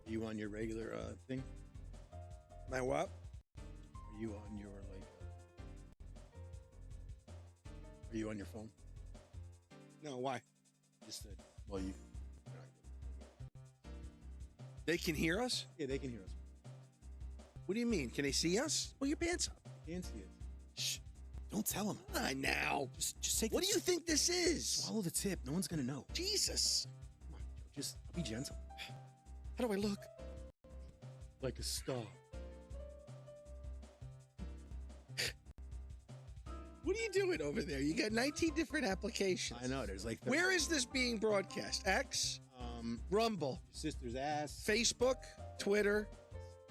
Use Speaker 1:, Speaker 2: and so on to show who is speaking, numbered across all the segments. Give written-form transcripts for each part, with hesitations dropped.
Speaker 1: Are you on your regular thing?
Speaker 2: My what?
Speaker 1: Are you on your Are you on your phone?
Speaker 2: No, why?
Speaker 1: Just said. Well, you.
Speaker 2: They can hear us?
Speaker 1: Yeah, they can hear us.
Speaker 2: What do you mean? Can they see us? Pull your pants up.
Speaker 1: They can see us.
Speaker 2: Shh.
Speaker 1: Don't tell them.
Speaker 2: Now.
Speaker 1: Just take.
Speaker 2: What do you think this is?
Speaker 1: Swallow the tip. No one's gonna know.
Speaker 2: Jesus.
Speaker 1: Come on, Joe. Just be gentle.
Speaker 2: How do I look?
Speaker 1: Like a star.
Speaker 2: What are you doing over there? You got 19 different applications.
Speaker 1: I know. There's like.
Speaker 2: Where is this being broadcast? X? Rumble.
Speaker 1: Your sister's ass.
Speaker 2: Facebook? Twitter?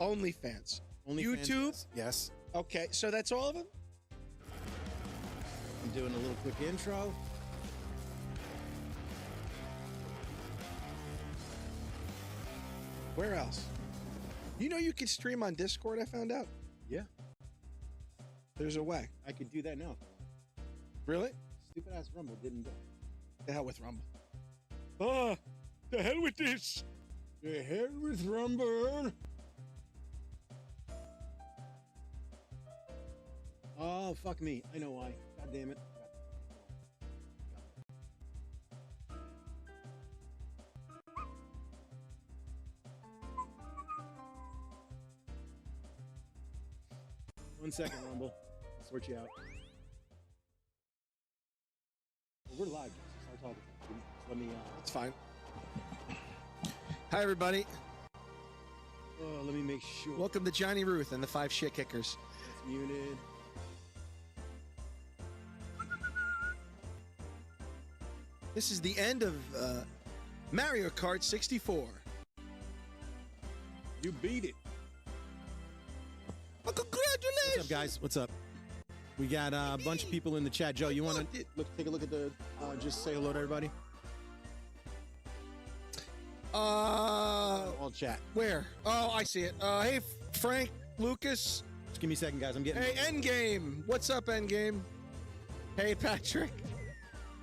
Speaker 2: OnlyFans? YouTube?
Speaker 1: Yes.
Speaker 2: Okay, so that's all of them?
Speaker 1: I'm doing a little quick intro.
Speaker 2: Where else? You know you can stream on Discord, I found out?
Speaker 1: Yeah.
Speaker 2: There's a way.
Speaker 1: I could do that now.
Speaker 2: Really?
Speaker 1: Stupid ass Rumble didn't go.
Speaker 2: The hell with Rumble. Ah, the hell with this.
Speaker 1: The hell with Rumble. Oh, fuck me. I know why. God damn it. One second, Rumble. I'll sort you out. Well, we're live, Jesse. Start talking. Just let me,
Speaker 2: It's fine. Hi, everybody.
Speaker 1: let me make sure.
Speaker 2: Welcome to Johnny Ruth and the 5 Shit Kickers.
Speaker 1: It's muted.
Speaker 2: This is the end of Mario Kart 64.
Speaker 1: You beat it.
Speaker 2: Well, congratulations!
Speaker 1: What's up, guys? What's up? We got a bunch of people in the chat. Joe, you want to take a look at the, just say hello to everybody? All chat.
Speaker 2: Where? Oh, I see it. Hey, Frank, Lucas.
Speaker 1: Just give me a second, guys. I'm getting.
Speaker 2: Hey, Endgame. What's up, Endgame? Hey, Patrick.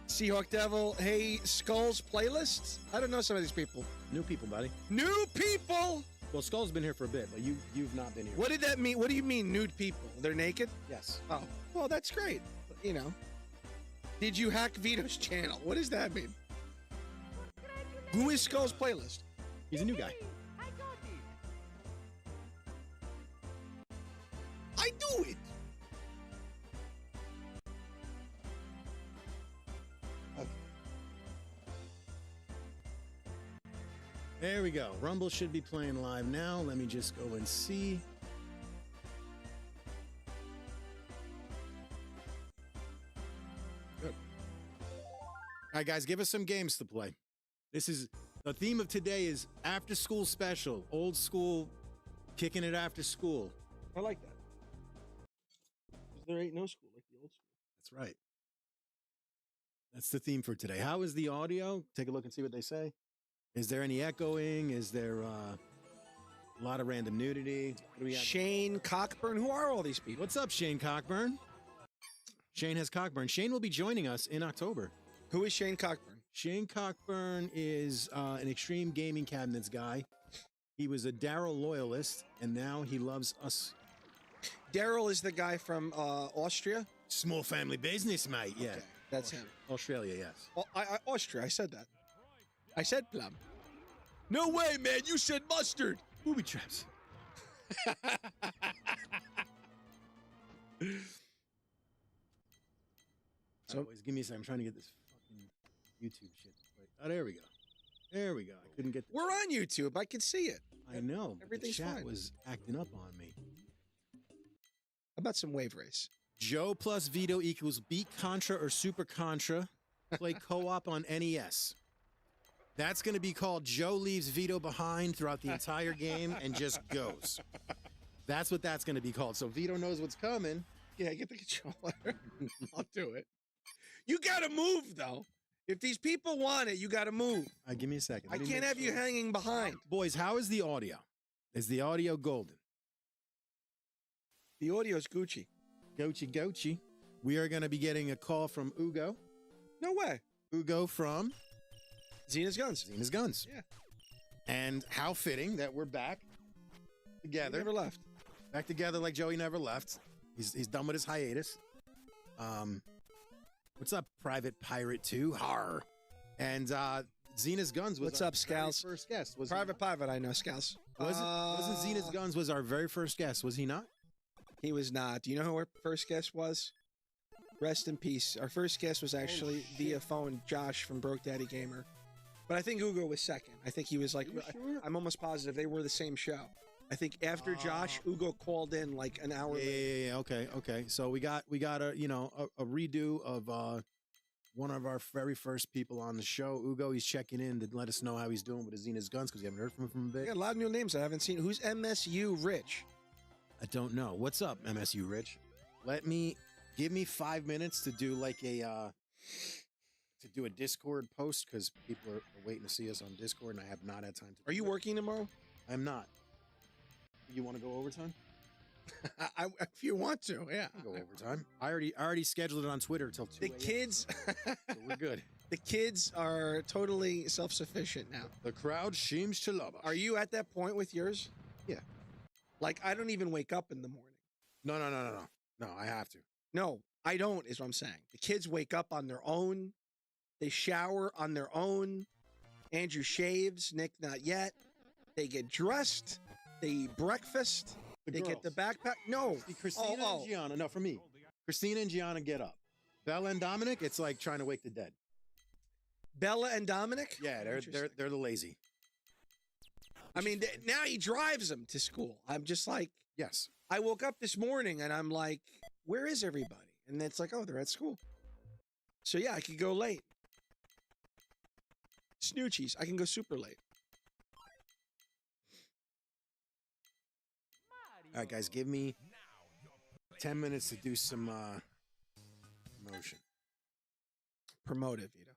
Speaker 2: Seahawk Devil. Hey, Skulls Playlist. I don't know some of these people.
Speaker 1: New people, buddy.
Speaker 2: New people?
Speaker 1: Well, Skull's been here for a bit, but you've not been here.
Speaker 2: What did that mean? What do you mean, nude people? They're naked?
Speaker 1: Yes.
Speaker 2: Oh, well, that's great. You know. Did you hack Vito's channel? What does that mean? Who is Skull's Playlist?
Speaker 1: He's a new guy.
Speaker 2: I do it. Okay.
Speaker 1: There we go. Rumble should be playing live now. Let me just go and see. Good. All right, guys, give us some games to play. This is the theme of today is after school special, old school, kicking it after school.
Speaker 2: I like that. 'Cause there ain't no school like the old school.
Speaker 1: That's right. That's the theme for today. How is the audio? Take a look and see what they say. Is there any echoing? Is there a lot of random nudity? What do we have?
Speaker 2: Shane Cockburn. Who are all these people?
Speaker 1: What's up, Shane Cockburn? Shane has Cockburn. Shane will be joining us in October.
Speaker 2: Who is Shane Cockburn?
Speaker 1: Shane Cockburn is an extreme gaming cabinets guy. He was a Daryl loyalist, and now he loves us.
Speaker 2: Daryl is the guy from Austria?
Speaker 1: Small family business, mate. Yeah.
Speaker 2: Okay, that's him.
Speaker 1: Australia, yes.
Speaker 2: Oh, Austria, I said that. I said plum. No way, man. You said mustard.
Speaker 1: Booby traps. So, give me a second. I'm trying to get this fucking YouTube shit. Oh, there we go. There we go. I couldn't get.
Speaker 2: We're on YouTube. I can see it.
Speaker 1: I know.
Speaker 2: Everything's
Speaker 1: the chat
Speaker 2: fine.
Speaker 1: was acting up on me.
Speaker 2: How about some wave race?
Speaker 1: Joe plus Vito equals beat Contra or Super Contra. Play co-op on NES. That's going to be called Joe leaves Vito behind throughout the entire game and just goes. That's what that's going to be called. So Vito knows what's coming.
Speaker 2: Yeah, get the controller. I'll do it. You got to move, though. If these people want it, you got to move.
Speaker 1: Give me a second.
Speaker 2: I can't have you hanging behind.
Speaker 1: Boys, how is the audio? Is the audio golden?
Speaker 2: The audio's Gucci.
Speaker 1: Gochi. We are going to be getting a call from Ugo.
Speaker 2: No way.
Speaker 1: Ugo from
Speaker 2: Zena's Guns.
Speaker 1: Zena's Guns.
Speaker 2: Yeah.
Speaker 1: And how fitting that we're back together.
Speaker 2: Never left.
Speaker 1: Back together like Joey never left. He's done with his hiatus. What's up, Private Pirate 2? Har. And Xena's Guns was
Speaker 2: What's
Speaker 1: our
Speaker 2: up, Scals?
Speaker 1: very first guest. Was
Speaker 2: Private Private, I know, Scals.
Speaker 1: Wasn't Xena's Guns was our very first guest, was he not?
Speaker 2: He was not. Do you know who our first guest was? Rest in peace. Our first guest was actually via phone, Josh from Broke Daddy Gamer. But I think Ugo was second. I think he was like,
Speaker 1: sure?
Speaker 2: I'm almost positive they were the same show. I think after Josh, Ugo called in like an hour later.
Speaker 1: Yeah. Okay. So we got a a redo of one of our very first people on the show. Ugo, he's checking in to let us know how he's doing with his Xena's Guns because we haven't heard from him from a
Speaker 2: We
Speaker 1: bit.
Speaker 2: got a lot of new names I haven't seen. Who's MSU Rich?
Speaker 1: I don't know. What's up, MSU Rich? Give me 5 minutes to do like a Discord post because people are waiting to see us on Discord, and I have not had time to.
Speaker 2: Are you working tomorrow?
Speaker 1: I'm not. You want to go overtime?
Speaker 2: If you want to, yeah.
Speaker 1: I'll go overtime. I already scheduled it on Twitter till 2
Speaker 2: The
Speaker 1: a.m.
Speaker 2: kids,
Speaker 1: So we're good.
Speaker 2: the kids are totally self-sufficient now.
Speaker 1: The crowd seems to love us.
Speaker 2: Are you at that point with yours?
Speaker 1: Yeah.
Speaker 2: Like, I don't even wake up in the morning.
Speaker 1: No. No, I have to.
Speaker 2: No, I don't, is what I'm saying. The kids wake up on their own. They shower on their own. Andrew shaves. Nick, not yet. They get dressed. They eat breakfast. They get the backpack. No.
Speaker 1: See, Christina and Gianna. No, for me. Christina and Gianna get up. Bella and Dominic, it's like trying to wake the dead.
Speaker 2: Bella and Dominic?
Speaker 1: Yeah, they're the lazy.
Speaker 2: I mean, now he drives them to school. I'm just like,
Speaker 1: Yes.
Speaker 2: I woke up this morning and I'm like, where is everybody? And it's like, oh, they're at school. So yeah, I could go late. Snoochies, I can go super late.
Speaker 1: All right, guys, give me 10 minutes to do some motion.
Speaker 2: Promote it, Vito.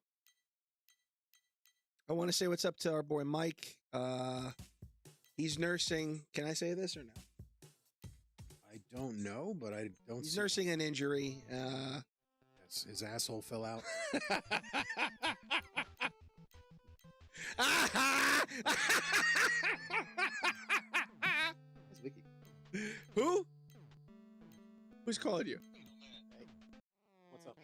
Speaker 2: I want to say what's up to our boy Mike. He's nursing. Can I say this or no?
Speaker 1: I don't know, but I don't.
Speaker 2: He's nursing an injury.
Speaker 1: His asshole fell out. That's Vicky.
Speaker 2: Who? Who's calling you?
Speaker 1: Hey, what's up?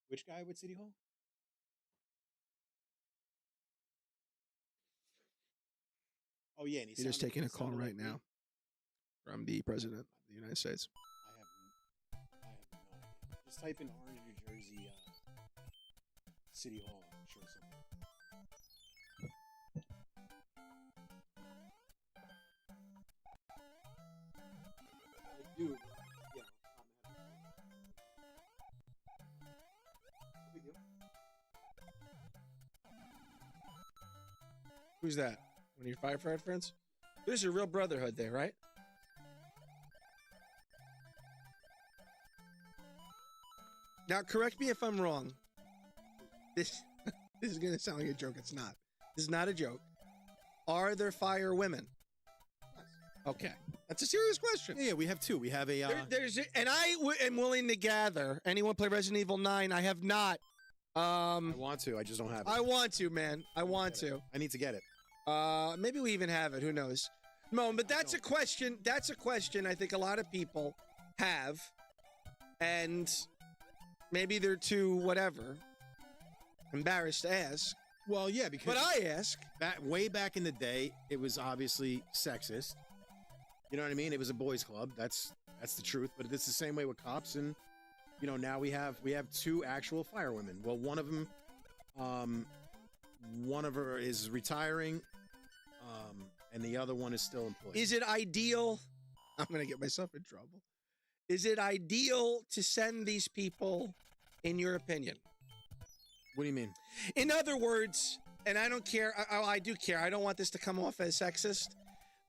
Speaker 1: Which guy with City Hall? Oh yeah, and
Speaker 2: He's just taking a call right now from the president of the United States.
Speaker 1: I have no idea. Just type in Orange, New Jersey, City Hall. I'm sure something. I do. Yeah. No big deal.
Speaker 2: Who's that? One of your firefighter friends? There's a real brotherhood there, right? Now, correct me if I'm wrong. This is going to sound like a joke. It's not. This is not a joke. Are there fire women? Okay. That's a serious question.
Speaker 1: Yeah, we have two. We have a.
Speaker 2: And I am willing to gather. Anyone play Resident Evil 9? I have not.
Speaker 1: I want to. I just don't have it.
Speaker 2: I want to, man. I want to.
Speaker 1: I need to get it.
Speaker 2: Maybe we even have it. Who knows? No, but that's a question. That's a question I think a lot of people have. And maybe they're too, whatever, embarrassed to ask.
Speaker 1: Well, yeah, because.
Speaker 2: But I ask.
Speaker 1: Way back in the day, it was obviously sexist. You know what I mean? It was a boys' club. That's the truth. But it's the same way with cops, and now we have two actual firewomen. Well, one of them, one of her is retiring, and the other one is still employed.
Speaker 2: Is it ideal? I'm gonna get myself in trouble. Is it ideal to send these people, in your opinion?
Speaker 1: What do you mean?
Speaker 2: In other words, and I don't care. I do care. I don't want this to come off as sexist.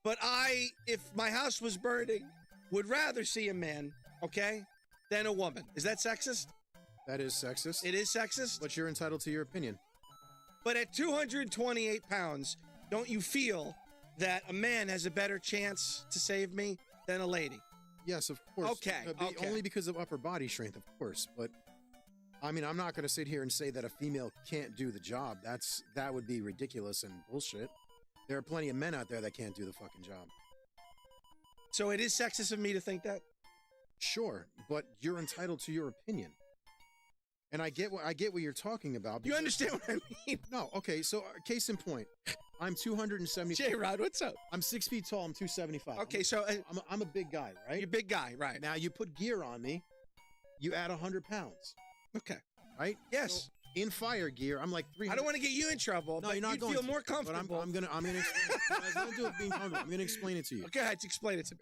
Speaker 2: But if my house was burning, would rather see a man, okay, than a woman. Is that sexist?
Speaker 1: That is sexist.
Speaker 2: It is sexist?
Speaker 1: But you're entitled to your opinion.
Speaker 2: But at 228 pounds, don't you feel that a man has a better chance to save me than a lady?
Speaker 1: Yes, of course.
Speaker 2: Okay, okay.
Speaker 1: Only because of upper body strength, of course. But I mean, I'm not going to sit here and say that a female can't do the job. That would be ridiculous and bullshit. There are plenty of men out there that can't do the fucking job.
Speaker 2: So it is sexist of me to think that?
Speaker 1: Sure, but you're entitled to your opinion. And I get what you're talking about.
Speaker 2: You understand what I mean?
Speaker 1: No, okay, so case in point, I'm 270.
Speaker 2: J-Rod, what's up?
Speaker 1: I'm 6 feet tall, I'm 275.
Speaker 2: Okay, so...
Speaker 1: I'm a big guy, right?
Speaker 2: You're a big guy, right.
Speaker 1: Now, you put gear on me, you add 100 pounds.
Speaker 2: Okay.
Speaker 1: Right?
Speaker 2: Yes.
Speaker 1: So in fire gear, I'm like 300.
Speaker 2: I don't want to get you in trouble,
Speaker 1: No,
Speaker 2: but
Speaker 1: you're not
Speaker 2: you'd
Speaker 1: going
Speaker 2: feel
Speaker 1: to,
Speaker 2: more comfortable.
Speaker 1: But I'm gonna explain it. It has nothing to do with being comfortable. I'm gonna explain it to you.
Speaker 2: Okay, let's explain it to me.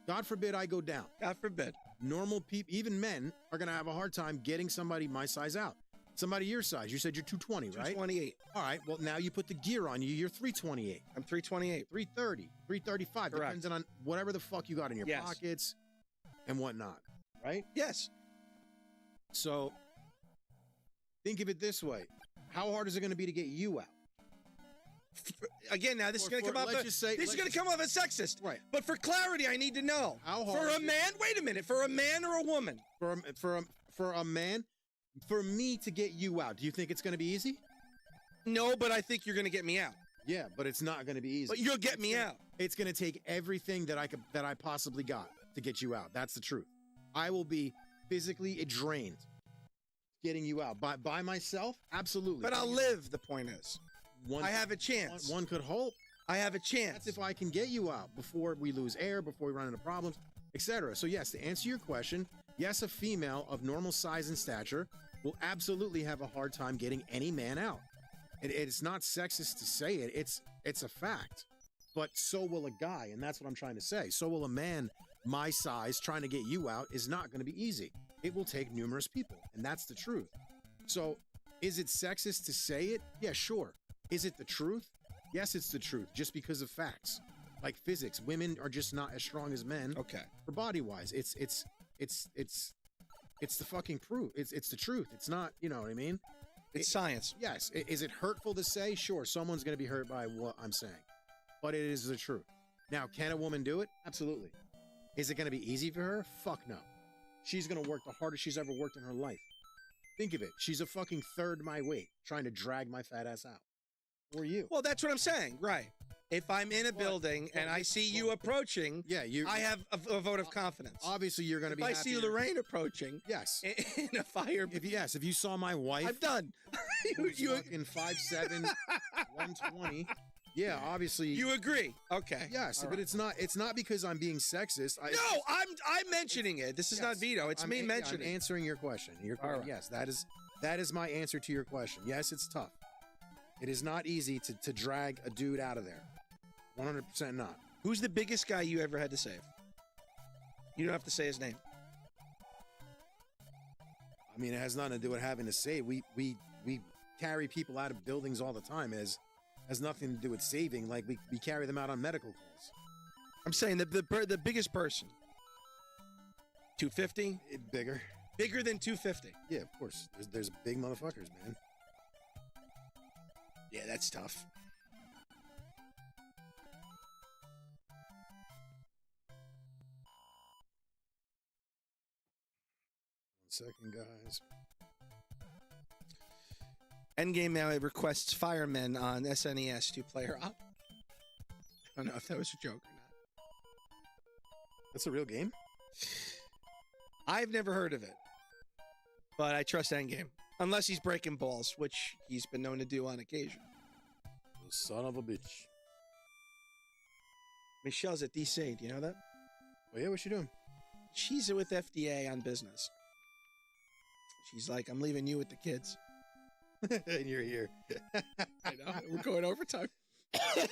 Speaker 1: God forbid I go down.
Speaker 2: God forbid.
Speaker 1: Normal people, even men, are gonna have a hard time getting somebody my size out. Somebody your size. You said you're 220, right?
Speaker 2: 228.
Speaker 1: All right. Well, now you put the gear on you. You're 328.
Speaker 2: I'm 328.
Speaker 1: 330. 335.
Speaker 2: Correct.
Speaker 1: Depending on whatever the fuck you got in your pockets and whatnot. Right?
Speaker 2: Yes.
Speaker 1: So think of it this way. How hard is it going to be to get you out?
Speaker 2: Again, now this is going to come off. This is going to come off as sexist.
Speaker 1: Right.
Speaker 2: But for clarity, I need to know.
Speaker 1: How hard
Speaker 2: for a man? Wait a minute. For a man or a woman?
Speaker 1: For a man, for me to get you out, do you think it's going to be easy?
Speaker 2: No, but I think you're going to get me out.
Speaker 1: Yeah, but it's not going to be easy.
Speaker 2: But you'll get me out.
Speaker 1: It's going to take everything that I possibly got to get you out. That's the truth. I will be physically drained getting you out by myself. Absolutely.
Speaker 2: But I'll live. The point is, I have a chance.
Speaker 1: One could hope.
Speaker 2: I have a chance.
Speaker 1: That's if I can get you out before we lose air, before we run into problems, etc. So yes, to answer your question, yes, a female of normal size and stature will absolutely have a hard time getting any man out. It's not sexist to say it. It's a fact. But so will a guy, and that's what I'm trying to say. So will a man my size trying to get you out is not going to be easy. It will take numerous people, and that's the truth. So is it sexist to say it? Yeah, sure. Is it the truth? Yes, it's the truth, just because of facts. Like physics, women are just not as strong as men.
Speaker 2: Okay.
Speaker 1: For body-wise, it's the fucking proof. It's the truth. It's not, you know what I mean?
Speaker 2: It's science.
Speaker 1: Yes. Is it hurtful to say? Sure, someone's going to be hurt by what I'm saying. But it is the truth. Now, can a woman do it? Absolutely. Is it going to be easy for her? Fuck no. She's going to work the hardest she's ever worked in her life. Think of it. She's a fucking third my weight trying to drag my fat ass out. Or you.
Speaker 2: Well, that's what I'm saying. Right. If I'm in a building and I see you approaching, I have a vote of confidence.
Speaker 1: Obviously, you're going to be
Speaker 2: If I see Lorraine approaching,
Speaker 1: yes,
Speaker 2: in a fire.
Speaker 1: If you saw my wife,
Speaker 2: I'm done.
Speaker 1: you in 5'7", 120. Yeah, obviously.
Speaker 2: You agree? Okay.
Speaker 1: Yes, but it's not because I'm being sexist.
Speaker 2: No, I'm mentioning it. This is not Vito. It's me mentioning.
Speaker 1: I'm answering your question. Right. Yes, that is my answer to your question. Yes, it's tough. It is not easy to drag a dude out of there. 100% not.
Speaker 2: Who's the biggest guy you ever had to save? You don't have to say his name.
Speaker 1: I mean, it has nothing to do with having to save. We carry people out of buildings all the time. It has nothing to do with saving. Like we carry them out on medical calls.
Speaker 2: I'm saying the biggest person. 250?
Speaker 1: Bigger.
Speaker 2: Bigger than 250.
Speaker 1: Yeah, of course. There's big motherfuckers, man.
Speaker 2: Yeah, that's tough.
Speaker 1: Second, guys.
Speaker 2: Endgame now requests firemen on SNES to play her up. I don't know if that was a joke or not.
Speaker 1: That's a real game?
Speaker 2: I've never heard of it, but I trust Endgame. Unless he's breaking balls, which he's been known to do on occasion.
Speaker 1: The son of a bitch.
Speaker 2: Michelle's at DC. Do you know that?
Speaker 1: Oh, yeah? What's she doing?
Speaker 2: She's with FDA on business. She's like, I'm leaving you with the kids.
Speaker 1: And you're here.
Speaker 2: I know. We're going overtime. I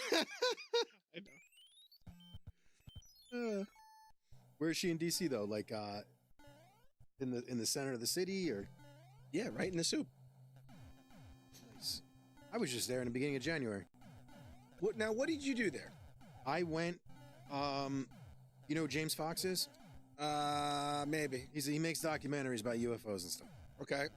Speaker 1: know. Where is she in DC though? Like in the center of the city, or?
Speaker 2: Yeah, right in the soup.
Speaker 1: Nice. I was just there in the beginning of January.
Speaker 2: What did you do there?
Speaker 1: I went. You know who James Fox is?
Speaker 2: Maybe.
Speaker 1: He makes documentaries about UFOs and stuff.
Speaker 2: Okay.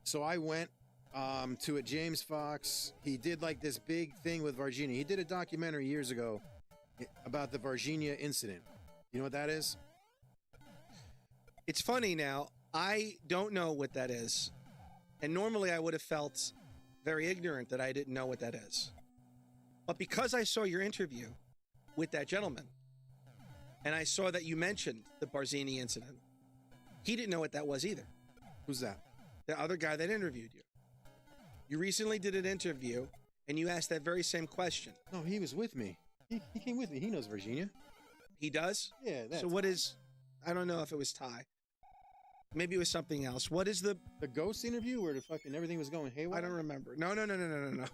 Speaker 1: So I went to a James Fox. He did like this big thing with Virginia. He did a documentary years ago about the Virginia incident. You know what that is?
Speaker 2: It's funny now. I don't know what that is. And normally I would have felt very ignorant that I didn't know what that is. But because I saw your interview with that gentleman, and I saw that you mentioned the Barzini incident, he didn't know what that was either.
Speaker 1: Who's that?
Speaker 2: The other guy that interviewed you. You recently did an interview, and you asked that very same question.
Speaker 1: No, he was with me. He came with me. He knows Virginia.
Speaker 2: He does?
Speaker 1: Yeah.
Speaker 2: So what is... I don't know if it was Ty. Maybe it was something else. What is the
Speaker 1: ghost interview where the fucking everything was going haywire?
Speaker 2: I don't remember. No.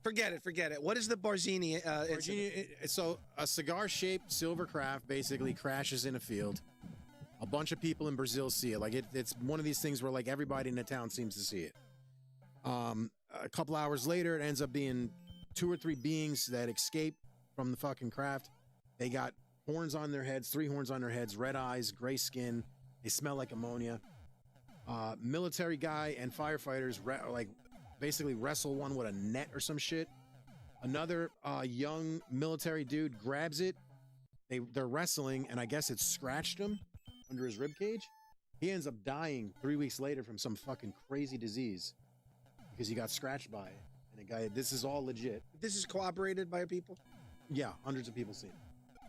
Speaker 2: Forget it. What is the Barzini incident?
Speaker 1: So a cigar-shaped silver craft basically crashes in a field. A bunch of people in Brazil see it. Like it's one of these things where like everybody in the town seems to see it. A couple hours later, it ends up being 2 or 3 beings that escape from the fucking craft. They got horns on their heads, 3 horns on their heads, red eyes, gray skin. They smell like ammonia. Military guy and firefighters basically wrestle one with a net or some shit. Another young military dude grabs it. They're wrestling, and I guess it scratched him under his rib cage. He ends up dying 3 weeks later from some fucking crazy disease because he got scratched by it. And the guy, this is all legit.
Speaker 2: This is corroborated by people?
Speaker 1: Yeah, hundreds of people seen it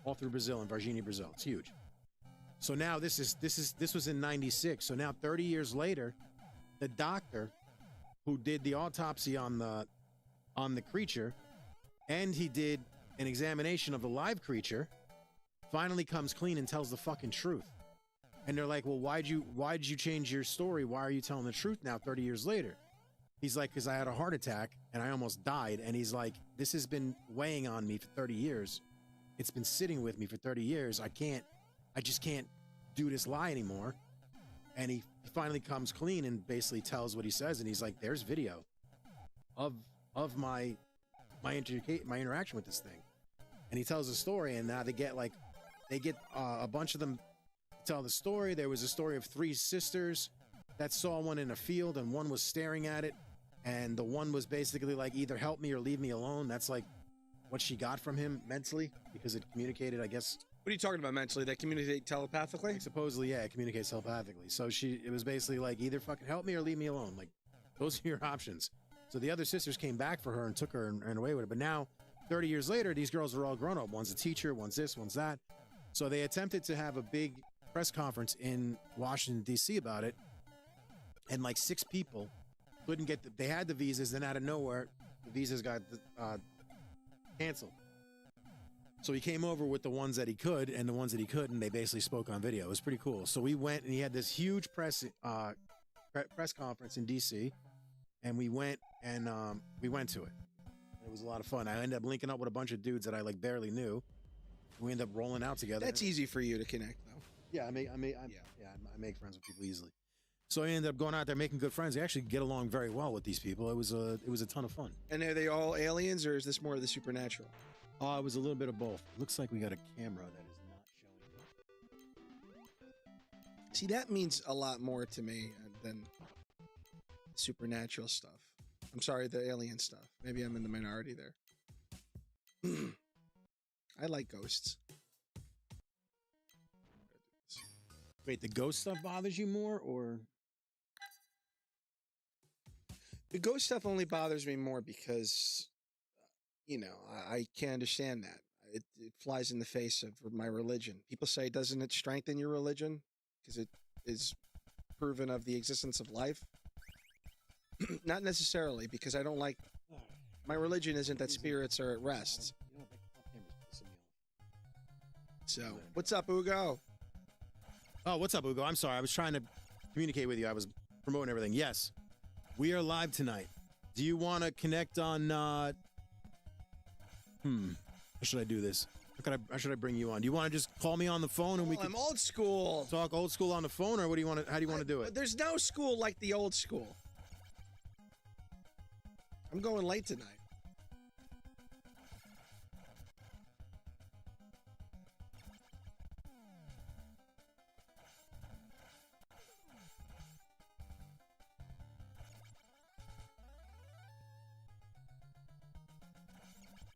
Speaker 1: all through Brazil and Varginha, Brazil. It's huge. So now this was in '96. So now 30 years later, the doctor who did the autopsy on the creature, and he did an examination of the live creature, finally comes clean and tells the fucking truth. And they're like, well, why'd you change your story? Why are you telling the truth now 30 years later? He's like, because I had a heart attack and I almost died. And he's like, this has been weighing on me for 30 years. It's been sitting with me for 30 years. I just can't do this lie anymore. And he finally comes clean and basically tells what he says. And he's like, there's video of my interaction with this thing. And he tells a story, and now they get a bunch of them to tell the story. There was a story of 3 sisters that saw one in a field, and one was staring at it, and the one was basically like, either help me or leave me alone. That's like what she got from him mentally, because it communicated, I guess.
Speaker 2: What are you talking about mentally? They communicate telepathically?
Speaker 1: Like, supposedly, yeah, it communicates telepathically. So it was basically like, either fucking help me or leave me alone. Like, those are your options. So the other sisters came back for her and took her and ran away with it. But now, 30 years later, these girls are all grown up. One's a teacher, one's this, one's that. So they attempted to have a big press conference in Washington, D.C. about it. And like 6 people couldn't get they had the visas, then out of nowhere, the visas got canceled. So he came over with the ones that he could, and the ones that he couldn't, they basically spoke on video. It was pretty cool. So we went, and he had this huge press conference in D.C., and we went to it. It was a lot of fun. I ended up linking up with a bunch of dudes that I like barely knew. We ended up rolling out together.
Speaker 2: That's easy for you to connect, though.
Speaker 1: Yeah, I make friends with people easily. So I ended up going out there making good friends. I actually get along very well with these people. It was a ton of fun.
Speaker 2: And are they all aliens, or is this more of the supernatural?
Speaker 1: It was a little bit of both. Looks like we got a camera that is not showing.
Speaker 2: See, that means a lot more to me than supernatural stuff. I'm sorry, the alien stuff. Maybe I'm in the minority there. I like ghosts.
Speaker 1: Wait, the ghost stuff bothers you more, or?
Speaker 2: The ghost stuff only bothers me more because, I can't understand that. It flies in the face of my religion. People say, doesn't it strengthen your religion? Because it is proven of the existence of life? Not necessarily, because I don't like... My religion isn't that spirits are at rest. So, what's up, Ugo?
Speaker 1: Oh, what's up, Ugo? I'm sorry. I was trying to communicate with you. I was promoting everything. Yes, we are live tonight. Do you want to connect on... How should I do this? How should I bring you on? Do you want to just call me on the phone and we can...
Speaker 2: I'm old school.
Speaker 1: Talk old school on the phone, or what do you want to... How do you want to do it?
Speaker 2: There's no school like the old school. I'm going late tonight.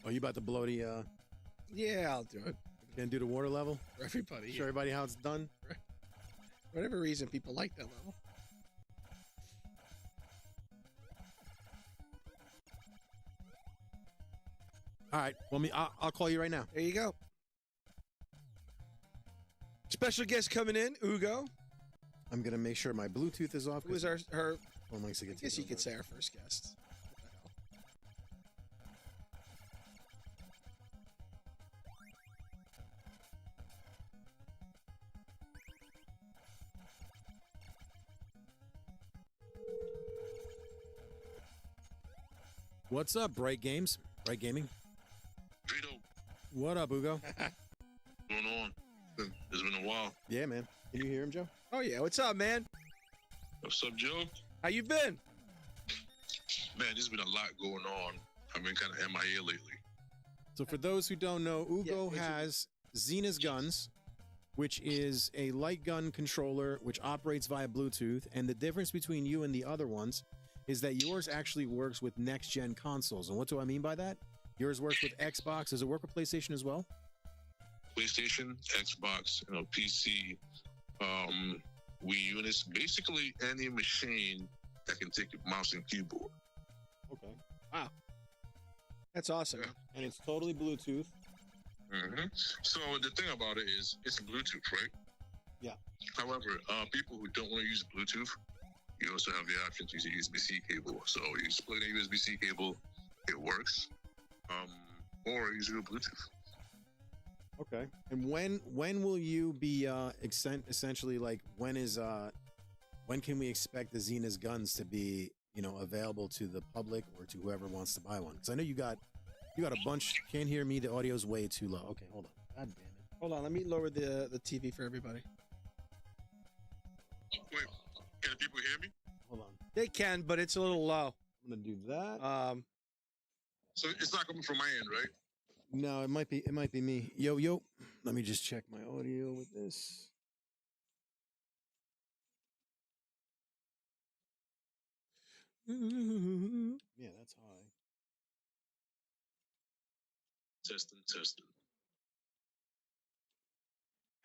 Speaker 1: Are you about to blow the...
Speaker 2: Yeah, I'll do it.
Speaker 1: Gonna do the water level?
Speaker 2: For everybody.
Speaker 1: Show everybody how it's done?
Speaker 2: whatever reason, people like that level.
Speaker 1: All right. Well, I'll call you right now.
Speaker 2: There you go. Special guest coming in, Ugo.
Speaker 1: I'm gonna make sure my Bluetooth is off.
Speaker 2: Who was her?
Speaker 1: Phone likes to get
Speaker 2: I guess you could
Speaker 1: over.
Speaker 2: say our first guest.
Speaker 1: What's up, Bright Games? Bright Gaming.
Speaker 3: Vito,
Speaker 1: What up, Ugo?
Speaker 3: what's going on? It's been a while.
Speaker 1: Yeah, man. Can you hear him, Joe?
Speaker 2: Oh yeah, what's up, man?
Speaker 3: What's up, Joe?
Speaker 2: How you been?
Speaker 3: Man, there's been a lot going on. I've been kind of MIA lately.
Speaker 1: So for those who don't know, Ugo
Speaker 2: Yeah,
Speaker 1: has Zenith Guns, which is a light gun controller which operates via Bluetooth. And the difference between you and the other ones is that yours actually works with next-gen consoles. And what do I mean by that? Yours works with Xbox. Does it work with PlayStation as well?
Speaker 3: PlayStation, Xbox, PC, Wii units, basically any machine that can take a mouse and keyboard.
Speaker 1: Okay.
Speaker 2: Wow, that's awesome.
Speaker 3: Yeah.
Speaker 1: And it's totally Bluetooth.
Speaker 3: So the thing about it is, it's Bluetooth, right?
Speaker 1: Yeah.
Speaker 3: However, people who don't want to use Bluetooth, you also have the option to use a USB-C cable. So you just plug in a USB-C cable, it works. Or use your Bluetooth.
Speaker 1: Okay. And when will you be essentially like when can we expect the Zenith Guns to be available to the public or to whoever wants to buy one? Because I know you got a bunch. Can't hear me. The audio's way too low. Okay, hold on. God damn it.
Speaker 2: Hold on, let me lower the TV for everybody.
Speaker 3: Wait, can the people hear me?
Speaker 1: Hold on.
Speaker 2: They can, but it's a little low.
Speaker 1: I'm gonna do that.
Speaker 3: So it's not coming from my end, right?
Speaker 1: No, it might be me. Yo. Let me just check my audio with this. Yeah, that's high.
Speaker 3: Testing.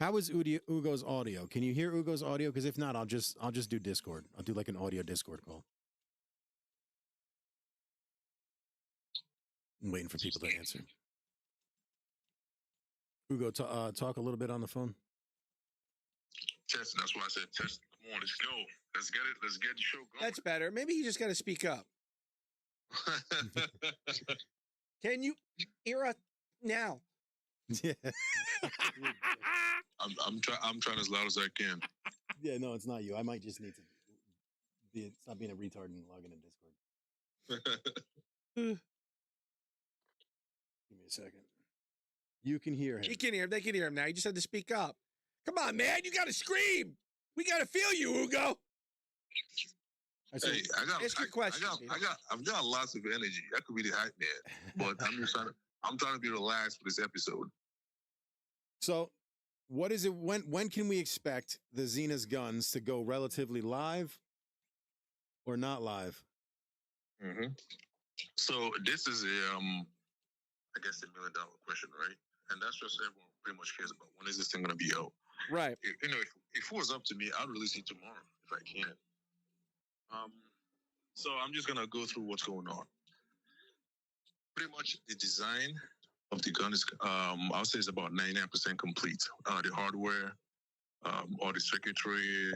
Speaker 1: How is Ugo's audio? Can you hear Ugo's audio? Because if not, I'll just do Discord. I'll do like an audio Discord call. I'm waiting for people to answer. Ugo, talk a little bit on the phone.
Speaker 3: Testing. That's why I said testing. Come on, let's go. Let's get it. Let's get the show going.
Speaker 2: That's better. Maybe you just got to speak up. Can you hear us now?
Speaker 1: Yeah.
Speaker 3: I'm trying as loud as I can.
Speaker 1: Yeah, no, it's not you. I might just need to stop being a retard and log into Discord. Give me a second. You can hear him.
Speaker 2: He can hear him. They can hear him now. You just had to speak up. Come on, man. You got to scream. We got to feel you, Ugo.
Speaker 3: Hey,
Speaker 2: ask your question.
Speaker 3: I've got lots of energy. I could be the hype man, but I'm trying to be relaxed for this episode.
Speaker 1: So, what is it? When can we expect the Zenith Guns to go relatively live or not live?
Speaker 3: So this is I guess $1 million question, right? And that's just everyone pretty much cares about. When is this thing going to be out?
Speaker 2: Right.
Speaker 3: If it was up to me, I'd release it tomorrow if I can. So I'm just going to go through what's going on. Pretty much the design of the gun is, I'll say it's about 99% complete. The hardware, all the circuitry,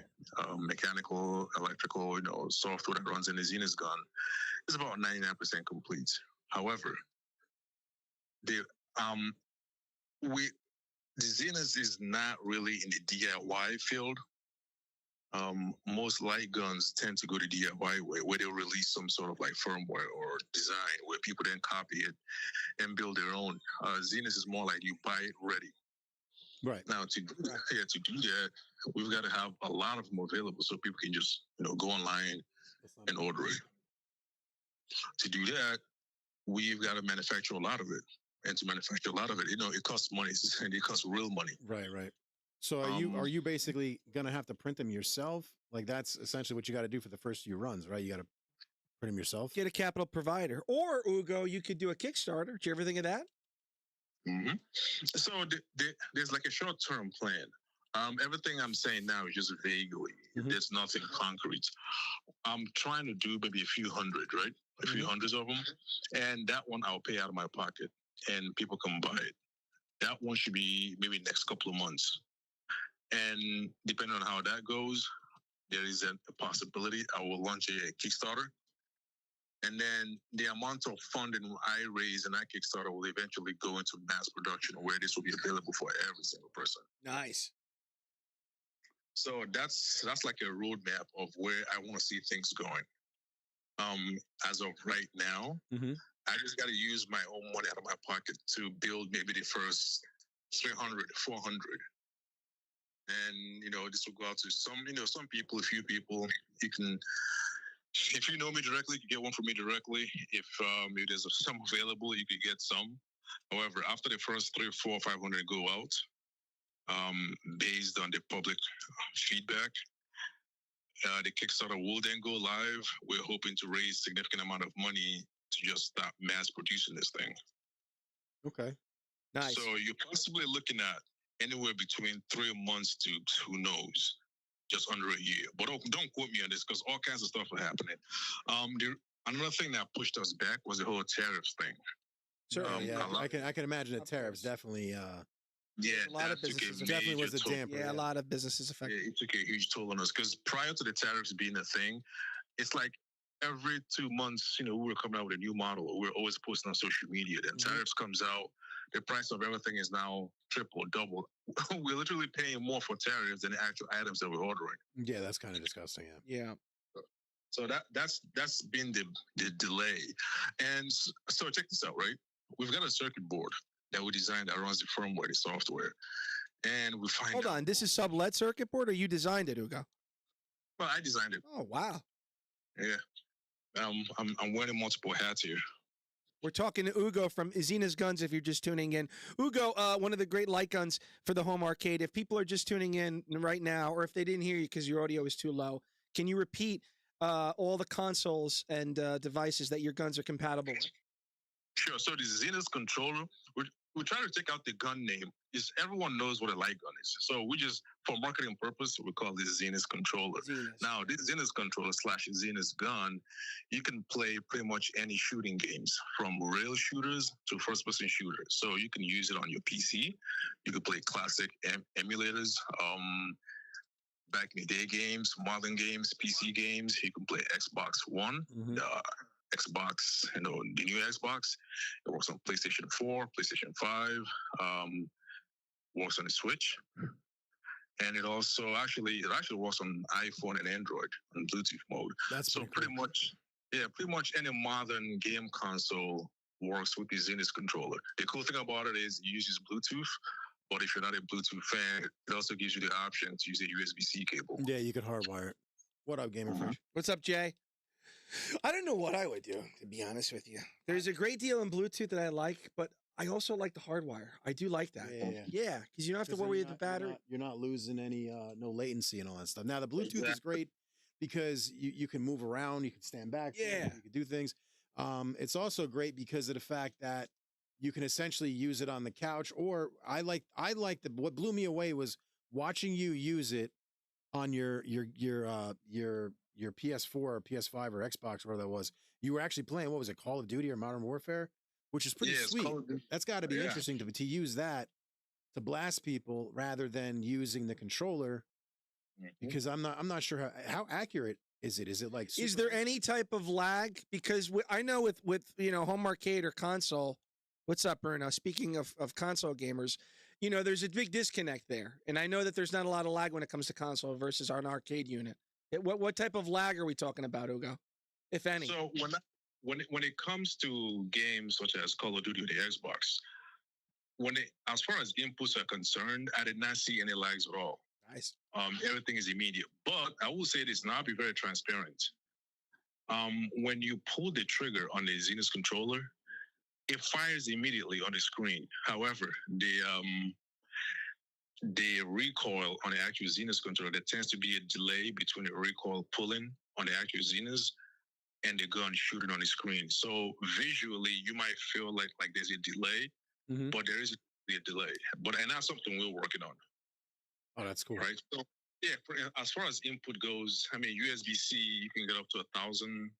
Speaker 3: mechanical, electrical, software that runs in the Zenith gun is about 99% complete. However, the Zenith is not really in the DIY field. Most light guns tend to go the DIY way, where they'll release some sort of like firmware or design where people then copy it and build their own. Zenith is more like you buy it ready.
Speaker 1: Right.
Speaker 3: Now to do that, we've got to have a lot of them available so people can just go online and order it. To do that, we've got to manufacture a lot of it. And to manufacture a lot of it, it costs money, and it costs real money.
Speaker 1: Right. So are you basically gonna have to print them yourself? Like that's essentially what you got to do for the first few runs, right? You got to print them yourself.
Speaker 2: Get a capital provider, or Ugo, you could do a Kickstarter. Did you ever think of that?
Speaker 3: So there's like a short-term plan. Everything I'm saying now is just vaguely. There's nothing concrete. I'm trying to do maybe a few hundred, right? A few hundreds of them. And that one I'll pay out of my pocket and people can buy it. That one should be maybe next couple of months. And depending on how that goes, there is a possibility I will launch a Kickstarter. And then the amount of funding I raise in that Kickstarter will eventually go into mass production where this will be available for every single person.
Speaker 2: Nice.
Speaker 3: So that's like a roadmap of where I want to see things going. As of right now, I just got to use my own money out of my pocket to build maybe the first 300, 400. And, this will go out to some people, a few people. You can, if you know me directly, you can get one from me directly. If there's some available, you could get some. However, after the first 3, 4, 500 go out, based on the public feedback, the Kickstarter will then go live. We're hoping to raise a significant amount of money to just start mass producing this thing.
Speaker 1: Okay.
Speaker 2: Nice.
Speaker 3: So you're possibly looking at anywhere between 3 months to who knows, just under a year. But don't quote me on this because all kinds of stuff are happening. Another thing that pushed us back was the whole tariffs thing.
Speaker 2: Sure.
Speaker 1: Yeah, I can imagine the tariffs definitely.
Speaker 2: A lot of businesses
Speaker 1: definitely was a damper.
Speaker 2: Yeah, a lot of businesses affected.
Speaker 3: Yeah, it took a huge toll on us because prior to the tariffs being a thing, it's like every 2 months, we were coming out with a new model. We're always posting on social media. Then tariffs comes out, the price of everything is now triple, double. We're literally paying more for tariffs than the actual items that we're ordering.
Speaker 1: Yeah, that's kind of disgusting.
Speaker 2: Yeah.
Speaker 3: So that's been the delay. And so check this out, right? We've got a circuit board that we designed that runs the firmware, the software. And we find
Speaker 2: Hold on, this is sub-LED circuit board or you designed it, Ugo?
Speaker 3: Well, I designed it.
Speaker 2: Oh, wow.
Speaker 3: Yeah. I'm wearing multiple hats here.
Speaker 2: We're talking to Ugo from Zenith Guns if you're just tuning in. Ugo, one of the great light guns for the home arcade. If people are just tuning in right now, or if they didn't hear you because your audio is too low, can you repeat all the consoles and devices that your guns are compatible with?
Speaker 3: Sure. So the Zenith controller, we try to take out the gun name. Everyone knows what a light gun is. So we just, for marketing purpose, we call this Zenith controller. Now, this Zenith controller / Zenith gun, you can play pretty much any shooting games, from rail shooters to first-person shooters. So you can use it on your PC. You can play classic emulators, back in the day games, modern games, PC games. You can play Xbox One, Xbox, the new Xbox. It works on PlayStation 4, PlayStation 5, works on the Switch. And it also actually works on iPhone and Android on Bluetooth mode.
Speaker 1: That's
Speaker 3: so pretty much any modern game console works with the Zenith controller. The cool thing about it is it uses Bluetooth, but if you're not a Bluetooth fan, it also gives you the option to use a USB-C cable.
Speaker 1: Yeah, you could hardwire it. What up, Gamer Fresh?
Speaker 2: What's up, Jay? I don't know what I would do, to be honest with you. There's a great deal in Bluetooth that I like, but I also like the hardwire. I do like that. Yeah, because you don't have to worry about the battery.
Speaker 1: You're not losing any no latency and all that stuff. Now, the Bluetooth is great because you can move around, you can stand back, you can do things. It's also great because of the fact that you can essentially use it on the couch. Or what blew me away was watching you use it on your PS4 or PS5 or Xbox, whatever that was. You were actually playing, what was it, Call of Duty or Modern Warfare? Which is pretty sweet. That's got to be interesting to use that to blast people rather than using the controller, because I'm not sure how accurate is it. Is it like
Speaker 2: is there any type of lag? Because I know with home arcade or console. What's up, Bruno? Speaking of console gamers, there's a big disconnect there, and I know that there's not a lot of lag when it comes to console versus an arcade unit. What type of lag are we talking about, Ugo, if any?
Speaker 3: So when it comes to games such as Call of Duty or the Xbox, as far as inputs are concerned, I did not see any lags at all.
Speaker 2: Nice.
Speaker 3: Everything is immediate. But I will say this, and I'll be very transparent. When you pull the trigger on the Zenith controller, it fires immediately on the screen. However, the recoil on the actual Zenith controller, there tends to be a delay between the recoil pulling on the actual Zenith and the gun shooting on the screen. So visually, you might feel like there's a delay, but there is a delay. And that's something we're working on.
Speaker 1: Oh, that's cool.
Speaker 3: right? So yeah, as far as input goes, I mean USB-C you can get up to 1,000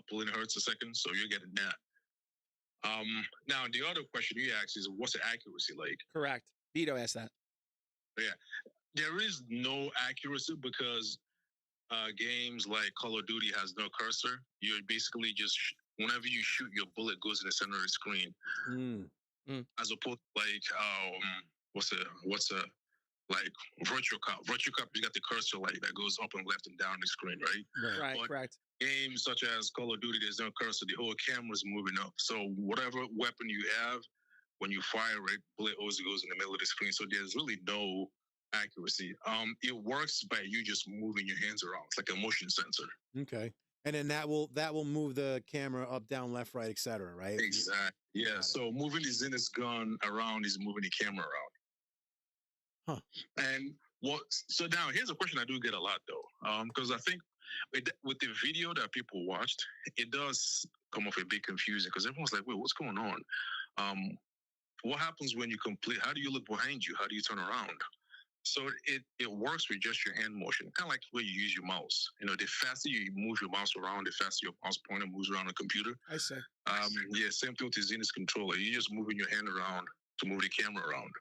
Speaker 3: pulling hertz a second, so you're getting that. Now the other question you asked is what's the accuracy like?
Speaker 2: Correct. Vito asked that.
Speaker 3: Yeah, there is no accuracy because games like Call of Duty has no cursor. You're basically just whenever you shoot, your bullet goes in the center of the screen. As opposed to like what's a like virtual cop. Virtual cop, you got the cursor like that goes up and left and down the screen, right?
Speaker 2: Right,
Speaker 3: But
Speaker 2: correct.
Speaker 3: games such as Call of Duty, there's no cursor. The whole camera's moving up. So whatever weapon you have, when you fire it, bullet always goes in the middle of the screen. So there's really no accuracy. It works by you just moving your hands around. It's like a motion sensor.
Speaker 1: Okay. And then that will move the camera up, down, left, right, etc. Right?
Speaker 3: Exactly. Yeah. So moving the Zenith gun around is moving the camera around.
Speaker 1: Huh.
Speaker 3: And so now here's a question I do get a lot though, because I think with the video that people watched, it does come off a bit confusing because everyone's like, wait, what's going on? What happens when you complete? How do you look behind you? How do you turn around? So it works with just your hand motion, kind of like the way you use your mouse. You know, the faster you move your mouse around, the faster your mouse pointer moves around the computer.
Speaker 2: I see.
Speaker 3: Yeah, same thing with the Zenith controller. You're just moving your hand around to move the camera around.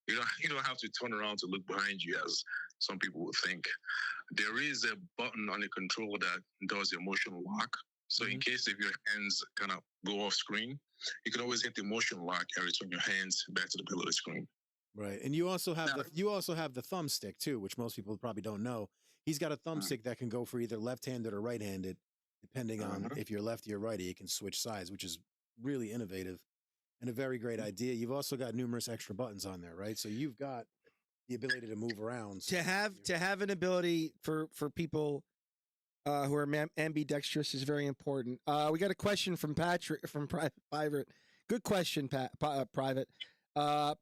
Speaker 3: You don't have to turn around to look behind you, as some people would think. There is a button on the controller that does the motion lock. So in case if your hands kind of go off screen, you can always hit the motion lock and return your hands back to the middle of the screen.
Speaker 1: Right. And you also have the thumbstick too, which most people probably don't know. He's got a thumbstick that can go for either left-handed or right-handed, depending on if you're lefty or righty. It can switch sides, which is really innovative and a very great idea. You've also got numerous extra buttons on there, right? So you've got the ability to move around.
Speaker 2: To have an ability for people who are ambidextrous is very important. We got a question from Patrick from Private. Good question, Private.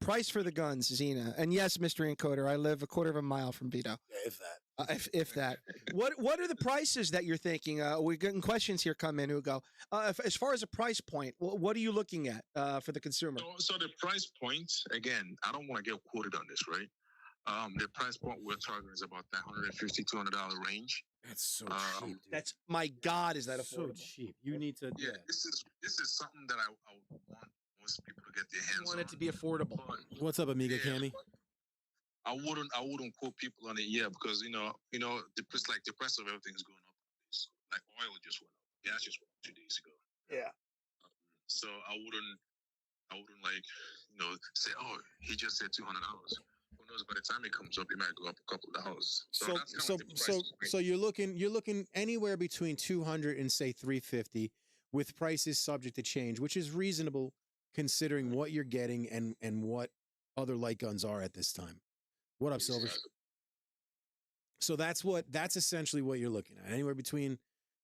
Speaker 2: Price for the guns, Xena. And yes, Mr. Encoder, I live a quarter of a mile from Vito.
Speaker 1: Yeah, if that.
Speaker 2: If that. What are the prices that you're thinking? We're getting questions here come in who go, as far as a price point, what are you looking at for the consumer?
Speaker 3: So the price point, again, I don't want to get quoted on this, right? The price point we're targeting is about that $150, $200 range.
Speaker 1: That's so cheap. Dude.
Speaker 2: That's, my God, is that affordable?
Speaker 1: So cheap. You need to.
Speaker 3: Yeah, this is something that I would want most people to get their hands on.
Speaker 2: I want it to be affordable.
Speaker 1: What's up, Amiga Cammy?
Speaker 3: I wouldn't quote people on it yet because the price of everything's going up. Like oil just went up. Gas just went up 2 days ago.
Speaker 2: Yeah.
Speaker 3: So I wouldn't say, oh, he just said $200. Who knows? By the time it comes up, it might go up a couple of dollars.
Speaker 1: So you're looking anywhere between 200 and say 350, with prices subject to change, which is reasonable considering what you're getting and what other light guns are at this time. What up, Silver? So that's essentially what you're looking at. Anywhere between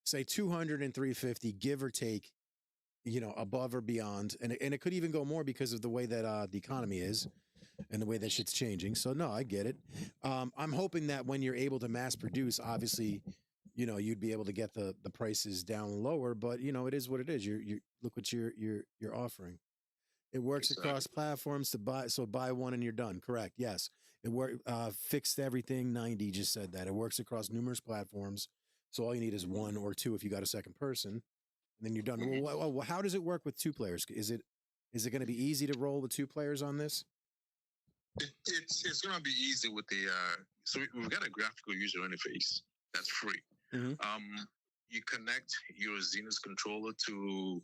Speaker 1: say 200 and 350, give or take, above or beyond. And it could even go more because of the way that the economy is and the way that shit's changing. So no, I get it. I'm hoping that when you're able to mass produce, obviously, you'd be able to get the prices down lower, but it is what it is. You look what you're offering. It works across platforms to buy. So buy one and you're done. Correct. Yes. It fixed everything. 90 just said that it works across numerous platforms. So all you need is one or two if you got a second person, and then you're done. Well, how does it work with two players? Is it going to be easy to roll with two players on this?
Speaker 3: It's going to be easy with the. So we've got a graphical user interface that's free. You connect your Zenith controller to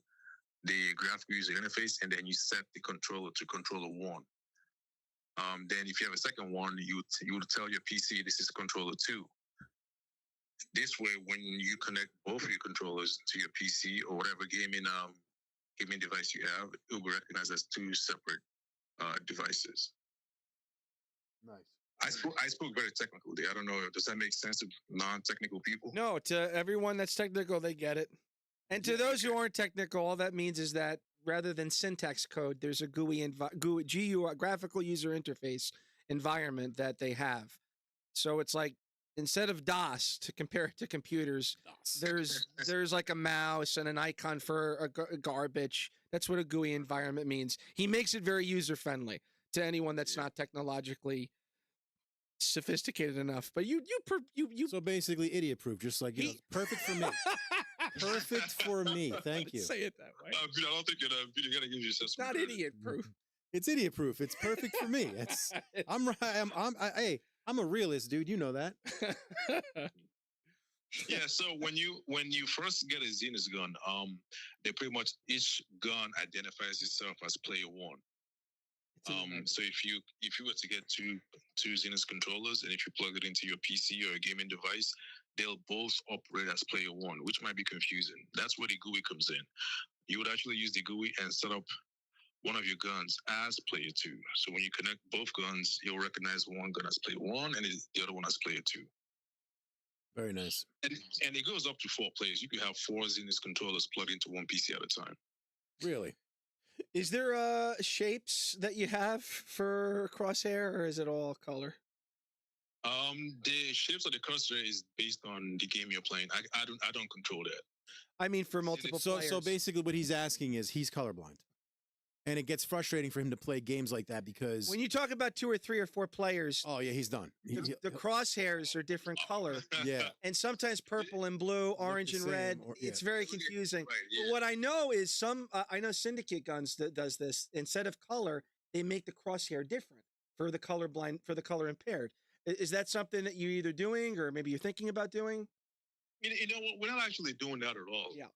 Speaker 3: the graphical user interface, and then you set the controller to controller 1. Then if you have a second one, you would tell your PC this is controller 2. This way, when you connect both of your controllers to your PC or whatever gaming device you have, it will be recognized as two separate devices.
Speaker 1: Nice.
Speaker 3: I spoke very technically. I don't know. Does that make sense to non-technical people?
Speaker 2: No, to everyone that's technical, they get it. And to those who aren't technical, all that means is that rather than syntax code, there's a GUI graphical user interface environment that they have. So it's like, instead of DOS, to compare it to computers, there's like a mouse and an icon for a garbage. That's what a GUI environment means. He makes it very user-friendly to anyone that's not technologically sophisticated enough. But you.
Speaker 1: So basically, idiot proof, just like
Speaker 2: He-
Speaker 1: perfect for me. Perfect for me. Thank you.
Speaker 2: Say it that way.
Speaker 3: I don't think you're gonna give yourself.
Speaker 2: It's not idiot proof.
Speaker 1: It's idiot proof. It's perfect for me. It's hey, I'm a realist, dude. You know that.
Speaker 3: Yeah, so when you first get a Zenith gun, they pretty much each gun identifies itself as player one. So if you were to get two Zenith controllers, and if you plug it into your PC or a gaming device, they'll both operate as player one, which might be confusing. That's where the GUI comes in. You would actually use the GUI and set up one of your guns as player two. So when you connect both guns, you'll recognize one gun as player one and the other one as player two.
Speaker 1: Very nice.
Speaker 3: And it goes up to 4 players. You can have 4 Zenith controllers plugged into one PC at a time.
Speaker 1: Really?
Speaker 2: Is there shapes that you have for Crosshair, or is it all color?
Speaker 3: The shapes of the cursor is based on the game you're playing. I don't control that.
Speaker 2: I mean, for multiple players.
Speaker 1: So basically, what he's asking is he's colorblind, and it gets frustrating for him to play games like that because
Speaker 2: when you talk about 2 or 3 or 4 players,
Speaker 1: oh yeah, he's done.
Speaker 2: The crosshairs are different color.
Speaker 1: Yeah,
Speaker 2: and sometimes purple and blue, orange and red. It's very confusing.
Speaker 3: Right, yeah.
Speaker 2: But what I know is I know Syndicate Guns that does this. Instead of color, they make the crosshair different for the colorblind, for the color impaired. Is that something that you're either doing or maybe you're thinking about doing?
Speaker 3: You know what? We're not actually doing that at all.
Speaker 2: Yeah.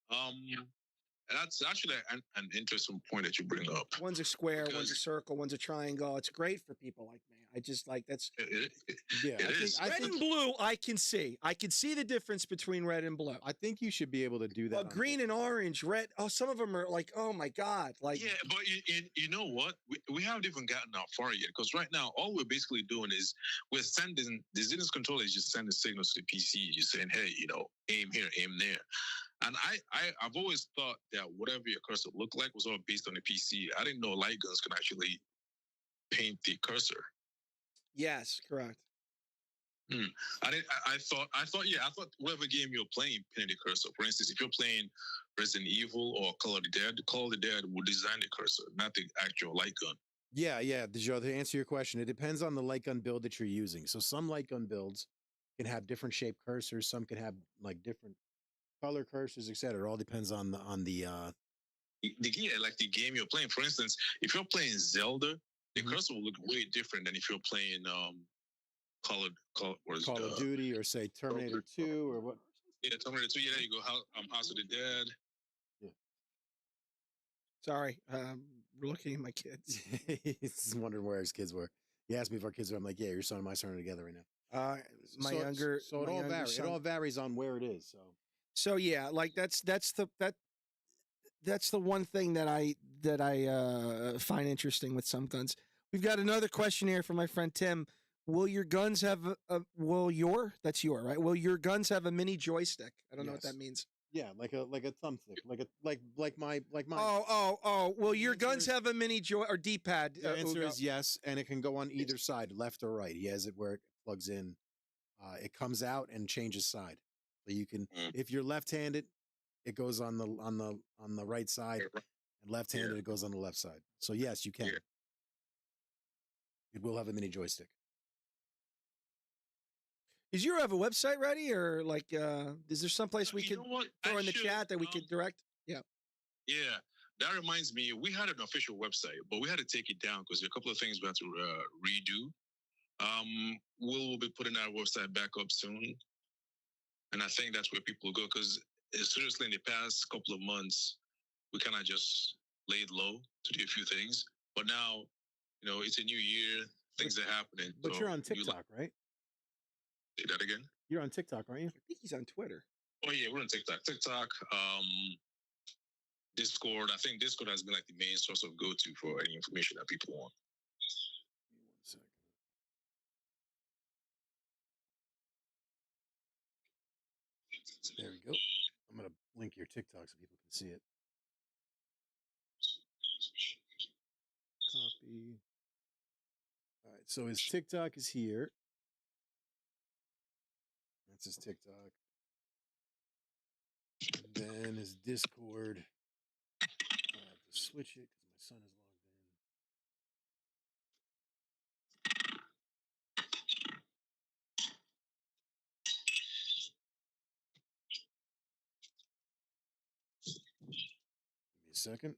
Speaker 3: That's actually an interesting point that you bring up.
Speaker 2: One's a square, one's a circle, one's a triangle. It's great for people like me. I just like that's.
Speaker 1: Yeah,
Speaker 2: Red and blue, I can see. I can see the difference between red and blue.
Speaker 1: I think you should be able to do that.
Speaker 2: Well, green and orange, red. Oh, some of them are like, oh my god, like.
Speaker 3: Yeah, but you know what? We haven't even gotten that far yet, because right now all we're basically doing is we're sending the Zenith controller is just sending signals to the PC. You're saying, hey, aim here, aim there. And I've always thought that whatever your cursor looked like was all based on the PC. I didn't know light guns can actually paint the cursor.
Speaker 2: Yes, correct.
Speaker 3: I thought whatever game you're playing painted the cursor. For instance, if you're playing Resident Evil or Call of the Dead will design the cursor, not the actual light gun.
Speaker 1: Yeah. Joe, to answer your question, it depends on the light gun build that you're using. So some light gun builds can have different shaped cursors. Some can have like different color cursors, etc. It all depends on the
Speaker 3: like the game you're playing. For instance, if you're playing Zelda, the cursor will look way different than if you're playing Call of
Speaker 1: Duty or say Terminator 2 or what?
Speaker 3: Yeah, Terminator 2. Yeah, there you go. House of the Dead.
Speaker 1: Yeah.
Speaker 2: Sorry, we're looking at my kids.
Speaker 1: He's wondering where his kids were. He asked me if our kids were. I'm like, yeah, your son and my son are together right now.
Speaker 2: My younger.
Speaker 1: So it all varies. It all varies on where it is.
Speaker 2: So yeah, like that's the one thing that I find interesting with some guns. We've got another question here from my friend Tim. Will your guns have that's your right? Will your guns have a mini joystick? I don't know what that means.
Speaker 1: Yeah, like a thumbstick, like mine.
Speaker 2: Oh! Will your guns have a mini or D-pad?
Speaker 1: The answer is yes, and it can go on either side, left or right. He has it where it plugs in. It comes out and changes side. So you can, if you're left-handed, it goes on the right side, and left-handed it goes on the left side. So yes, you can. It will have a mini joystick.
Speaker 2: Does you have a website ready, or like, is there someplace we could throw in the chat that we could direct? Yeah.
Speaker 3: Yeah, that reminds me, we had an official website, but we had to take it down because there are a couple of things we had to redo. We'll be putting our website back up soon, and I think that's where people go, because seriously, in the past couple of months, we kind of just laid low to do a few things, but now, it's a new year, things are happening.
Speaker 1: But you're on TikTok, right?
Speaker 3: Say that again?
Speaker 1: You're on TikTok, aren't you?
Speaker 2: I think he's on Twitter.
Speaker 3: Oh yeah, we're on TikTok. Discord. I think Discord has been like the main source of go-to for any information that people want.
Speaker 1: Give me 1 second. There we go. I'm gonna link your TikTok so people can see it. Copy. All right, so his TikTok is here. That's his TikTok. And then his Discord. I have to switch it because my son is logged second.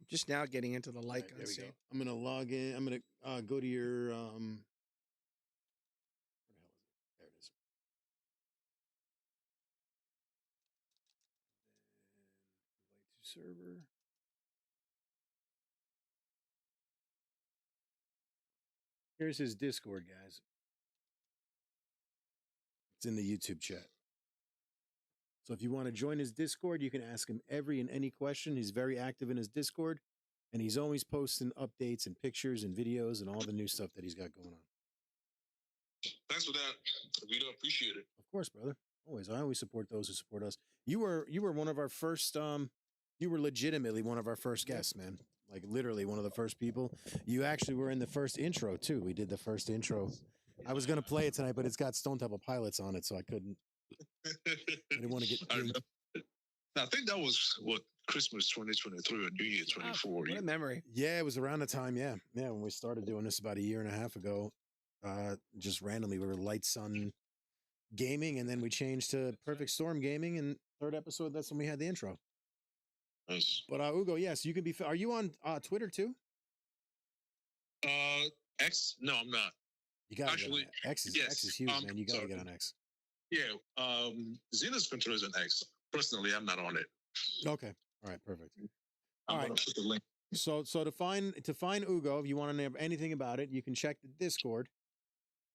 Speaker 2: Just now getting into the
Speaker 1: All
Speaker 2: like
Speaker 1: right,
Speaker 2: gun
Speaker 1: there we
Speaker 2: scene.
Speaker 1: go. I'm gonna log in. I'm gonna go to your where the hell is it? There it is. Invite to server. Here's his Discord, guys. It's in the YouTube chat. So if you want to join his Discord, you can ask him every and any question. He's very active in his Discord, and he's always posting updates and pictures and videos and all the new stuff that he's got going on.
Speaker 3: Thanks for that. Vito, appreciate it.
Speaker 1: Of course, brother. Always. I always support those who support us. You were one of our first you were legitimately one of our first guests, man. Like literally one of the first people. You actually were in the first intro too. We did the first intro. I was gonna play it tonight, but it's got Stone Temple Pilots on it, so I couldn't. I didn't want to get dinged.
Speaker 3: I think that was what Christmas 2023 or New Year 24.
Speaker 2: What a memory.
Speaker 1: Yeah, it was around the time. Yeah, when we started doing this about a year and a half ago. Just randomly, we were Light Sun Gaming, and then we changed to Perfect Storm Gaming. And third episode, that's when we had the intro.
Speaker 3: Nice.
Speaker 1: But Ugo, yes, you can be. Are you on Twitter too?
Speaker 3: X? No, I'm not.
Speaker 1: You got
Speaker 3: actually.
Speaker 1: X is
Speaker 3: Yes,
Speaker 1: X is huge, man. You got to get on X.
Speaker 3: Yeah. Xena's controller is an X. Personally, I'm not on it.
Speaker 1: Okay. All right. Perfect.
Speaker 3: I'm
Speaker 1: All
Speaker 3: gonna
Speaker 1: right.
Speaker 3: put the link.
Speaker 1: So to find Ugo, if you want to know anything about it, you can check the Discord,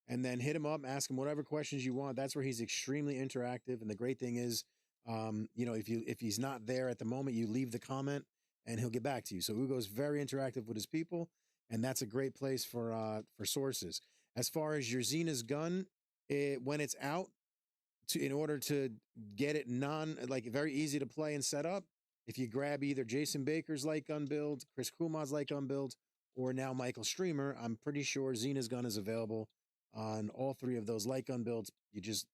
Speaker 1: and then hit him up, ask him whatever questions you want. That's where he's extremely interactive. And the great thing is, if he's not there at the moment, you leave the comment, and he'll get back to you. So Ugo's very interactive with his people, and that's a great place for sources. As far as your Xena's gun, when it's out, in order to get it very easy to play and set up, if you grab either Jason Baker's light gun build, Chris Kuma's light gun build, or now Michael Streamer, I'm pretty sure Xena's gun is available on all three of those light gun builds. You just,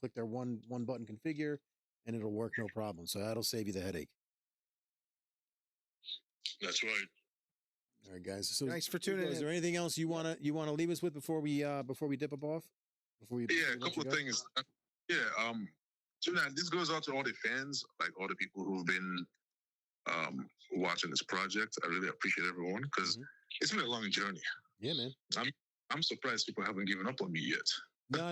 Speaker 1: click their one button configure, and it'll work no problem. So that'll save you the headache.
Speaker 3: That's right.
Speaker 1: All right, guys. So
Speaker 2: Thanks for tuning in.
Speaker 1: Is there anything else you wanna leave us with before we dip up off?
Speaker 3: A couple of things. This goes out to all the fans, like all the people who've been watching this project. I really appreciate everyone because it's been a long journey.
Speaker 1: Yeah, man.
Speaker 3: I'm surprised people haven't given up on me yet.
Speaker 1: No.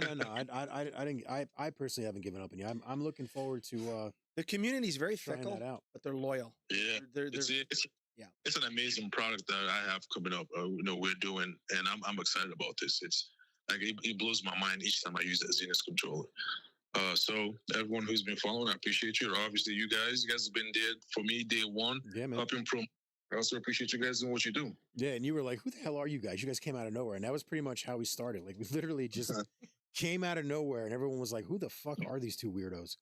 Speaker 1: I personally haven't given up on you. I'm looking forward to
Speaker 2: the community's very
Speaker 1: trying
Speaker 2: fickle,
Speaker 1: that out.
Speaker 2: but they're loyal.
Speaker 3: Yeah, it's an amazing product that I have coming up. We're doing, and I'm excited about this. It's like it blows my mind each time I use that Xena's controller. So everyone who's been following, I appreciate you. Obviously, you guys have been there for me day one.
Speaker 1: Yeah, man.
Speaker 3: Helping promote. I also appreciate you guys doing what you do.
Speaker 1: Yeah, and you were like, "Who the hell are you guys?" You guys came out of nowhere, and that was pretty much how we started. Like we literally just came out of nowhere, and everyone was like, "Who the fuck are these two weirdos?"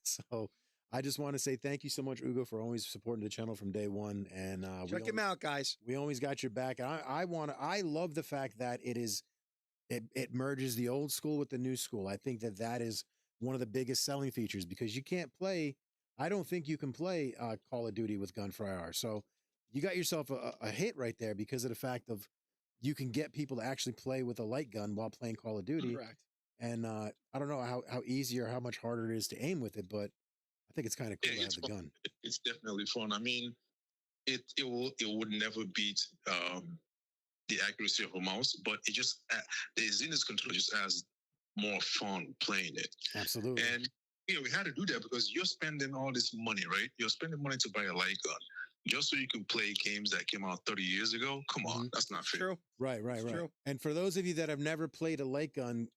Speaker 1: So I just want to say thank you so much, Ugo, for always supporting the channel from day one. And
Speaker 2: check him out, guys.
Speaker 1: We always got your back. And I love the fact that it merges the old school with the new school. I think that is one of the biggest selling features because you can't play. I don't think you can play Call of Duty with Gunfire. So you got yourself a hit right there because of the fact of you can get people to actually play with a light gun while playing Call of Duty.
Speaker 2: Correct.
Speaker 1: And I don't know how easy or how much harder it is to aim with it, but I think it's kind of cool to have the gun.
Speaker 3: It's definitely fun. I mean, it would never beat the accuracy of a mouse, but it just the Xena's controller just has more fun playing it.
Speaker 1: Absolutely.
Speaker 3: And we had to do that because you're spending all this money, right? You're spending money to buy a light gun just so you can play games that came out 30 years ago. Come on, that's not fair.
Speaker 2: True.
Speaker 1: Right.
Speaker 2: True.
Speaker 1: And for those of you that have never played a light gun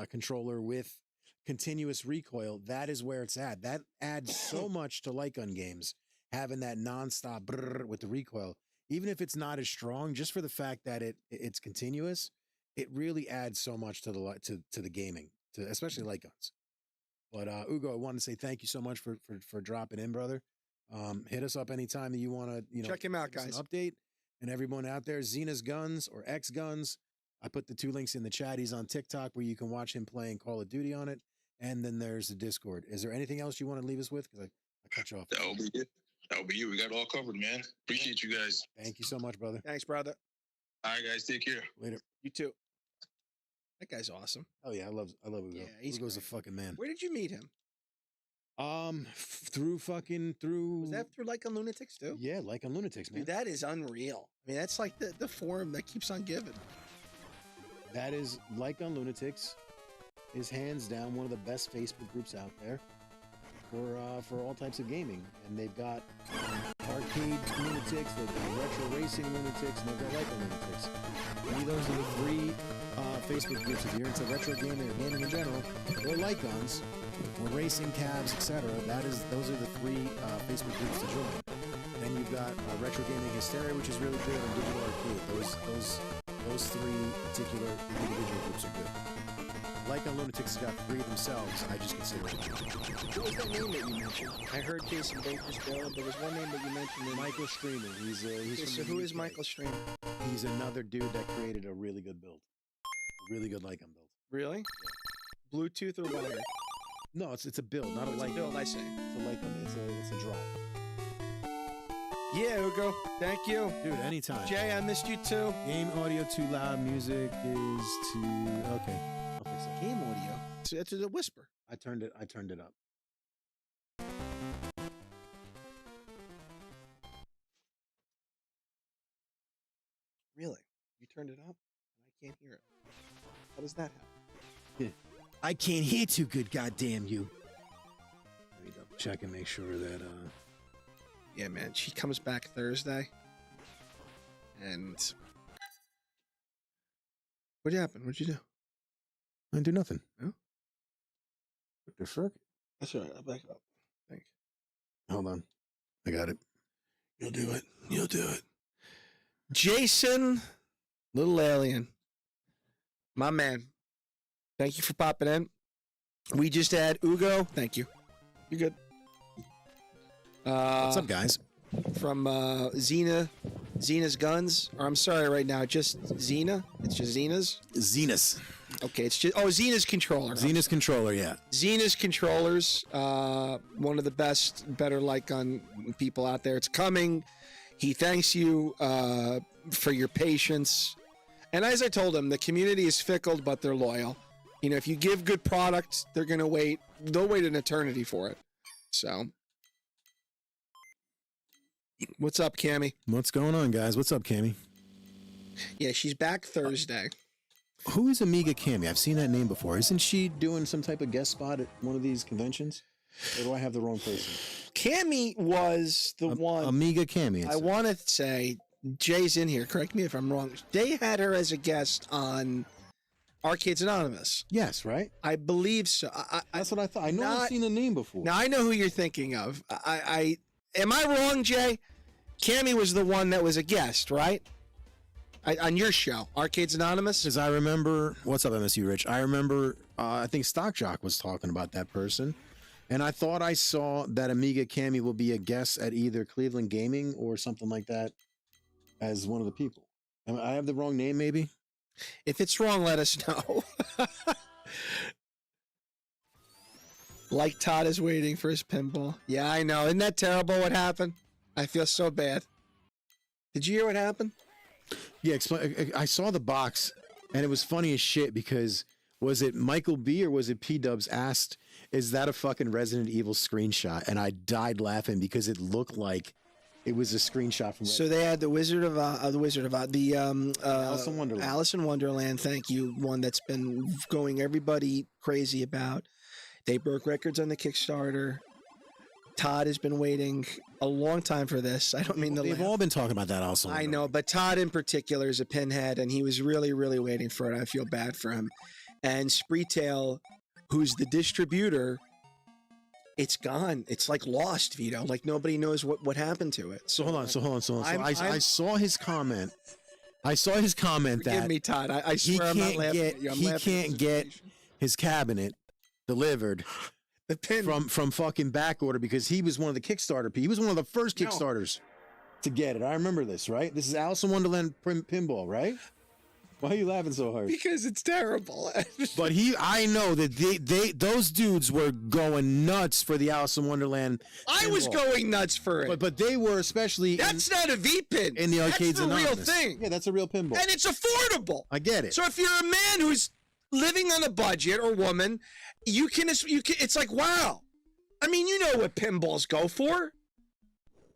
Speaker 1: controller with continuous recoil, that is where it's at. That adds so much to light gun games, having that nonstop brrr with the recoil. Even if it's not as strong, just for the fact that it's continuous, it really adds so much to the gaming, especially light guns. But Ugo, I want to say thank you so much for dropping in, brother. Hit us up anytime that you want to,
Speaker 2: check him out, guys.
Speaker 1: An update. And everyone out there, Xena's Guns or X Guns. I put the two links in the chat. He's on TikTok where you can watch him playing Call of Duty on it. And then there's the Discord. Is there anything else you want to leave us with? Because I cut you off.
Speaker 3: That'll be it. That'll be you. We got it all covered, man. Appreciate you guys.
Speaker 1: Thank you so much, brother.
Speaker 2: Thanks, brother.
Speaker 3: All right, guys. Take care.
Speaker 1: Later.
Speaker 2: You too. That guy's awesome.
Speaker 1: Oh yeah, I love Ugo.
Speaker 2: Yeah, he's
Speaker 1: Ugo's a
Speaker 2: great.
Speaker 1: fucking man.
Speaker 2: Where did you meet him?
Speaker 1: Through.
Speaker 2: Was that through Like on Lunatics too?
Speaker 1: Yeah, Like on Lunatics, man.
Speaker 2: Dude, that is unreal. I mean, that's like the forum that keeps on giving.
Speaker 1: That is Like on Lunatics is hands down one of the best Facebook groups out there for all types of gaming. And they've got arcade lunatics, they've got retro racing lunatics, and they've got Like on Lunatics. And those are the three Facebook groups. If you're into retro gaming or gaming in general, or Like-ons, or racing cabs, etc. Those are the three Facebook groups to join. Then you've got Retro Gaming Hysteria, which is really good, and Digital Arcade. Those three particular individual groups are good. Like on Lunatics has got three themselves. I just consider it.
Speaker 2: What was that name that you mentioned? I heard Jason Baker's bill. There was one name that you mentioned.
Speaker 1: Michael Streamer. He's
Speaker 2: Okay, so
Speaker 1: from
Speaker 2: who
Speaker 1: the
Speaker 2: is
Speaker 1: UK.
Speaker 2: Michael Streamer?
Speaker 1: He's another dude that created a really good build. A really good Like on build.
Speaker 2: Really? Bluetooth or wired?
Speaker 1: No, it's a build, not a
Speaker 2: It's
Speaker 1: Like
Speaker 2: a build, I see.
Speaker 1: It's a Like on. It's a drop.
Speaker 2: Yeah, Ugo. Thank you.
Speaker 1: Dude, anytime.
Speaker 2: Jay, I missed you too.
Speaker 1: Game audio too loud. Music is too. Okay, I'll fix it.
Speaker 2: Game audio. It's a whisper.
Speaker 1: I turned it up.
Speaker 2: Really? You turned it up? And I can't hear it. How does that happen?
Speaker 1: I can't hear too good, goddamn you. Let me double check and make sure that
Speaker 2: Yeah, man. She comes back Thursday. And what happened? What'd you do?
Speaker 1: I didn't do nothing.
Speaker 2: Oh?
Speaker 1: What the fuck?
Speaker 2: That's all right. I'll back up. Thank you.
Speaker 1: Hold on. I got it.
Speaker 2: You'll do it. You'll do it. Jason, little alien, my man. Thank you for popping in. We just had Ugo. Thank you. You're good.
Speaker 1: What's up, guys?
Speaker 2: From Xena's Guns. Or I'm sorry right now, just Xena. It's just Xena's.
Speaker 1: Xenos.
Speaker 2: Okay, it's just Xena's controller.
Speaker 1: Xenos controller, yeah.
Speaker 2: Xena's controllers, one of the best, better Like-on people out there. It's coming. He thanks you for your patience. And as I told him, the community is fickle, but they're loyal. You know, if you give good product, they're going to wait. They'll wait an eternity for it. So, what's up, Cammy?
Speaker 1: What's going on, guys? What's up, Cammy?
Speaker 2: Yeah, she's back Thursday.
Speaker 1: Who is Amiga Cammy? I've seen that name before. Isn't she doing some type of guest spot at one of these conventions? Or do I have the wrong person?
Speaker 2: Cammy was the one.
Speaker 1: Amiga Cammy.
Speaker 2: I want to say, Jay's in here. Correct me if I'm wrong. They had her as a guest on Arcades Anonymous.
Speaker 1: Yes, right?
Speaker 2: I believe so.
Speaker 1: That's what I thought. I know I've seen the name before.
Speaker 2: Now I know who you're thinking of. Am I wrong, Jay? Cammy was the one that was a guest, right? On your show, Arcades Anonymous?
Speaker 1: Because I remember, what's up, MSU Rich? I remember, I think Stock Jock was talking about that person. And I thought I saw that Amiga Cammy will be a guest at either Cleveland Gaming or something like that as one of the people. I have the wrong name, maybe?
Speaker 2: If it's wrong, let us know. Like Todd is waiting for his pinball. Yeah, I know. Isn't that terrible what happened? I feel so bad. Did you hear what happened?
Speaker 1: Yeah, I saw the box, and it was funny as shit because was it Michael B or was it P-Dubs asked, is that a fucking Resident Evil screenshot? And I died laughing because it looked like it was a screenshot from.
Speaker 2: So they had the Alice in
Speaker 1: Wonderland.
Speaker 2: Alice in Wonderland. Thank you. One that's been going everybody crazy about. They broke records on the Kickstarter. Todd has been waiting a long time for this. I don't mean the.
Speaker 1: They've all been talking about that also.
Speaker 2: I know, but Todd in particular is a pinhead, and he was really, really waiting for it. I feel bad for him. And Spreetail, who's the distributor, it's gone. It's like lost, Vito. Like nobody knows what happened to it.
Speaker 1: So hold on. I saw his comment. I saw his comment
Speaker 2: Forgive
Speaker 1: that
Speaker 2: me, Todd. I swear I'm not laughing at you. I'm
Speaker 1: he
Speaker 2: laughing at
Speaker 1: can't
Speaker 2: the
Speaker 1: get
Speaker 2: situation.
Speaker 1: his cabinet delivered
Speaker 2: the pin
Speaker 1: from fucking back order because he was one of the Kickstarter. He was one of the first Kickstarters to get it. I remember this, right? This is Alice in Wonderland pinball, right? Why are you laughing so hard?
Speaker 2: Because it's terrible.
Speaker 1: But I know that those dudes were going nuts for the Alice in Wonderland.
Speaker 2: I was going nuts for it.
Speaker 1: But they were especially.
Speaker 2: That's not a V-pin.
Speaker 1: In the Arcades
Speaker 2: That's the
Speaker 1: Anonymous.
Speaker 2: real thing.
Speaker 1: Yeah, that's a real pinball.
Speaker 2: And it's affordable.
Speaker 1: I get it.
Speaker 2: So if you're a man who's living on a budget or woman, you can. It's like, wow. I mean, you know what pinballs go for.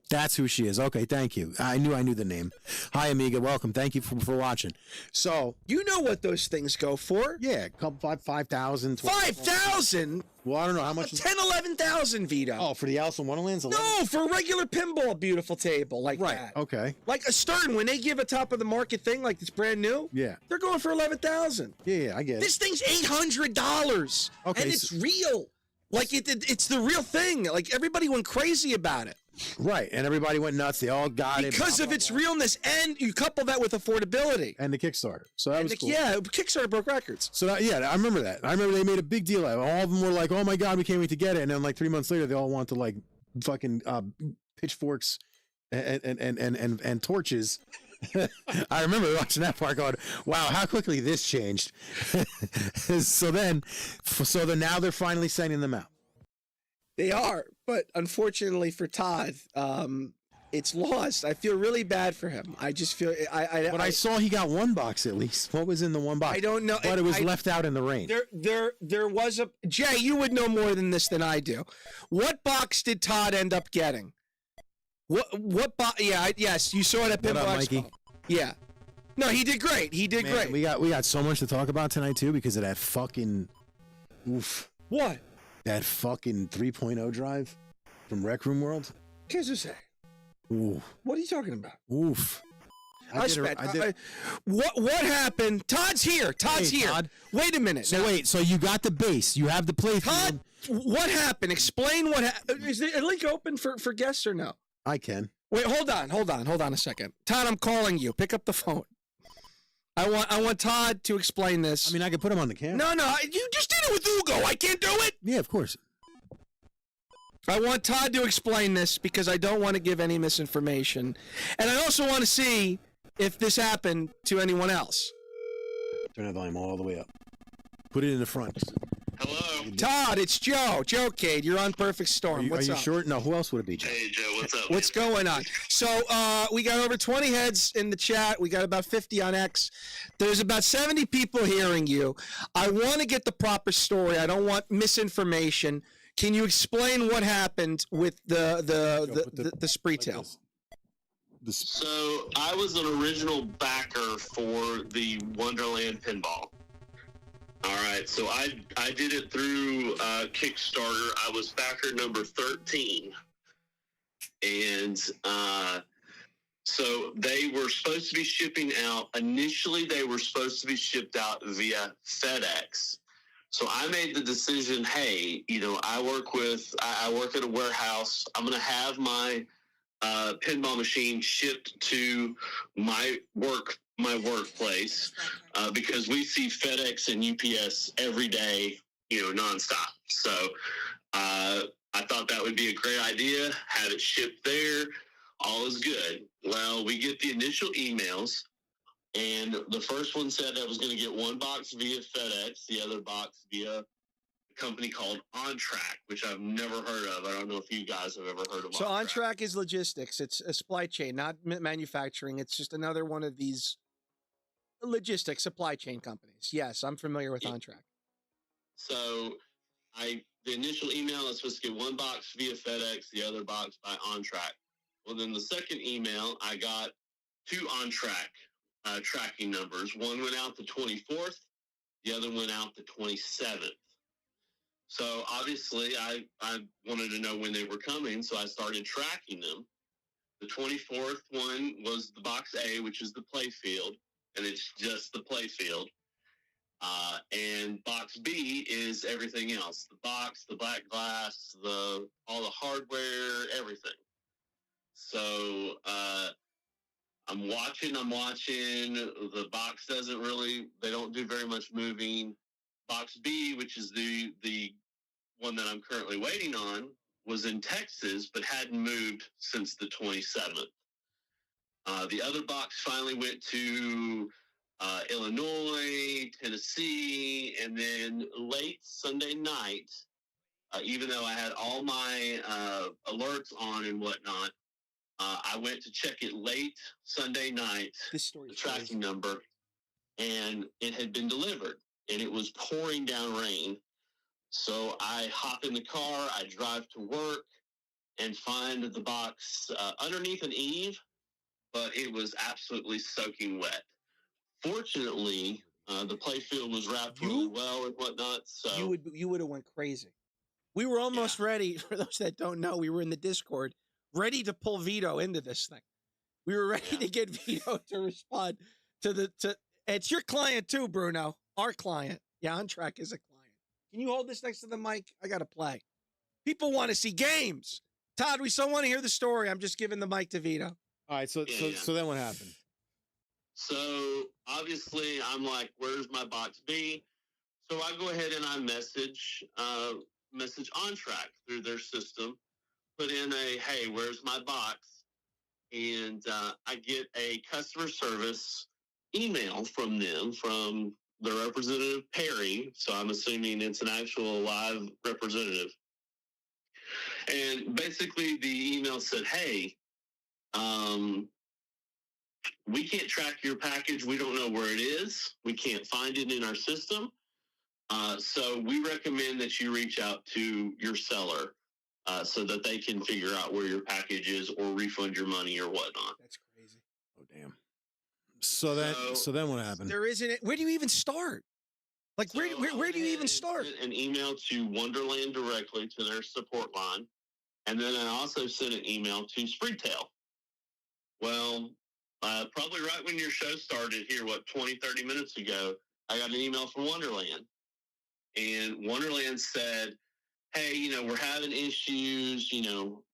Speaker 1: That's who she is. Okay, thank you. I knew the name. Hi, Amiga. Welcome. Thank you for watching. So
Speaker 2: you know what those things go for?
Speaker 1: Yeah, a couple 5,000.
Speaker 2: 5,000?
Speaker 1: Well, I don't know how much.
Speaker 2: 10, 11,000, Vito.
Speaker 1: Oh, for the Alice in Wonderland's? 11?
Speaker 2: No, for a regular pinball, beautiful table like that.
Speaker 1: Okay.
Speaker 2: Like a Stern, when they give a top of the market thing like it's brand new.
Speaker 1: Yeah.
Speaker 2: They're going for 11,000.
Speaker 1: Yeah, I get it.
Speaker 2: This thing's $800.
Speaker 1: Okay,
Speaker 2: and it's real. Like it's the real thing. Like everybody went crazy about it.
Speaker 1: Right, and everybody went nuts. They all got it
Speaker 2: because of its realness, and you couple that with affordability
Speaker 1: and the Kickstarter. So that was cool.
Speaker 2: Yeah, Kickstarter broke records.
Speaker 1: So I remember that. I remember they made a big deal out of it. All of them were like, "Oh my god, we can't wait to get it!" And then like 3 months later, they all want to like fucking pitchforks and torches. I remember watching that part going, "Wow, how quickly this changed." So now they're finally sending them out.
Speaker 2: They are, but unfortunately for Todd, it's lost. I feel really bad for him. I just feel
Speaker 1: I saw he got one box at least. What was in the one box?
Speaker 2: I don't know,
Speaker 1: but it was left out in the rain.
Speaker 2: There was a Jay. You would know more than this than I do. What box did Todd end up getting? What box? Yeah, yes, you saw it at Pinball Expo. Yeah, no, he did great. He did great.
Speaker 1: We got so much to talk about tonight too because of that fucking oof.
Speaker 2: What?
Speaker 1: That fucking 3.0 drive from Rec Room World.
Speaker 2: What say?
Speaker 1: Ooh.
Speaker 2: What are you talking about?
Speaker 1: Oof.
Speaker 2: What happened? Todd's here. Todd's here.
Speaker 1: Todd.
Speaker 2: Wait a minute.
Speaker 1: So you got the base. You have the playfield.
Speaker 2: Todd, what happened? Explain what happened. Is the link open for guests or no?
Speaker 1: I can.
Speaker 2: Wait, hold on a second. Todd, I'm calling you. Pick up the phone. I want Todd to explain this.
Speaker 1: I mean, I can put him on the camera.
Speaker 2: No, you just did it with Ugo. I can't do it.
Speaker 1: Yeah, of course.
Speaker 2: I want Todd to explain this because I don't want to give any misinformation. And I also want to see if this happened to anyone else.
Speaker 1: Turn that volume all the way up. Put it in the front.
Speaker 3: Hello.
Speaker 2: Todd, it's Joe. Joecade, you're on Perfect Storm. What's up?
Speaker 1: Are you sure? No, who else would it be, Joe?
Speaker 3: Hey, Joe, what's up?
Speaker 2: What's going on? So we got over 20 heads in the chat. We got about 50 on X. There's about 70 people hearing you. I want to get the proper story. I don't want misinformation. Can you explain what happened with the spree tail?
Speaker 4: So I was an original backer for the Wonderland pinball. All right, so I did it through Kickstarter. I was backer number 13. And so they were supposed to be shipping out. Initially, they were supposed to be shipped out via FedEx. So I made the decision, hey, I work at a warehouse. I'm going to have my pinball machine shipped to my workplace because we see FedEx and UPS every day, nonstop. So I thought that would be a great idea. Had it shipped there. All is good. Well, we get the initial emails, and the first one said I was going to get one box via FedEx, the other box via a company called OnTrack, which I've never heard of. I don't know if you guys have ever heard of.
Speaker 2: So OnTrack is logistics. It's a supply chain, not manufacturing. It's just another one of these logistics supply chain companies. Yes, I'm familiar with OnTrack.
Speaker 4: So the initial email is supposed to get one box via FedEx, the other box by OnTrack. Well, then the second email, I got two OnTrack tracking numbers. One went out the 24th, the other went out the 27th. So obviously I wanted to know when they were coming, so I started tracking them. The 24th one was the box A, which is the playfield, and it's just the playfield. And box B is everything else. The box, the black glass, all the hardware, everything. So I'm watching. The box they don't do very much moving. Box B, which is the one that I'm currently waiting on, was in Texas, but hadn't moved since the 27th. The other box finally went to Illinois, Tennessee, and then late Sunday night, even though I had all my alerts on and whatnot, I went to check it late Sunday night,
Speaker 2: This story
Speaker 4: the
Speaker 2: is
Speaker 4: tracking
Speaker 2: crazy.
Speaker 4: number, and it had been delivered, and it was pouring down rain. So I hop in the car, I drive to work, and find the box underneath an eave, but it was absolutely soaking wet. Fortunately, the playfield was wrapped really well and whatnot. So
Speaker 2: You would have went crazy. We were almost ready. For those that don't know, we were in the Discord, ready to pull Vito into this thing. We were ready to get Vito to respond to it's your client too, Bruno. Our client. Yeah, On Track is a client. Can you hold this next to the mic? I gotta play. People want to see games. Todd, we still want to hear the story. I'm just giving the mic to Vito.
Speaker 1: All right, so then what happened?
Speaker 4: So obviously, I'm like, "Where's my box B?" So I go ahead and I message On Track through their system, put in a, "Hey, where's my box?" And I get a customer service email from them, from the representative Perry. So I'm assuming it's an actual live representative. And basically, the email said, "Hey, we can't track your package. We don't know where it is. We can't find it in our system. So we recommend that you reach out to your seller so that they can figure out where your package is or refund your money or whatnot."
Speaker 2: That's crazy.
Speaker 1: Oh, damn. So then what happened?
Speaker 2: There isn't it. Where do you even start? Like,
Speaker 4: So
Speaker 2: where do you even start?
Speaker 4: Sent an email to Wonderland directly to their support line. And then I also sent an email to Spreetail. Well, probably right when your show started here, 20, 30 minutes ago, I got an email from Wonderland. And Wonderland said, "Hey, we're having issues.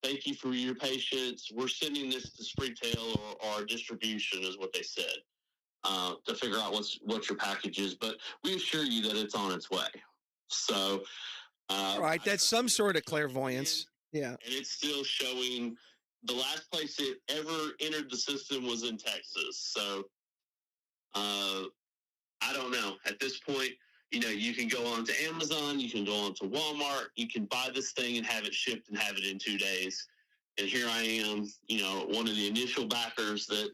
Speaker 4: Thank you for your patience. We're sending this to Spreetail or our distribution," is what they said, to figure out what your package is. But we assure you that it's on its way. So,
Speaker 2: All right, that's some sort of clairvoyance. Yeah.
Speaker 4: And it's still showing the last place it ever entered the system was in Texas. So, I don't know. At this point, you can go on to Amazon, you can go on to Walmart, you can buy this thing and have it shipped and have it in 2 days. And here I am, one of the initial backers that,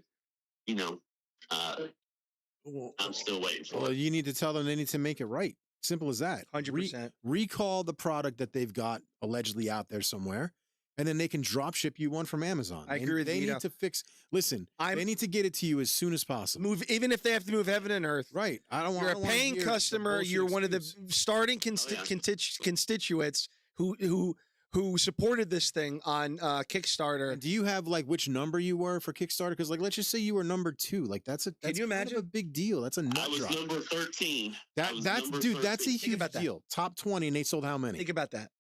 Speaker 4: I'm still waiting for.
Speaker 1: Well, you need to tell them they need to make it right. Simple as that.
Speaker 2: 100%.
Speaker 1: Recall the product that they've got allegedly out there somewhere, and then they can drop ship you one from Amazon.
Speaker 2: I agree with
Speaker 1: They
Speaker 2: Vito.
Speaker 1: need to fix. Listen, they need to get it to you as soon as possible.
Speaker 2: Even if they have to move heaven and earth.
Speaker 1: Right.
Speaker 2: You're a paying customer. You're one of the starting constituents who supported this thing on Kickstarter.
Speaker 1: And do you have which number you were for Kickstarter? Because let's just say you were number 2. That's
Speaker 2: Can you imagine?
Speaker 1: Kind of a big deal. That's a nut
Speaker 4: I was
Speaker 1: drop.
Speaker 4: number 13.
Speaker 1: That's a huge deal. Top 20, and they sold how many?
Speaker 2: Think about that.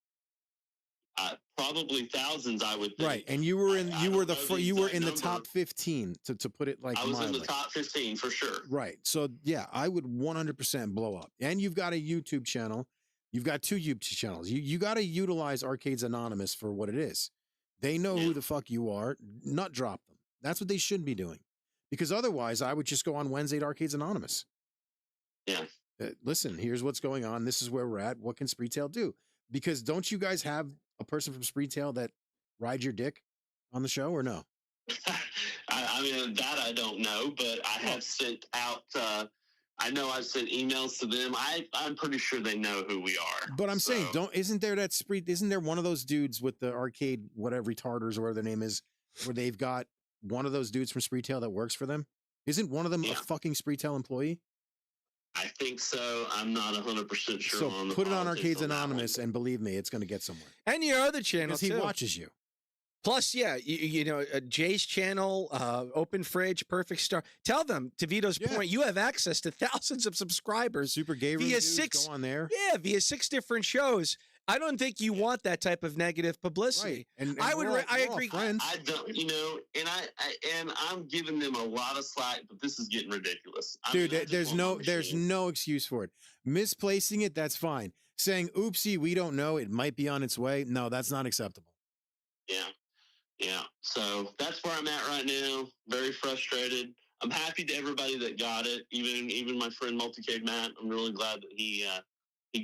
Speaker 4: Probably thousands, I would think.
Speaker 1: Right, and you were in the top 15 to put it
Speaker 4: I was in the top 15 for sure.
Speaker 1: Right. So yeah, I would 100% blow up. And you've got a YouTube channel. You've got 2 YouTube channels. You got to utilize Arcades Anonymous for what it is. They know who the fuck you are. Nut drop them. That's what they should be doing. Because otherwise, I would just go on Wednesday to Arcades Anonymous.
Speaker 4: Yeah.
Speaker 1: Listen, here's what's going on. This is where we're at. What can Spreetail do? Because don't you guys have a person from Spreetail that rides your dick on the show or no?
Speaker 4: I mean, that I don't know, but I have sent out, I know I've sent emails to them. I'm pretty sure they know who we are.
Speaker 1: But I'm saying, isn't there one of those dudes with the arcade, whatever, retarders or whatever their name is, where they've got one of those dudes from Spreetail that works for them? Isn't one of them a fucking Spreetail employee?
Speaker 4: I think so. I'm not 100% sure.
Speaker 1: So
Speaker 4: on the
Speaker 1: put it on
Speaker 4: politics
Speaker 1: Arcades
Speaker 4: on that
Speaker 1: Anonymous, and believe me, it's going to get somewhere.
Speaker 2: And your other channel,
Speaker 1: because he watches you.
Speaker 2: Plus, yeah, Jay's channel, Open Fridge, Perfect Star. Tell them, to Vito's point, you have access to thousands of subscribers.
Speaker 1: Super Gay
Speaker 2: via
Speaker 1: Reviews, go on there.
Speaker 2: Yeah, via 6 different shows. I don't think you want that type of negative publicity.
Speaker 1: Right. And
Speaker 2: I agree.
Speaker 4: I don't, and I'm giving them a lot of slack, but this is getting ridiculous.
Speaker 1: Dude, there's no excuse for it. Misplacing it, that's fine. Saying, oopsie, we don't know, it might be on its way. No, that's not acceptable.
Speaker 4: Yeah. So that's where I'm at right now. Very frustrated. I'm happy to everybody that got it. Even my friend Multicade Matt. I'm really glad that he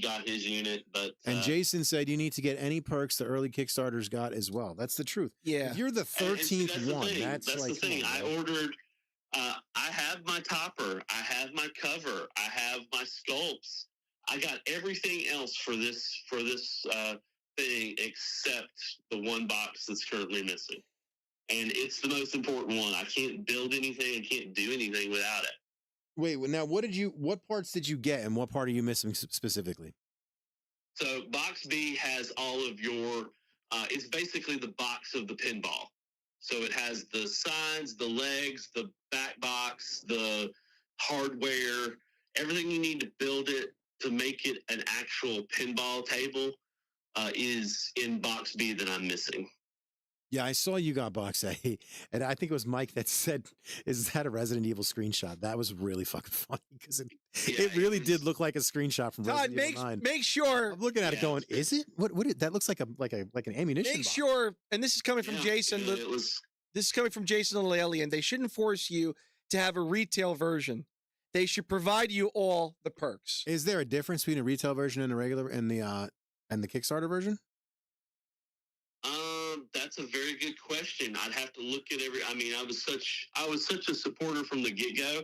Speaker 4: got his unit. But
Speaker 1: And Jason said you need to get any perks the early Kickstarters got as well. That's the truth.
Speaker 2: Yeah.
Speaker 1: If you're the 13th
Speaker 4: that's
Speaker 1: one,
Speaker 4: the thing.
Speaker 1: that's like,
Speaker 4: the thing.
Speaker 1: on,
Speaker 4: I ordered. I have my topper. I have my cover. I have my sculpts. I got everything else for this thing except the one box that's currently missing, and it's the most important one. I can't build anything. I can't do anything without it.
Speaker 1: Wait, now what parts did you get, and what part are you missing specifically?
Speaker 4: So box B has all of your. It's basically the box of the pinball. So it has the sides, the legs, the back box, the hardware, everything you need to build it to make it an actual pinball table is in box B that I'm missing.
Speaker 1: Yeah, I saw you got box A, and I think it was Mike that said, "Is that a Resident Evil screenshot?" That was really fucking funny because it really did look like a screenshot from
Speaker 2: Todd,
Speaker 1: Resident Evil 9.
Speaker 2: make sure.
Speaker 1: I'm looking at it going, "Is it? What? That looks like an ammunition
Speaker 2: Make
Speaker 1: box.
Speaker 2: sure, and this is coming from Jason.
Speaker 4: It was.
Speaker 2: This is coming from Jason the Alien. They shouldn't force you to have a retail version. They should provide you all the perks.
Speaker 1: Is there a difference between a retail version and a regular and the Kickstarter version?
Speaker 4: That's a very good question. I'd have to look at I mean, I was such a supporter from the get-go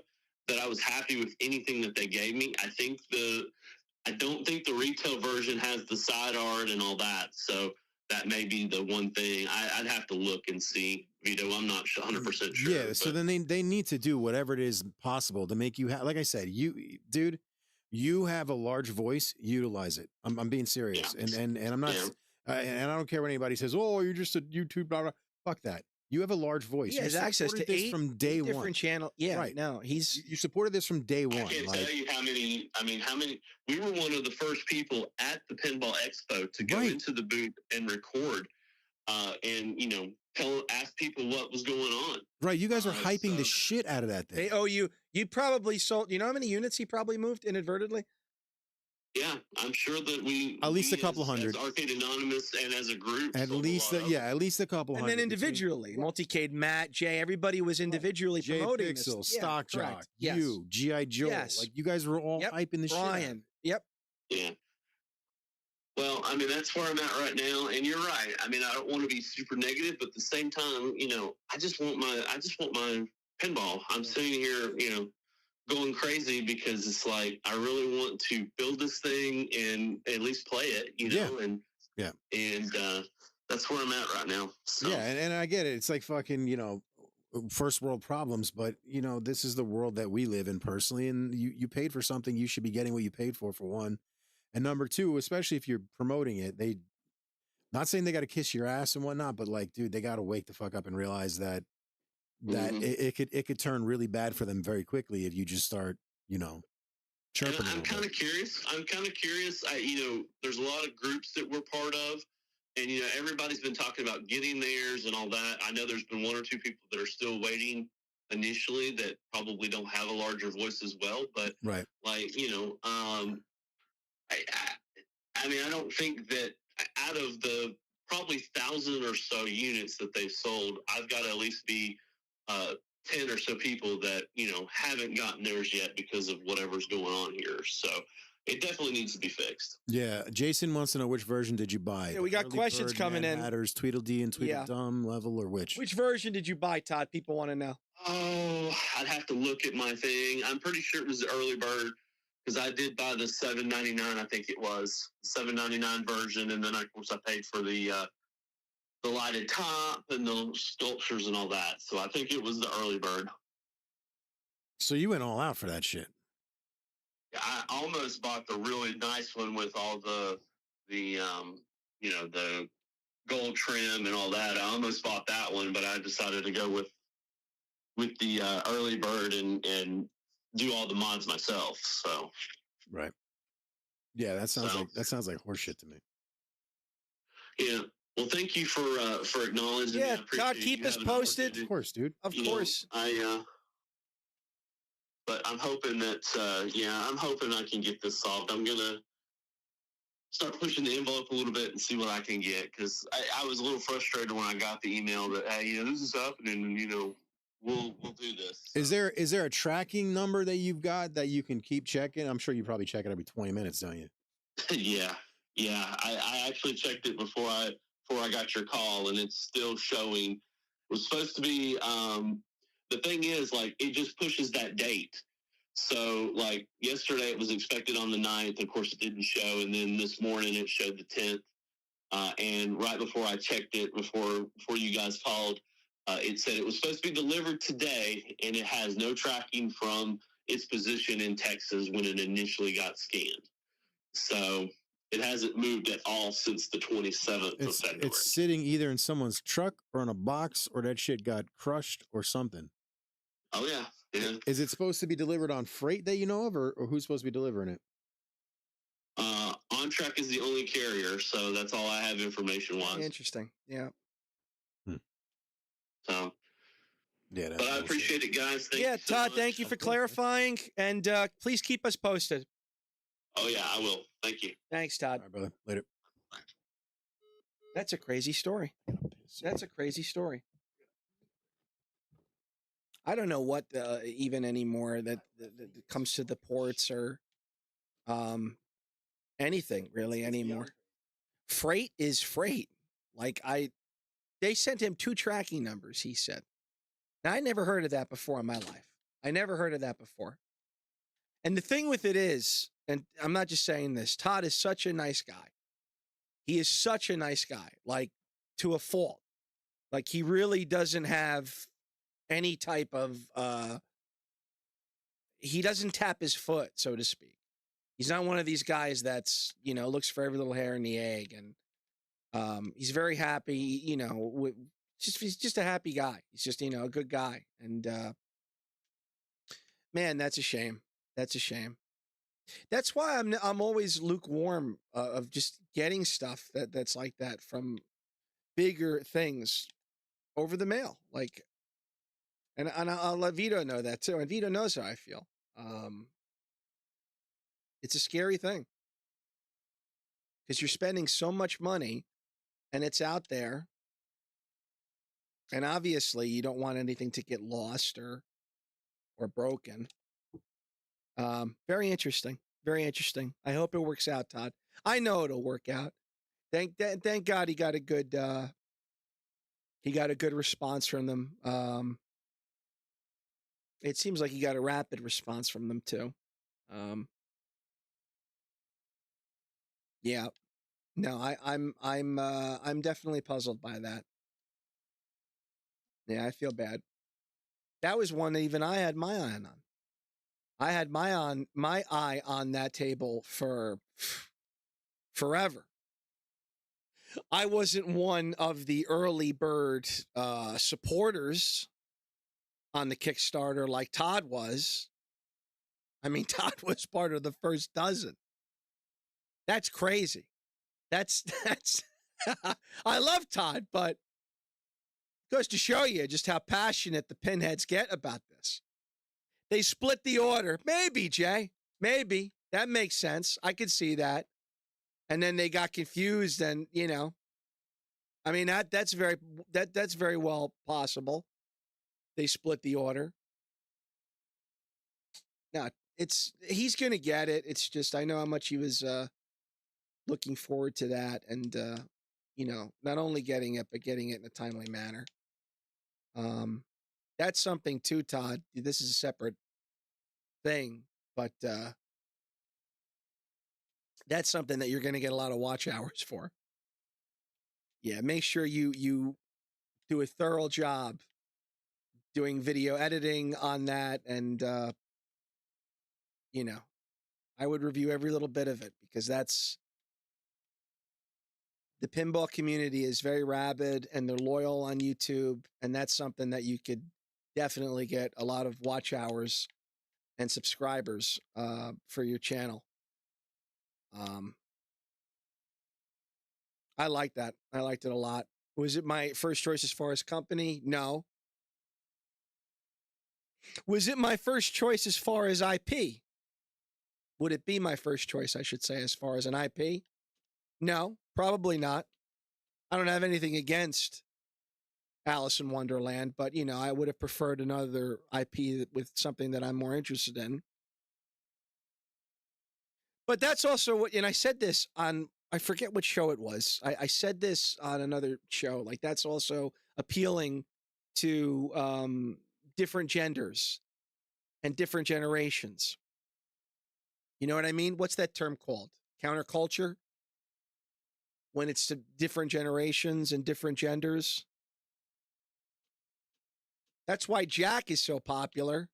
Speaker 4: that I was happy with anything that they gave me. I don't think the retail version has the side art and all that. So that may be the one thing. I'd have to look and see. Vito, I'm not 100% sure.
Speaker 1: Yeah, so then they need to do whatever it is possible to make you like I said, you have a large voice, utilize it. I'm being serious.
Speaker 4: Yeah.
Speaker 1: And I'm not and I don't care what anybody says, "Oh, you're just a YouTube blah, blah." Fuck that. You have a large voice.
Speaker 2: He has access to
Speaker 1: this from day one.
Speaker 2: Different channel. Yeah,
Speaker 1: right.
Speaker 2: No,
Speaker 1: You supported this from day one.
Speaker 4: I can't tell you how many. We were one of the first people at the Pinball Expo to go into the booth and record, and ask people what was going on.
Speaker 1: Right, you guys were hyping the shit out of that thing.
Speaker 2: They owe you. You probably sold. You know how many units he probably moved inadvertently?
Speaker 4: Yeah, I'm sure that we
Speaker 1: at least a couple hundred.
Speaker 4: As Arcade Anonymous and as a group.
Speaker 1: At least a couple
Speaker 2: and
Speaker 1: hundred.
Speaker 2: And then individually, Multicade, Matt, Jay, everybody was individually promoting
Speaker 1: Pixel,
Speaker 2: this.
Speaker 1: Stock Jock, you, G.I. Joe.
Speaker 2: Yes.
Speaker 1: Like you guys were all hyping the
Speaker 2: Brian.
Speaker 1: shit out.
Speaker 2: Yep.
Speaker 4: Yeah. Well, I mean, that's where I'm at right now, and you're right. I mean, I don't want to be super negative, but at the same time, I just want my pinball. I'm sitting here, going crazy because it's like I really want to build this thing and at least play it, and that's where I'm at right now. So.
Speaker 1: Yeah, and I get it. It's like fucking, first world problems, but this is the world that we live in personally, and you paid for something, you should be getting what you paid for one. And number two, especially if you're promoting it, not saying they got to kiss your ass and whatnot, but like, dude, they got to wake the fuck up and realize that it could turn really bad for them very quickly if you just start, chirping.
Speaker 4: I'm kind of curious. There's a lot of groups that we're part of, and everybody's been talking about getting theirs and all that. I know there's been one or two people that are still waiting initially that probably don't have a larger voice as well, but
Speaker 1: right,
Speaker 4: like I don't think that out of the probably 1,000 or so units that they've sold, I've got to at least be 10 or so people that, haven't gotten theirs yet because of whatever's going on here. So it definitely needs to be fixed.
Speaker 1: Yeah. Jason wants to know, which version did you buy?
Speaker 2: Yeah, we got questions coming in.
Speaker 1: Matters, Tweedledee and Tweedledum level, or which?
Speaker 2: Which version did you buy, Todd? People want to know.
Speaker 4: Oh, I'd have to look at my thing. I'm pretty sure it was the early bird because I did buy the $7.99. I think it was $7.99 version, and then of course I paid for the lighted top and the sculptures and all that. So I think it was the early bird.
Speaker 1: So you went all out for that shit.
Speaker 4: I almost bought the really nice one with all the gold trim and all that. I almost bought that one, but I decided to go with the early bird and do all the mods myself. So
Speaker 1: right. Yeah, that sounds like horseshit to me.
Speaker 4: Yeah. Well, thank you for acknowledging.
Speaker 2: Yeah, Todd, keep us posted.
Speaker 1: Of course, dude.
Speaker 2: Of course.
Speaker 4: But I'm hoping that I'm hoping I can get this solved. I'm gonna start pushing the envelope a little bit and see what I can get, because I was a little frustrated when I got the email that, hey, this is happening, and we'll do this.
Speaker 1: Is there a tracking number that you've got that you can keep checking? I'm sure you probably check it every 20 minutes, don't you?
Speaker 4: Yeah. I actually checked it before I got your call, and it's still showing. It was supposed to be. The thing is, like, it just pushes that date. So, like, yesterday it was expected on the 9th. Of course, it didn't show, and then this morning it showed the 10th. And right before I checked it, before you guys called, it said it was supposed to be delivered today, and it has no tracking from its position in Texas when it initially got scanned. So it hasn't moved at all since the 27th of February.
Speaker 1: It's sitting either in someone's truck or in a box, or that shit got crushed or something.
Speaker 4: Oh, yeah.
Speaker 1: Is it supposed to be delivered on freight that you know of, or who's supposed to be delivering it?
Speaker 4: On Track is the only carrier, so that's all I have information-wise.
Speaker 2: Interesting. Yeah.
Speaker 4: So,
Speaker 1: yeah,
Speaker 4: but I appreciate it, guys. Thank you so
Speaker 2: Todd,
Speaker 4: much.
Speaker 2: thank you for clarifying, and please keep us posted.
Speaker 4: Oh, yeah, I will. Thank you.
Speaker 2: Thanks, Todd.
Speaker 1: All right, brother. Later.
Speaker 2: That's a crazy story. That's a crazy story. I don't know what even anymore that comes to the ports or anything really anymore. Freight is freight. Like they sent him 2 tracking numbers, he said. Now, I never heard of that before in my life. I never heard of that before. And the thing with it is, and I'm not just saying this, Todd is such a nice guy. He is such a nice guy, like to a fault. Like he really doesn't have any type of, he doesn't tap his foot, so to speak. He's not one of these guys that's, looks for every little hair in the egg. And he's very happy, he's just a happy guy. He's just, a good guy. And man, that's a shame. That's a shame. That's why I'm always lukewarm of just getting stuff that's like that from bigger things over the mail. Like, and I'll let Vito know that too. And Vito knows how I feel. It's a scary thing because you're spending so much money and it's out there. And obviously you don't want anything to get lost or broken. Very interesting. Very interesting. I hope it works out, Todd. I know it'll work out. Thank God he got a good response from them. It seems like he got a rapid response from them too. Yeah. No, I'm definitely puzzled by that. Yeah, I feel bad. That was one that even I had my eye on. I had my eye on that table for forever. I wasn't one of the early bird supporters on the Kickstarter like Todd was. I mean, Todd was part of the first dozen. That's crazy. That's I love Todd, but it goes to show you just how passionate the pinheads get about this. They split the order. Maybe, Jay. Maybe. That makes sense. I could see that. And then they got confused and, I mean, that's very well possible. They split the order. No, he's going to get it. It's just, I know how much he was looking forward to that. And, not only getting it, but getting it in a timely manner. That's something too, Todd. This is a separate thing, but that's something that you're going to get a lot of watch hours for. Yeah, make sure you do a thorough job doing video editing on that, and I would review every little bit of it because the pinball community is very rabid and they're loyal on YouTube, and that's something that you could definitely get a lot of watch hours and subscribers for your channel. I like that. I liked it a lot. Was it my first choice as far as company? No. Was it my first choice as far as IP? Would it be my first choice, I should say, as far as an IP? No, probably not. I don't have anything against Alice in Wonderland, but you know, I would have preferred another IP with something that I'm more interested in. But that's also what, and I said this on, I forget what show it was. I said this on another show. Like, that's also appealing to different genders and different generations. You know what I mean? What's that term called? Counterculture? When it's to different generations and different genders. That's why Jack is so popular.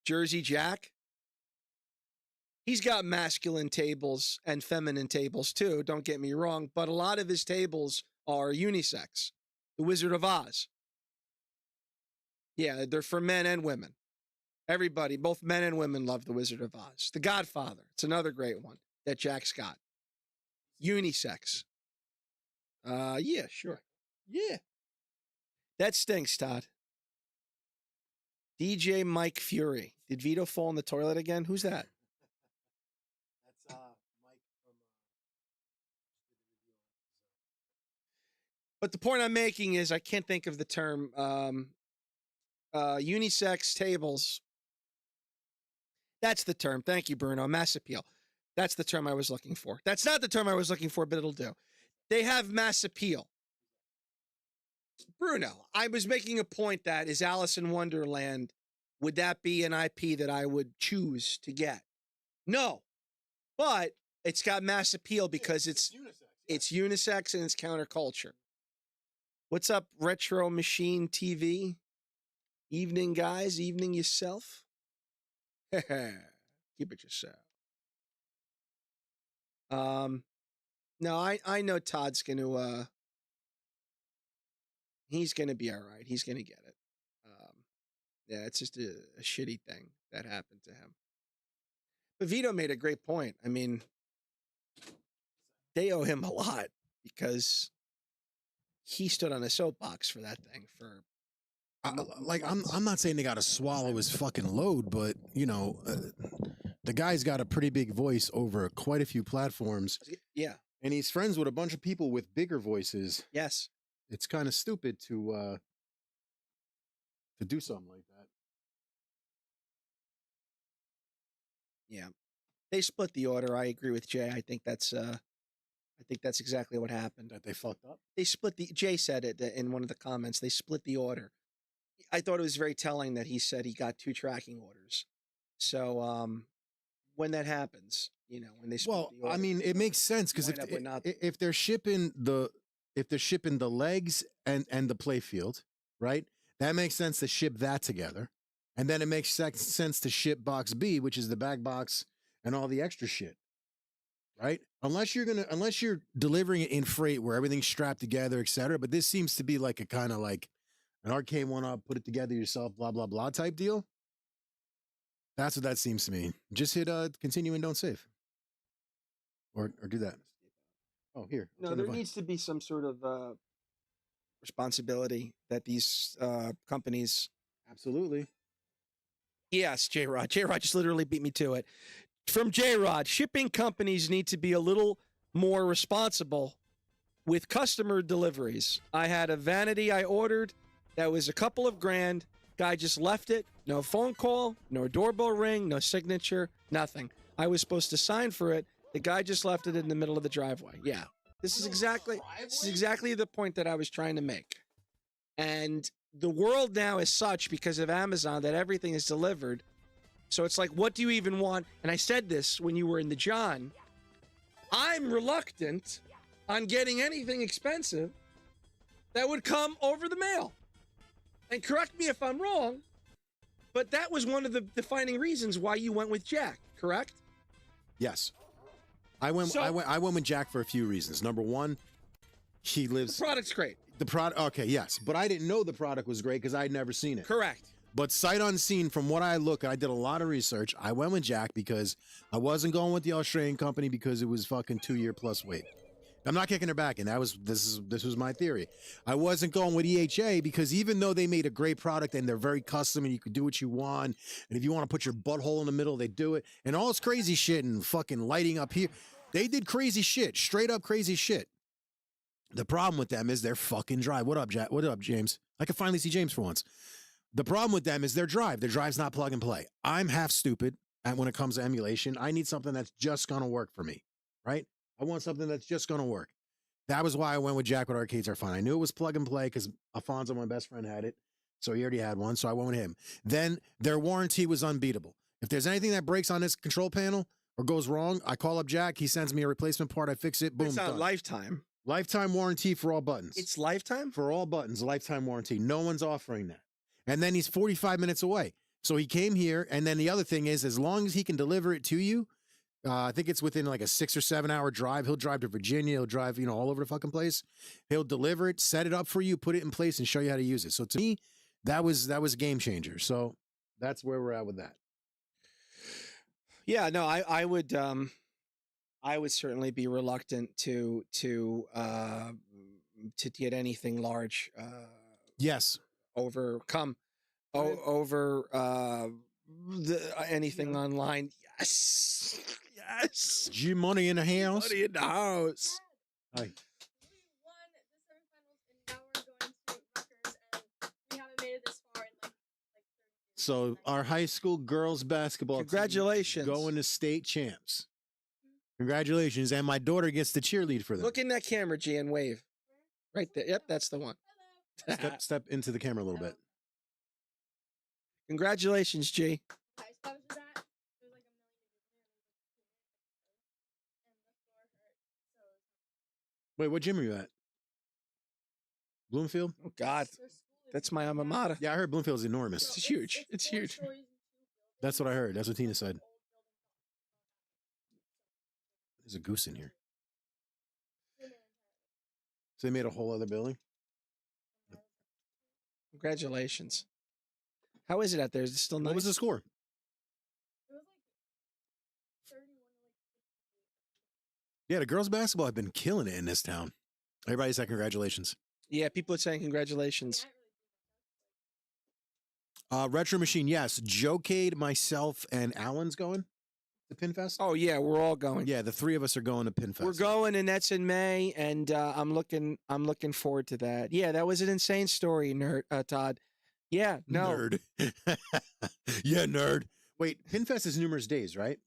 Speaker 2: Jersey Jack. He's got masculine tables and feminine tables too, don't get me wrong, but a lot of his tables are unisex. The Wizard of Oz. Yeah, they're for men and women. Everybody, both men and women, love The Wizard of Oz. The Godfather, it's another great one that Jack's got. Unisex. Yeah, sure. Yeah. That stinks, Todd. DJ Mike Fury. Did Vito fall in the toilet again? Who's that?
Speaker 1: That's Mike from.
Speaker 2: But the point I'm making is I can't think of the term unisex tables. That's the term. Thank you, Bruno. Mass appeal. That's the term I was looking for. That's not the term I was looking for, but it'll do. They have mass appeal. Bruno, I was making a point that is Alice in Wonderland. Would that be an IP that I would choose to get? No, but it's got mass appeal because it's unisex and it's counterculture. What's up, Retro Machine TV? Evening, guys. Evening yourself. Keep it yourself. No, I know Todd's gonna he's gonna be all right. He's gonna get it. Yeah, it's just a shitty thing that happened to him. But Vito made a great point. I mean, they owe him a lot because he stood on a soapbox for that thing for.
Speaker 1: I'm not saying they got to swallow his fucking load, but you know, the guy's got a pretty big voice over quite a few platforms.
Speaker 2: Yeah,
Speaker 1: and he's friends with a bunch of people with bigger voices.
Speaker 2: Yes,
Speaker 1: it's kind of stupid to do something like that.
Speaker 2: Yeah, they split the order. I agree with Jay. I think that's exactly what happened.
Speaker 1: That they fucked up.
Speaker 2: They split the. Jay said it in one of the comments. They split the order. I thought it was very telling that he said he got 2 tracking orders. So when that happens, you know, when they split the order,
Speaker 1: I mean, it makes sense because if they're shipping the legs and the play field, right? That makes sense to ship that together. And then it makes sense to ship box B, which is the back box and all the extra shit, right? Unless you're delivering it in freight where everything's strapped together, etc. But this seems to be like a kind of like an arcade one-up, put it together yourself, blah, blah, blah type deal. That's what that seems to me. Just hit continue and don't save. Or do that. Oh, here.
Speaker 2: No, there needs to be some sort of responsibility that these companies.
Speaker 1: Absolutely.
Speaker 2: Yes, J-Rod. J-Rod just literally beat me to it. From J-Rod, shipping companies need to be a little more responsible with customer deliveries. I had a vanity I ordered that was a couple of grand. Guy just left it. No phone call, no doorbell ring, no signature, nothing. I was supposed to sign for it. The guy just left it in the middle of the driveway. Yeah. This is exactly the point that I was trying to make. And the world now is such because of Amazon that everything is delivered. So it's like, what do you even want? And I said this when you were in the John. I'm reluctant on getting anything expensive that would come over the mail. And correct me if I'm wrong, but that was one of the defining reasons why you went with Jack, correct?
Speaker 1: Yes. I went with Jack for a few reasons. Number one, he lives.
Speaker 2: The product's great.
Speaker 1: The product, okay, yes, but I didn't know the product was great because I'd never seen it.
Speaker 2: Correct.
Speaker 1: But sight unseen, from what I look, I did a lot of research. I went with Jack because I wasn't going with the Australian company because it was fucking 2-year plus wait. I'm not kicking her back, and this was my theory. I wasn't going with EHA because even though they made a great product and they're very custom and you can do what you want, and if you want to put your butthole in the middle, they do it, and all this crazy shit and fucking lighting up here, they did crazy shit, straight up crazy shit. The problem with them is they're fucking dry. What up, Jack? What up, James? I can finally see James for once. The problem with them is their drive. Their drive's not plug and play. I'm half stupid when it comes to emulation. I need something that's just going to work for me, right? I want something that's just going to work. That was why I went with Jack with Arcades Are Fun. I knew it was plug and play because Alfonso, my best friend, had it. So he already had one, so I went with him. Then their warranty was unbeatable. If there's anything that breaks on this control panel or goes wrong, I call up Jack. He sends me a replacement part. I fix it. Boom.
Speaker 2: It's not
Speaker 1: done.
Speaker 2: lifetime.
Speaker 1: Lifetime warranty for all buttons.
Speaker 2: It's lifetime?
Speaker 1: For all buttons, lifetime warranty. No one's offering that. And then he's 45 minutes away. So he came here, and then the other thing is, as long as he can deliver it to you, I think it's within like a 6 or 7 hour drive. He'll drive to Virginia. He'll drive, all over the fucking place. He'll deliver it, set it up for you, put it in place, and show you how to use it. So to me, that was a game changer. So that's where we're at with that.
Speaker 2: Yeah, no, I would certainly be reluctant to get anything large.
Speaker 1: Yes.
Speaker 2: Over anything online. Yes. Yes.
Speaker 1: G money in the house.
Speaker 2: Money in the house.
Speaker 1: Hi.
Speaker 5: We won the semifinals, and now we're going to Rutgers, and we haven't made it this far in like 30 years.
Speaker 1: So our high school girls basketball
Speaker 2: Congratulations.
Speaker 1: team is going to state champs. Congratulations. And my daughter gets to cheerlead for them.
Speaker 2: Look in that camera, G, and wave. Right there. Yep, that's the one.
Speaker 1: Step into the camera a little bit.
Speaker 2: Congratulations, G.
Speaker 5: Okay, so that was just that. There was like a million people there, and the floor hurt, so
Speaker 1: Wait, what gym are you at? Bloomfield?
Speaker 2: Oh, God.
Speaker 5: their school is
Speaker 2: That's my alma mater.
Speaker 1: Yeah, I heard Bloomfield's enormous.
Speaker 2: It's huge. It's
Speaker 5: 4
Speaker 2: huge.
Speaker 5: stories and 2 buildings.
Speaker 1: That's what I heard. That's what Tina said.
Speaker 5: Old building.
Speaker 1: There's a goose in here. So they made a whole other building?
Speaker 2: Congratulations. How is it out there? Is it still nice?
Speaker 1: What was the score?
Speaker 5: It was like 31 to like 68.
Speaker 1: Yeah, the girls basketball have been killing it in this town. Everybody said congratulations.
Speaker 2: Yeah, people are saying congratulations.
Speaker 1: Retro Machine, yes. Joecade, myself, and Alan's going to Pinfest.
Speaker 2: Oh, yeah, we're all going.
Speaker 1: Yeah, the three of us are going to Pinfest.
Speaker 2: We're going, and that's in May, and I'm looking forward to that. Yeah, that was an insane story, Todd. Yeah, no.
Speaker 1: Nerd. Yeah, nerd. Wait, Pinfest is numerous days, right?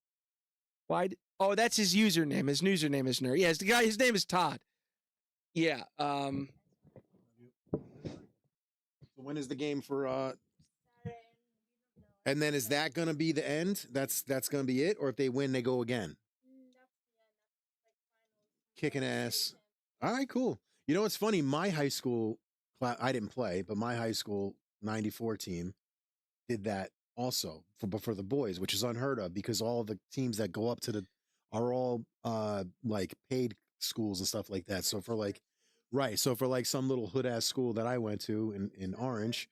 Speaker 2: Why? Oh, that's his username. His username is Nerd. Yeah, the guy. His name is Todd. Yeah.
Speaker 1: So when is the game for? And then is that going to be the end? That's going to be it, or if they win, they go again. Kicking ass. All right, cool. You know what's funny? My high school, I didn't play, but my high school '94 team did that also for the boys, which is unheard of because all the teams that go up to are all like paid schools and stuff like that. So for like some little hood ass school that I went to in Orange,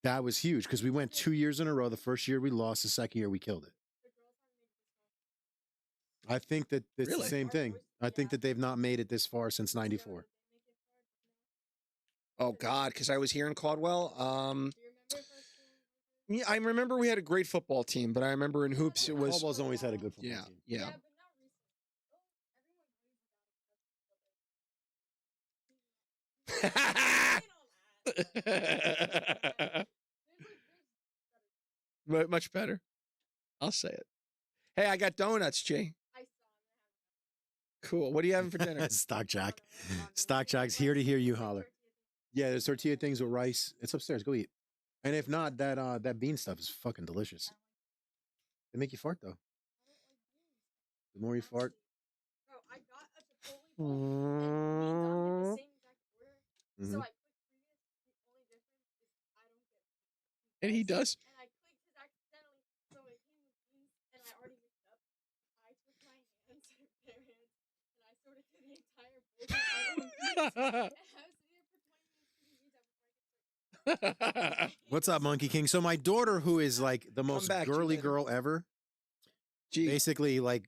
Speaker 1: that was huge because we went 2 years in a row. The first year we lost, the second year we killed it. I think that it's
Speaker 2: Really?
Speaker 1: the same thing. I think that they've not made it this far since '94.
Speaker 2: Oh God, because I was here in Caldwell. Yeah, I remember we had a great football team, but I remember in hoops it was.
Speaker 1: Caldwell's always had a good football
Speaker 2: Yeah,
Speaker 1: team.
Speaker 2: yeah. Much better. I'll say it. Hey, I got donuts, Jay. Cool. What are you having for dinner?
Speaker 1: Stock Jack. Stock Jack's here to hear you holler. Yeah, there's tortilla things with rice. It's upstairs. Go eat. And if not, that bean stuff is fucking delicious. They make you fart though. The more you fart.
Speaker 5: Bro, I got a Chipotle bowl and we dumped in the same exact order. So I clicked previous. The only difference is I don't get beans.
Speaker 2: And he does.
Speaker 5: And I clicked his accidentally, so it came with beans, and I already mixed up. I took my hands, bare hands, and I sorted through the entire bowl. And I don't beans. And I was sitting there for 20 minutes eating beans.
Speaker 1: What's up, Monkey King? So my daughter, who is like the most
Speaker 2: back,
Speaker 1: girly
Speaker 2: Jimmy.
Speaker 1: girl ever,
Speaker 2: Gee,
Speaker 1: basically like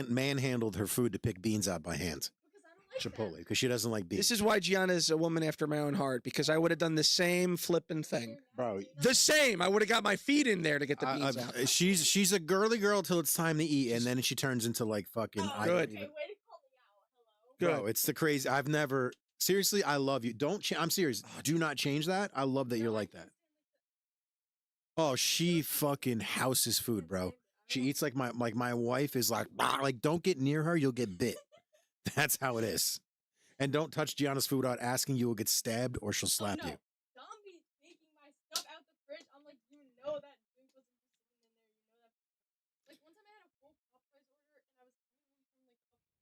Speaker 1: manhandled her food to pick beans out by hand.
Speaker 5: Because I don't like
Speaker 1: Chipotle, because she doesn't like beans.
Speaker 2: this is why Gianna is a woman after my own heart, because I would have done the same flipping thing.
Speaker 1: Bro,
Speaker 2: The same. I would have got my feet in there to get the beans out.
Speaker 1: she's a girly girl till it's time to eat, and then she turns into like fucking. I don't
Speaker 2: Good.
Speaker 1: even-
Speaker 5: Okay, way to call me out. Hello.
Speaker 2: Good.
Speaker 1: Bro, it's the crazy. I've never. Seriously, I love you. Don't change. I'm serious. Do not change that. I love that you're like that. Oh, she fucking houses food, bro. She eats like my wife is like, "Bah," like don't get near her, you'll get bit. That's how it is. And don't touch Gianna's food without asking. You will get stabbed or she'll slap you.
Speaker 5: Dom be taking my stuff out the fridge. I'm like, you know that drink wasn't just sitting in there. You know that. Like one time I had a full pop prize order and I was coming home from like a 5.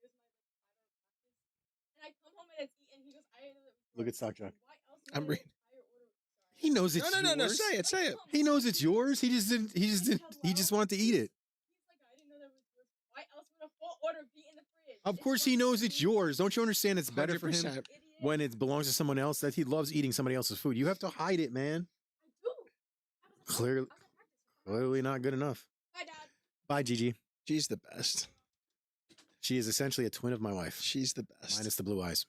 Speaker 5: It was my like 5-hour practice. And I come home and it's eaten. He goes, I didn't know that was
Speaker 1: Look at
Speaker 5: yours.
Speaker 1: Stock Jock.
Speaker 5: Why else would
Speaker 2: I'm
Speaker 5: I
Speaker 2: reading.
Speaker 5: entire order? Sorry.
Speaker 1: He knows it's yours.
Speaker 2: No. Say it. Say it.
Speaker 1: He knows it's yours. He just didn't. He just wanted to eat it.
Speaker 5: He's like, I didn't know that was yours. Why else would a full order be in the fridge?
Speaker 1: Of course, he knows it's yours. Don't you understand? It's better for him
Speaker 2: 100%.
Speaker 5: Idiot.
Speaker 1: when it belongs to someone else. That he loves eating somebody else's food. You have to hide it, man.
Speaker 5: I do. I was at
Speaker 1: Clearly,
Speaker 5: I was at practice.
Speaker 1: clearly not good enough.
Speaker 5: Bye, Dad.
Speaker 1: Bye, Gigi.
Speaker 2: She's the best.
Speaker 1: She is essentially a twin of my wife,
Speaker 2: She's the best.
Speaker 1: minus the blue eyes.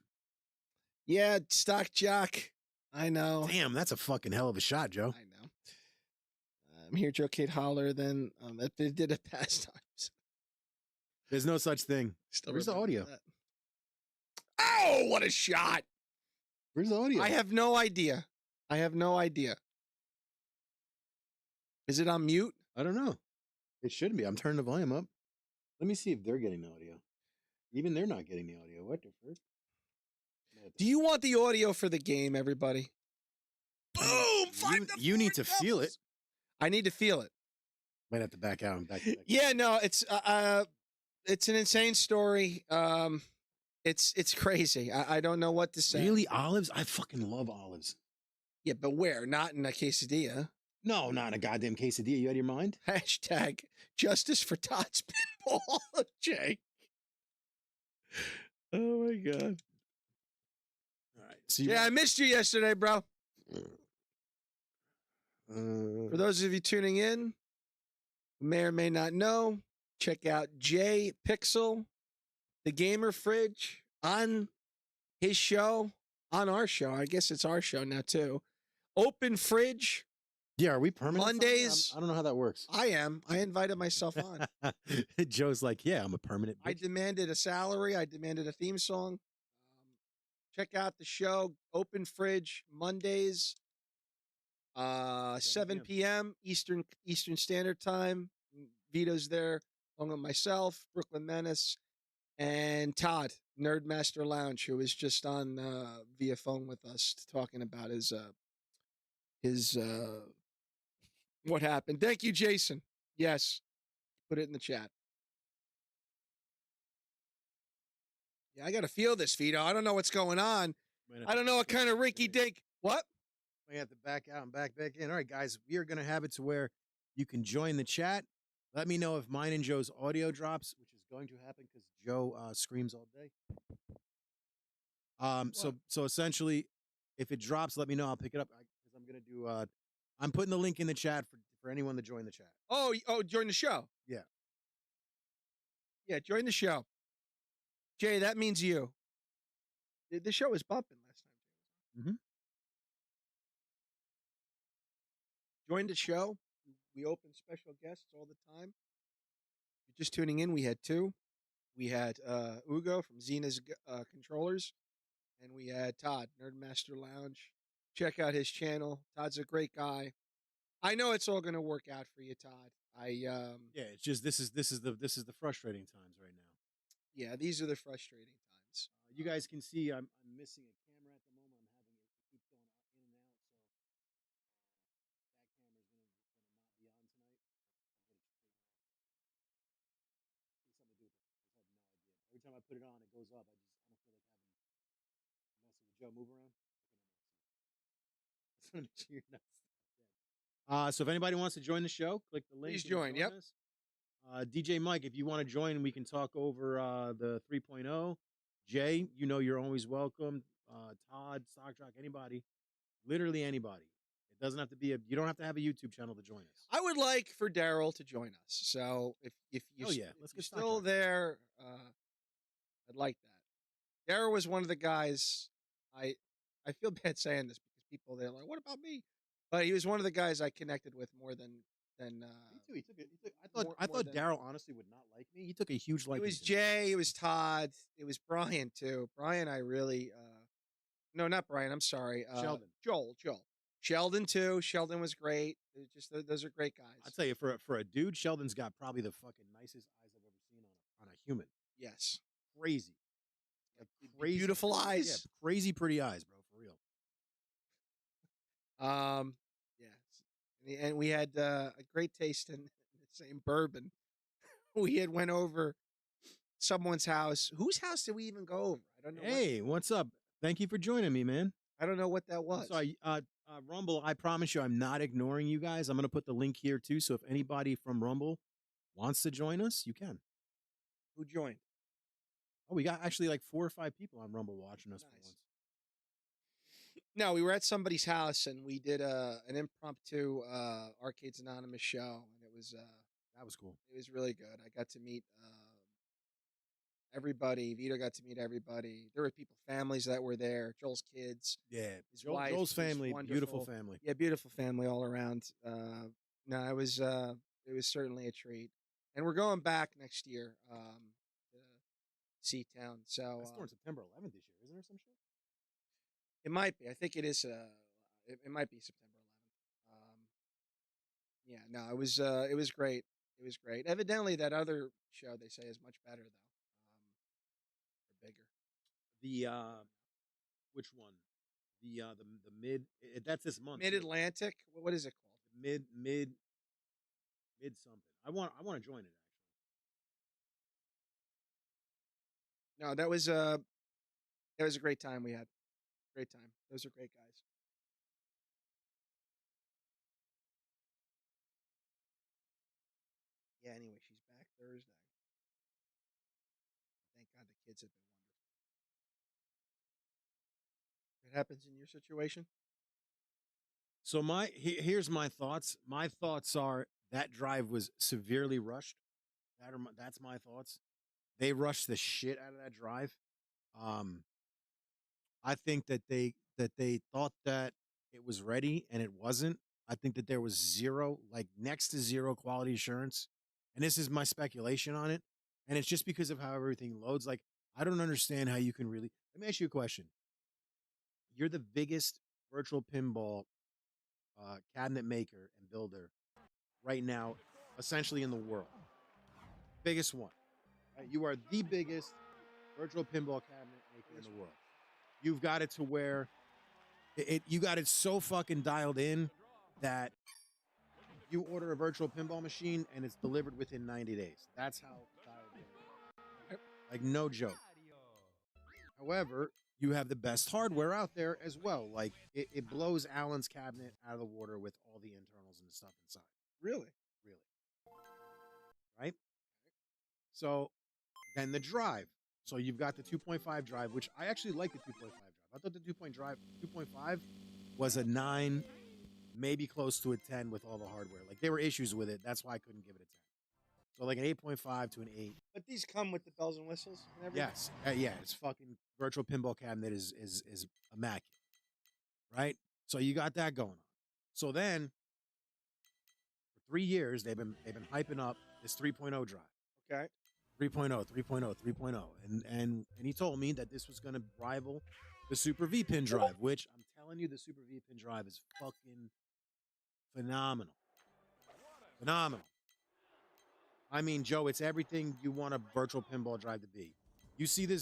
Speaker 2: Yeah, Stock Jock. I know.
Speaker 1: Damn, that's a fucking hell of a shot, Joe.
Speaker 2: I know. I'm here, Joecade Holler. Then they did it past times.
Speaker 1: There's no such thing.
Speaker 2: Still
Speaker 1: Where's the
Speaker 2: remember
Speaker 1: audio?
Speaker 2: that. Oh, what a shot!
Speaker 1: Where's the audio?
Speaker 2: I have no idea. I have no idea. Is it on mute?
Speaker 1: I don't know. It shouldn't be. I'm turning the volume up. Let me see if they're getting the audio. Even they're not getting the audio. What the fuck?
Speaker 2: Do you want the audio for the game, everybody? Boom!
Speaker 1: You need to feel it.
Speaker 2: I need to feel it.
Speaker 1: Might have to back out and back.
Speaker 2: Yeah, no, it's an insane story. It's crazy. I don't know what to say.
Speaker 1: Really, olives? I fucking love olives.
Speaker 2: Yeah, but where? Not in a quesadilla.
Speaker 1: No, not in a goddamn quesadilla. You out of your mind?
Speaker 2: Hashtag justice for Todd's pinball, Jake. Oh my god.
Speaker 1: All right. So
Speaker 2: Yeah, I missed you yesterday, bro.
Speaker 1: For
Speaker 2: For those of you tuning in, who may or may not know, check out 𝗣𝗘𝗥𝗙𝗖𝗧, the gamer fridge, on his show, on our show. I guess it's our show now too. Open fridge.
Speaker 1: yeah, are we permanent?
Speaker 2: Mondays.
Speaker 1: I don't know how that works.
Speaker 2: I am. I invited myself on.
Speaker 1: Joe's like, yeah, I'm a permanent.
Speaker 2: I
Speaker 1: bitch.
Speaker 2: demanded a salary. I demanded a theme song. Check out the show, Open Fridge, Mondays, 7 p.m. Eastern Standard Time. Vito's there, along with myself, Brooklyn Menace, and Todd, Nerdmaster Lounge, who was just on via phone with us talking about his what happened. Thank you, Jason. Yes, put it in the chat. Yeah, I got to feel this, Vito. I don't know what's going on. I don't know what kind of rinky dink. What?
Speaker 1: We have to back out and back in. All right, guys, we are going to have it to where you can join the chat. Let me know if mine and Joe's audio drops, which is going to happen because Joe screams all day. So essentially, if it drops, let me know. I'll pick it up because I'm going to do. I'm putting the link in the chat for anyone to join the chat.
Speaker 2: Oh, join the show.
Speaker 1: Yeah.
Speaker 2: Yeah, join the show. Jay, that means you. The show was bumping last time.
Speaker 1: Mm-hmm.
Speaker 2: Join the show. We open special guests all the time. If you're just tuning in, we had 2. We had Ugo from Xena's Controllers, and we had Todd, Nerdmaster Lounge. Check out his channel. Todd's a great guy. I know it's all going to work out for you, Todd.
Speaker 1: Yeah, it's just this is the frustrating times right now.
Speaker 2: Yeah, these are the frustrating times.
Speaker 1: You guys can see I'm missing a camera at the moment. I'm having it keeps going in and out, so that camera's gonna not be on tonight. I'll get it straightened out. Something to do with it. I have no idea. Every time I put it on, it goes up. I don't feel like having messing with Joe. Move around. Okay, no, so if anybody wants to join the show, click the link.
Speaker 2: Please join. Yep.
Speaker 1: Us. DJ Mike, if you want to join, we can talk over the 3.0. Jay, you know you're always welcome. Todd, Stockjock, anybody, literally anybody. It doesn't have to be you don't have to have a YouTube channel to join us.
Speaker 2: I would like for Daryl to join us. So if you're,
Speaker 1: Let's
Speaker 2: if you're
Speaker 1: get
Speaker 2: still there, I'd like that. Daryl was one of the guys. I feel bad saying this because people they're like, "What about me?" But he was one of the guys I connected with more than than
Speaker 1: Me too. He took it.
Speaker 2: more-
Speaker 1: I
Speaker 2: more
Speaker 1: thought
Speaker 2: than-
Speaker 1: Daryl honestly would not like me. He took a huge
Speaker 2: it
Speaker 1: liking.
Speaker 2: was
Speaker 1: to me.
Speaker 2: Jay, it was Todd, it was Brian too. Brian, I really no, not Brian. I'm sorry.
Speaker 1: Sheldon.
Speaker 2: Joel. Sheldon too. Sheldon was great. It was just those are great guys.
Speaker 1: I'll tell you, for a dude, Sheldon's got probably the fucking nicest eyes I've ever seen on a human.
Speaker 2: Yes.
Speaker 1: Crazy. Like crazy.
Speaker 2: Beautiful eyes.
Speaker 1: Yeah, crazy pretty eyes, bro, for real.
Speaker 2: Yes. And we had a great taste in the same bourbon. We had went over someone's house. Whose house did we even go over? I don't know.
Speaker 1: Hey, what's up? Thank you for joining me, man.
Speaker 2: I don't know what that was.
Speaker 1: So, Rumble, I promise you, I'm not ignoring you guys. I'm going to put the link here too. So if anybody from Rumble wants to join us, you can.
Speaker 2: Who joined?
Speaker 1: Oh, we got actually like 4 or 5 people on Rumble watching us for
Speaker 2: Nice.
Speaker 1: once.
Speaker 2: No, we were at somebody's house and we did an impromptu Arcades Anonymous show, and
Speaker 1: That was cool.
Speaker 2: it was really good. I got to meet everybody. Vito got to meet everybody. There were families that were there. Joel's kids.
Speaker 1: Yeah,
Speaker 2: His wife
Speaker 1: Joel's
Speaker 2: was
Speaker 1: family, beautiful
Speaker 2: wonderful.
Speaker 1: family.
Speaker 2: Yeah, beautiful family all around. No, it was certainly a treat, and we're going back next year to Seatown. So
Speaker 1: That's on September 11th this year, isn't there? Some shit.
Speaker 2: it might be. I think it is. It might be September 11th. Yeah, no, it was great. It was great. Evidently, that other show they say is much better though, or bigger.
Speaker 1: The which one? The mid. That's this month.
Speaker 2: Mid Atlantic. What is it called?
Speaker 1: Mid something. I want to join it actually.
Speaker 2: No, that was a great time we had. Great time. Those are great guys. Yeah, anyway, she's back Thursday. Thank God the kids have been wonderful. It happens in your situation?
Speaker 1: So here's my thoughts. My thoughts are that drive was severely rushed. That's my thoughts. They rushed the shit out of that drive. I think that they thought that it was ready and it wasn't. I think that there was zero, like next to zero quality assurance. And this is my speculation on it. And it's just because of how everything loads. Like, I don't understand how you can really. Let me ask you a question. You're the biggest virtual pinball cabinet maker and builder right now, essentially in the world. Biggest one. Right? You are the biggest virtual pinball cabinet maker in the world. You've got it to where you got it so fucking dialed in that you order a virtual pinball machine and it's delivered within 90 days. That's how dialed in. Like, no joke. However, you have the best hardware out there as well. Like, it blows Alan's cabinet out of the water with all the internals and the stuff inside.
Speaker 2: Really?
Speaker 1: Really. Right? So, then the drive. So you've got the 2.5 drive, which I actually like the 2.5 drive. I thought the 2.5 was a 9, maybe close to a 10 with all the hardware. Like, there were issues with it. That's why I couldn't give it a 10. So like an 8.5 to an 8.
Speaker 2: But these come with the bells and whistles and everything?
Speaker 1: Yes. Yeah, it's fucking virtual pinball cabinet is immaculate. Right? So you got that going on. So then for 3 years they've been hyping up this 3.0 drive.
Speaker 2: Okay.
Speaker 1: 3.0, 3.0, 3.0. And he told me that this was going to rival the Super V-Pin drive, which I'm telling you, the Super V-Pin drive is fucking phenomenal. Phenomenal. I mean, Joe, it's everything you want a virtual pinball drive to be. You see the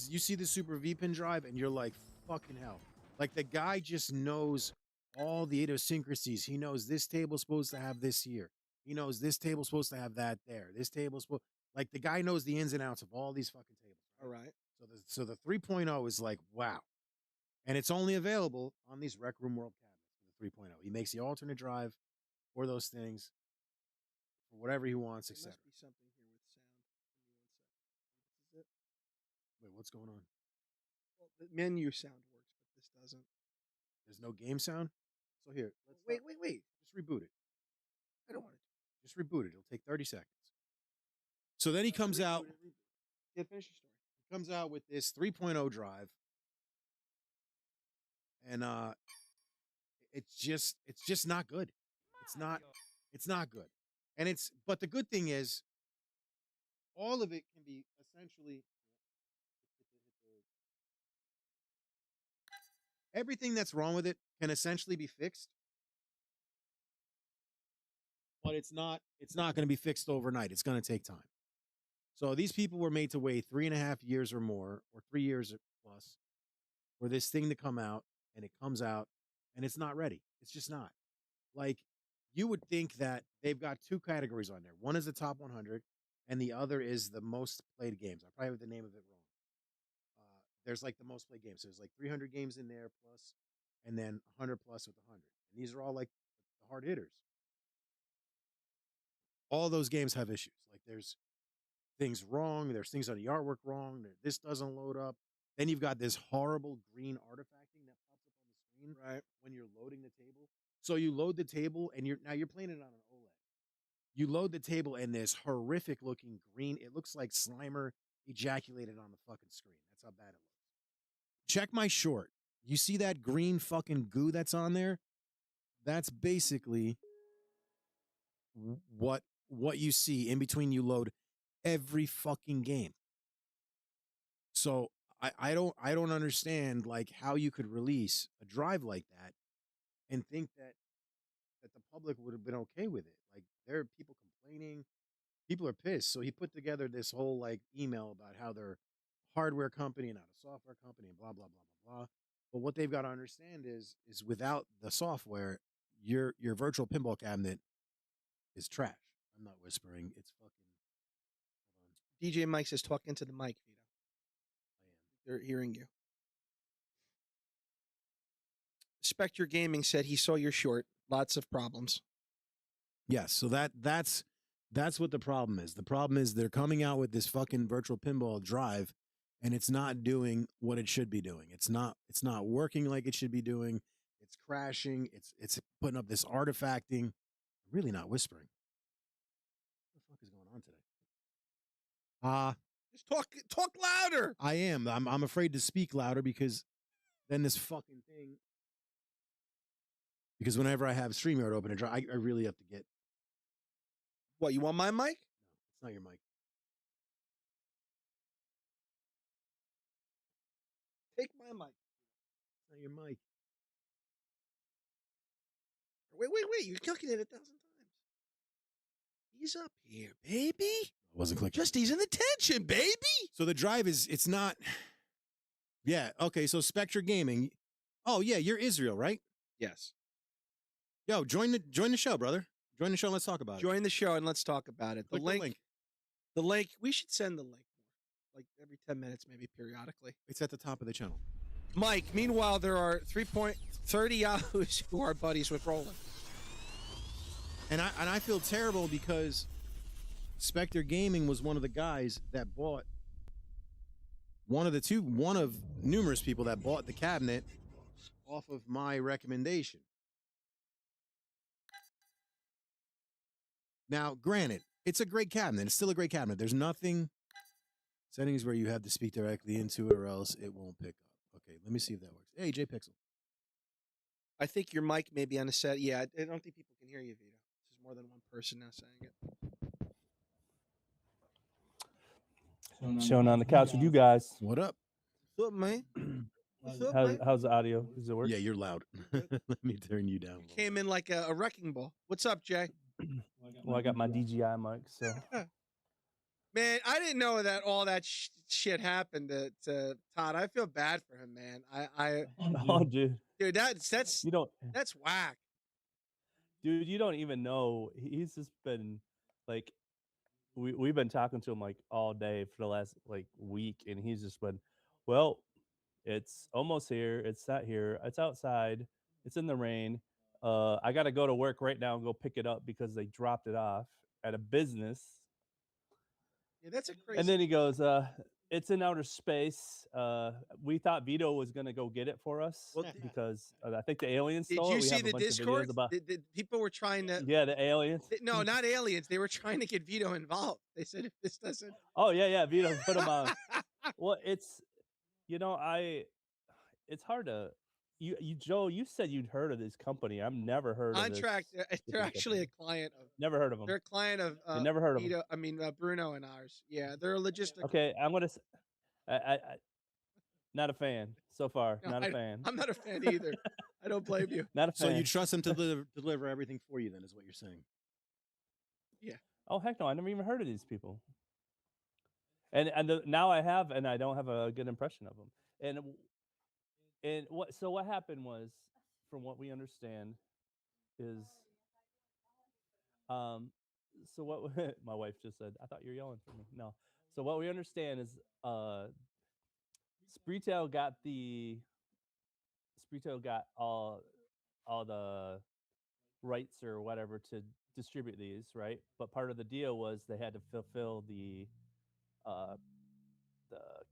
Speaker 1: Super V-Pin drive and you're like, fucking hell. Like, the guy just knows all the idiosyncrasies. He knows this table's supposed to have this here. He knows this table's supposed to have that there. This table's supposed... Like, the guy knows the ins and outs of all these fucking tables.
Speaker 2: All right.
Speaker 1: So the 3.0 is like, wow. And it's only available on these Rec Room World cabinets for the 3.0. He makes the alternate drive for those things, for whatever he wants,
Speaker 2: There
Speaker 1: etc.
Speaker 2: must be something here with sound. Give me 1 second. This is it?
Speaker 1: Wait, what's going on?
Speaker 2: Well, the menu sound works, but this doesn't.
Speaker 1: There's no game sound? So here, let's
Speaker 2: Wait.
Speaker 1: just reboot it.
Speaker 2: I don't want to.
Speaker 1: Just reboot it. It'll take 30 seconds. So then he comes out.
Speaker 2: Yeah, finish your story.
Speaker 1: He comes out with this 3.0 drive. And it's just not good. It's not good. And but the good thing is, all of it can be essentially everything that's wrong with it can essentially be fixed, but it's not going to be fixed overnight. It's going to take time. So these people were made to wait 3.5 years or more, or 3 years plus, for this thing to come out, and it comes out, and it's not ready. It's just not. Like, you would think that they've got 2 categories on there. One is the top 100, and the other is the most played games. I probably have the name of it wrong. There's like the most played games. So there's like 300 games in there plus, and then 100 plus with 100. And these are all like the hard hitters. All those games have issues. Like, there's things wrong. There's things on the artwork wrong. This doesn't load up. Then you've got this horrible green artifacting that pops up on the screen when you're loading the table. So you load the table, and you're playing it on an OLED. You load the table, and this horrific looking green. It looks like Slimer ejaculated on the fucking screen. That's how bad it looks. Check my short. You see that green fucking goo that's on there? That's basically what you see in between you load every fucking game. So I don't understand like how you could release a drive like that and think that the public would have been okay with it. Like, there are people complaining, people are pissed. So he put together this whole like email about how they're a hardware company and not a software company and blah blah blah blah blah. But what they've got to understand is without the software, your virtual pinball cabinet is trash. I'm not whispering. It's fucking. Hold on.
Speaker 2: DJ Mike says, talk into the mic, Vito.
Speaker 1: I am.
Speaker 2: They're hearing you. Spectre Gaming said he saw your short. Lots of problems.
Speaker 1: Yes, so that's what the problem is. The problem is they're coming out with this fucking virtual pinball drive, and it's not doing what it should be doing. It's not working like it should be doing. It's crashing. It's putting up this artifacting. I'm really not whispering. What the fuck is going on today?
Speaker 2: Just talk louder.
Speaker 1: I am. I'm afraid to speak louder because then this fucking thing. Because whenever I have StreamYard open and dry, I really have to get.
Speaker 2: What, you want my mic?
Speaker 1: No, it's not your mic.
Speaker 2: Take my mic.
Speaker 1: It's not your mic.
Speaker 2: Wait. You're clicking it 1,000 times. Ease up here, baby.
Speaker 1: I wasn't clicking.
Speaker 2: Just easing the tension, baby.
Speaker 1: So the drive it's not. Yeah. Okay. So Spectre Gaming. Oh yeah, you're Israel, right?
Speaker 2: Yes.
Speaker 1: Yo, join the show, brother. Join the show and let's talk about it.
Speaker 2: Join the show and let's talk about it. The link. We should send the link more, like every 10 minutes, maybe periodically.
Speaker 1: It's at the top of the channel.
Speaker 2: Mike, meanwhile, there are 3.30 Yahoos who are buddies with Roland.
Speaker 1: And I feel terrible because Spectre Gaming was one of the guys that bought one of numerous people that bought the cabinet off of my recommendation. Now, granted, it's a great cabinet. It's still a great cabinet. There's nothing settings where you have to speak directly into it or else it won't pick up. Okay, let me see if that works. Hey, J-Pixel.
Speaker 2: I think your mic may be on the set. Yeah, I don't think people can hear you, Vito. There's more than one person now saying it.
Speaker 6: Chilling on the couch with you guys.
Speaker 1: What up?
Speaker 2: What's up, man? What's up, man?
Speaker 6: How's the audio? Does it work?
Speaker 1: Yeah, you're loud. Let me turn you down.
Speaker 2: Came in like a wrecking ball. What's up, Jay?
Speaker 6: Well, I got my DJI mic, so.
Speaker 2: Man, I didn't know that all that shit happened to Todd. I feel bad for him, man.
Speaker 6: Oh, dude.
Speaker 2: Dude, that's whack.
Speaker 6: Dude, you don't even know. He's just been like, we've been talking to him like all day for the last like week, and he's just been, well, it's almost here. It's not here. It's outside. It's in the rain. I got to go to work right now and go pick it up because they dropped it off at a business.
Speaker 2: Yeah, that's a crazy.
Speaker 6: And then he goes, it's in outer space. We thought Vito was going to go get it for us because I think the aliens stole it.
Speaker 2: Did you see the Discord? The people were trying to.
Speaker 6: Yeah, the aliens.
Speaker 2: No, not aliens. They were trying to get Vito involved. They said if this doesn't.
Speaker 6: Oh, yeah. Vito put him on. Well, it's, it's hard to Joe, you said you'd heard of this company. I've never heard of this.
Speaker 2: Contract. They're
Speaker 6: shipping
Speaker 2: actually a
Speaker 6: company.
Speaker 2: client of.
Speaker 6: Never heard of them.
Speaker 2: They're a client of.
Speaker 6: I never heard of them.
Speaker 2: Vito, I mean Bruno and ours. Yeah, they're a logistical.
Speaker 6: Okay, I'm gonna. I not a fan so far.
Speaker 2: No,
Speaker 6: Not a fan.
Speaker 2: I'm not a fan either. I don't blame you.
Speaker 6: Not a fan.
Speaker 1: So you trust them to deliver everything for you, then, is what you're saying?
Speaker 2: Yeah.
Speaker 6: Oh heck no! I never even heard of these people. And now I have, and I don't have a good impression of them. And what happened was, from what we understand, is so what my wife just said. I thought you were yelling for me. No. So what we understand is Spreetail got all the rights or whatever to distribute these, right? But part of the deal was they had to fulfill the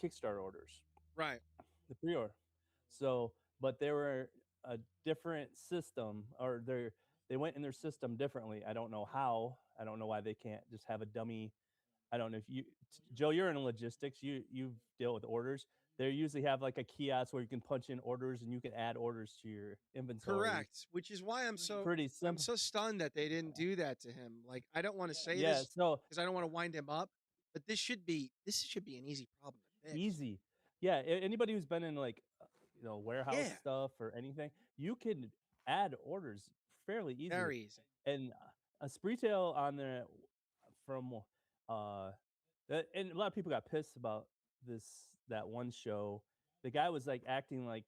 Speaker 6: Kickstarter orders,
Speaker 2: Right.
Speaker 6: the pre-order. So, but they were a different system, or they went in their system differently. I don't know how. I don't know why they can't just have a dummy. I don't know if you, Joe, you're in logistics. You've dealt with orders. They usually have like a kiosk where you can punch in orders and you can add orders to your inventory.
Speaker 2: Correct. Which is why I'm so
Speaker 6: Pretty simple.
Speaker 2: I'm so stunned that they didn't do that to him. Like, I don't want to say
Speaker 6: Yeah,
Speaker 2: this
Speaker 6: so
Speaker 2: because I don't want to wind him up, but this should be an easy problem to fix.
Speaker 6: easy. Yeah, anybody who's been in like warehouse
Speaker 2: Yeah.
Speaker 6: stuff or anything, you can add orders fairly easily.
Speaker 2: Very easy.
Speaker 6: And a Spreetail on there from and a lot of people got pissed about that one show. The guy was like acting like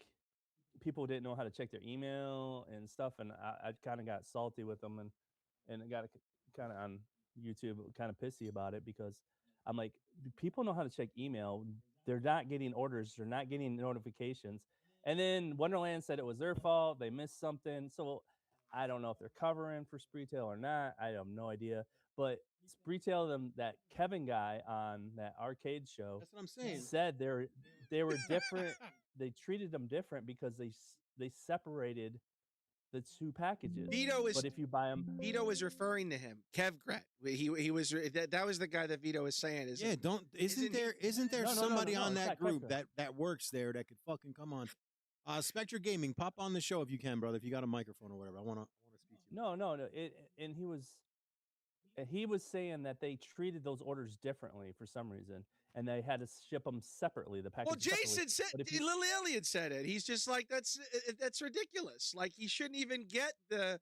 Speaker 6: people didn't know how to check their email and stuff, and I kind of got salty with them, and I got kind of on YouTube kind of pissy about it, because I'm like, people know how to check email. They're not getting orders. They're not getting notifications. And then Wonderland said it was their fault. They missed something. So I don't know if they're covering for Spreetail or not. I have no idea. But Spreetail, that Kevin guy on that arcade show,
Speaker 1: That's what I'm saying.
Speaker 6: said they were different. They treated them different because they separated the two packages. But if you buy them,
Speaker 2: Vito was referring to him, Kevgret. He was that was the guy that Vito was saying.
Speaker 1: Isn't there
Speaker 6: No,
Speaker 1: somebody on
Speaker 6: it's
Speaker 1: that
Speaker 6: not
Speaker 1: group
Speaker 6: Kevgret.
Speaker 1: that works there that could fucking come on? Spectre Gaming, pop on the show if you can, brother. If you got a microphone or whatever, I want to speak to you.
Speaker 6: No. And he was saying that they treated those orders differently for some reason, and they had to ship them separately. The package.
Speaker 2: Well, Jason said,
Speaker 6: But if you-
Speaker 2: Little Alien said it. He's just like, that's ridiculous. Like, he shouldn't even get the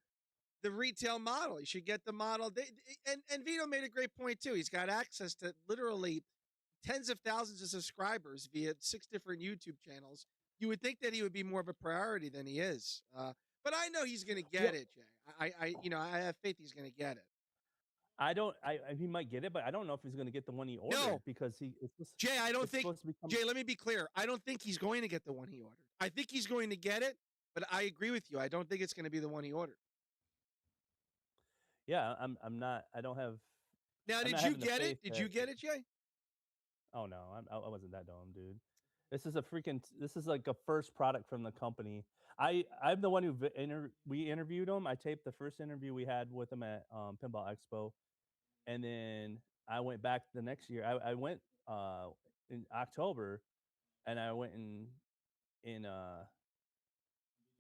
Speaker 2: retail model. He should get the model. And Vito made a great point too. He's got access to literally tens of thousands of subscribers via 6 different YouTube channels. You would think that he would be more of a priority than he is. But I know he's going to get it, Jay. I have faith he's going to get it.
Speaker 6: he might get it, but I don't know if he's going to get the one he ordered.
Speaker 2: No.
Speaker 6: Because
Speaker 2: Jay, I don't think.
Speaker 6: supposed to become,
Speaker 2: Jay, let me be clear. I don't think he's going to get the one he ordered. I think he's going to get it, but I agree with you. I don't think it's going to be the one he ordered.
Speaker 6: Yeah, I'm not. I don't have.
Speaker 2: Now,
Speaker 6: I'm
Speaker 2: did
Speaker 6: not
Speaker 2: you
Speaker 6: having the
Speaker 2: get it?
Speaker 6: faith
Speaker 2: Did
Speaker 6: that-
Speaker 2: you get it, Jay?
Speaker 6: Oh no, I wasn't that dumb, dude. This is like a first product from the company. I'm the one who we interviewed him. I taped the first interview we had with him at Pinball Expo, and then I went back the next year. I went in October, and I went in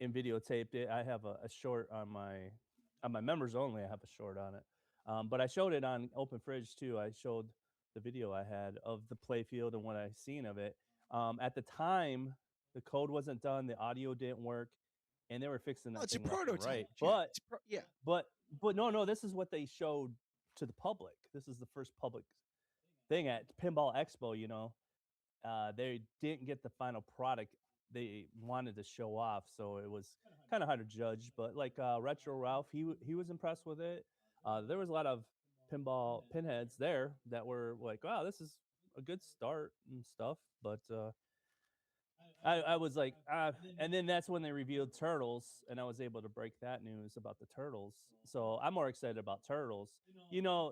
Speaker 6: videotaped it. I have a short on my members only. I have a short on it, but I showed it on Open Fridge too. I showed the video I had of the playfield and what I seen of it. At the time, the code wasn't done, the audio didn't work, and they were fixing that.
Speaker 2: It's a
Speaker 6: thing left and
Speaker 2: prototype.
Speaker 6: right?
Speaker 2: Jay.
Speaker 6: But no. This is what they showed to the public. This is the first public thing at Pinball Expo. They didn't get the final product they wanted to show off, so it was kind of hard to judge. But like Retro Ralph, he was impressed with it. There was a lot of pinball pinheads there that were like, wow, this is a good start and stuff. But I was like, and then that's when they revealed Turtles, and I was able to break that news about the Turtles. So I'm more excited about Turtles.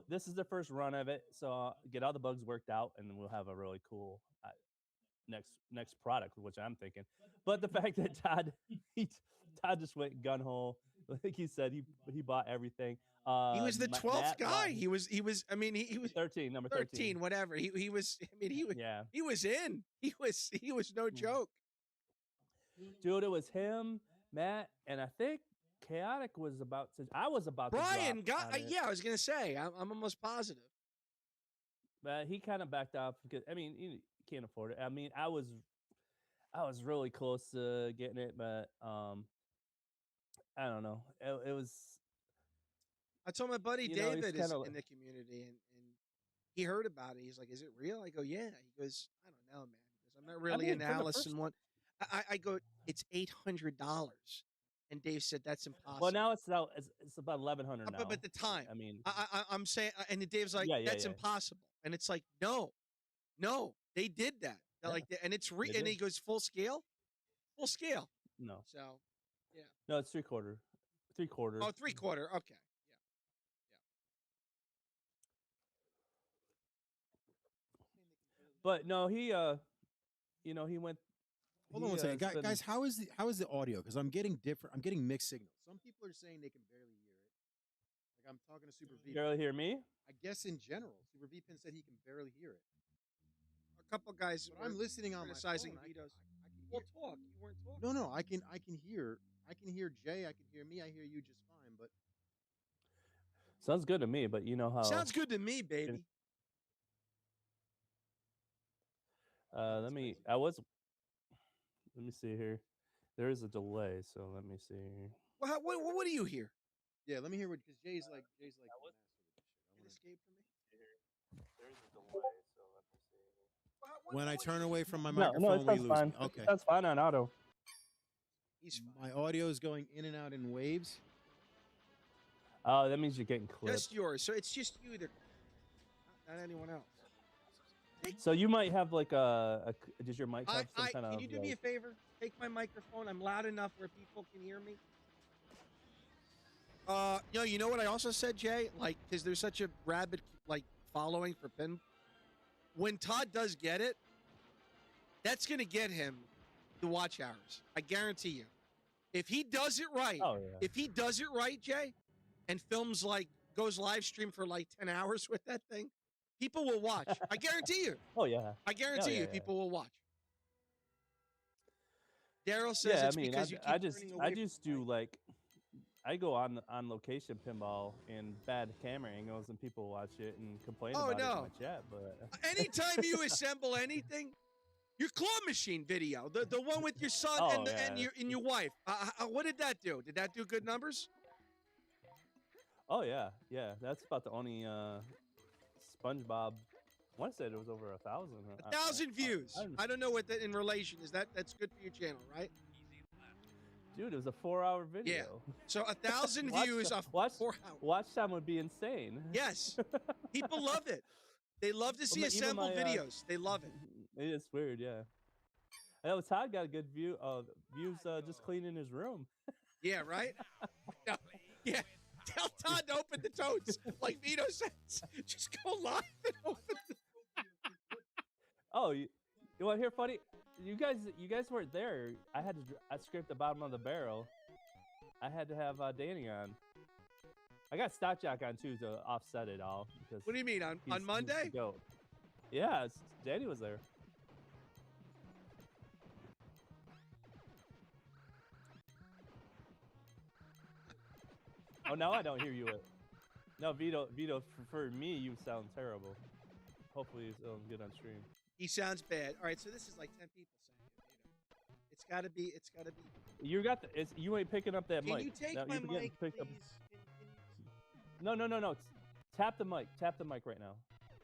Speaker 6: This is the first run of it, so get all the bugs worked out, and we'll have a really cool next product, which I'm thinking. But the fact that Todd just went gun hole, like he said, he bought everything.
Speaker 2: He was the 12th guy. He was. I mean, he was
Speaker 6: 13, number 13,
Speaker 2: whatever. He was. I mean, he was.
Speaker 6: Yeah.
Speaker 2: He was in. He was no joke.
Speaker 6: Dude, it was him, Matt, and I think Chaotic was about to. I was about
Speaker 2: Brian
Speaker 6: to.
Speaker 2: got. Yeah, I was gonna say. I'm almost positive.
Speaker 6: But he kind of backed off because I mean you can't afford it. I mean I was really close to getting it, but I don't know. It was.
Speaker 2: I told my buddy
Speaker 6: You know, he's
Speaker 2: David is
Speaker 6: kinda-
Speaker 2: in the community, and he heard about it. He's like, "Is it real?" I go, "Yeah." He goes, "I don't know, man." He goes, "I'm not really
Speaker 6: mean,
Speaker 2: into
Speaker 6: from the
Speaker 2: Alice
Speaker 6: first-
Speaker 2: in one." I go, "It's $800," and Dave said, "That's impossible."
Speaker 6: Well, now it's out. It's about 1,100 now.
Speaker 2: But the time,
Speaker 6: I mean,
Speaker 2: I'm saying, and then Dave's like,
Speaker 6: Yeah,
Speaker 2: "That's
Speaker 6: yeah.
Speaker 2: impossible," and it's like, no, they did that. They're
Speaker 6: Yeah,
Speaker 2: like, and it's
Speaker 6: they
Speaker 2: and
Speaker 6: did.
Speaker 2: he goes full scale.
Speaker 6: no,
Speaker 2: So, yeah.
Speaker 6: no, it's 3/4. 3/4.
Speaker 2: Oh, 3/4. Okay.
Speaker 6: But no, he you know, he went.
Speaker 1: Hold on
Speaker 6: he,
Speaker 1: one second,
Speaker 6: spent-
Speaker 1: guys. How is the audio? Because I'm getting different. I'm getting mixed signals. Some people are saying they can barely hear it. Like I'm talking to Super V.
Speaker 6: You barely hear me?
Speaker 1: I guess in general, Super V-Pin said he can barely hear it.
Speaker 2: A couple guys.
Speaker 1: But I'm listening on my
Speaker 2: criticizing
Speaker 1: phone.
Speaker 2: Vito's.
Speaker 1: I can
Speaker 2: Well,
Speaker 1: hear.
Speaker 2: talk. You weren't talking.
Speaker 1: No, I can hear. I can hear Jay. I can hear me. I hear you just fine. But
Speaker 6: Sounds good to me, but you know how.
Speaker 2: Sounds good to me, baby.
Speaker 6: Let me. I was. Let me see here. There is a delay, so let me see here.
Speaker 2: Well, what do you hear?
Speaker 1: yeah, let me hear what because Jay's like. the master of
Speaker 2: It
Speaker 1: this shit.
Speaker 2: escaped from me.
Speaker 6: There's a delay, so let me see.
Speaker 1: When I turn away from my
Speaker 6: No,
Speaker 1: microphone,
Speaker 6: no, it
Speaker 1: we
Speaker 6: sounds
Speaker 1: lose
Speaker 6: fine.
Speaker 1: me. Okay.
Speaker 6: That's fine on auto.
Speaker 2: He's fine.
Speaker 1: My audio is going in and out in waves.
Speaker 6: Oh, that means you're getting clipped.
Speaker 2: Just yours. So it's just you that, not anyone else.
Speaker 6: So you might have like does your mic have some kind of?
Speaker 2: Can you do me a favor? Take my microphone. I'm loud enough where people can hear me. You know what I also said, Jay? Like, because there's such a rabid following for pin. When Todd does get it, that's gonna get him the watch hours. I guarantee you. If he does it right,
Speaker 6: Oh yeah.
Speaker 2: if he does it right, Jay, and films goes live stream for 10 hours with that thing, people will watch. I guarantee you.
Speaker 6: Oh yeah.
Speaker 2: I guarantee you,
Speaker 6: yeah.
Speaker 2: people will watch. Daryl says
Speaker 6: Yeah,
Speaker 2: it's
Speaker 6: I mean,
Speaker 2: because you keep
Speaker 6: I just
Speaker 2: turning away from
Speaker 6: do like I go on location pinball in bad camera angles and people watch it and complain
Speaker 2: Oh,
Speaker 6: about it
Speaker 2: no.
Speaker 6: in my chat, but
Speaker 2: Anytime you assemble anything, your claw machine video, the one with your son
Speaker 6: Oh,
Speaker 2: and your wife, what did that do? Did that do good numbers?
Speaker 6: oh yeah, that's about the only SpongeBob. I want to say it was over 1,000.
Speaker 2: 1,000 views.
Speaker 6: I
Speaker 2: I don't know what that in relation is. That's good for your channel, right?
Speaker 6: Dude, it was a 4-hour video.
Speaker 2: So 1,000
Speaker 6: Watch
Speaker 2: views
Speaker 6: the-
Speaker 2: off
Speaker 6: watch-
Speaker 2: 4 hours.
Speaker 6: Watch time would be insane.
Speaker 2: Yes, people love it. They love to see
Speaker 6: Even
Speaker 2: assembled
Speaker 6: my,
Speaker 2: videos. They love it.
Speaker 6: It's weird, yeah. I know Todd got a good views just cleaning his room.
Speaker 2: Yeah, right? No, yeah. Tell Todd to open the totes. Like Vito says. Just go live and open the
Speaker 6: Oh, you want to hear funny? You guys weren't there. I scraped the bottom of the barrel. I had to have Danny on. I got Stock Jock on too to offset it all. Because
Speaker 2: What do you mean? On
Speaker 6: he's the
Speaker 2: Monday?
Speaker 6: goat. Yeah, Danny was there. Oh, now I don't hear you. No, Vito, for me, you sound terrible. Hopefully, it sounds good on stream.
Speaker 2: He sounds bad. All right, so this is like 10 people saying it, Vito. It's gotta be.
Speaker 6: You got you ain't picking up that
Speaker 2: Can
Speaker 6: mic.
Speaker 2: you take
Speaker 6: No,
Speaker 2: my
Speaker 6: you're getting
Speaker 2: mic,
Speaker 6: picked
Speaker 2: please?
Speaker 6: up. No. Tap the mic. Tap the mic right now.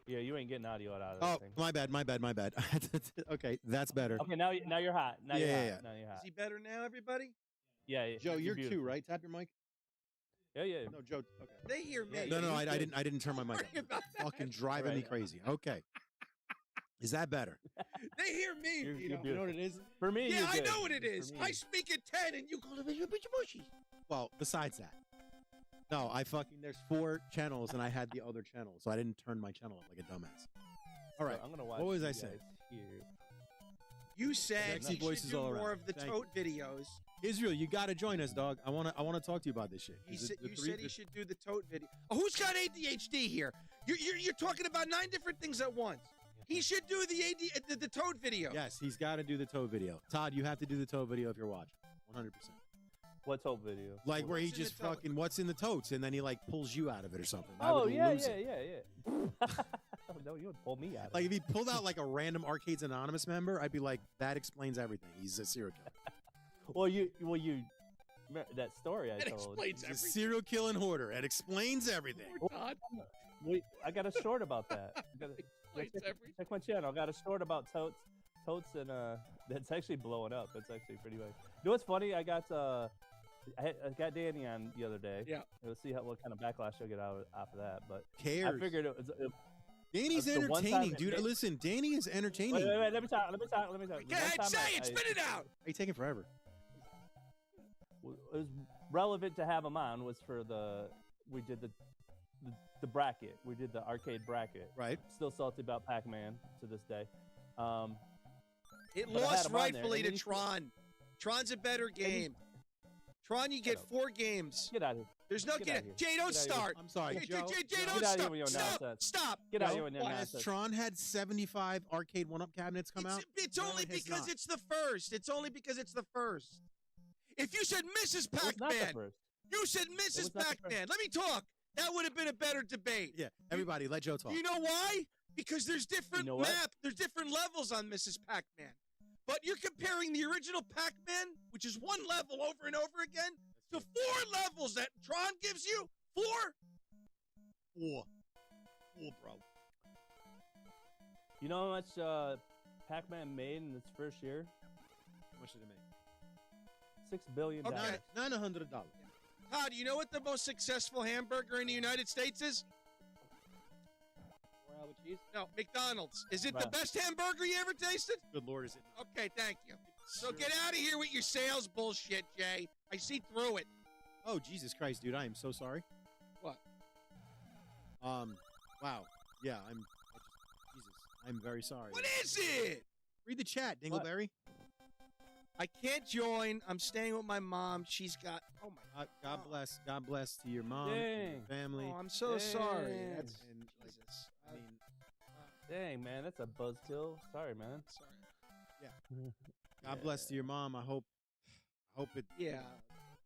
Speaker 6: Yeah, you ain't getting audio out of that
Speaker 1: Oh,
Speaker 6: thing.
Speaker 1: my bad. Okay, that's better.
Speaker 6: Okay, now you're hot. Now you're
Speaker 1: Yeah,
Speaker 6: hot.
Speaker 1: yeah.
Speaker 6: Now you're hot.
Speaker 2: Is he better now, everybody?
Speaker 6: Yeah,
Speaker 1: Joe, you're
Speaker 6: beautiful.
Speaker 1: two, right? Tap your mic.
Speaker 6: Yeah.
Speaker 1: No, Joe. Okay.
Speaker 2: They hear me.
Speaker 6: Yeah,
Speaker 1: No,
Speaker 6: you
Speaker 1: I
Speaker 6: good.
Speaker 1: didn't turn my mic
Speaker 2: Worry
Speaker 1: up.
Speaker 2: about that.
Speaker 1: Fucking driving me
Speaker 6: Right.
Speaker 1: crazy. Okay. Is that better?
Speaker 2: They hear me,
Speaker 6: You're
Speaker 2: Vito.
Speaker 1: You know
Speaker 6: beautiful.
Speaker 1: what it is?
Speaker 6: For me,
Speaker 2: Yeah,
Speaker 6: you're
Speaker 2: I
Speaker 6: good.
Speaker 2: know what it
Speaker 6: For
Speaker 2: is.
Speaker 6: me.
Speaker 2: I speak at 10 and you go to the bushy.
Speaker 1: Well, besides that. No, there's 4 channels and I had the other channel, so I didn't turn my channel up like a dumbass. All right.
Speaker 6: I'm gonna watch.
Speaker 1: What was
Speaker 6: you
Speaker 1: I
Speaker 6: guys
Speaker 1: saying?
Speaker 6: here.
Speaker 2: You said
Speaker 1: Sexy
Speaker 2: he
Speaker 1: voices
Speaker 2: should do
Speaker 1: all
Speaker 2: more
Speaker 1: around.
Speaker 2: of the
Speaker 1: Thank
Speaker 2: tote videos.
Speaker 1: Israel, you got to join us, dog. I want to talk to you about this shit.
Speaker 2: You
Speaker 1: The-
Speaker 2: said
Speaker 1: the
Speaker 2: you
Speaker 1: three-
Speaker 2: said he
Speaker 1: the-
Speaker 2: should do the tote video. Oh, who's got ADHD here? You're talking about 9 different things at once. He should do the Toad video.
Speaker 1: Yes, he's got to do the Toad video. Todd, you have to do the Toad video if you're watching. 100%.
Speaker 6: What's whole video?
Speaker 1: Like where he
Speaker 2: What's in
Speaker 1: just
Speaker 2: the tote?
Speaker 1: fucking what's in the totes and then he like pulls you out of it or something. I
Speaker 6: Oh
Speaker 1: would
Speaker 6: yeah.
Speaker 1: lose it.
Speaker 6: No, you would pull me out.
Speaker 1: Like if he pulled out like a random Arcades Anonymous member, I'd be like, that explains everything. He's a serial killer.
Speaker 6: Well, you that story I
Speaker 2: That
Speaker 6: told.
Speaker 2: explains
Speaker 1: He's a
Speaker 2: everything.
Speaker 1: serial killing hoarder. It explains everything.
Speaker 2: Poor Todd.
Speaker 6: I got a short about that.
Speaker 2: Explains everything.
Speaker 6: Check my channel. I got a short about totes, and that's actually blowing up. It's actually pretty big. You know what's funny? I got got Danny on the other day.
Speaker 2: Yeah.
Speaker 6: We'll see what kind of backlash I'll get out of that. But
Speaker 1: Cares.
Speaker 6: I figured it was.
Speaker 1: Danny's
Speaker 6: the one time
Speaker 1: entertaining,
Speaker 6: that
Speaker 1: dude.
Speaker 6: they-
Speaker 1: Listen, Danny is entertaining.
Speaker 6: Wait, let me talk. The
Speaker 2: Go
Speaker 6: one
Speaker 2: ahead,
Speaker 6: time
Speaker 2: say it. Spit it out.
Speaker 1: Are you taking forever?
Speaker 6: It was relevant to have him on was for we did the bracket. We did the arcade bracket.
Speaker 1: Right.
Speaker 6: Still salty about Pac-Man to this day.
Speaker 2: It
Speaker 6: But I had
Speaker 2: lost
Speaker 6: him on there,
Speaker 2: rightfully
Speaker 6: and
Speaker 2: to
Speaker 6: then he-
Speaker 2: Tron. Tron's a better game. Tron, you get
Speaker 6: up.
Speaker 2: 4 games.
Speaker 6: Get out of here.
Speaker 2: There's no
Speaker 6: Get out of here.
Speaker 2: Jay, don't
Speaker 6: Get out of here.
Speaker 2: start.
Speaker 1: I'm sorry,
Speaker 2: Jay,
Speaker 1: Joe.
Speaker 2: Jay,
Speaker 1: Joe,
Speaker 2: don't
Speaker 6: Get out of here
Speaker 2: stop.
Speaker 6: with your
Speaker 2: Stop.
Speaker 6: nonsense.
Speaker 2: Stop.
Speaker 6: Get out of
Speaker 1: Joe,
Speaker 6: here with your
Speaker 1: has
Speaker 6: nonsense.
Speaker 1: Tron had 75 arcade one-up cabinets come out?
Speaker 2: It's
Speaker 1: No,
Speaker 2: only
Speaker 1: it has
Speaker 2: because
Speaker 1: not.
Speaker 2: it's the first. It's only because it's the first. If you said Mrs.
Speaker 6: It was not the
Speaker 2: Pac-Man,
Speaker 6: first.
Speaker 2: you said
Speaker 6: was
Speaker 2: Mrs.
Speaker 6: not the first.
Speaker 2: Pac-Man. Let me talk. That would have been a better debate.
Speaker 1: Yeah, everybody, let Joe talk.
Speaker 2: You know why? Because there's different
Speaker 6: You know what?
Speaker 2: there's different levels on Mrs. Pac-Man. But you're comparing the original Pac-Man, which is one level over and over again, to 4 levels that Tron gives you. 4? 4, bro.
Speaker 6: You know how much Pac-Man made in its first year?
Speaker 1: How much did it make?
Speaker 6: $6 billion.
Speaker 2: Okay.
Speaker 1: $900.
Speaker 2: Todd, you know what the most successful hamburger in the United States is? No, McDonald's. Is it the
Speaker 6: Right.
Speaker 2: best hamburger you ever tasted?
Speaker 1: Good Lord, is it?
Speaker 2: Okay, thank you. So get out of here with your sales bullshit, Jay. I see through it.
Speaker 1: Oh, Jesus Christ, dude, I am so sorry.
Speaker 2: What?
Speaker 1: Wow. Yeah, Jesus, I'm very sorry.
Speaker 2: What is it?
Speaker 1: Read the chat, Dingleberry.
Speaker 2: I can't join. I'm staying with my mom. She's got. Oh my.
Speaker 1: God bless to your mom, to your
Speaker 6: Dang.
Speaker 1: family.
Speaker 2: Oh, I'm so sorry.
Speaker 6: Dang.
Speaker 2: That's
Speaker 1: And, like,
Speaker 2: Jesus.
Speaker 1: I mean,
Speaker 6: Dang, man, that's a buzzkill. Sorry, man.
Speaker 2: sorry.
Speaker 1: God bless to your mom. I hope it.
Speaker 2: Yeah.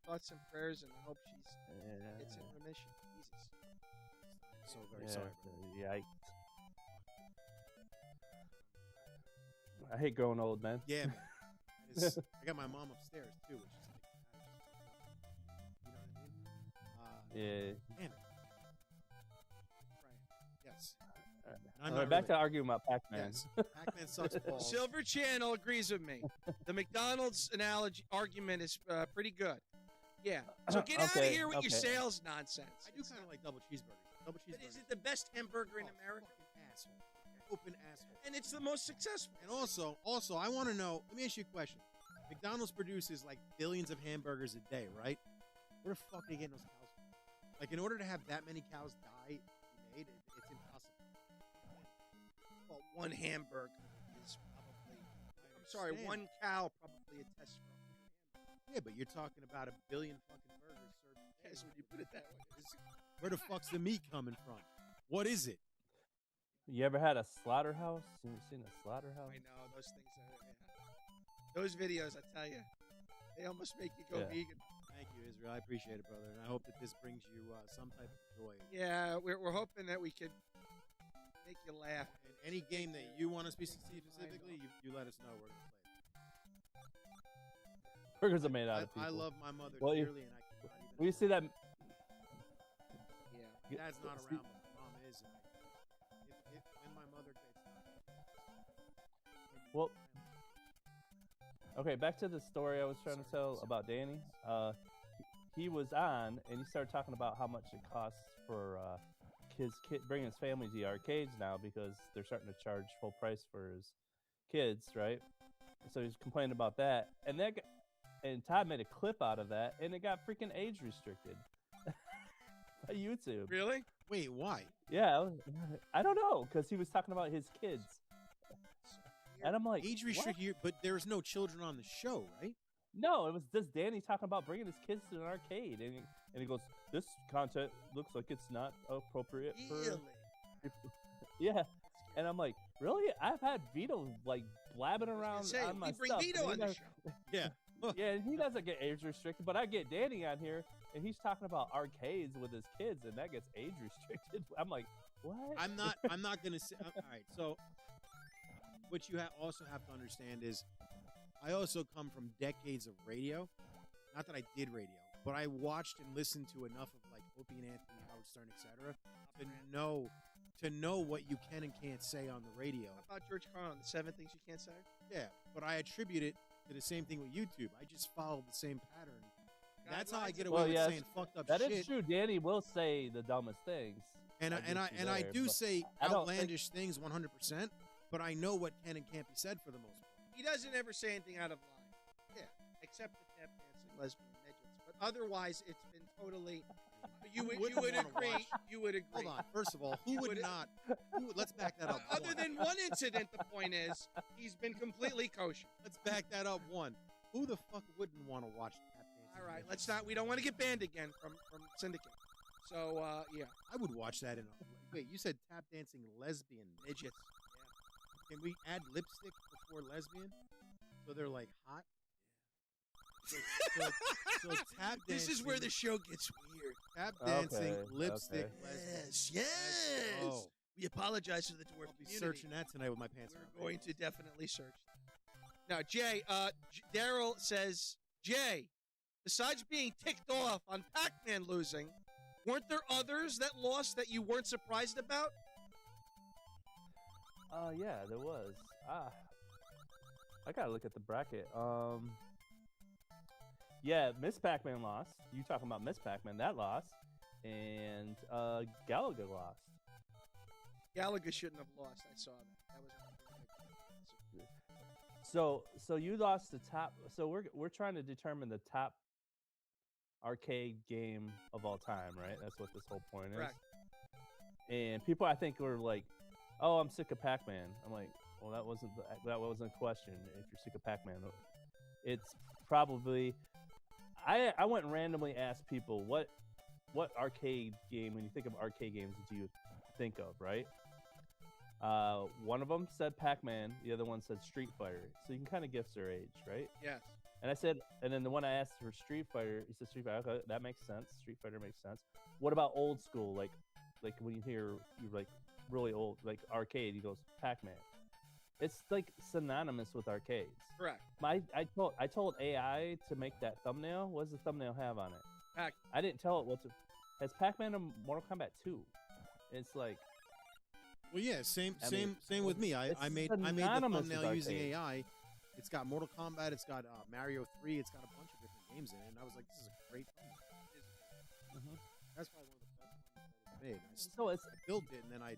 Speaker 2: Thoughts and prayers, and I hope she's
Speaker 6: Yeah.
Speaker 2: it's in remission. Jesus.
Speaker 1: I'm so very sorry, bro.
Speaker 6: Yikes. I hate growing old, man.
Speaker 1: Yeah, man. I got my mom upstairs too, which is like, you know what I mean?
Speaker 6: Yeah.
Speaker 1: Damn it. Yes.
Speaker 6: All
Speaker 1: I'm
Speaker 6: right,
Speaker 1: not
Speaker 6: back to
Speaker 1: really-
Speaker 6: arguing about Pac-Man.
Speaker 1: Yes. Pac-Man sucks balls.
Speaker 2: Silver Channel agrees with me. The McDonald's analogy argument is pretty good. Yeah. So get out of
Speaker 6: Okay,
Speaker 2: here with your
Speaker 6: okay.
Speaker 2: sales nonsense.
Speaker 1: I do kind of like double cheeseburgers. Double
Speaker 2: But
Speaker 1: cheeseburgers.
Speaker 2: is it the best hamburger in
Speaker 1: Oh,
Speaker 2: America?
Speaker 1: fucking asshole. Open asshole.
Speaker 2: And it's the most successful.
Speaker 1: And also, I want to know. Let me ask you a question. McDonald's produces like billions of hamburgers a day, right? Where the fuck are they getting those cows from? Like, in order to have that many cows die to be made, it's impossible.
Speaker 2: Well, one hamburger is probably.
Speaker 1: I
Speaker 2: I'm sorry,
Speaker 1: understand.
Speaker 2: one cow probably attests for 100 hamburgers.
Speaker 1: Yeah, but you're talking about a billion fucking burgers served. a day.
Speaker 2: Yes, when you put it that way.
Speaker 1: Where the fuck's the meat coming from? What is it?
Speaker 6: You ever had a slaughterhouse? You ever seen a slaughterhouse?
Speaker 2: I know those things are. Yeah. Those videos, I tell you, they almost make you go
Speaker 6: Yeah.
Speaker 2: vegan.
Speaker 1: Thank you, Israel. I appreciate it, brother. And I hope that this brings you some type of joy.
Speaker 2: Yeah, we're hoping that we could make you laugh.
Speaker 1: And any game that you want us to see specifically, you let us know. We're gonna play.
Speaker 6: Burgers are made out of people.
Speaker 1: I love my mother
Speaker 6: Well, you-
Speaker 1: dearly, and I cannot even.
Speaker 6: When you see that,
Speaker 2: Yeah.
Speaker 1: Dad's not
Speaker 6: see-
Speaker 1: around, but my mom is. And when my mother gets
Speaker 6: Well, okay, back to the story I was trying to tell about Danny. He was on, and he started talking about how much it costs for his kid bringing his family to the arcades now because they're starting to charge full price for his kids, right? So he's complaining about that, and and Todd made a clip out of that, and it got freaking age restricted by YouTube.
Speaker 2: Really?
Speaker 1: wait, why?
Speaker 6: Yeah, I don't know, because he was talking about his kids, and I'm like,
Speaker 1: Age
Speaker 6: what?
Speaker 1: restricted, but there's no children on the show, right?
Speaker 6: No, it was just Danny talking about bringing his kids to an arcade, and he goes, "This content looks like it's not appropriate for."
Speaker 2: Really?
Speaker 6: Yeah, And I'm like, really? I've had Vito like blabbing around
Speaker 2: Say,
Speaker 6: on my
Speaker 2: we bring
Speaker 6: stuff.
Speaker 2: Vito
Speaker 6: and
Speaker 2: on
Speaker 6: he
Speaker 2: the
Speaker 6: does-
Speaker 2: show.
Speaker 1: Yeah.
Speaker 6: Yeah, and he doesn't get age restricted, but I get Danny on here, and he's talking about arcades with his kids, and that gets age restricted. I'm like, what?
Speaker 1: I'm not gonna say. All right. So, what you also have to understand is, I also come from decades of radio. Not that I did radio, but I watched and listened to enough of like Opie and Anthony, Howard Stern, etc., to know what you can and can't say on the radio.
Speaker 2: How about George Carlin, the 7 things you can't say?
Speaker 1: Yeah, but I attribute it to the same thing with YouTube. I just followed the same pattern. That's how I get away
Speaker 6: Well,
Speaker 1: with
Speaker 6: yes,
Speaker 1: saying fucked up
Speaker 6: That
Speaker 1: shit.
Speaker 6: is true. Danny will say the dumbest things.
Speaker 1: And
Speaker 6: I
Speaker 1: I
Speaker 6: get you
Speaker 1: I
Speaker 6: there,
Speaker 1: do
Speaker 6: but
Speaker 1: say
Speaker 6: I don't think-
Speaker 1: outlandish things 100%, but I know what can and can't be said for the most part.
Speaker 2: He doesn't ever say anything out of line.
Speaker 1: Yeah.
Speaker 2: Except the tap dancing lesbian midgets. But otherwise, it's been totally. You would
Speaker 1: Wouldn't wanna
Speaker 2: agree.
Speaker 1: watch.
Speaker 2: You would agree.
Speaker 1: Hold on. First of all, who would not? Let's back that up.
Speaker 2: Other
Speaker 1: one.
Speaker 2: than one incident, the point is he's been completely kosher.
Speaker 1: Let's back that up. One. Who the fuck wouldn't want to watch tap dancing?
Speaker 2: All right,
Speaker 1: midgets?
Speaker 2: let's not. We don't want to get banned again from Syndicate. So yeah,
Speaker 1: I would watch that in a. Wait, you said tap dancing lesbian midgets. Can we add lipstick before lesbian? So they're like hot. So tap dancing.
Speaker 2: this is where the show gets weird.
Speaker 1: tap dancing
Speaker 6: Okay,
Speaker 1: lipstick
Speaker 6: okay.
Speaker 1: lesbian.
Speaker 2: Yes.
Speaker 1: Oh,
Speaker 2: We apologize to the dwarf
Speaker 1: I'll be
Speaker 2: community.
Speaker 1: searching that tonight with my pants.
Speaker 2: We're going to definitely search. Now, Jay, Daryl says, Jay, besides being ticked off on Pac-Man losing, weren't there others that lost that you weren't surprised about?
Speaker 6: Yeah, there was. I gotta look at the bracket. Yeah, Miss Pac-Man lost. You talking about Miss Pac-Man? That lost, and Gallagher lost.
Speaker 2: Gallagher shouldn't have lost. I saw that. That was
Speaker 6: So you lost the top. So we're trying to determine the top arcade game of all time, right? That's what this whole point is.
Speaker 2: correct.
Speaker 6: And people, I think, were like, "Oh, I'm sick of Pac-Man." I'm like, "Well, that wasn't a question. If you're sick of Pac-Man, it's probably." I went and randomly asked people what arcade game, when you think of arcade games, do you think of, right? One of them said Pac-Man, the other one said Street Fighter. So you can kind of guess their age, right?
Speaker 2: Yes.
Speaker 6: And I said, and then the one I asked for Street Fighter, he said Street Fighter. Okay, that makes sense. Street Fighter makes sense. What about old school, like when you hear you're like really old, like arcade? He goes Pac-Man. It's like synonymous with arcades.
Speaker 2: Correct.
Speaker 6: I told AI to make that thumbnail. What does the thumbnail have on it?
Speaker 2: Pac.
Speaker 6: I didn't tell it what to. Has Pac-Man in Mortal Kombat 2? It's like.
Speaker 1: Well, yeah, same
Speaker 6: I mean,
Speaker 1: with me. I
Speaker 6: it's
Speaker 1: made the
Speaker 6: synonymous with
Speaker 1: thumbnail using
Speaker 6: arcade.
Speaker 1: AI. It's got Mortal Kombat. It's got Mario 3. It's got a bunch of different games in it. And I was like, this is a great thumbnail. That's probably one of the best ones that I've made.
Speaker 6: So it's
Speaker 1: I built it and then I.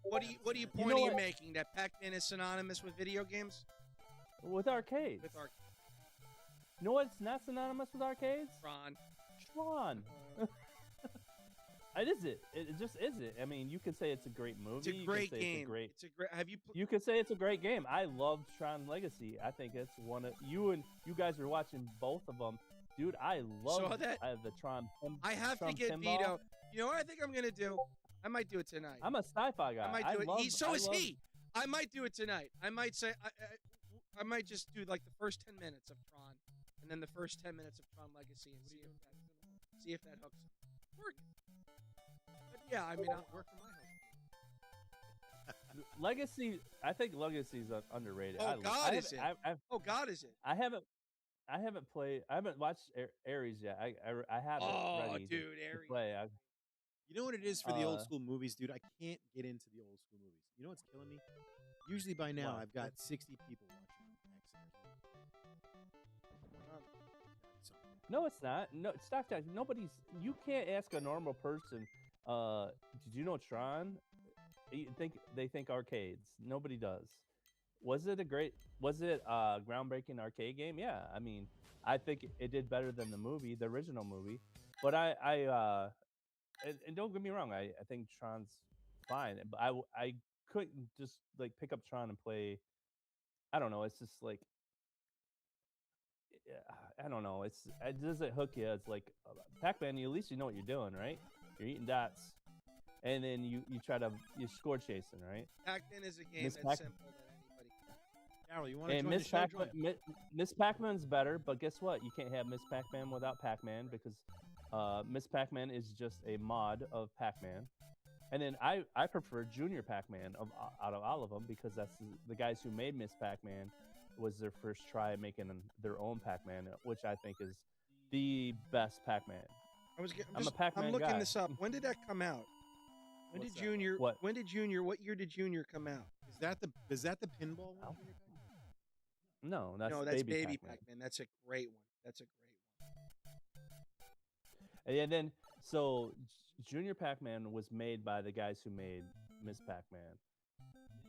Speaker 2: What are you
Speaker 6: You
Speaker 2: point
Speaker 6: know
Speaker 2: are you
Speaker 6: what?
Speaker 2: making? That Pac-Man is synonymous with video games?
Speaker 6: with arcades.
Speaker 2: With our
Speaker 6: You know what's not synonymous with arcades?
Speaker 2: Tron.
Speaker 6: Tron. It is it. It just isn't. I mean, you could say it's a great movie.
Speaker 2: It's a
Speaker 6: you could
Speaker 2: great
Speaker 6: say
Speaker 2: game.
Speaker 6: It's a great.
Speaker 2: It's a great. Have you?
Speaker 6: You could say it's a great game. I loved Tron Legacy. I think it's one of you guys were watching both of them, dude. I love
Speaker 2: that?
Speaker 6: The Tron.
Speaker 2: I have to
Speaker 6: Tron
Speaker 2: get
Speaker 6: pinball.
Speaker 2: Vito. You know what I think I'm gonna do? I might do it tonight.
Speaker 6: I'm a sci-fi guy.
Speaker 2: I might do it.
Speaker 6: Love,
Speaker 2: So
Speaker 6: I
Speaker 2: is
Speaker 6: love-
Speaker 2: he. I might do it tonight. I might say. I might just do like the first 10 minutes of Tron, and then the first 10 minutes of Tron Legacy, and see if that hooks him. Work. But yeah, I mean, I'll work for my house.
Speaker 6: Legacy. I think Legacy is underrated.
Speaker 2: Oh, God, is it?
Speaker 6: I've,
Speaker 2: Oh God, is it?
Speaker 6: I haven't played. I haven't watched Ares yet. I have it
Speaker 2: Oh,
Speaker 6: ready
Speaker 2: dude,
Speaker 6: to
Speaker 2: Ares.
Speaker 6: play.
Speaker 1: You know what it is for the old
Speaker 6: Uh,
Speaker 1: school movies, dude? I can't get into the old school movies. You know what's killing me? Usually by now,
Speaker 6: What?
Speaker 1: I've got 60 people watching X.
Speaker 6: No, it's not. No, Stock Jack. Nobody's. You can't ask a normal person. Did you know Tron? They think arcades. Nobody does. Was it a groundbreaking arcade game? Yeah. I mean, I think it did better than the movie, the original movie. But and don't get me wrong. I think Tron's fine. But I couldn't just like pick up Tron and play. I don't know. It's just like. I don't know. It doesn't hook you. It's like Pac-Man. At least you know what you're doing, right? You're eating dots, and then you score chasing, right?
Speaker 2: Pac-Man is a game
Speaker 6: Miss
Speaker 2: that's
Speaker 6: Pac-
Speaker 2: simple that anybody can.
Speaker 1: Daryl, you want to
Speaker 6: And
Speaker 1: join the
Speaker 6: Miss
Speaker 1: show?
Speaker 6: Pac-Man,
Speaker 1: Join.
Speaker 6: Miss Pac-Man's better, but guess what? You can't have Miss Pac-Man without Pac-Man because Miss Pac-Man is just a mod of Pac-Man. And then I prefer Junior Pac-Man out of all of them because that's the guys who made Miss Pac-Man was their first try at making their own Pac-Man, which I think is the best Pac-Man. I'm a Pac-Man
Speaker 2: I'm looking
Speaker 6: guy.
Speaker 2: this up. When did that come out? When
Speaker 6: What's
Speaker 2: did
Speaker 6: that?
Speaker 2: Junior?
Speaker 6: What?
Speaker 2: When did Junior? What year did Junior come out?
Speaker 1: Is that the pinball one?
Speaker 6: Oh. No, that's
Speaker 2: No, that's
Speaker 6: Baby
Speaker 2: Baby
Speaker 6: Pac-Man.
Speaker 2: Pac-Man. That's a great one. That's a great one.
Speaker 6: And then so Junior Pac-Man was made by the guys who made Miss Pac-Man.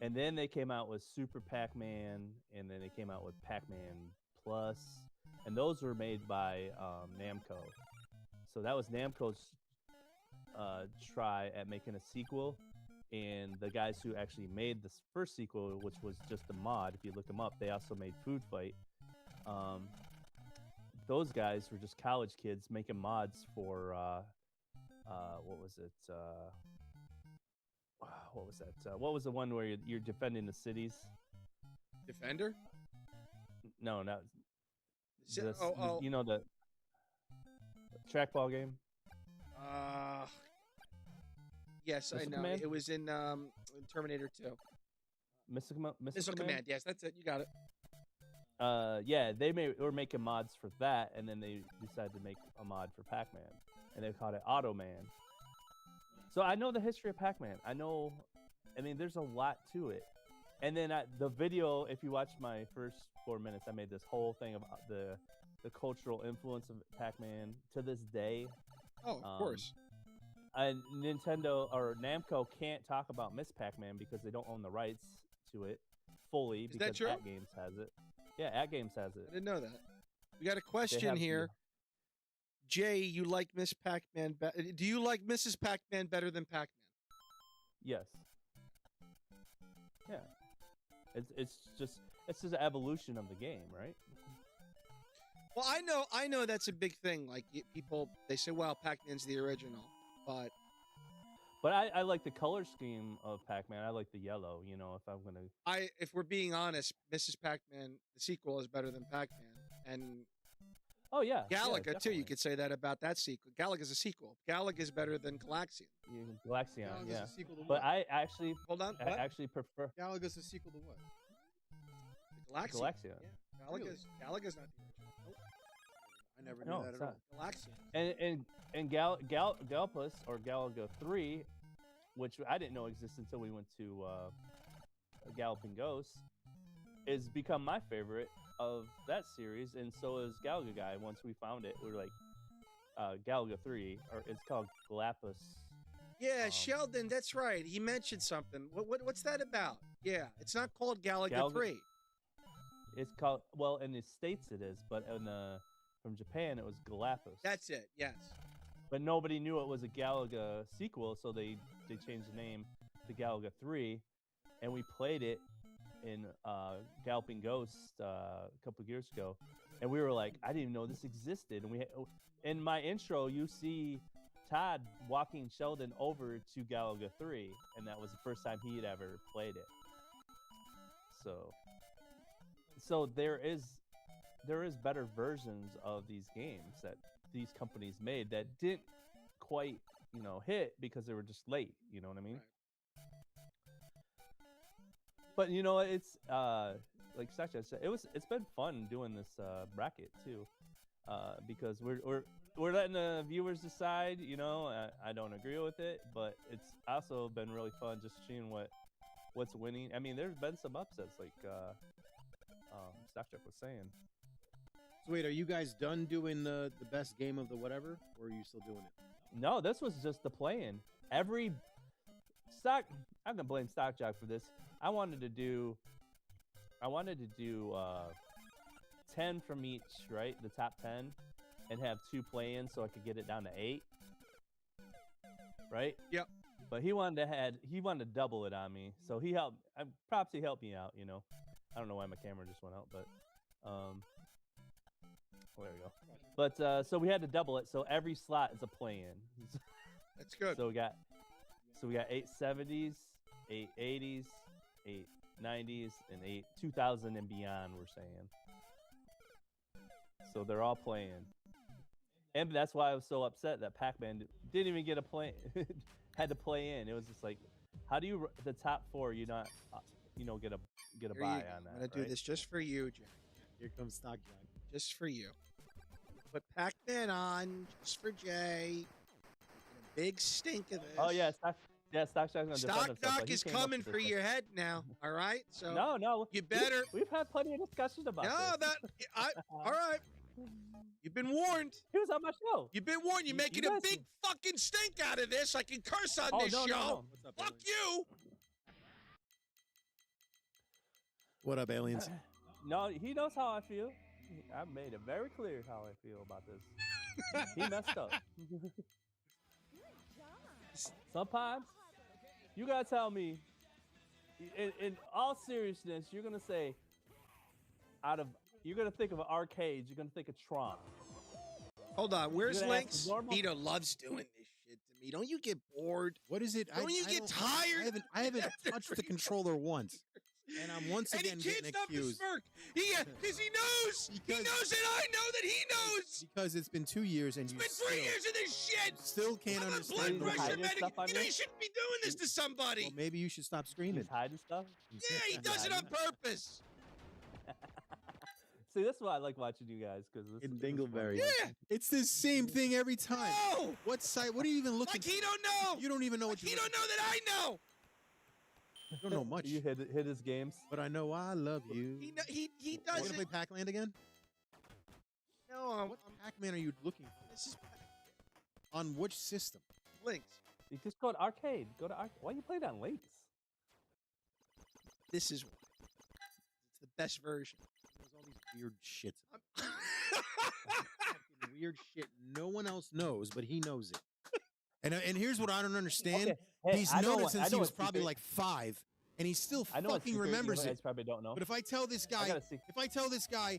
Speaker 6: And then they came out with Super Pac-Man, and then they came out with Pac-Man Plus, and those were made by Namco. So that was Namco's try at making a sequel, and the guys who actually made this first sequel, which was just a mod, if you look them up, they also made Food Fight. Those guys were just college kids making mods for what was it? What was that? What was the one where you're defending the cities?
Speaker 2: Defender?
Speaker 6: No, not.
Speaker 2: Si-
Speaker 6: This,
Speaker 2: oh.
Speaker 6: You know the trackball game.
Speaker 2: Yes, I
Speaker 6: Missile
Speaker 2: know.
Speaker 6: Command?
Speaker 2: It was in Terminator 2.
Speaker 6: Missile
Speaker 2: Missile Command. Yes, that's it. You got it.
Speaker 6: Yeah, were making mods for that, and then they decided to make a mod for Pac-Man, and they called it Auto Man. So I know the history of Pac-Man. I mean, there's a lot to it. And then the video, if you watch my first 4 minutes, I made this whole thing about the cultural influence of Pac-Man to this day.
Speaker 2: Oh, of course.
Speaker 6: And Nintendo or Namco can't talk about Miss Pac-Man because they don't own the rights to it fully
Speaker 2: Is that
Speaker 6: because
Speaker 2: true?
Speaker 6: At Games has it. Yeah, At Games has
Speaker 2: I
Speaker 6: it.
Speaker 2: didn't know that. We got a
Speaker 6: They
Speaker 2: question
Speaker 6: have
Speaker 2: here. Jay, you like Miss Pac-Man? Do you like Mrs. Pac-Man better than Pac-Man?
Speaker 6: Yes. Yeah. It's just an evolution of the game, right?
Speaker 2: Well, I know that's a big thing. Like people, they say, "Well, Pac-Man's the original," but
Speaker 6: But I like the color scheme of Pac-Man. I like the yellow. You know, if I'm gonna.
Speaker 2: if we're being honest, Mrs. Pac-Man, the sequel, is better than Pac-Man, and
Speaker 6: Oh yeah.
Speaker 2: Galaga too.
Speaker 6: definitely.
Speaker 2: You could say that about that sequel. Galaga's a sequel. Galaga's better than Galaxian.
Speaker 6: Galaxian,
Speaker 1: Galaga's
Speaker 6: yeah.
Speaker 1: a sequel to
Speaker 6: But
Speaker 1: what?
Speaker 6: I actually
Speaker 2: Hold on,
Speaker 6: I
Speaker 2: what?
Speaker 6: actually prefer
Speaker 1: Galaga's a sequel to what?
Speaker 2: Galaxian.
Speaker 6: Galaxian.
Speaker 2: Yeah, Galaga's not the original. Nope.
Speaker 1: I never
Speaker 6: No,
Speaker 1: knew that
Speaker 6: it's
Speaker 1: at all.
Speaker 6: not.
Speaker 2: Galaxian.
Speaker 6: And Galpus or Galaga 3, which I didn't know existed until we went to Galloping Ghost, is become my favorite of that series, and so is Galaga Guy. Once we found it, we were like Galaga 3, or it's called Galapus.
Speaker 2: Yeah, Sheldon, that's right. He mentioned something. What's that about? Yeah, it's not called Galaga 3.
Speaker 6: It's called, well, in the States it is, but from Japan it was Galapus.
Speaker 2: That's it. Yes.
Speaker 6: But nobody knew it was a Galaga sequel, so they changed the name to Galaga 3, and we played it in Galloping Ghost a couple of years ago, and we were like, I didn't even know this existed. And in my intro, you see Todd walking Sheldon over to Galaga 3, and that was the first time he had ever played it. So there is better versions of these games that these companies made that didn't quite, hit because they were just late. You know what I mean?
Speaker 2: Right.
Speaker 6: But it's like Sasha said, it's been fun doing this bracket too, because we're letting the viewers decide. I don't agree with it, but it's also been really fun just seeing what's winning. I mean, there's been some upsets, like Stockchuck was saying.
Speaker 1: So wait, are you guys done doing the best game of the whatever, or are you still doing it?
Speaker 6: No, this was just the play-in. Every stock, I'm gonna blame Stockjock for this. I wanted to do 10 from each, right? The top 10, and have 2 play-ins so I could get it down to 8. Right?
Speaker 2: Yep.
Speaker 6: But he wanted to double it on me, so he helped. Props, he helped me out. I don't know why my camera just went out, but there we go. But so we had to double it, so every slot is a play-in.
Speaker 2: That's good.
Speaker 6: So we got So we got 870s, 880s, 890s, and 2000 and beyond. We're saying. So they're all playing, and that's why I was so upset that Pac-Man didn't even get a play, had to play in. It was just like, how do you the top 4? You not, get a
Speaker 2: Here
Speaker 6: buy
Speaker 2: you go.
Speaker 6: on that.
Speaker 2: I'm gonna do this just for you, Jack.
Speaker 1: Here comes Stock Jack.
Speaker 2: Just for you. Put Pac-Man on just for Jay. A big stink of this.
Speaker 6: Oh yeah, Stock Jack's gonna defend
Speaker 2: Stock
Speaker 6: himself,
Speaker 2: Doc
Speaker 6: but he
Speaker 2: is
Speaker 6: came up
Speaker 2: coming
Speaker 6: with this
Speaker 2: for
Speaker 6: one.
Speaker 2: your head now. All right. So
Speaker 6: No,
Speaker 2: you better.
Speaker 6: We've had plenty of discussions about this.
Speaker 2: All right. You've been warned.
Speaker 6: He was on my show.
Speaker 2: You've been warned. You're
Speaker 6: You
Speaker 2: making a
Speaker 6: guys-
Speaker 2: big fucking stink out of this. I can curse on
Speaker 6: Oh
Speaker 2: this
Speaker 6: no,
Speaker 2: show.
Speaker 6: no.
Speaker 1: What's up,
Speaker 2: Fuck
Speaker 1: aliens?
Speaker 2: you.
Speaker 1: What up, aliens?
Speaker 6: No, he knows how I feel. I made it very clear how I feel about this. He messed up. Sometimes you gotta tell me. In all seriousness, you're gonna say, you're gonna think of an arcade. You're gonna think of Tron.
Speaker 2: Hold on. Where's
Speaker 6: gonna ask
Speaker 2: Lynx?
Speaker 6: normal-
Speaker 2: Vito loves doing this shit to me. Don't you get bored?
Speaker 1: What is it?
Speaker 2: Don't you get tired?
Speaker 1: I haven't touched the controller once, and I'm once
Speaker 2: And he
Speaker 1: again
Speaker 2: can't
Speaker 1: getting
Speaker 2: stop the
Speaker 1: accused
Speaker 2: smirk. Because he knows. He
Speaker 1: Because-
Speaker 2: knows that I know that he knows.
Speaker 1: because it's been 2 years and
Speaker 2: It's
Speaker 1: you
Speaker 2: been 3 years of this shit.
Speaker 1: still can't
Speaker 2: I'm a
Speaker 1: understand.
Speaker 2: blood
Speaker 6: He's
Speaker 1: the
Speaker 2: pressure
Speaker 6: hiding
Speaker 1: rules.
Speaker 2: medic.
Speaker 6: stuff on
Speaker 2: You know
Speaker 6: you?
Speaker 2: you shouldn't be doing this to somebody.
Speaker 1: Well, maybe you should stop screaming.
Speaker 6: He's hiding stuff.
Speaker 2: Yeah, he does it on purpose.
Speaker 6: See, that's why I like watching you guys because
Speaker 1: In Dingleberry.
Speaker 2: Yeah.
Speaker 1: It's the same thing every time.
Speaker 2: No.
Speaker 1: What site? What are you even looking
Speaker 2: Like he don't know.
Speaker 1: You don't even know
Speaker 2: Like
Speaker 1: what you're
Speaker 2: he don't know that I know.
Speaker 1: You don't know much.
Speaker 6: You hit his games.
Speaker 1: But I know I love you.
Speaker 2: He
Speaker 1: You want to
Speaker 2: doesn't.
Speaker 1: play Pac-Land again?
Speaker 2: No,
Speaker 1: What Pac-Man are you looking for?
Speaker 2: this is
Speaker 1: On which system?
Speaker 2: Lynx.
Speaker 6: You just go to arcade. Go to arcade. Why you play on Lakes?
Speaker 2: This is why. It's the best version.
Speaker 1: There's all these weird shits. Fucking weird shit no one else knows, but he knows it. And here's what I don't understand.
Speaker 6: Okay, hey,
Speaker 1: He's
Speaker 6: I know
Speaker 1: known it
Speaker 6: what- I
Speaker 1: since
Speaker 6: know
Speaker 1: he was
Speaker 6: what
Speaker 1: probably
Speaker 6: secret-
Speaker 1: like 5, and he still
Speaker 6: I know what
Speaker 1: fucking
Speaker 6: secret
Speaker 1: remembers
Speaker 6: you
Speaker 1: it.
Speaker 6: guys probably don't know.
Speaker 1: But if I tell this
Speaker 6: I
Speaker 1: guy,
Speaker 6: got a secret.
Speaker 1: if I tell this guy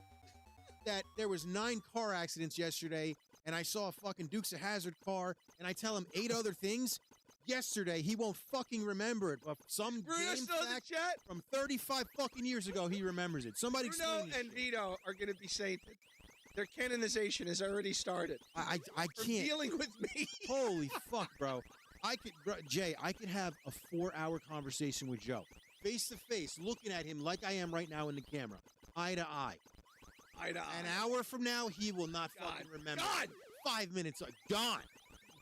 Speaker 1: that there was 9 car accidents yesterday, and I saw a fucking Dukes of Hazzard car, and I tell him 8 other things yesterday, he won't fucking remember it. But some
Speaker 2: Bruno
Speaker 1: game
Speaker 2: still in the
Speaker 1: fact
Speaker 2: chat.
Speaker 1: from 35 fucking years ago, he remembers it. Somebody
Speaker 2: Bruno
Speaker 1: explain this
Speaker 2: and
Speaker 1: shit.
Speaker 2: Vito are going to be sainted. Their canonization has already started.
Speaker 1: I
Speaker 2: For
Speaker 1: can't.
Speaker 2: dealing with me.
Speaker 1: Holy fuck, bro. Jay, I could have a 4-hour conversation with Joe. Face to face, looking at him like I am right now in the camera. Eye to eye.
Speaker 2: Eye to
Speaker 1: An
Speaker 2: eye.
Speaker 1: hour from now, he will not
Speaker 2: God.
Speaker 1: fucking remember.
Speaker 2: God.
Speaker 1: 5 minutes, gone.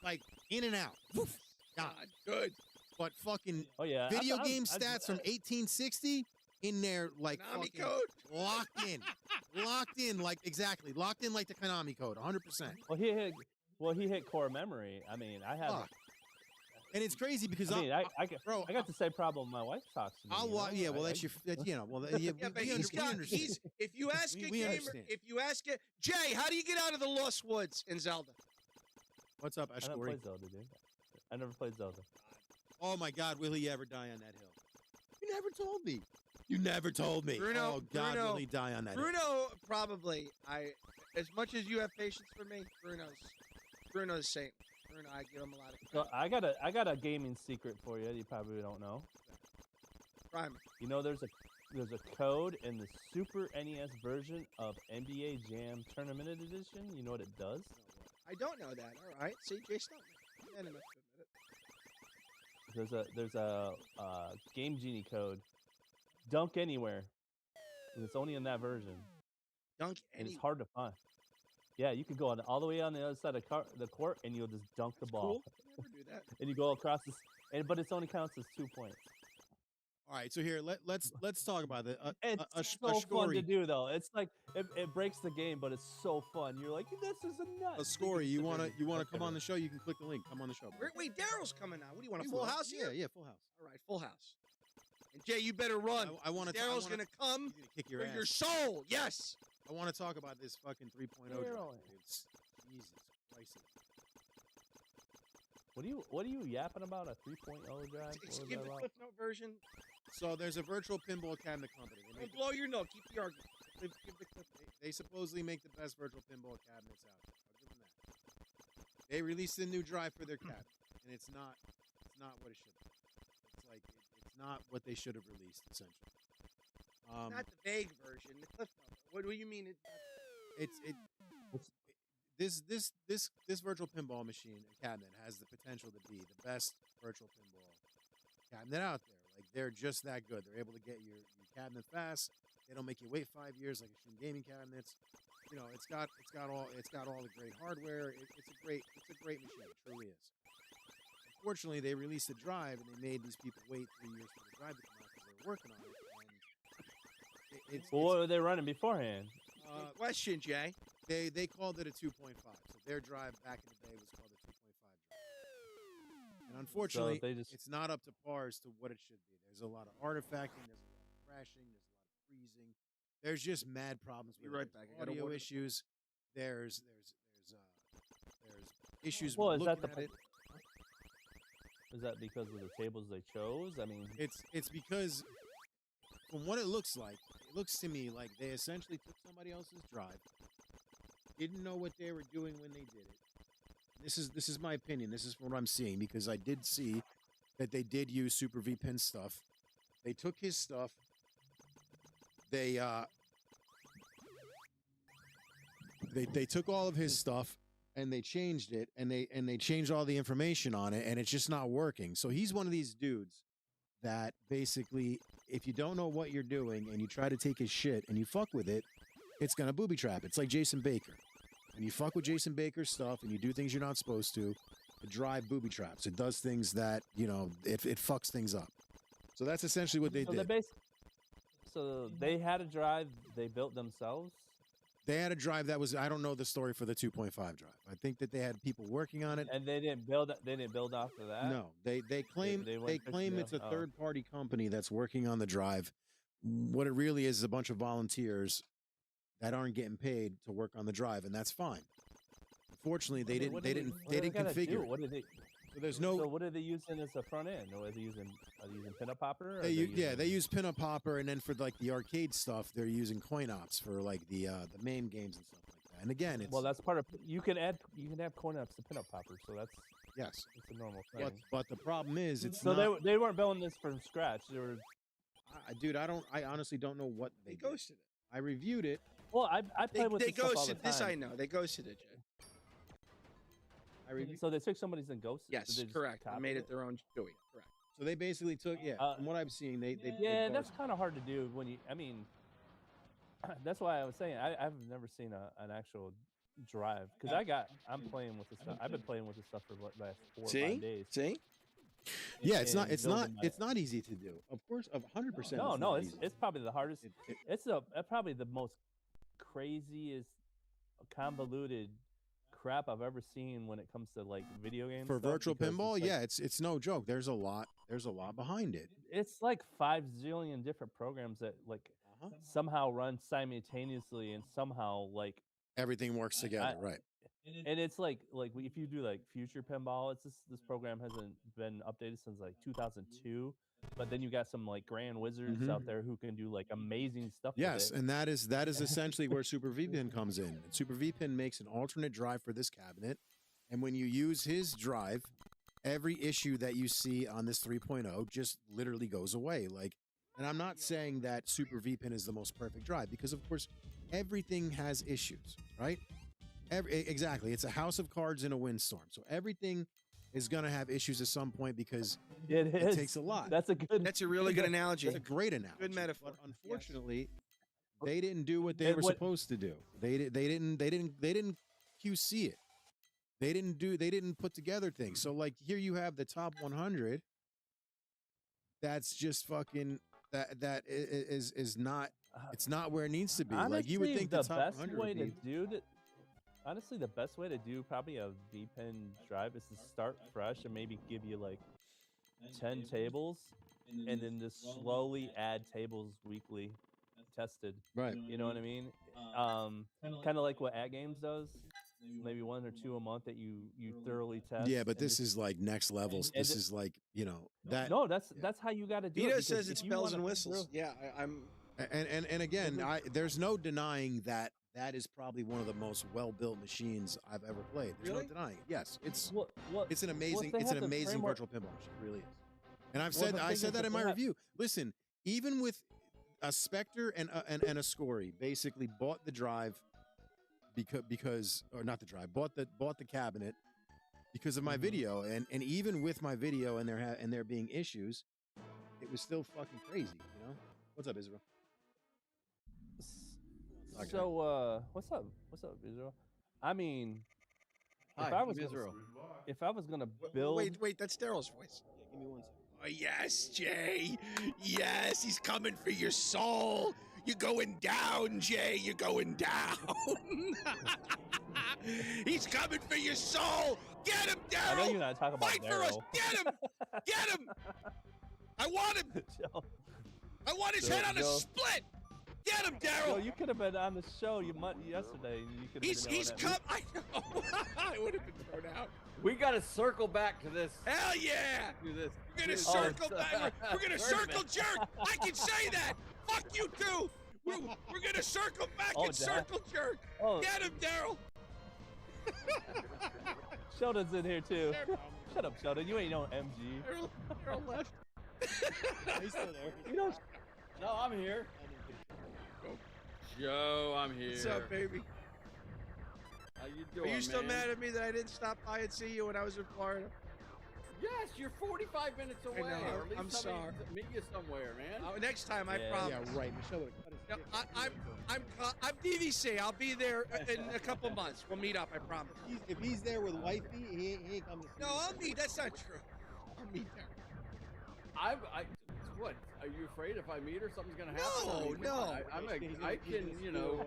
Speaker 1: Like, in and out. Woof, gone.
Speaker 2: God, good.
Speaker 1: But fucking
Speaker 6: Oh yeah.
Speaker 1: video
Speaker 6: I'm-
Speaker 1: game
Speaker 6: I'm-
Speaker 1: stats from 1860 in there, like,
Speaker 2: Konami
Speaker 1: fucking
Speaker 2: code.
Speaker 1: locked in. Locked in, like, exactly. Locked in like the Konami code, 100%.
Speaker 6: Well, he hit core memory. I mean, I have.
Speaker 1: Fuck. And it's crazy because
Speaker 6: I mean,
Speaker 1: bro,
Speaker 6: I got the same problem my wife talks to me.
Speaker 1: I'll
Speaker 6: you
Speaker 1: watch.
Speaker 6: know?
Speaker 1: Yeah, well,
Speaker 6: I-
Speaker 1: that's your. That, you know, well,
Speaker 2: Yeah, but
Speaker 1: we
Speaker 2: he's got.
Speaker 1: understand.
Speaker 2: He's. If you ask a
Speaker 1: We
Speaker 2: gamer,
Speaker 1: understand.
Speaker 2: if you ask it, Jay, how do you get out of the Lost Woods in Zelda?
Speaker 1: What's up,
Speaker 6: I never
Speaker 1: Ashkori?
Speaker 6: played Zelda, dude. I never played Zelda.
Speaker 1: Oh my God, will he ever die on that hill? You never told me. You never told me.
Speaker 2: Bruno-
Speaker 1: oh God,
Speaker 2: Bruno-
Speaker 1: will he die on that hill?
Speaker 2: Bruno probably. As much as you have patience for me, Bruno's saint. Bruno, I give him a lot of
Speaker 6: So
Speaker 2: credit.
Speaker 6: I got a gaming secret for you. You probably don't know.
Speaker 2: Prime.
Speaker 6: You know, there's a code in the Super NES version of NBA Jam Tournament Edition. You know what it does?
Speaker 2: I don't know that. All right. See, Jay stumped me. Man enough to admit it.
Speaker 6: There's a Game Genie code. Dunk anywhere. And it's only in that version.
Speaker 2: Dunk
Speaker 6: And
Speaker 2: any.
Speaker 6: it's hard to find. Yeah, you could go all the way on the other side of the court, and you'll just dunk the ball.
Speaker 2: Cool. Never do that.
Speaker 6: And you go across but it only counts as 2 points.
Speaker 1: All right, so here let's talk about it.
Speaker 6: It's so fun to do, though. It's like it breaks the game, but it's so fun. You're like, this is a nut.
Speaker 1: A story. You wanna come on the show? You can click the link. Come on the show.
Speaker 2: Wait, Daryl's coming out. What do you want? A
Speaker 1: We
Speaker 2: full
Speaker 1: will.
Speaker 2: house here?
Speaker 1: Yeah, full house.
Speaker 2: All right, full house. And Jay, you better run.
Speaker 1: I want to.
Speaker 2: Daryl's gonna come
Speaker 1: He's gonna kick your
Speaker 2: for
Speaker 1: ass.
Speaker 2: your soul. Yes.
Speaker 1: I want to talk about this fucking 3.0 drive.
Speaker 6: Daryl.
Speaker 1: It's Jesus Christ.
Speaker 6: What are you yapping about? A 3.0 drive? What was
Speaker 2: Give
Speaker 6: that
Speaker 2: the
Speaker 6: about?
Speaker 2: Cliff Note version.
Speaker 1: So there's a virtual pinball cabinet company. They
Speaker 2: Don't
Speaker 1: make
Speaker 2: blow your note. Keep the argument.
Speaker 1: They supposedly make the best virtual pinball cabinets out there. I'll give them that. They released a new drive for their cabinet, and it's not not what it should be. It's like it's not what they should have released essentially.
Speaker 2: Not the vague version, the cliff note. What do you mean?
Speaker 1: This virtual pinball machine and cabinet has the potential to be the best virtual pinball cabinet out there. Like they're just that good. They're able to get your cabinet fast. They don't make you wait 5 years like Extreme Gaming cabinets. You know, it's got all the great hardware. It's a great machine. It truly is. Unfortunately, they released the drive and they made these people wait 3 years for the drive to come out because they were working on it. And
Speaker 6: Well, what were they running beforehand?
Speaker 2: Good question, Jay.
Speaker 1: They called it a 2.5. So their drive back in the day was called a 2.5 drive. And unfortunately, it's not up to par as to what it should be. There's a lot of artifacting. There's a lot of crashing. There's a lot of freezing. There's just mad problems with
Speaker 2: Be right back. I got
Speaker 1: audio issues. There's issues
Speaker 6: Well,
Speaker 1: with looking at it.
Speaker 6: Is that because of the tables they chose? I mean,
Speaker 1: It's because from what it looks like, it looks to me like they essentially took somebody else's drive, didn't know what they were doing when they did it. This is my opinion. This is what I'm seeing because I did see that they did use Super VPN stuff. They took his stuff. They took all of his stuff and they changed it and they changed all the information on it and it's just not working. So he's one of these dudes that basically, if you don't know what you're doing and you try to take his shit and you fuck with it, it's gonna booby trap. It's like Jason Baker. When you fuck with Jason Baker's stuff and you do things you're not supposed to, the drive booby traps. It does things that, you know, it fucks things up. So that's essentially what they did.
Speaker 6: So they had a drive they built themselves?
Speaker 1: They had a drive that was, I don't know the story for the 2.5 drive. I think that they had people working on it.
Speaker 6: And they didn't build off of that?
Speaker 1: No, they claim it's a third-party company that's working on the drive. What it really is a bunch of volunteers that aren't getting paid to work on the drive, and that's fine. Unfortunately, they didn't configure it.
Speaker 6: What did they?
Speaker 1: So there's no.
Speaker 6: So what are they using as a front end? Or are they using pinup popper?
Speaker 1: They use pinup popper, and then for like the arcade stuff, they're using coin ops for like the main games and stuff like that. And again, it's
Speaker 6: that's part of you can add coin ops to pinup popper, so that's it's a normal thing.
Speaker 1: But the problem is it's
Speaker 6: so
Speaker 1: not,
Speaker 6: they weren't building this from scratch. They were.
Speaker 1: Dude, I honestly don't know what they
Speaker 2: ghosted it.
Speaker 1: I reviewed it.
Speaker 6: Well, I played with
Speaker 2: they
Speaker 6: this stuff all the
Speaker 2: ghosted this.
Speaker 6: time.
Speaker 2: I know they ghosted it, Jay.
Speaker 6: So they took somebody's and ghosted.
Speaker 2: Yes, correct. They made it their own doing. Correct.
Speaker 1: So they basically took from what I'm seeing, they
Speaker 6: that's kind of hard to do when you. I mean, that's why I was saying I've never seen an actual drive because I'm playing with this stuff. I've been playing with this stuff for the last 4 or 5 days.
Speaker 2: See.
Speaker 1: Yeah, it's not easy to do. Of course, 100%.
Speaker 6: No, it's probably the hardest. It's probably the most craziest, convoluted crap I've ever seen when it comes to like video games.
Speaker 1: For virtual pinball, it's no joke. There's a lot behind it.
Speaker 6: It's like 5 zillion different programs that like somehow run simultaneously and somehow like
Speaker 1: everything works together, right?
Speaker 6: And it's like if you do like future pinball, it's this program hasn't been updated since like 2002. But then you got some like grand wizards out there who can do like amazing stuff.
Speaker 1: Yes,
Speaker 6: with it.
Speaker 1: and that is essentially where Super VPN comes in. And Super VPN makes an alternate drive for this cabinet, and when you use his drive, every issue that you see on this 3.0 just literally goes away. Like, and I'm not saying that Super VPN is the most perfect drive because, of course, everything has issues, right? Exactly, it's a house of cards in a windstorm, so everything is going to have issues at some point because it takes a lot.
Speaker 2: That's a really good analogy.
Speaker 1: It's a great analogy.
Speaker 2: Good metaphor.
Speaker 1: But unfortunately, they didn't do what they were supposed to do. They didn't QC it. They didn't put together things. So like here you have the top 100. That's just fucking that is not. It's not where it needs to be.
Speaker 6: Honestly,
Speaker 1: like you would think the top
Speaker 6: best
Speaker 1: 100
Speaker 6: way
Speaker 1: would
Speaker 6: to
Speaker 1: be.
Speaker 6: do that. Honestly, the best way to do probably a VPN drive is to start fresh and maybe give you like 10 tables and then just slowly add tables weekly tested.
Speaker 1: Right.
Speaker 6: You know what I mean? Kind of like what At Games does. Maybe 1 or 2 a month that you thoroughly test.
Speaker 1: Yeah, but this is like next levels. This is like, that.
Speaker 6: No, that's how you got to do it.
Speaker 2: Vito says it's bells and whistles. Yeah, I'm
Speaker 1: And again, there's no denying that is probably one of the most well-built machines I've ever played. There's
Speaker 2: Really?
Speaker 1: no denying it. Yes, it's
Speaker 6: What?
Speaker 1: it's an amazing
Speaker 6: they have the framework-
Speaker 1: virtual pinball machine. It really is. And I've
Speaker 6: Well,
Speaker 1: said
Speaker 6: the
Speaker 1: I
Speaker 6: thing
Speaker 1: said
Speaker 6: is
Speaker 1: that
Speaker 6: that
Speaker 1: in
Speaker 6: they
Speaker 1: my
Speaker 6: have-
Speaker 1: review. Listen, even with a Spectre and a Scory, basically bought the drive because or not the drive, bought the cabinet because of my video, and even with my video and there being issues, it was still fucking crazy. You know? What's up, Israel? Okay.
Speaker 6: So, what's up? What's up, Israel? I mean,
Speaker 7: Hi,
Speaker 6: if I was
Speaker 7: I'm
Speaker 6: gonna,
Speaker 7: Israel.
Speaker 6: if I was gonna build,
Speaker 2: Wait, that's Daryl's voice.
Speaker 1: Yeah, give me 1 second.
Speaker 2: Oh, yes, Jay. Yes, he's coming for your soul. You're going down, Jay. You're going down. He's coming for your soul. Get him,
Speaker 6: I know
Speaker 2: Daryl.
Speaker 6: you're not talking about
Speaker 2: Fight for us.
Speaker 6: Daryl.
Speaker 2: Get him. Get him. I want him.
Speaker 6: Joe,
Speaker 2: I want his
Speaker 6: Joe,
Speaker 2: head on a
Speaker 6: Joe.
Speaker 2: split. Get him,
Speaker 6: Joe,
Speaker 2: Daryl.
Speaker 6: you could have been on the show yesterday. You could have
Speaker 2: He's come. I know. I would have been thrown out.
Speaker 7: We got to circle back to this.
Speaker 2: Hell yeah.
Speaker 7: Do this.
Speaker 2: We're gonna
Speaker 7: Dude,
Speaker 2: circle
Speaker 7: oh,
Speaker 2: back. We're gonna
Speaker 7: Circle
Speaker 2: circle jerk. I can say that. Fuck you too. We're gonna circle back
Speaker 6: Oh,
Speaker 2: and
Speaker 6: Dad.
Speaker 2: circle jerk.
Speaker 6: Oh,
Speaker 2: Get him, Daryl.
Speaker 6: Sheldon's in here too. Shut up, Sheldon. You ain't no MG.
Speaker 2: Daryl left.
Speaker 1: He's still there.
Speaker 6: You don't.
Speaker 7: No, I'm here. Joe, I'm here.
Speaker 2: What's up, baby?
Speaker 7: How you
Speaker 2: Are
Speaker 7: doing,
Speaker 2: you still
Speaker 7: man?
Speaker 2: mad at me that I didn't stop by and see you when I was in Florida?
Speaker 7: Yes, you're 45 minutes away.
Speaker 2: know,
Speaker 7: Or at least
Speaker 2: I'm
Speaker 7: somebody
Speaker 2: sorry.
Speaker 7: to meet you somewhere, man.
Speaker 2: Next time, I
Speaker 6: Yeah.
Speaker 2: promise.
Speaker 1: Yeah, right. Michelle would have cut his
Speaker 2: No, I'm DVC. I'll be there in a couple months. We'll meet up. I promise.
Speaker 1: If he's there with wifey, he ain't coming to see
Speaker 2: No,
Speaker 1: you.
Speaker 2: I'll meet. That's not true. I'll meet there.
Speaker 7: What? Are you afraid if I meet her, something's gonna happen? I mean,
Speaker 2: No.
Speaker 7: I can, you know,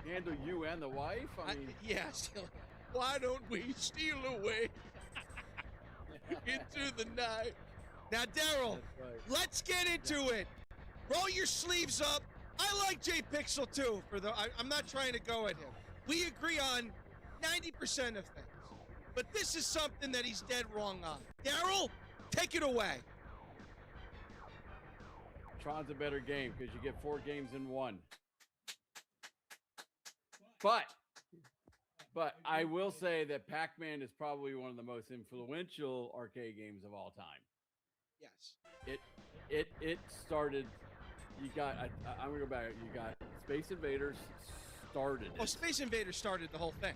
Speaker 7: handle you and the wife. I mean,
Speaker 2: Yeah, still. Why don't we steal away into the night? Now, Daryl,
Speaker 7: that's right.
Speaker 2: let's get into it. Roll your sleeves up. I like J-Pixel too. I'm not trying to go at him. We agree on 90% of things, but this is something that he's dead wrong on. Daryl, take it away.
Speaker 7: Tron's a better game because you get 4 games in one. But I will say that Pac-Man is probably one of the most influential arcade games of all time.
Speaker 2: Yes.
Speaker 7: It started. You got. I'm gonna go back. You got Space Invaders started.
Speaker 2: Oh,
Speaker 7: It.
Speaker 2: Space Invaders started the whole thing.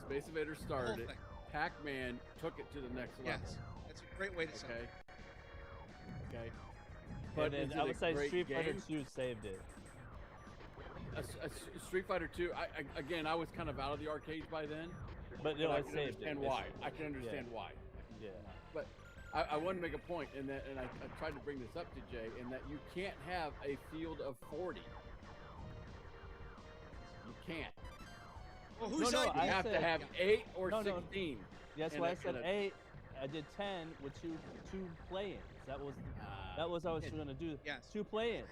Speaker 7: Space Invaders
Speaker 2: The whole
Speaker 7: started it.
Speaker 2: thing.
Speaker 7: Pac-Man took it to the next level.
Speaker 2: Yes. That's a great way to say
Speaker 7: Okay.
Speaker 2: it.
Speaker 7: Okay.
Speaker 6: But
Speaker 7: is
Speaker 6: then I
Speaker 7: it
Speaker 6: would
Speaker 7: a
Speaker 6: say
Speaker 7: great
Speaker 6: Street Fighter
Speaker 7: game?
Speaker 6: 2 saved it.
Speaker 7: Street Fighter 2. I was kind of out of the arcades by then.
Speaker 6: But no,
Speaker 7: I
Speaker 6: it
Speaker 7: can
Speaker 6: saved it.
Speaker 7: understand why. I can understand why.
Speaker 6: Yeah.
Speaker 7: But I want to make a point, and I tried to bring this up to Jay, in that you can't have a field of 40. You can't.
Speaker 2: Well, who's
Speaker 6: No,
Speaker 7: You
Speaker 6: I
Speaker 7: have to
Speaker 6: said-
Speaker 7: have 8 or
Speaker 6: No, no.
Speaker 7: 16.
Speaker 6: That's
Speaker 7: And
Speaker 6: why I
Speaker 7: that
Speaker 6: said
Speaker 7: kinda-
Speaker 6: 8. I did 10 with two play-ins. That was what I was going to do.
Speaker 2: Yes.
Speaker 6: 2 play-ins.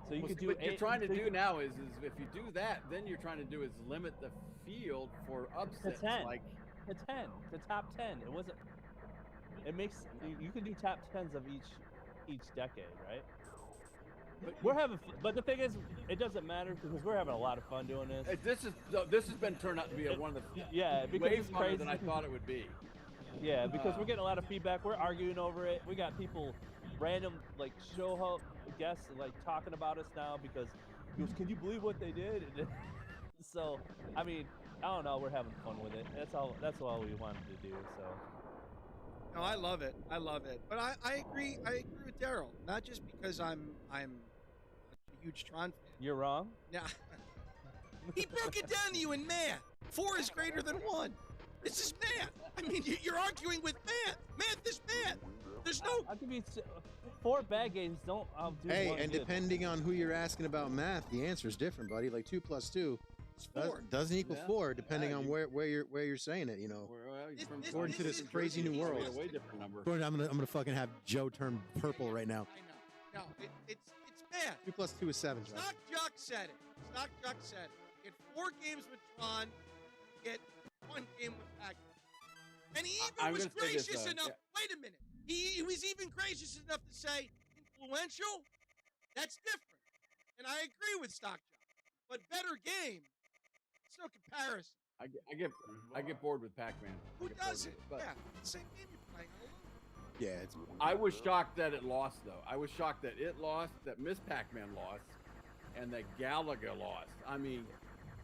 Speaker 6: So you
Speaker 7: Well,
Speaker 6: could
Speaker 7: see,
Speaker 6: do
Speaker 7: what you're
Speaker 6: 8.
Speaker 7: trying to
Speaker 6: so you
Speaker 7: do
Speaker 6: could-
Speaker 7: now is if you do that, then you're trying to do is limit the field for upsets.
Speaker 6: 10.
Speaker 7: Like
Speaker 6: the 10, the top 10. It wasn't. It makes you can do top 10s of each decade, right?
Speaker 7: But
Speaker 6: We're having, but the thing is, it doesn't matter because we're having a lot of fun doing this.
Speaker 7: this has been turned out to be one of the
Speaker 6: Yeah, because
Speaker 7: way
Speaker 6: it's
Speaker 7: funner
Speaker 6: crazy.
Speaker 7: than I thought it would be.
Speaker 6: Yeah, because we're getting a lot of feedback. We're arguing over it. We got people, random like show guests, like talking about us now because he goes, "Can you believe what they did?" And so, I mean, I don't know. We're having fun with it. That's all. That's all we wanted to do. So.
Speaker 2: No, I love it. I love it. But I agree. I agree with Daryl. Not just because I'm a huge Tron fan.
Speaker 6: You're wrong.
Speaker 2: Yeah. He broke it down to you in math. 4 is greater than 1. This is math. I mean, you're arguing with math. Math is math. There's no.
Speaker 6: I'll give you 4 bad games. Don't. I'll do
Speaker 1: Hey,
Speaker 6: one
Speaker 1: and
Speaker 6: good.
Speaker 1: depending on who you're asking about math, the answer is different, buddy. Like 2 plus 2
Speaker 2: 4.
Speaker 1: doesn't equal
Speaker 7: Yeah.
Speaker 1: 4, depending
Speaker 7: Yeah,
Speaker 1: on where you're saying it. You know. According to this crazy new world.
Speaker 7: A way different number.
Speaker 1: I'm gonna fucking have Joe turn purple right now.
Speaker 2: I know. No, it's math.
Speaker 1: 2 plus 2 is 7. Joe.
Speaker 2: Stock Jock said it. Stock Jock said it. Get 4 games with Tron. Get 1 game with Pac. And he even
Speaker 7: I'm
Speaker 2: was
Speaker 7: gonna say this,
Speaker 2: gracious
Speaker 7: though.
Speaker 2: enough.
Speaker 7: Yeah.
Speaker 2: Wait a minute. He was even gracious enough to say influential. That's different. And I agree with Stock Jock. But better game, it's no comparison.
Speaker 7: I get bored with Pac-Man.
Speaker 2: Who doesn't?
Speaker 7: But
Speaker 2: Yeah, same game you're playing.
Speaker 1: Yeah, it's
Speaker 7: I was shocked that it lost, though. I was shocked that it lost, that Miss Pac-Man lost, and that Galaga lost. I mean,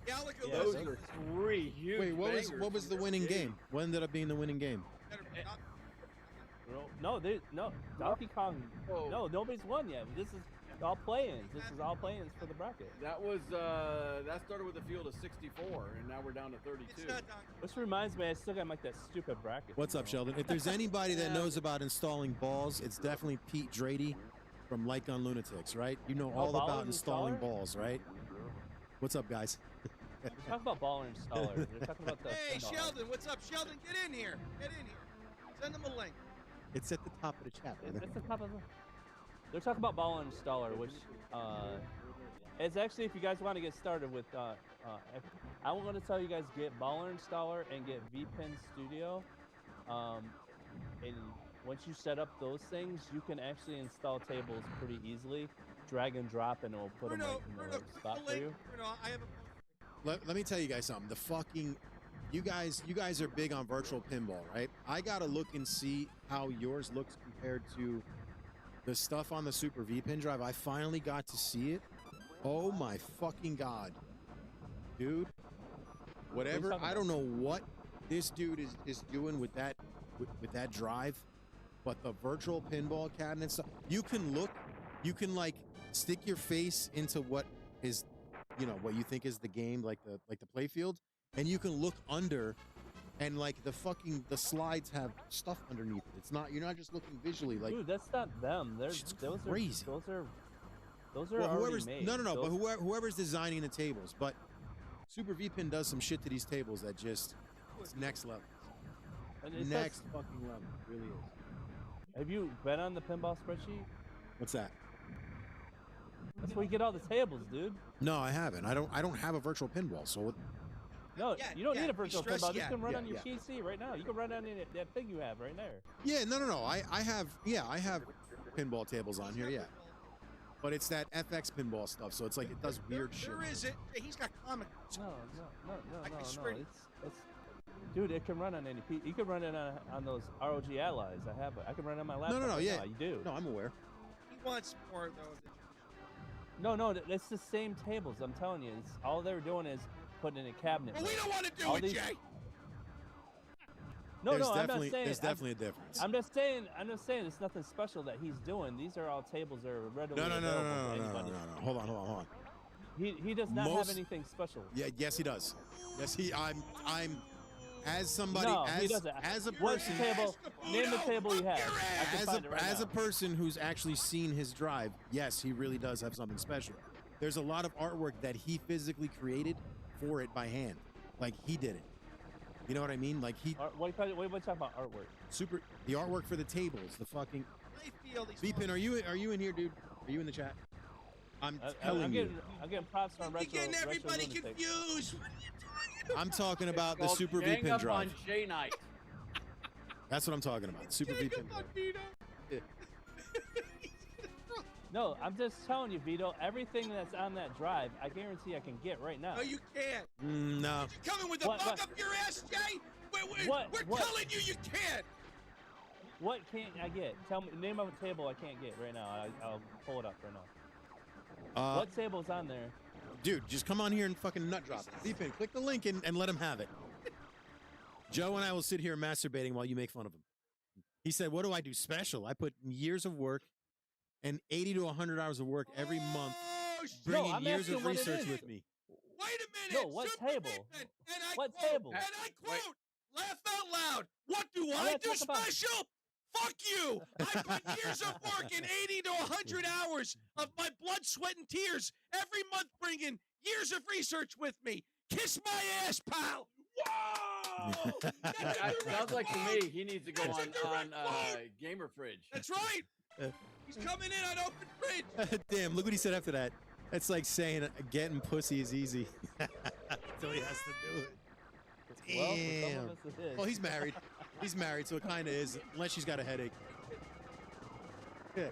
Speaker 2: Galaga
Speaker 6: Yeah,
Speaker 7: those
Speaker 2: loses.
Speaker 7: are three huge.
Speaker 1: Wait, what was
Speaker 7: bangers
Speaker 1: the
Speaker 7: from
Speaker 1: winning
Speaker 7: this
Speaker 1: game? What ended up being the winning game?
Speaker 6: No, Donkey Kong.
Speaker 7: Oh.
Speaker 6: No, nobody's won yet. This is all play-ins. This is all play-ins for the bracket.
Speaker 7: That was that started with a field of 64, and now we're down to 32.
Speaker 2: It's not Donkey
Speaker 6: Which reminds me, I still got like that stupid bracket.
Speaker 1: What's up, Sheldon? If there's anybody that knows about installing balls, it's definitely Pete Drady from Light Gun Lunatics, right? You know all
Speaker 6: baller
Speaker 1: about installing
Speaker 6: installer?
Speaker 1: balls, right? What's up, guys?
Speaker 6: We're talking about baller installer. We're talking about the.
Speaker 2: Hey,
Speaker 6: pinball.
Speaker 2: Sheldon, what's up? Sheldon, get in here. Get in here. Send them a link.
Speaker 1: It's at the top of the chat. brother.
Speaker 6: It's the top of the. They're talking about baller installer, which it's actually, if you guys want to get started with, I want to tell you guys, get baller installer and get VPN Studio. And once you set up those things, you can actually install tables pretty easily. Drag and drop, and it'll put them right in the spot for you.
Speaker 2: Bruno, I have a
Speaker 1: Let me tell you guys something. The fucking, you guys are big on virtual pinball, right? I gotta look and see how yours looks compared to the stuff on the Super VPN drive. I finally got to see it. Oh my fucking god, dude! Whatever. I don't know what this dude is doing with that drive, but the virtual pinball cabinet stuff. You can look. You can like stick your face into what is, you know, what you think is the game, like the play field, and you can look under, and like the slides have stuff underneath it. It's not, you're not just looking visually like.
Speaker 6: Dude, that's not them. Those
Speaker 1: crazy.
Speaker 6: Those are
Speaker 1: Well,
Speaker 6: already
Speaker 1: whoever's
Speaker 6: made.
Speaker 1: no,
Speaker 6: Those-
Speaker 1: but whoever's designing the tables, but Super VPN does some shit to these tables that just, it's next level.
Speaker 6: and it says-
Speaker 1: Next fucking level, it really is.
Speaker 6: Have you been on the pinball spreadsheet?
Speaker 1: What's that?
Speaker 6: That's where you get all the tables, dude.
Speaker 1: No, I haven't. I don't have a virtual pinball, so
Speaker 6: No,
Speaker 2: Yeah,
Speaker 6: you don't
Speaker 2: yeah,
Speaker 6: need a
Speaker 2: be
Speaker 6: virtual
Speaker 2: stressed,
Speaker 6: pinball. This
Speaker 2: yeah,
Speaker 6: can run
Speaker 1: yeah,
Speaker 6: on your
Speaker 1: yeah.
Speaker 6: PC right now. You can run on that thing you have right there.
Speaker 1: yeah, no. I have pinball tables on here, yeah. But it's that FX pinball stuff, so it's like it does weird shit.
Speaker 2: Where is it? He's got comic.
Speaker 6: No.
Speaker 2: I can
Speaker 6: No.
Speaker 2: swear to-
Speaker 6: It's dude. It can run on any PC. You can run it on those ROG Allies. I have it. I can run it on my laptop.
Speaker 1: No,
Speaker 6: right
Speaker 1: yeah.
Speaker 6: now. You do.
Speaker 1: No, I'm aware.
Speaker 2: He wants more though.
Speaker 6: No, it's the same tables. I'm telling you, it's all they're doing is putting in a cabinet.
Speaker 2: But we don't want to do
Speaker 6: All
Speaker 2: it,
Speaker 6: these-
Speaker 2: Jay.
Speaker 6: No,
Speaker 1: There's
Speaker 6: I'm not
Speaker 1: definitely
Speaker 6: saying.
Speaker 1: there's definitely a difference.
Speaker 6: I'm just saying it's nothing special that he's doing. These are all tables that are readily
Speaker 1: No.
Speaker 6: available to anybody.
Speaker 1: Hold on.
Speaker 6: He does not
Speaker 1: Most-
Speaker 6: have anything special.
Speaker 1: Yeah, yes, he does. Yes, I'm as somebody
Speaker 6: No, he doesn't.
Speaker 1: as a
Speaker 6: What's the
Speaker 1: person
Speaker 6: table? Name the table he has. I can find it right
Speaker 1: as
Speaker 6: now.
Speaker 1: a person who's actually seen his drive, yes, he really does have something special. There's a lot of artwork that he physically created for it by hand. Like he did it. You know what I mean? Like he
Speaker 6: What are you talking about artwork?
Speaker 1: the artwork for the tables, the fucking
Speaker 2: I feel these.
Speaker 1: VPN, are you in here, dude? Are you in the chat? I'm
Speaker 6: I'm
Speaker 1: telling you.
Speaker 6: getting props on
Speaker 2: You're
Speaker 6: retro.
Speaker 2: getting
Speaker 6: retro
Speaker 2: everybody
Speaker 6: lunatics.
Speaker 2: confused.
Speaker 1: I'm talking about the
Speaker 7: Called
Speaker 1: Super
Speaker 7: Gang
Speaker 1: VPN
Speaker 7: Up
Speaker 1: drive.
Speaker 7: on Shay Night.
Speaker 1: That's what I'm talking about. Super
Speaker 2: Gang
Speaker 1: VPN
Speaker 2: up on
Speaker 1: drive.
Speaker 2: Vito.
Speaker 6: No, I'm just telling you, Vito. Everything that's on that drive, I guarantee I can get right now.
Speaker 2: No, you can't.
Speaker 1: No.
Speaker 2: You coming with a
Speaker 6: What-
Speaker 2: bug
Speaker 6: what?
Speaker 2: up your ass, Jay?
Speaker 6: What?
Speaker 2: We're
Speaker 6: What?
Speaker 2: telling you, you can't.
Speaker 6: What can't I get? Tell me, name of a table I can't get right now. I'll pull it up right now. What table's on there?
Speaker 1: Dude, just come on here and fucking nut drop it. VPN, click the link and let him have it. Joe and I will sit here masturbating while you make fun of him. He said, what do I do special? I put years of work and 80 to 100 hours of work every month,
Speaker 2: Oh,
Speaker 1: bringing
Speaker 6: I'm
Speaker 1: years
Speaker 6: asking
Speaker 1: of
Speaker 6: what it
Speaker 1: research
Speaker 6: is.
Speaker 1: with me.
Speaker 2: Wait a minute.
Speaker 6: No, what
Speaker 2: Super
Speaker 6: table?
Speaker 2: VPN, and I
Speaker 6: What
Speaker 2: quote,
Speaker 6: table?
Speaker 2: And I quote,
Speaker 7: Wait.
Speaker 2: laugh out loud. What do
Speaker 6: I'm
Speaker 2: I
Speaker 6: gonna
Speaker 2: do
Speaker 6: talk about-
Speaker 2: special? Fuck you. I put years of work and 80 to 100 hours of my blood, sweat, and tears every month, bringing years of research with me. Kiss my ass, pal. Whoa.
Speaker 7: That sounds like to me he needs to go
Speaker 2: That's a
Speaker 7: on
Speaker 2: direct quote.
Speaker 7: Gamer Fridge.
Speaker 2: That's right. He's coming in on open fridge.
Speaker 1: Damn, look what he said after that. That's like saying getting pussy is easy. Until he has to do it.
Speaker 6: Well, for some
Speaker 1: Damn.
Speaker 6: of us it is.
Speaker 1: Well, he's married. He's married, so it kind of is, unless she's got a headache. Yeah.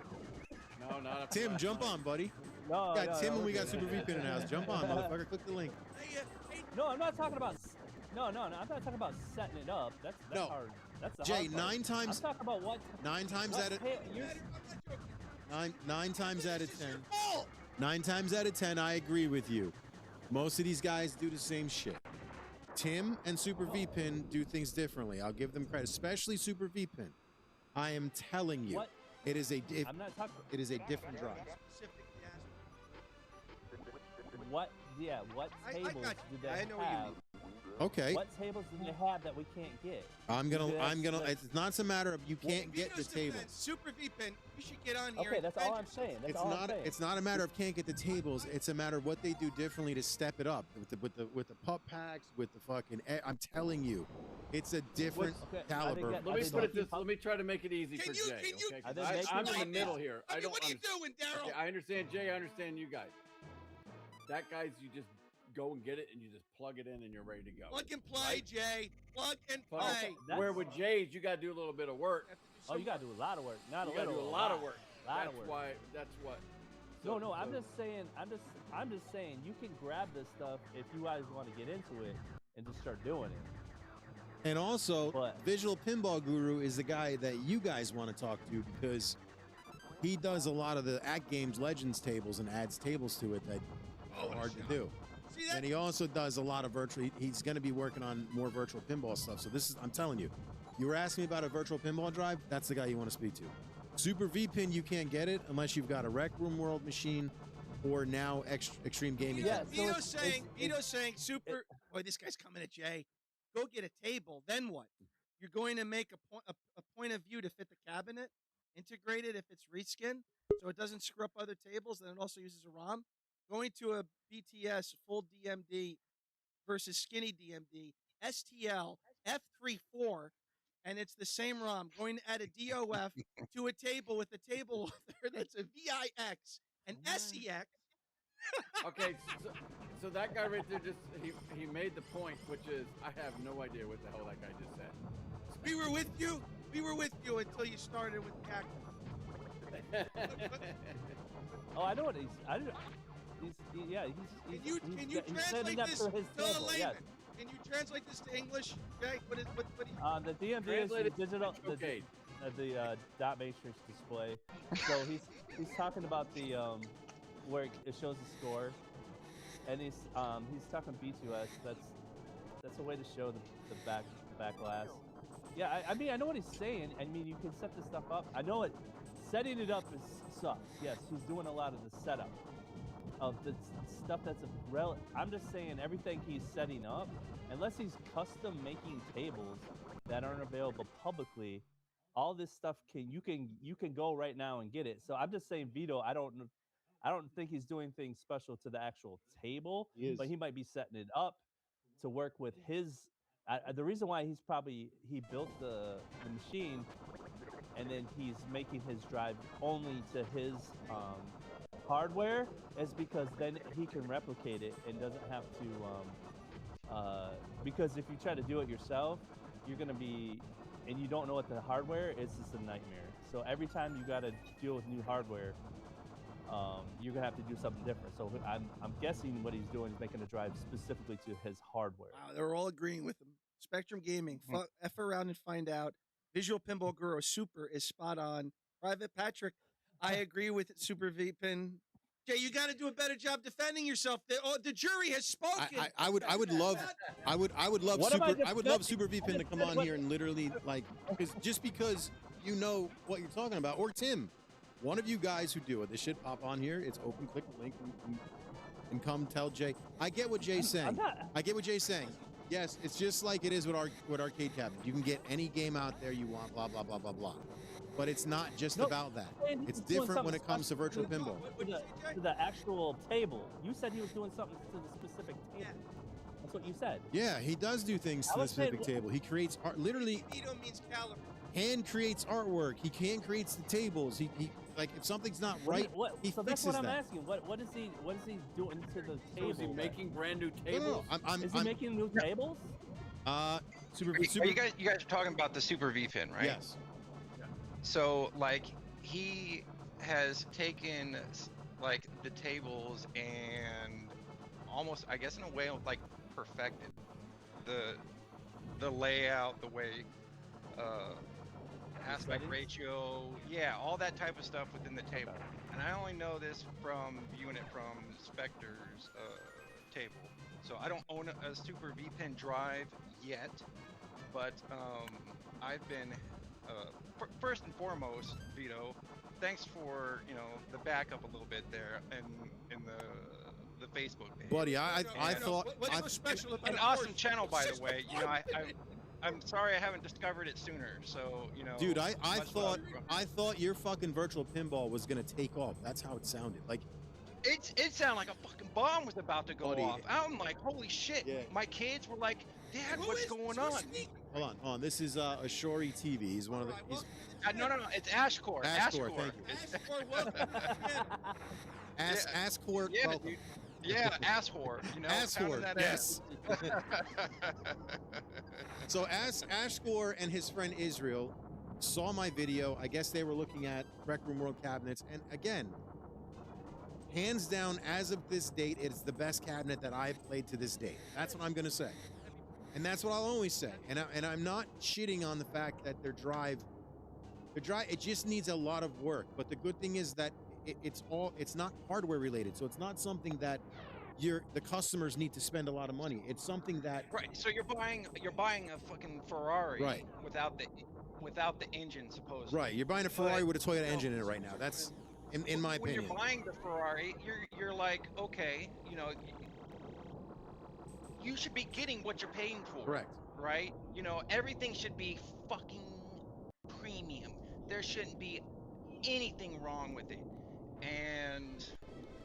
Speaker 7: No, not up
Speaker 1: Tim,
Speaker 7: last
Speaker 1: jump
Speaker 7: night.
Speaker 1: on, buddy.
Speaker 6: No,
Speaker 1: We got
Speaker 6: no,
Speaker 1: Tim
Speaker 6: no,
Speaker 1: and we
Speaker 6: we're
Speaker 1: got
Speaker 6: good.
Speaker 1: Super V Pin in the house. Jump on, motherfucker. Click the link.
Speaker 6: No, I'm not talking about. No, I'm not talking about setting it up. That's
Speaker 1: No.
Speaker 6: hard. That's the
Speaker 1: Jay,
Speaker 6: hard part. I'm talking about what.
Speaker 1: 9 times
Speaker 6: what
Speaker 1: out of
Speaker 6: you're,
Speaker 1: 9 times out of 10.
Speaker 2: Your fault.
Speaker 1: 9 times out of 10, I agree with you. Most of these guys do the same shit. Tim and Super V-Pin do things differently. I'll give them credit, especially Super V-Pin. I am telling you,
Speaker 6: What?
Speaker 1: it is a
Speaker 6: I'm not talking.
Speaker 1: it is a different drive.
Speaker 2: Specifically asked.
Speaker 6: What? Yeah. What
Speaker 2: I
Speaker 6: tables
Speaker 2: got
Speaker 6: do
Speaker 2: you.
Speaker 6: they
Speaker 2: I know what you
Speaker 6: have?
Speaker 2: mean.
Speaker 1: Okay,
Speaker 6: What tables do they have that we can't get?
Speaker 1: I'm gonna.
Speaker 6: That's-
Speaker 1: It's not a matter of you can't get the
Speaker 2: Vito's
Speaker 1: table.
Speaker 2: defense, Super V-Pin, you should get on here.
Speaker 6: Okay,
Speaker 2: and
Speaker 6: that's all
Speaker 2: defend
Speaker 6: I'm saying. That's
Speaker 1: It's
Speaker 6: all
Speaker 1: not.
Speaker 6: I'm saying.
Speaker 1: It's not a matter of can't get the tables. It's a matter of what they do differently to step it up with the pup packs, with the fucking. I'm telling you, it's a different
Speaker 6: Okay, I think
Speaker 1: caliber.
Speaker 6: that-
Speaker 1: of
Speaker 7: Let me
Speaker 1: stuff.
Speaker 7: put it this. Let me try to make it easy
Speaker 2: Can
Speaker 7: for
Speaker 2: you-
Speaker 7: Jay.
Speaker 2: can you-
Speaker 7: Okay,
Speaker 6: I
Speaker 7: 'cause
Speaker 6: think they
Speaker 7: I'm
Speaker 6: can
Speaker 7: in the
Speaker 6: like
Speaker 7: middle here.
Speaker 2: I mean, what are you doing, Daryl?
Speaker 7: Okay, I understand Jay. I understand you guys. That guy's you just go and get it and you just plug it in and you're ready to go.
Speaker 2: Plug and play,
Speaker 7: Right?
Speaker 2: Jay. Plug and
Speaker 7: Plug
Speaker 2: play.
Speaker 7: and-
Speaker 6: That's-
Speaker 7: Where with Jay's, you got to do a little bit of work.
Speaker 2: Have to do
Speaker 6: Oh,
Speaker 2: some
Speaker 6: you gotta do a lot of work. Not
Speaker 7: You
Speaker 6: a
Speaker 7: got to
Speaker 6: little.
Speaker 7: do a lot of work.
Speaker 6: Lot
Speaker 7: That's
Speaker 6: of work.
Speaker 7: why. That's what.
Speaker 6: No,
Speaker 7: so-
Speaker 6: I'm
Speaker 7: so-
Speaker 6: just saying. I'm just saying. You can grab this stuff if you guys want to get into it and just start doing it.
Speaker 1: And also,
Speaker 6: But-
Speaker 1: Visual Pinball Guru is the guy that you guys want to talk to because he does a lot of the Act Games Legends tables and adds tables to it that are hard to do.
Speaker 2: See that?
Speaker 1: And he also does a lot of virtual. He's going to be working on more virtual pinball stuff. So this is, I'm telling you, you were asking me about a virtual pinball drive. That's the guy you want to speak to. Super V-Pin, you can't get it unless you've got a Rec Room World machine or now Extreme Gaming.
Speaker 6: Yeah, so
Speaker 2: Vito's
Speaker 6: it's-
Speaker 2: saying,
Speaker 6: it's-
Speaker 2: Vito's saying, super. Boy, this guy's coming at Jay. Go get a table. Then what? You're going to make a point of view to fit the cabinet, integrate it if it's reskin, so it doesn't screw up other tables, and it also uses a ROM. Going to a BTS full DMD versus skinny DMD, STL, F34, and it's the same ROM. Going to add a DOF to a table with a table that's a VIX, an SEX.
Speaker 7: Okay, so that guy right there just he made the point, which is I have no idea what the hell that guy just said.
Speaker 2: We were with you. We were with you until you started with the act.
Speaker 6: Oh, I know what he's. I don't. Yeah,
Speaker 2: Can you
Speaker 6: he's setting
Speaker 2: translate
Speaker 6: up
Speaker 2: this
Speaker 6: for
Speaker 2: to
Speaker 6: his
Speaker 2: a
Speaker 6: table.
Speaker 2: layman?
Speaker 6: Yes.
Speaker 2: Can you translate this to English? Okay, what is what?
Speaker 6: The DMD is
Speaker 7: Translate
Speaker 6: the
Speaker 7: it
Speaker 6: digital.
Speaker 7: Okay.
Speaker 6: The dot matrix display. So he's talking about the where it shows the score, and he's talking B2S. That's a way to show the back glass. Yeah, I mean I know what he's saying. I mean you can set this stuff up. I know it. Setting it up sucks. Yes, he's doing a lot of the setup of the stuff that's I'm just saying everything he's setting up, unless he's custom making tables that aren't available publicly, all this stuff you can go right now and get it. So I'm just saying, Vito, I don't think he's doing things special to the actual table, but he might be setting it up to work with his. The reason why he built the machine, and then he's making his drive only to his hardware is because then he can replicate it and doesn't have to because if you try to do it yourself, you're gonna be and you don't know what the hardware is, just a nightmare. So every time you got to deal with new hardware, you're gonna have to do something different. So I'm guessing what he's doing is making a drive specifically to his hardware.
Speaker 2: Wow, they're all agreeing with him. Spectrum Gaming, F around and find out. Visual Pinball Guru Super is spot on. Private Patrick, I agree with Super V-Pin. Jay, you got to do a better job defending yourself. The jury has spoken.
Speaker 1: I would love
Speaker 6: What am I
Speaker 1: Super V-Pin to come on here and literally just because you know what you're talking about, or Tim, one of you guys who do it, this should pop on here. It's open. Click the link and come tell Jay. I get what Jay's saying. I get what Jay's saying. Yes, it's just like it is with arcade cabinets. You can get any game out there you want. Blah blah blah blah blah. But it's not just about that. It's different when it comes to virtual pinball.
Speaker 6: To the actual table. You said he was doing something to the specific table. That's what you said.
Speaker 1: Yeah, he does do things to the specific table. He creates art, literally.
Speaker 2: Vito means caliber.
Speaker 1: Hand creates artwork. He hand creates the tables. He like if something's not right, he
Speaker 6: so
Speaker 1: fixes
Speaker 6: that's what I'm
Speaker 1: that.
Speaker 6: asking. What is he doing to the table?
Speaker 7: Is he making brand new
Speaker 1: No,
Speaker 7: tables?
Speaker 6: Is he making new tables?
Speaker 1: Super.
Speaker 8: You guys are talking about the Super V-Pin, right?
Speaker 1: Yes.
Speaker 8: So like he has taken like the tables and almost, I guess, in a way, like perfected the layout, the way aspect
Speaker 6: settings?
Speaker 8: ratio, yeah, all that type of stuff within the table. And I only know this from viewing it from Spectre's table. So I don't own a Super VPN drive yet, but I've been first and foremost, Vito, thanks for the backup a little bit there in the Facebook page.
Speaker 1: Buddy, I thought
Speaker 2: What's so special about
Speaker 8: an
Speaker 2: a
Speaker 8: awesome
Speaker 2: Porsche?
Speaker 8: channel, by the way. I'm sorry I haven't discovered it sooner. So
Speaker 1: dude, I
Speaker 8: much love, bro.
Speaker 1: thought your fucking virtual pinball was gonna take off. That's how it sounded. Like
Speaker 8: It sounded like a fucking bomb was about to go
Speaker 1: Buddy.
Speaker 8: off. I'm like, holy shit!
Speaker 1: Yeah.
Speaker 8: My kids were like, Dad,
Speaker 2: Who
Speaker 8: what's
Speaker 2: is
Speaker 8: going
Speaker 2: this?
Speaker 8: on?
Speaker 2: Who's speaking?
Speaker 1: hold on. This is Ashori TV. He's one of the.
Speaker 2: All right,
Speaker 1: He's,
Speaker 2: welcome to the
Speaker 8: No, it's Ashcore.
Speaker 1: Ashcore,
Speaker 8: Ashcore.
Speaker 1: thank you.
Speaker 2: Ashcore, welcome.
Speaker 1: Ask
Speaker 8: Yeah,
Speaker 1: welcome.
Speaker 8: dude. Yeah, ass whore.
Speaker 1: Ass
Speaker 8: pounding
Speaker 1: whore,
Speaker 8: that
Speaker 1: yes.
Speaker 8: ass.
Speaker 1: So Ashcore and his friend Israel saw my video. I guess they were looking at Rec Room World cabinets, and again, hands down, as of this date, it's the best cabinet that I've played to this date. That's what I'm gonna say, and that's what I'll always say. And I'm not shitting on the fact that their drive, it just needs a lot of work. But the good thing is that it's not hardware related, so it's not something that the customers need to spend a lot of money. It's something that
Speaker 8: Right. So you're buying a fucking Ferrari,
Speaker 1: Right.
Speaker 8: without the engine, supposedly.
Speaker 1: right. You're buying a Ferrari with a Toyota engine in it right now. That's in my
Speaker 8: When
Speaker 1: opinion.
Speaker 8: you're buying the Ferrari, you're like, okay, you should be getting what you're paying for.
Speaker 1: Correct.
Speaker 8: Right? Everything should be fucking premium. There shouldn't be anything wrong with it. And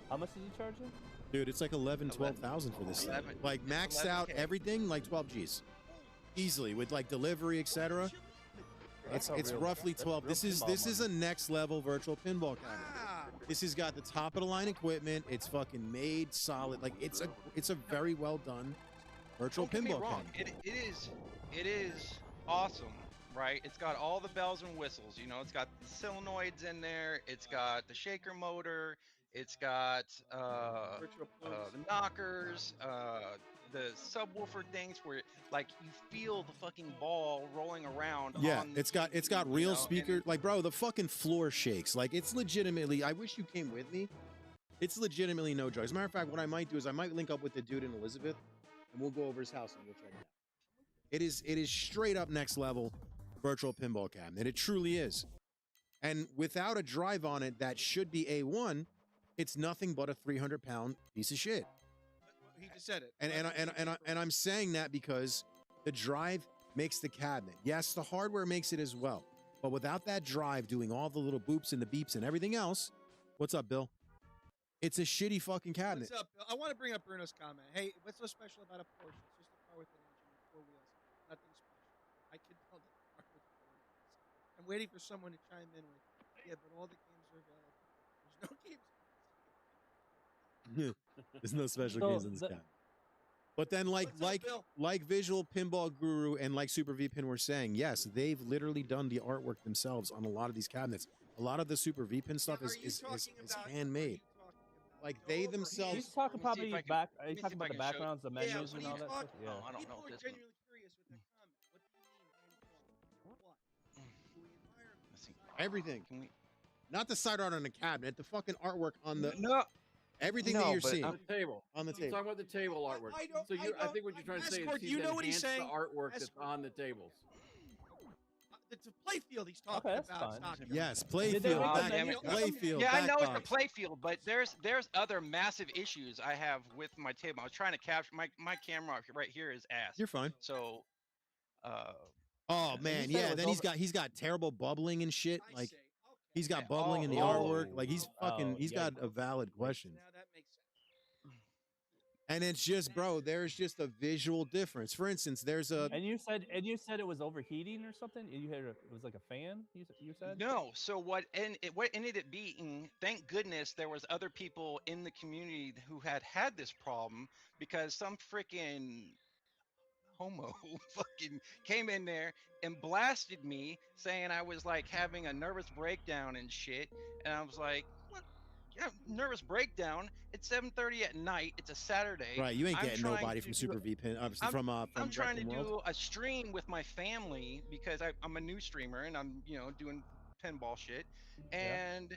Speaker 6: How much did you charge him?
Speaker 1: Dude, it's like 12,000 for this thing.
Speaker 8: 11
Speaker 1: Like maxed out
Speaker 8: 11K.
Speaker 1: everything, like 12 G's. Easily with like delivery, etc. It's roughly 12. This is a next level virtual pinball cabinet.
Speaker 2: Ah,
Speaker 1: This has got the top of the line equipment. It's fucking made solid. Like it's a very well done virtual
Speaker 8: don't get me
Speaker 1: pinball
Speaker 8: wrong,
Speaker 1: cabinet.
Speaker 8: it is awesome, right? It's got all the bells and whistles. It's got the solenoids in there. It's got the shaker motor. It's got
Speaker 2: virtual plugs.
Speaker 8: the knockers, the subwoofer things where like you feel the fucking ball rolling around.
Speaker 1: Yeah,
Speaker 8: on
Speaker 1: it's got
Speaker 8: TV,
Speaker 1: real
Speaker 8: and
Speaker 1: speaker. Like, bro, the fucking floor shakes. Like, it's legitimately. I wish you came with me. It's legitimately no joke. As a matter of fact, what I might do is I might link up with the dude in Elizabeth, and we'll go over his house and we'll check it out. It is straight up next level virtual pinball cabinet. It truly is. And without a drive on it that should be A1, it's nothing but a 300-pound piece of shit.
Speaker 2: He just said it.
Speaker 1: And I'm saying that because the drive makes the cabinet. Yes, the hardware makes it as well. But without that drive doing all the little boops and the beeps and everything else, what's up, Bill? It's a shitty fucking cabinet.
Speaker 2: What's up, Bill? I want to bring up Bruno's comment. Hey, what's so special about a Porsche? It's just a car with an engine and four wheels. Nothing special. I could build a car with four wheels. I'm waiting for someone to chime in with, yeah, but all the games are available. There's no games.
Speaker 1: There's no special
Speaker 6: So
Speaker 1: games in this cabinet. But then,
Speaker 2: What's up, Bill?
Speaker 1: like Visual Pinball Guru and like Super VPin were saying, yes, they've literally done the artwork themselves on a lot of these cabinets. A lot of the Super VPin stuff
Speaker 2: Are
Speaker 1: is
Speaker 2: you talking about-
Speaker 1: handmade. Like they themselves.
Speaker 6: He's talking
Speaker 8: Let me see
Speaker 6: probably
Speaker 8: if I can-
Speaker 6: back.
Speaker 8: let
Speaker 6: Are you
Speaker 8: me see
Speaker 6: talking
Speaker 8: if I
Speaker 6: about the
Speaker 8: can show you.
Speaker 6: backgrounds, the
Speaker 2: Yeah,
Speaker 6: menus,
Speaker 2: what
Speaker 6: and
Speaker 2: are
Speaker 6: all
Speaker 2: you
Speaker 6: that
Speaker 2: talking
Speaker 6: stuff? Yeah.
Speaker 8: about? I don't
Speaker 2: People
Speaker 8: know
Speaker 2: are
Speaker 8: this one.
Speaker 2: genuinely curious with that comment. What do you mean hand-drawn? What? The environment.
Speaker 8: Let's see.
Speaker 1: Everything.
Speaker 8: Can we?
Speaker 1: Not the side art on the cabinet, the fucking artwork on the
Speaker 8: No.
Speaker 1: everything
Speaker 8: No,
Speaker 1: that you're
Speaker 8: but
Speaker 1: seeing
Speaker 7: On the table.
Speaker 1: on the
Speaker 7: He's
Speaker 1: table.
Speaker 7: talking about the table artwork.
Speaker 2: I don't-
Speaker 7: So
Speaker 2: I
Speaker 7: I
Speaker 2: don't-
Speaker 7: think what you're trying to say
Speaker 2: Escort,
Speaker 7: is
Speaker 2: do
Speaker 7: he's
Speaker 2: you know what he's
Speaker 7: enhanced
Speaker 2: saying?
Speaker 7: the artwork that's
Speaker 2: Escort.
Speaker 7: on the tables.
Speaker 2: It's a playfield he's talking
Speaker 6: Okay, that's
Speaker 2: about.
Speaker 6: fine.
Speaker 2: Stock
Speaker 1: Yes,
Speaker 6: Did they
Speaker 1: playfield,
Speaker 6: make the
Speaker 1: back,
Speaker 6: menu?
Speaker 1: playfield.
Speaker 8: Yeah, I
Speaker 1: back
Speaker 8: know
Speaker 1: box.
Speaker 8: it's the playfield, but there's other massive issues I have with my table. I was trying to capture my camera right here is ass.
Speaker 1: You're fine.
Speaker 8: So,
Speaker 1: Oh
Speaker 6: you
Speaker 1: man,
Speaker 6: said it
Speaker 1: yeah.
Speaker 6: was
Speaker 1: Then he's got terrible bubbling and shit.
Speaker 2: I
Speaker 1: Like
Speaker 2: say, okay.
Speaker 1: he's got
Speaker 8: Yeah,
Speaker 1: bubbling in the
Speaker 8: oh,
Speaker 1: artwork. Like he's fucking.
Speaker 6: oh,
Speaker 1: He's
Speaker 6: yeah.
Speaker 1: got a valid question.
Speaker 2: Now that makes sense.
Speaker 1: And it's just, bro. There's just a visual difference. For instance, there's a.
Speaker 6: And you said it was overheating or something. You had it was like a fan. You said
Speaker 8: no. So what ended up being? Thank goodness there was other people in the community who had this problem because some freaking homo fucking came in there and blasted me, saying I was like having a nervous breakdown and shit. And I was like, what? Yeah, nervous breakdown. It's 7:30 at night. It's a Saturday.
Speaker 1: Right, you ain't
Speaker 8: I'm
Speaker 1: getting
Speaker 8: trying
Speaker 1: nobody
Speaker 8: to
Speaker 1: from
Speaker 8: do
Speaker 1: Super
Speaker 8: a-
Speaker 1: VPN,
Speaker 8: I'm
Speaker 1: from
Speaker 8: trying to
Speaker 1: Wrecking World.
Speaker 8: do a stream with my family because I'm a new streamer and I'm doing pinball shit, and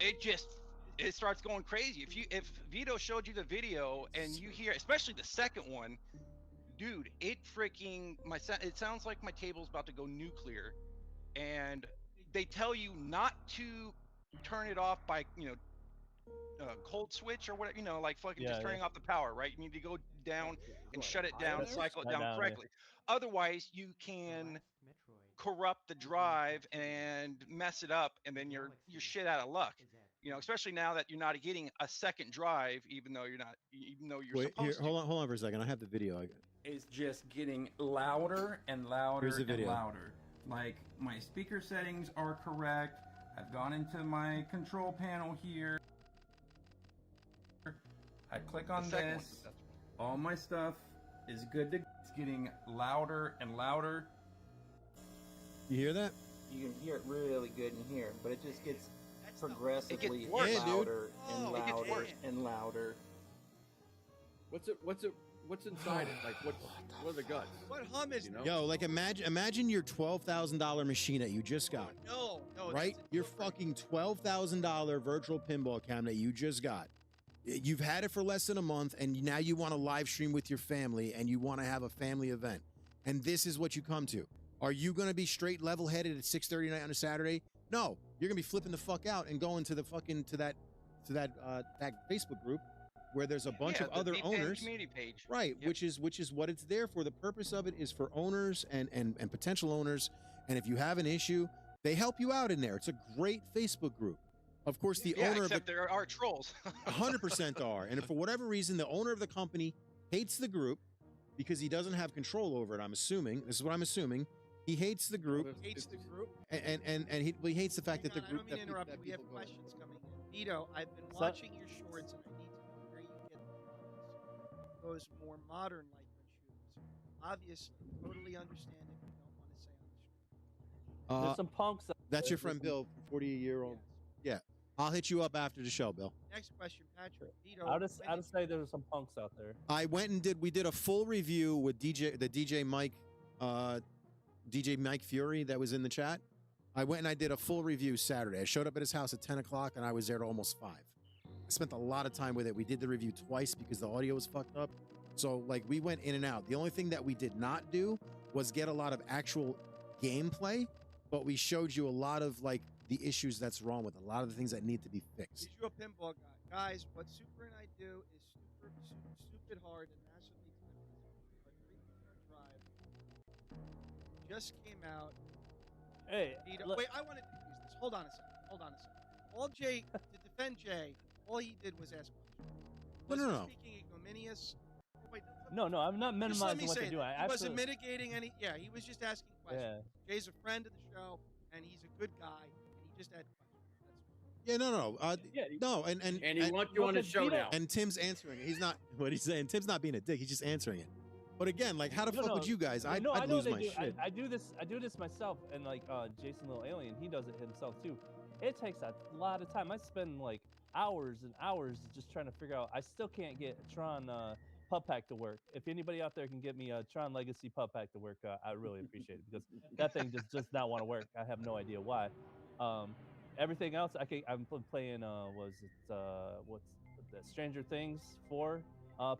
Speaker 8: it starts going crazy. If Vito showed you the video and you hear, especially the second one, dude, it sounds like my table's about to go nuclear, and they tell you not to turn it off by cold switch or whatever, like fucking just turning off the power, right? You need to go down and shut it down, cycle it down correctly. Otherwise, you can corrupt the drive and mess it up, and then you're shit out of luck. Especially now that you're not getting a second drive, even though you're
Speaker 1: Wait, here,
Speaker 8: supposed to.
Speaker 1: hold on for a second. I have the video.
Speaker 9: Is just getting louder and louder
Speaker 1: Here's the
Speaker 9: and
Speaker 1: video.
Speaker 9: louder. Like, my speaker settings are correct. I've gone into my control panel here. I click on
Speaker 8: The second one,
Speaker 9: this. All my stuff is good to. It's getting louder and louder.
Speaker 1: You hear that?
Speaker 10: You can hear it really good in here, but it just gets progressively
Speaker 8: worse.
Speaker 1: Yeah, dude.
Speaker 10: louder and
Speaker 8: Oh, it gets
Speaker 10: louder
Speaker 8: worse.
Speaker 10: and louder.
Speaker 7: What's inside it? Like what are the guts?
Speaker 2: What hum is that?
Speaker 1: Yo, like imagine your $12,000 machine that you just got.
Speaker 2: No,
Speaker 1: Right?
Speaker 2: that's
Speaker 1: Your
Speaker 2: different.
Speaker 1: fucking $12,000 virtual pinball cabinet you just got. You've had it for less than a month, and now you want to live stream with your family, and you want to have a family event. And this is what you come to. Are you going to be straight level-headed at 6:30 night on a Saturday? No, you're going to be flipping the fuck out and going to the fucking to that Facebook group where there's a bunch of
Speaker 8: the
Speaker 1: other
Speaker 8: VPN
Speaker 1: owners.
Speaker 8: community page.
Speaker 1: Right,
Speaker 8: Yep.
Speaker 1: which is what it's there for. The purpose of it is for owners and potential owners. And if you have an issue, they help you out in there. It's a great Facebook group. Of course, the
Speaker 8: Yeah,
Speaker 1: owner of
Speaker 8: except
Speaker 1: the
Speaker 8: there are trolls.
Speaker 1: 100% are. And if for whatever reason, the owner of the company hates the group because he doesn't have control over it, I'm assuming. This is what I'm assuming. He hates the group,
Speaker 2: Hates the group.
Speaker 1: and he hates the fact that the
Speaker 2: Hang on,
Speaker 1: group.
Speaker 2: I don't mean to
Speaker 1: that
Speaker 2: interrupt you.
Speaker 1: that
Speaker 2: We have
Speaker 1: people go-
Speaker 2: questions coming in. Vito, I've been watching your shorts, and I need to know where you get those more modern Lightroom shooters. Obviously, totally understand if you don't want to say on the stream.
Speaker 6: There's some punks.
Speaker 1: That's your friend Bill, 40-year-old.
Speaker 2: Yes.
Speaker 1: I'll hit you up after the show, Bill.
Speaker 2: Next question, Patrick. Vito,
Speaker 6: I'll just
Speaker 2: when
Speaker 6: say there's some punks out there.
Speaker 1: I went and we did a full review with DJ Mike Fury that was in the chat. I went and I did a full review Saturday. I showed up at his house at 10 o'clock and I was there at almost 5. I spent a lot of time with it. We did the review twice because the audio was fucked up. So like we went in and out. The only thing that we did not do was get a lot of actual gameplay, but we showed you a lot of like the issues that's wrong with it, a lot of the things that need to be fixed.
Speaker 2: Is you a pinball guy? Guys, what Super and I do is stupid hard and massively expensive. Our 3 drive just came out.
Speaker 6: Hey,
Speaker 2: Vito,
Speaker 6: look,
Speaker 2: wait, I wanted to use this. Hold on a second. All Jay, to defend Jay, all he did was ask questions.
Speaker 1: No.
Speaker 2: Was he speaking ignominious? Oh, wait,
Speaker 6: no, I'm not
Speaker 2: just let me
Speaker 6: minimizing what
Speaker 2: say
Speaker 6: they do.
Speaker 2: that.
Speaker 6: I
Speaker 2: He wasn't
Speaker 6: absolutely,
Speaker 2: mitigating any. Yeah, he was just asking questions.
Speaker 6: yeah.
Speaker 2: Jay's a friend of the show, and he's a good guy, and he just had questions. That's
Speaker 1: Yeah, no.
Speaker 6: Yeah,
Speaker 1: No, and
Speaker 7: he wants you on his show now.
Speaker 1: And Tim's answering it. He's not what he's saying. Tim's not being a dick. He's just answering it. But again, like, how the fuck would you guys? I'd
Speaker 6: I know
Speaker 1: lose
Speaker 6: they
Speaker 1: my
Speaker 6: do.
Speaker 1: shit.
Speaker 6: I do this myself, and like Jason Little Alien, he does it himself too. It takes a lot of time. I spend like hours and hours just trying to figure out. I still can't get Tron Pub Pack to work. If anybody out there can get me a Tron Legacy Pub Pack to work, I really appreciate it because that thing just does not want to work. I have no idea why. Everything else, I'm playing. What's the Stranger Things 4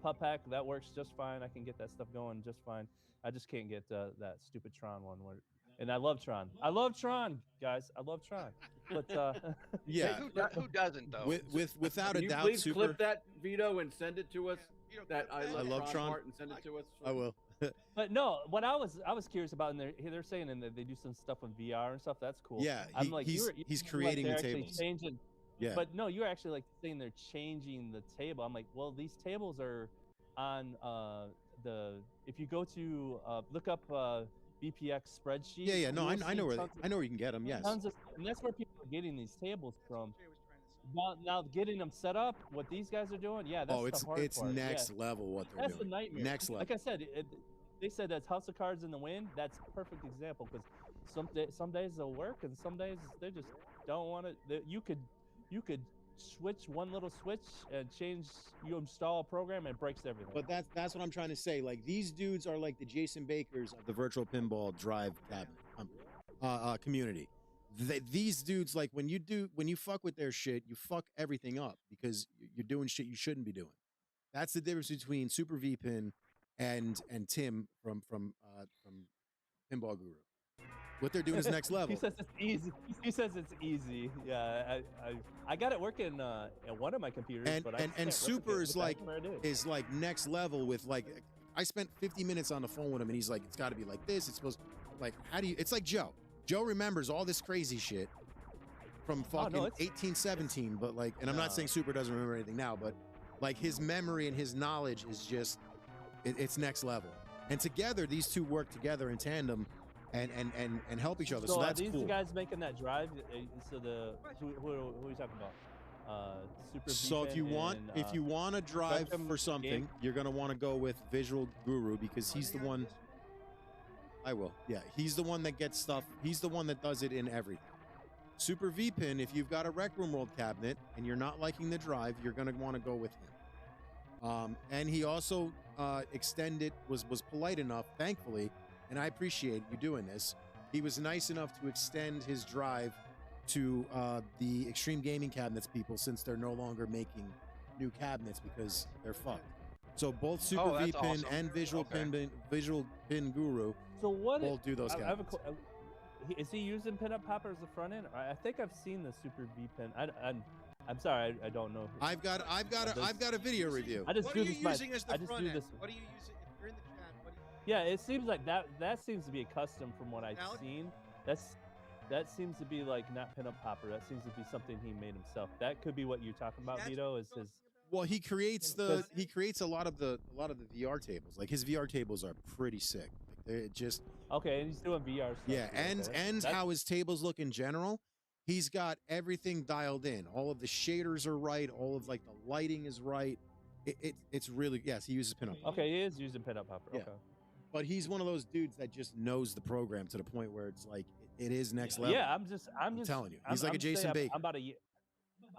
Speaker 6: Pub Pack? That works just fine. I can get that stuff going just fine. I just can't get that stupid Tron one. And I love Tron. I love Tron, guys. I love Tron. But
Speaker 1: Yeah,
Speaker 8: Who doesn't though?
Speaker 1: without
Speaker 7: Can
Speaker 1: a
Speaker 7: you
Speaker 1: doubt,
Speaker 7: please
Speaker 1: Super.
Speaker 7: clip that, Vito, and send it to us?
Speaker 2: Vito,
Speaker 7: That
Speaker 2: clip
Speaker 7: I love
Speaker 1: Tron.
Speaker 7: part and send it to us.
Speaker 1: I will.
Speaker 6: But no, what I was curious about, and they're saying and they do some stuff with VR and stuff. That's cool.
Speaker 1: Yeah,
Speaker 6: I'm like,
Speaker 1: he's creating
Speaker 6: they're
Speaker 1: the
Speaker 6: actually
Speaker 1: tables.
Speaker 6: changing.
Speaker 1: Yeah,
Speaker 6: But no, you're actually like saying they're changing the table. I'm like, well, these tables are on if you go to look up BPX spreadsheet.
Speaker 1: yeah. No,
Speaker 6: you'll
Speaker 1: I
Speaker 6: see
Speaker 1: know where
Speaker 6: tons of-
Speaker 1: you can get them. Yes.
Speaker 6: Tons of, and that's where people are getting these tables from.
Speaker 2: Jay was trying to say.
Speaker 6: Now getting them set up, what these guys are doing, yeah, that's
Speaker 1: Oh,
Speaker 6: the hard
Speaker 1: it's
Speaker 6: part.
Speaker 1: next
Speaker 6: Yeah.
Speaker 1: level what they're
Speaker 6: That's
Speaker 1: doing.
Speaker 6: the nightmare.
Speaker 1: Next level.
Speaker 6: Like I said, they said that's House of Cards in the wind. That's a perfect example because some days they'll work and some days they just don't want to. You could switch one little switch and change. You install a program and it breaks everything.
Speaker 1: But that's what I'm trying to say. Like these dudes are like the Jason Bakers of the virtual pinball drive cabinet community. These dudes, like when you fuck with their shit, you fuck everything up because you're doing shit you shouldn't be doing. That's the difference between Super V-Pin and Tim from Pinball Guru. What they're doing is next level.
Speaker 6: He says it's easy. He says it's easy. Yeah, I got it working at one of my computers,
Speaker 1: And
Speaker 6: but I
Speaker 1: and Super is like
Speaker 6: is
Speaker 1: next level with like I spent 50 minutes on the phone with him and he's like, it's got to be like this. It's supposed like how do you? It's like Joe. Joe remembers all this crazy shit from fucking 1817, but like, and I'm not saying Super doesn't remember anything now, but like his memory and his knowledge is just it's next level. And together, these two work together in tandem and help each other. So that's
Speaker 6: these
Speaker 1: cool.
Speaker 6: guys making that drive. So who are you talking about? Super.
Speaker 1: So if you want to drive for something, you're gonna want to go with Visual Guru because he's the one. I will. Yeah, he's the one that gets stuff. He's the one that does it in everything. Super V-Pin, if you've got a Rec Room World cabinet and you're not liking the drive, you're going to want to go with him. And he also was polite enough, thankfully, and I appreciate you doing this. He was nice enough to extend his drive to the Extreme Gaming Cabinets people since they're no longer making new cabinets because they're fucked. So both Super V-Pin
Speaker 8: awesome.
Speaker 1: and Visual Pin Guru both do those cabinets.
Speaker 6: Is he using pinup popper as the front end? I think I've seen the Super V-Pin. I'm sorry, I don't know.
Speaker 1: I've got a video review.
Speaker 6: I just
Speaker 2: What
Speaker 6: do
Speaker 2: are you
Speaker 6: this
Speaker 2: using as the front end? What are you using? If you're in the chat, what are you
Speaker 6: Yeah, it seems like that seems to be a custom from what I've seen. That seems to be like not pinup popper. That seems to be something he made himself. That could be what you're talking about, Vito. Is his?
Speaker 1: Well, he creates a lot of the VR tables. Like his VR tables are pretty sick. Like they're just
Speaker 6: okay, and he's doing VR stuff.
Speaker 1: Yeah,
Speaker 6: too,
Speaker 1: and how his tables look in general. He's got everything dialed in. All of the shaders are right. All of like the lighting is right. It's really he uses pinup.
Speaker 6: Okay, he is using pinup popper.
Speaker 1: Yeah.
Speaker 6: Okay.
Speaker 1: But he's one of those dudes that just knows the program to the point where it's like it is next level.
Speaker 6: Yeah, I'm just
Speaker 1: telling you, he's like a Jason Baker.
Speaker 6: I'm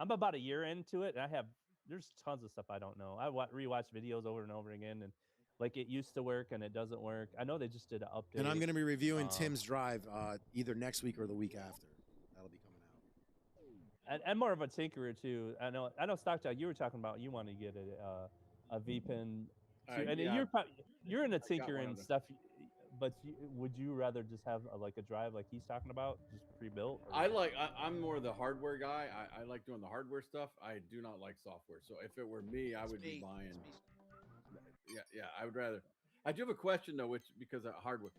Speaker 6: about a year into it, and there's tons of stuff I don't know. I rewatch videos over and over again, and like it used to work and it doesn't work. I know they just did an update.
Speaker 1: And I'm going to be reviewing Tim's drive either next week or the week after. That'll be coming out.
Speaker 6: And more of a tinkerer too. I know Stockdog, you were talking about you want to get a V-Pin, and you're into tinkering stuff. But would you rather just have a drive like he's talking about, just pre-built?
Speaker 7: I'm more the hardware guy. I like doing the hardware stuff. I do not like software. So if it were me, I would be buying. Yeah, I would rather. I do have a question though, because of hardware.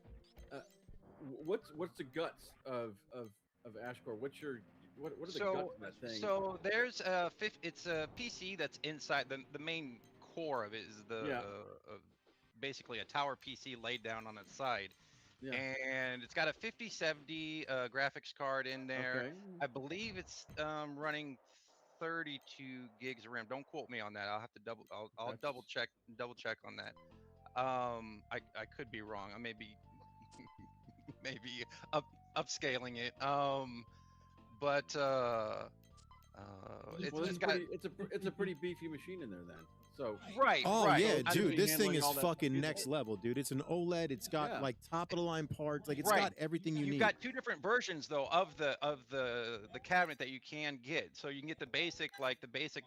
Speaker 7: What's the guts of Ashcore? What are the guts of that thing?
Speaker 8: So there's it's a PC that's inside the main core of it is basically a tower PC laid down on its side. Yeah. And it's got a 5070 graphics card in there. Okay. I believe it's running 32 gigs of RAM. Don't quote me on that. I'll have to I'll double check on that. I could be wrong. I may be maybe upscaling it. But
Speaker 7: it's a pretty beefy machine in there then. So
Speaker 8: right.
Speaker 1: Yeah, dude, this thing is fucking next level, dude. It's an OLED. It's got like top of the line parts. Like it's got everything you need.
Speaker 8: You've got two different versions though of the cabinet that you can get. So you can get the basic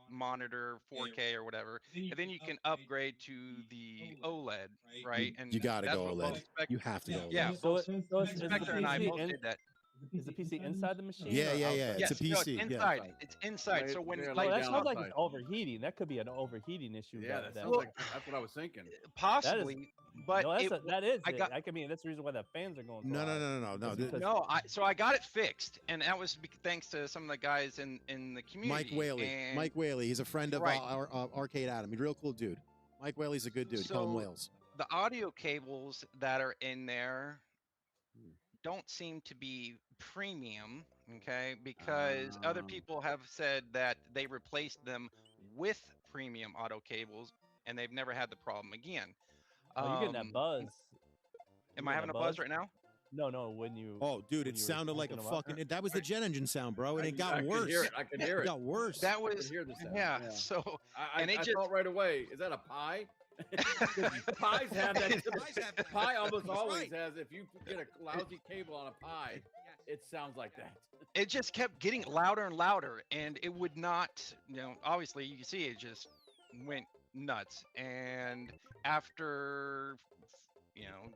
Speaker 8: monitor 4K or whatever, and then you can upgrade to the OLED, right? And
Speaker 1: you gotta go OLED. You have to go OLED.
Speaker 8: Yeah.
Speaker 6: So
Speaker 8: Spectre and I both did that.
Speaker 6: Is the PC inside the machine?
Speaker 1: Yeah. It's a PC.
Speaker 8: No, it's inside. Yeah. It's inside. So when
Speaker 6: that sounds like it's overheating. That could be an overheating issue.
Speaker 7: Yeah, that's what I was thinking.
Speaker 8: Possibly, but
Speaker 6: that is. I mean, that's the reason why the fans are going.
Speaker 1: No.
Speaker 8: So I got it fixed, and that was thanks to some of the guys in the community.
Speaker 1: Mike Whaley. He's a friend of our Arcade Adam. He's a real cool dude. Mike Whaley's a good dude. Call him Wales.
Speaker 8: The audio cables that are in there don't seem to be premium, okay? Because other people have said that they replaced them with premium auto cables, and they've never had the problem again.
Speaker 6: Oh, you're getting that buzz.
Speaker 8: Am I having a buzz right now?
Speaker 6: No, when you.
Speaker 1: Oh, dude, it sounded like a fucking. That was the jet engine sound, bro, and it got worse.
Speaker 7: I could hear it.
Speaker 1: It got worse.
Speaker 8: That was.
Speaker 7: I could hear the sound.
Speaker 8: Yeah. So.
Speaker 7: I thought right away, is that a pie? Pies have that. Pie almost always has. If you get a lousy cable on a pie, it sounds like that.
Speaker 8: It just kept getting louder and louder, and it would not. Obviously, you can see it just went nuts. And after,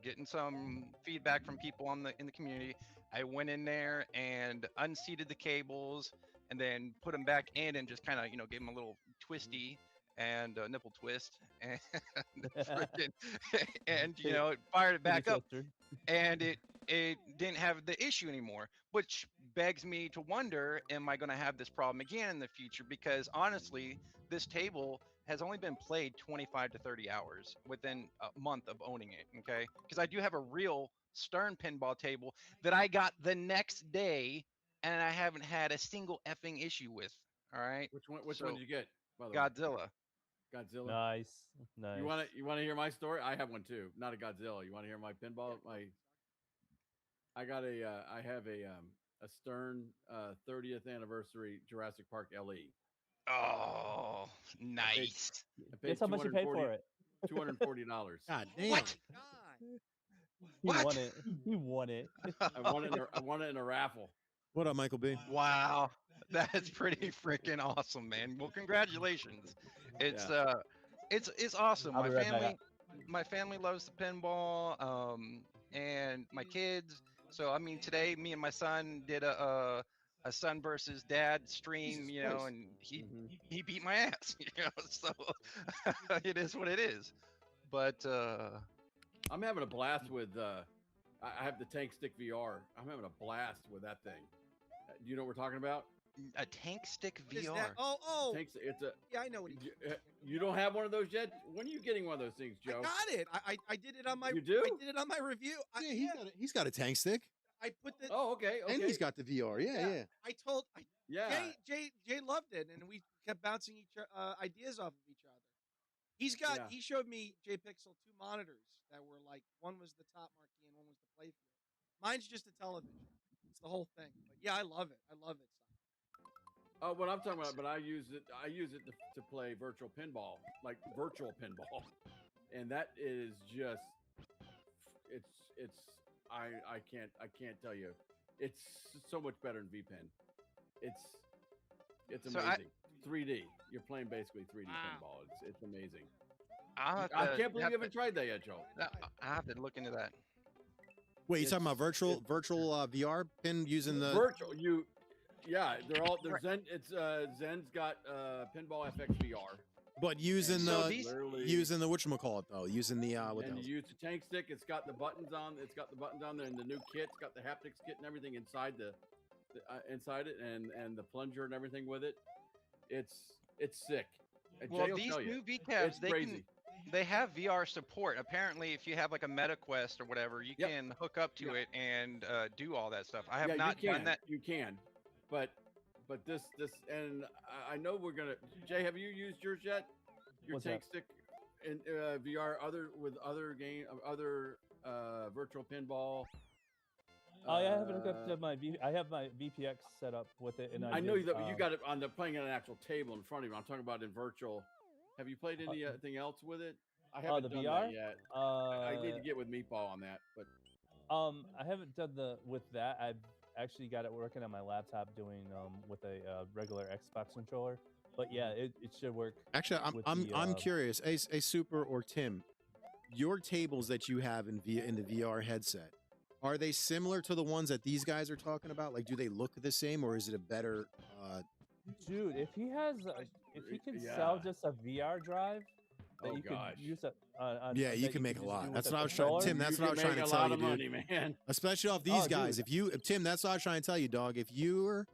Speaker 8: getting some feedback from people in the community, I went in there and unseated the cables, and then put them back in, and just kind of, gave them a little twisty and nipple twist, and and it fired it back up, and it didn't have the issue anymore, which begs me to wonder, am I going to have this problem again in the future? Because honestly, this table has only been played 25 to 30 hours within a month of owning it, okay? Because I do have a real Stern pinball table that I got the next day, and I haven't had a single effing issue with, all right?
Speaker 7: Which one did you get, by the way?
Speaker 8: Godzilla.
Speaker 7: Godzilla.
Speaker 6: Nice.
Speaker 7: You want to hear my story? I have one too. Not a Godzilla. You want to hear my pinball? I have a Stern 30th anniversary Jurassic Park LE.
Speaker 8: Oh, nice.
Speaker 7: I paid
Speaker 6: Guess how much you paid for it?
Speaker 7: $240.
Speaker 1: God damn.
Speaker 8: What?
Speaker 6: He won it. He won it.
Speaker 7: I won it in a raffle.
Speaker 1: What up, Michael B?
Speaker 8: Wow, that's pretty freaking awesome, man. Well, congratulations. It's awesome. My family loves the pinball, and my kids. So I mean, today me and my son did a son versus dad stream, and he beat my ass, So it is what it is. But
Speaker 7: I'm having a blast with. I have the Tank Stick VR. I'm having a blast with that thing. Do you know what we're talking about?
Speaker 8: A Tank Stick VR.
Speaker 2: Is that, oh.
Speaker 7: It's a.
Speaker 2: Yeah, I know what
Speaker 7: you don't have one of those yet? When are you getting one of those things, Joe?
Speaker 2: I got it. I did it on my.
Speaker 7: You do?
Speaker 2: I did it on my review.
Speaker 1: He's got a tank stick.
Speaker 2: I put the.
Speaker 7: Oh, okay.
Speaker 1: And he's got the VR. Yeah.
Speaker 2: I told.
Speaker 7: Yeah.
Speaker 2: Jay loved it, and we kept bouncing ideas off of each other. He showed me Joecade 2 monitors that were like, one was the top marquee and one was the playfield. Mine's just a television. It's the whole thing. But yeah, I love it. I love it.
Speaker 7: Oh, what I'm talking about, but I use it to play virtual pinball, like virtual pinball, and that is just I can't tell you, it's so much better than VPen. It's amazing. 3D. You're playing basically 3D pinball. It's amazing. I can't believe you haven't tried that yet, Joe.
Speaker 8: I have to look into that.
Speaker 1: Wait, you talking about virtual VR pin using the
Speaker 7: virtual? They're Zen. It's Zen's got Pinball FX VR.
Speaker 1: But using the whatchamacallit though, using the
Speaker 7: and you use the tank stick. It's got the buttons on. It's got the buttons on there, and the new kit. It's got the haptics kit and everything inside inside it, and the plunger and everything with it. It's sick.
Speaker 8: Well, these new VCAPs, they have VR support. Apparently, if you have like a MetaQuest or whatever, you can hook up to it and do all that stuff. I have not done that.
Speaker 7: You can, but this and I know we're gonna. Jay, have you used yours yet? Your tank stick in VR, other virtual pinball.
Speaker 6: Oh yeah, I have it hooked up to my I have my VPX set up with it, and
Speaker 7: I know that you got it on playing on an actual table in front of you. I'm talking about in virtual. Have you played anything else with it? I haven't done that yet. I need to get with Meatball on that, but
Speaker 6: I haven't done with that. I've actually got it working on my laptop doing with a regular Xbox controller. But yeah, it should work.
Speaker 1: Actually, I'm curious, a Super or Tim, your tables that you have in the VR headset, are they similar to the ones that these guys are talking about? Like, do they look the same, or is it a better?
Speaker 6: Dude, if he can sell just a VR drive that you could use
Speaker 1: you can make a lot. That's what I was trying, Tim. That's what I was trying to tell you, dude.
Speaker 7: Money, man.
Speaker 1: Especially off these guys. Dude. Tim, that's what I was trying to tell you, dog. If your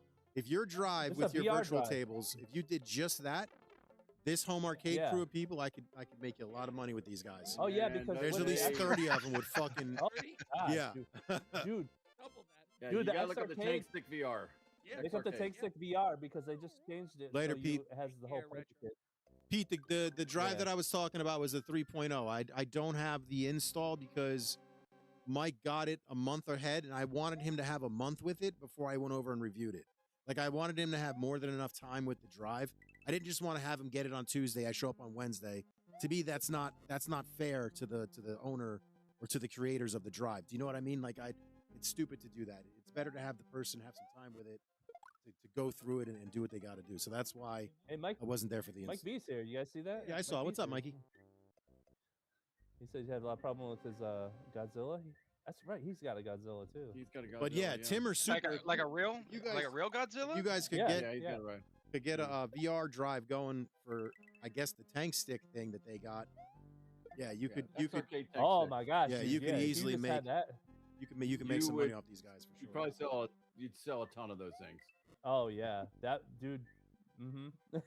Speaker 1: drive
Speaker 6: just
Speaker 1: with your
Speaker 6: VR
Speaker 1: virtual
Speaker 6: drive.
Speaker 1: tables, if you did just that, this home arcade crew of people, I could make you a lot of money with these guys.
Speaker 6: Oh yeah, because
Speaker 1: there's at least 30 of them would fucking
Speaker 6: God,
Speaker 1: yeah.
Speaker 6: dude.
Speaker 7: Yeah,
Speaker 6: Dude,
Speaker 7: you
Speaker 6: the
Speaker 7: gotta look up the Tank
Speaker 6: X-Arcade-
Speaker 7: Stick VR.
Speaker 6: Look up the Tank Stick VR because they just changed it.
Speaker 1: Later,
Speaker 6: so
Speaker 1: Pete.
Speaker 6: It has the whole punch kit.
Speaker 1: Pete, the drive
Speaker 6: Yeah.
Speaker 1: that I was talking about was the 3.0. I don't have the install because Mike got it a month ahead, and I wanted him to have a month with it before I went over and reviewed it. Like, I wanted him to have more than enough time with the drive. I didn't just want to have him get it on Tuesday. I show up on Wednesday. To me, that's not fair to the owner or to the creators of the drive. Do you know what I mean? Like, it's stupid to do that. It's better to have the person have some time with it to go through it and do what they got to do. So that's why
Speaker 6: Hey, Mike.
Speaker 1: I wasn't there for the
Speaker 6: Mike
Speaker 1: install.
Speaker 6: B's here. You guys see that?
Speaker 1: Yeah, I saw.
Speaker 6: Mike
Speaker 1: What's
Speaker 6: B's
Speaker 1: up,
Speaker 6: here.
Speaker 1: Mikey?
Speaker 6: He said he had a lot of problem with his Godzilla. That's right. He's got a Godzilla too.
Speaker 7: He's got a Godzilla.
Speaker 1: But yeah, Tim or Super,
Speaker 8: Like a real,
Speaker 1: you guys,
Speaker 8: like a real Godzilla.
Speaker 1: you guys could
Speaker 6: Yeah.
Speaker 1: get
Speaker 7: Yeah, he's got it right.
Speaker 1: could get a VR drive going for, I guess, the Tank Stick thing that they got. Yeah, you could
Speaker 7: X-Arcade Tank
Speaker 6: Oh
Speaker 7: Stick.
Speaker 6: my gosh.
Speaker 1: Yeah,
Speaker 6: dude,
Speaker 1: you could
Speaker 6: if
Speaker 1: easily
Speaker 6: just
Speaker 1: make-
Speaker 6: had that.
Speaker 1: you can make
Speaker 7: You
Speaker 1: some money
Speaker 7: would-
Speaker 1: off these guys for
Speaker 7: You'd
Speaker 1: sure.
Speaker 7: probably you'd sell a ton of those things.
Speaker 6: Oh yeah, that dude. Mm-hmm.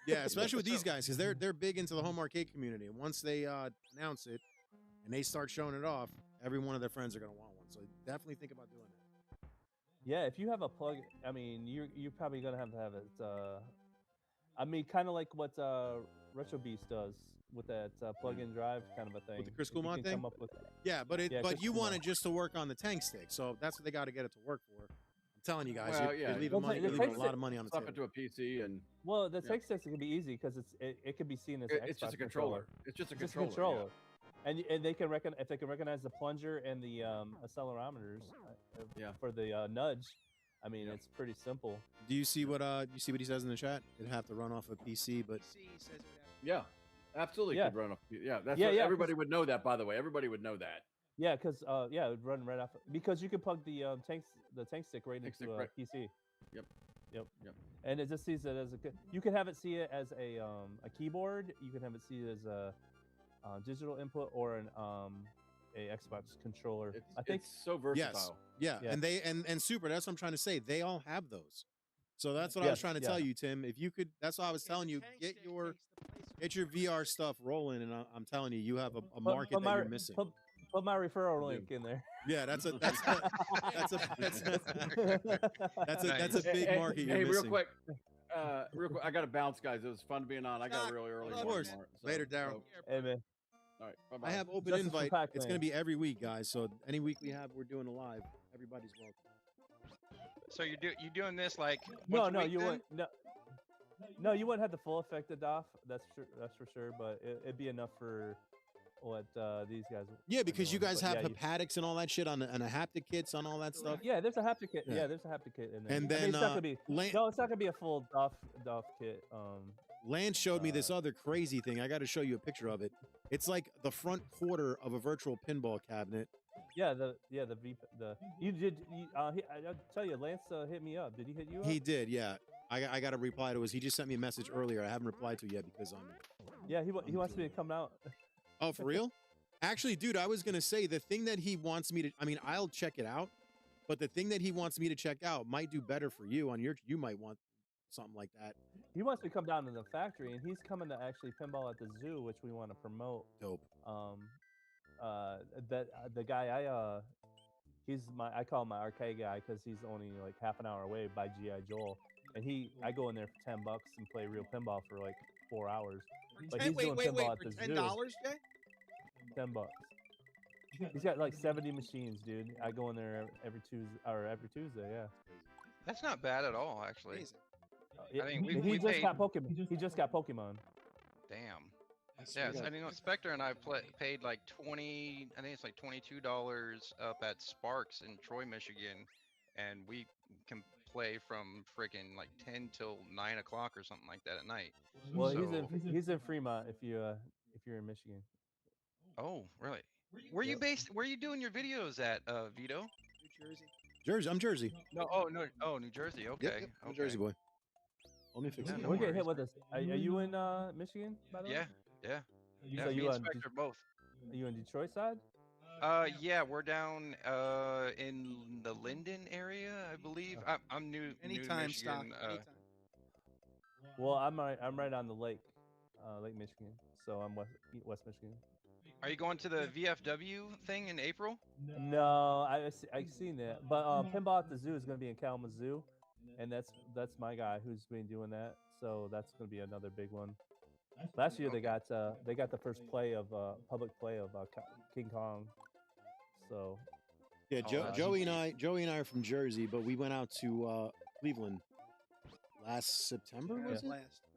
Speaker 1: Yeah, especially with these guys because they're big into the home arcade community. And once they announce it and they start showing it off, every one of their friends are gonna want one. So definitely think about doing that.
Speaker 6: Yeah, if you have a plug, I mean, you're probably gonna have it. I mean, kind of like what Retro Beast does with that plug-in drive kind of a thing.
Speaker 1: the Chris
Speaker 6: If you
Speaker 1: Coolmont
Speaker 6: can
Speaker 1: thing?
Speaker 6: come up with-
Speaker 1: Yeah, but
Speaker 6: Yeah,
Speaker 1: but
Speaker 6: Chris
Speaker 1: you want
Speaker 6: Coolmont.
Speaker 1: it just to work on the Tank Stick. So that's what they got to get it to work for. I'm telling you guys,
Speaker 7: Well,
Speaker 1: you're
Speaker 7: yeah.
Speaker 1: leaving
Speaker 6: Well,
Speaker 1: money,
Speaker 6: the
Speaker 1: you're leaving
Speaker 6: Tank
Speaker 1: a lot
Speaker 6: Stick-
Speaker 1: of money on the
Speaker 7: Slap
Speaker 1: table.
Speaker 7: into a PC and
Speaker 6: Well, the
Speaker 7: Yeah.
Speaker 6: Tank Sticks can be easy because it can be seen as an
Speaker 7: it's just
Speaker 6: Xbox
Speaker 7: a controller. It's just a
Speaker 6: It's just a
Speaker 7: controller.
Speaker 6: controller. And they can if they can recognize the plunger and the accelerometers
Speaker 7: Yeah.
Speaker 6: for the nudge. I mean,
Speaker 7: Yeah.
Speaker 6: it's pretty simple.
Speaker 1: Do you see what he says in the chat? It'd have to run off a PC, but
Speaker 7: Yeah, absolutely
Speaker 6: Yeah.
Speaker 7: could run off. Yeah, that's
Speaker 6: Yeah,
Speaker 7: what,
Speaker 6: yeah,
Speaker 7: everybody would know that. By the way, everybody would know that.
Speaker 6: Yeah, because yeah, it would run right off because you can plug the tank stick right
Speaker 7: Tank stick,
Speaker 6: into a
Speaker 7: right.
Speaker 6: PC.
Speaker 7: Yep.
Speaker 6: Yep.
Speaker 7: Yep.
Speaker 6: And it just sees it as you can have it see it as a keyboard. You can have it see it as a digital input or an a Xbox controller. I think
Speaker 7: it's so versatile.
Speaker 1: yeah,
Speaker 6: Yeah.
Speaker 1: and they and Super. That's what I'm trying to say. They all have those. So that's what I was
Speaker 6: Yes,
Speaker 1: trying to
Speaker 6: yeah.
Speaker 1: tell you, Tim. If you could, that's what I was telling you. Get your VR stuff rolling, and I'm telling you, you have a market that you're missing.
Speaker 6: Put my referral link in there.
Speaker 1: Yeah, that's a big
Speaker 7: Hey,
Speaker 1: market you're
Speaker 7: hey,
Speaker 1: missing.
Speaker 7: real quick, I got to bounce, guys. It was fun being on. I got really early.
Speaker 1: Of course.
Speaker 7: tomorrow,
Speaker 1: Later, Daryl.
Speaker 6: Hey man.
Speaker 7: All right, bye-bye.
Speaker 1: I have open
Speaker 6: Justice for
Speaker 1: invite.
Speaker 6: Pac-Man.
Speaker 1: It's going to be every week, guys. So any week we have, we're doing a live. Everybody's welcome.
Speaker 8: So you doing this like
Speaker 6: No,
Speaker 8: once a
Speaker 6: no,
Speaker 8: week
Speaker 6: you
Speaker 8: then?
Speaker 6: wouldn't. No, you wouldn't have the full effect of DOF. That's for sure. But it'd be enough for what these guys.
Speaker 1: Yeah,
Speaker 6: are
Speaker 1: because you
Speaker 6: doing.
Speaker 1: guys
Speaker 6: But
Speaker 1: have
Speaker 6: yeah,
Speaker 1: haptics and all that shit on and a haptic kits on all that stuff.
Speaker 6: Yeah, there's a haptic kit.
Speaker 1: Yeah.
Speaker 6: Yeah, there's a haptic kit in there.
Speaker 1: And
Speaker 6: I mean,
Speaker 1: then,
Speaker 6: it's not gonna be.
Speaker 1: Lan-
Speaker 6: No, it's not gonna be a full DOF kit.
Speaker 1: Lance showed me this other crazy thing. I got to show you a picture of it. It's like the front quarter of a virtual pinball cabinet.
Speaker 6: Yeah, the you did. I'll tell you, Lance hit me up. Did he hit you up?
Speaker 1: He did, yeah. I got to reply to his. He just sent me a message earlier. I haven't replied to it yet because
Speaker 6: Yeah, he wants me to come out.
Speaker 1: Oh, for real? Actually, dude, I was gonna say the thing that he wants me to. I mean, I'll check it out, but the thing that he wants me to check out might do better for you on your. You might want something like that.
Speaker 6: He wants me to come down to the factory, and he's coming to actually pinball at the zoo, which we want to promote.
Speaker 1: Dope.
Speaker 6: That the guy I call him my arcade guy because he's only like half an hour away by GI Joel, and I go in there for $10 and play real pinball for like 4 hours. But he's doing pinball at the
Speaker 2: for
Speaker 6: zoo.
Speaker 2: $10, Jay?
Speaker 6: $10. He's got like 70 machines, dude. I go in there every Tuesday. Yeah.
Speaker 8: That's not bad at all, actually.
Speaker 2: Amazing.
Speaker 6: Yeah,
Speaker 8: I mean,
Speaker 6: he
Speaker 8: we
Speaker 6: just
Speaker 8: paid.
Speaker 6: got Pokemon. He just got Pokemon.
Speaker 8: Damn. Yes, I mean, Spectre and I paid like I think it's like $22 up at Sparks in Troy, Michigan, and we can play from friggin' like 10 till 9 o'clock or something like that at night.
Speaker 6: Well,
Speaker 8: So-
Speaker 6: he's in Fremont if you're in Michigan.
Speaker 8: Oh, really? Where you based? Where you doing your videos at, Vito?
Speaker 2: New Jersey.
Speaker 1: Jersey. I'm Jersey.
Speaker 8: No, no, New Jersey. Okay,
Speaker 1: Yep, I'm a
Speaker 8: okay.
Speaker 1: Jersey boy. Let me fix
Speaker 8: Yeah,
Speaker 1: it.
Speaker 8: no
Speaker 6: We're getting hit
Speaker 8: worries.
Speaker 6: with this. Are you in Michigan? By the way?
Speaker 8: Yeah.
Speaker 6: So
Speaker 8: Me
Speaker 6: you
Speaker 8: and
Speaker 6: on
Speaker 8: Spectre both.
Speaker 6: Are you in Detroit side?
Speaker 8: Yeah, we're down in the Linden area, I believe. I'm new to
Speaker 2: Anytime, stock.
Speaker 8: Michigan.
Speaker 2: Anytime.
Speaker 6: Well, I'm right on the lake, Lake Michigan. So I'm West Michigan.
Speaker 8: Are you going to the VFW thing in April?
Speaker 6: No, I've seen that, but Pinball at the Zoo is going to be in Kalamazoo, and that's my guy who's been doing that. So that's going to be another big one. Last year they got the first play of public play of King Kong. So
Speaker 1: yeah, Joey and I are from Jersey, but we went out to Cleveland last September. Was it?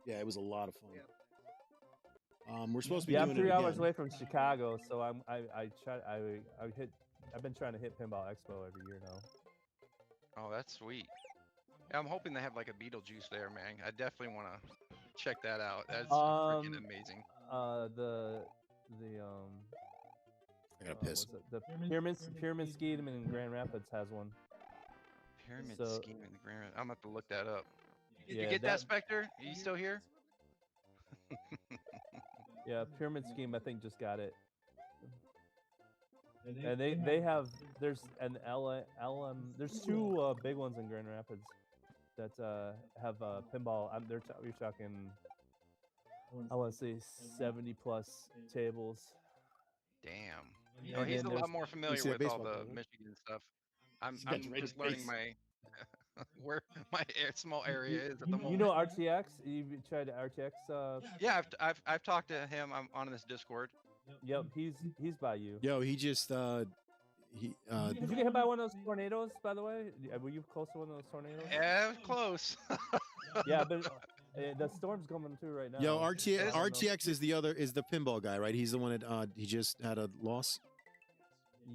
Speaker 1: Yeah, it was a lot of fun. We're supposed to be doing
Speaker 6: I'm 3
Speaker 1: it
Speaker 6: hours
Speaker 1: again.
Speaker 6: away from Chicago, so I've been trying to hit Pinball Expo every year now.
Speaker 8: Oh, that's sweet. Yeah, I'm hoping they have like a Beetlejuice there, man. I definitely want to check that out. That's freaking amazing.
Speaker 1: I gotta piss.
Speaker 6: The Pyramid Scheme in Grand Rapids has one.
Speaker 8: Pyramid Scheme in Grand Rapids. I'm gonna have to look that up. Did
Speaker 6: Yeah,
Speaker 8: you get that, Spectre? Are you still here?
Speaker 6: Yeah, Pyramid Scheme I think just got it. And they have there's an LM there's two big ones in Grand Rapids that have pinball. We're talking I want to say 70 plus tables.
Speaker 8: Damn. Oh, he's a lot more familiar with all the Michigan stuff. I'm just learning my where my small area is at the moment.
Speaker 6: You know RTX? You've tried RTX?
Speaker 8: Yeah, I've talked to him. I'm on this Discord.
Speaker 6: Yep, he's by you.
Speaker 1: Yo, he just
Speaker 6: Did you get hit by one of those tornadoes, by the way? Were you close to one of those tornadoes?
Speaker 8: Yeah, close.
Speaker 6: Yeah, but the storm's coming through right now.
Speaker 1: Yo, RTX is the pinball guy, right? He's the one that he just had a loss.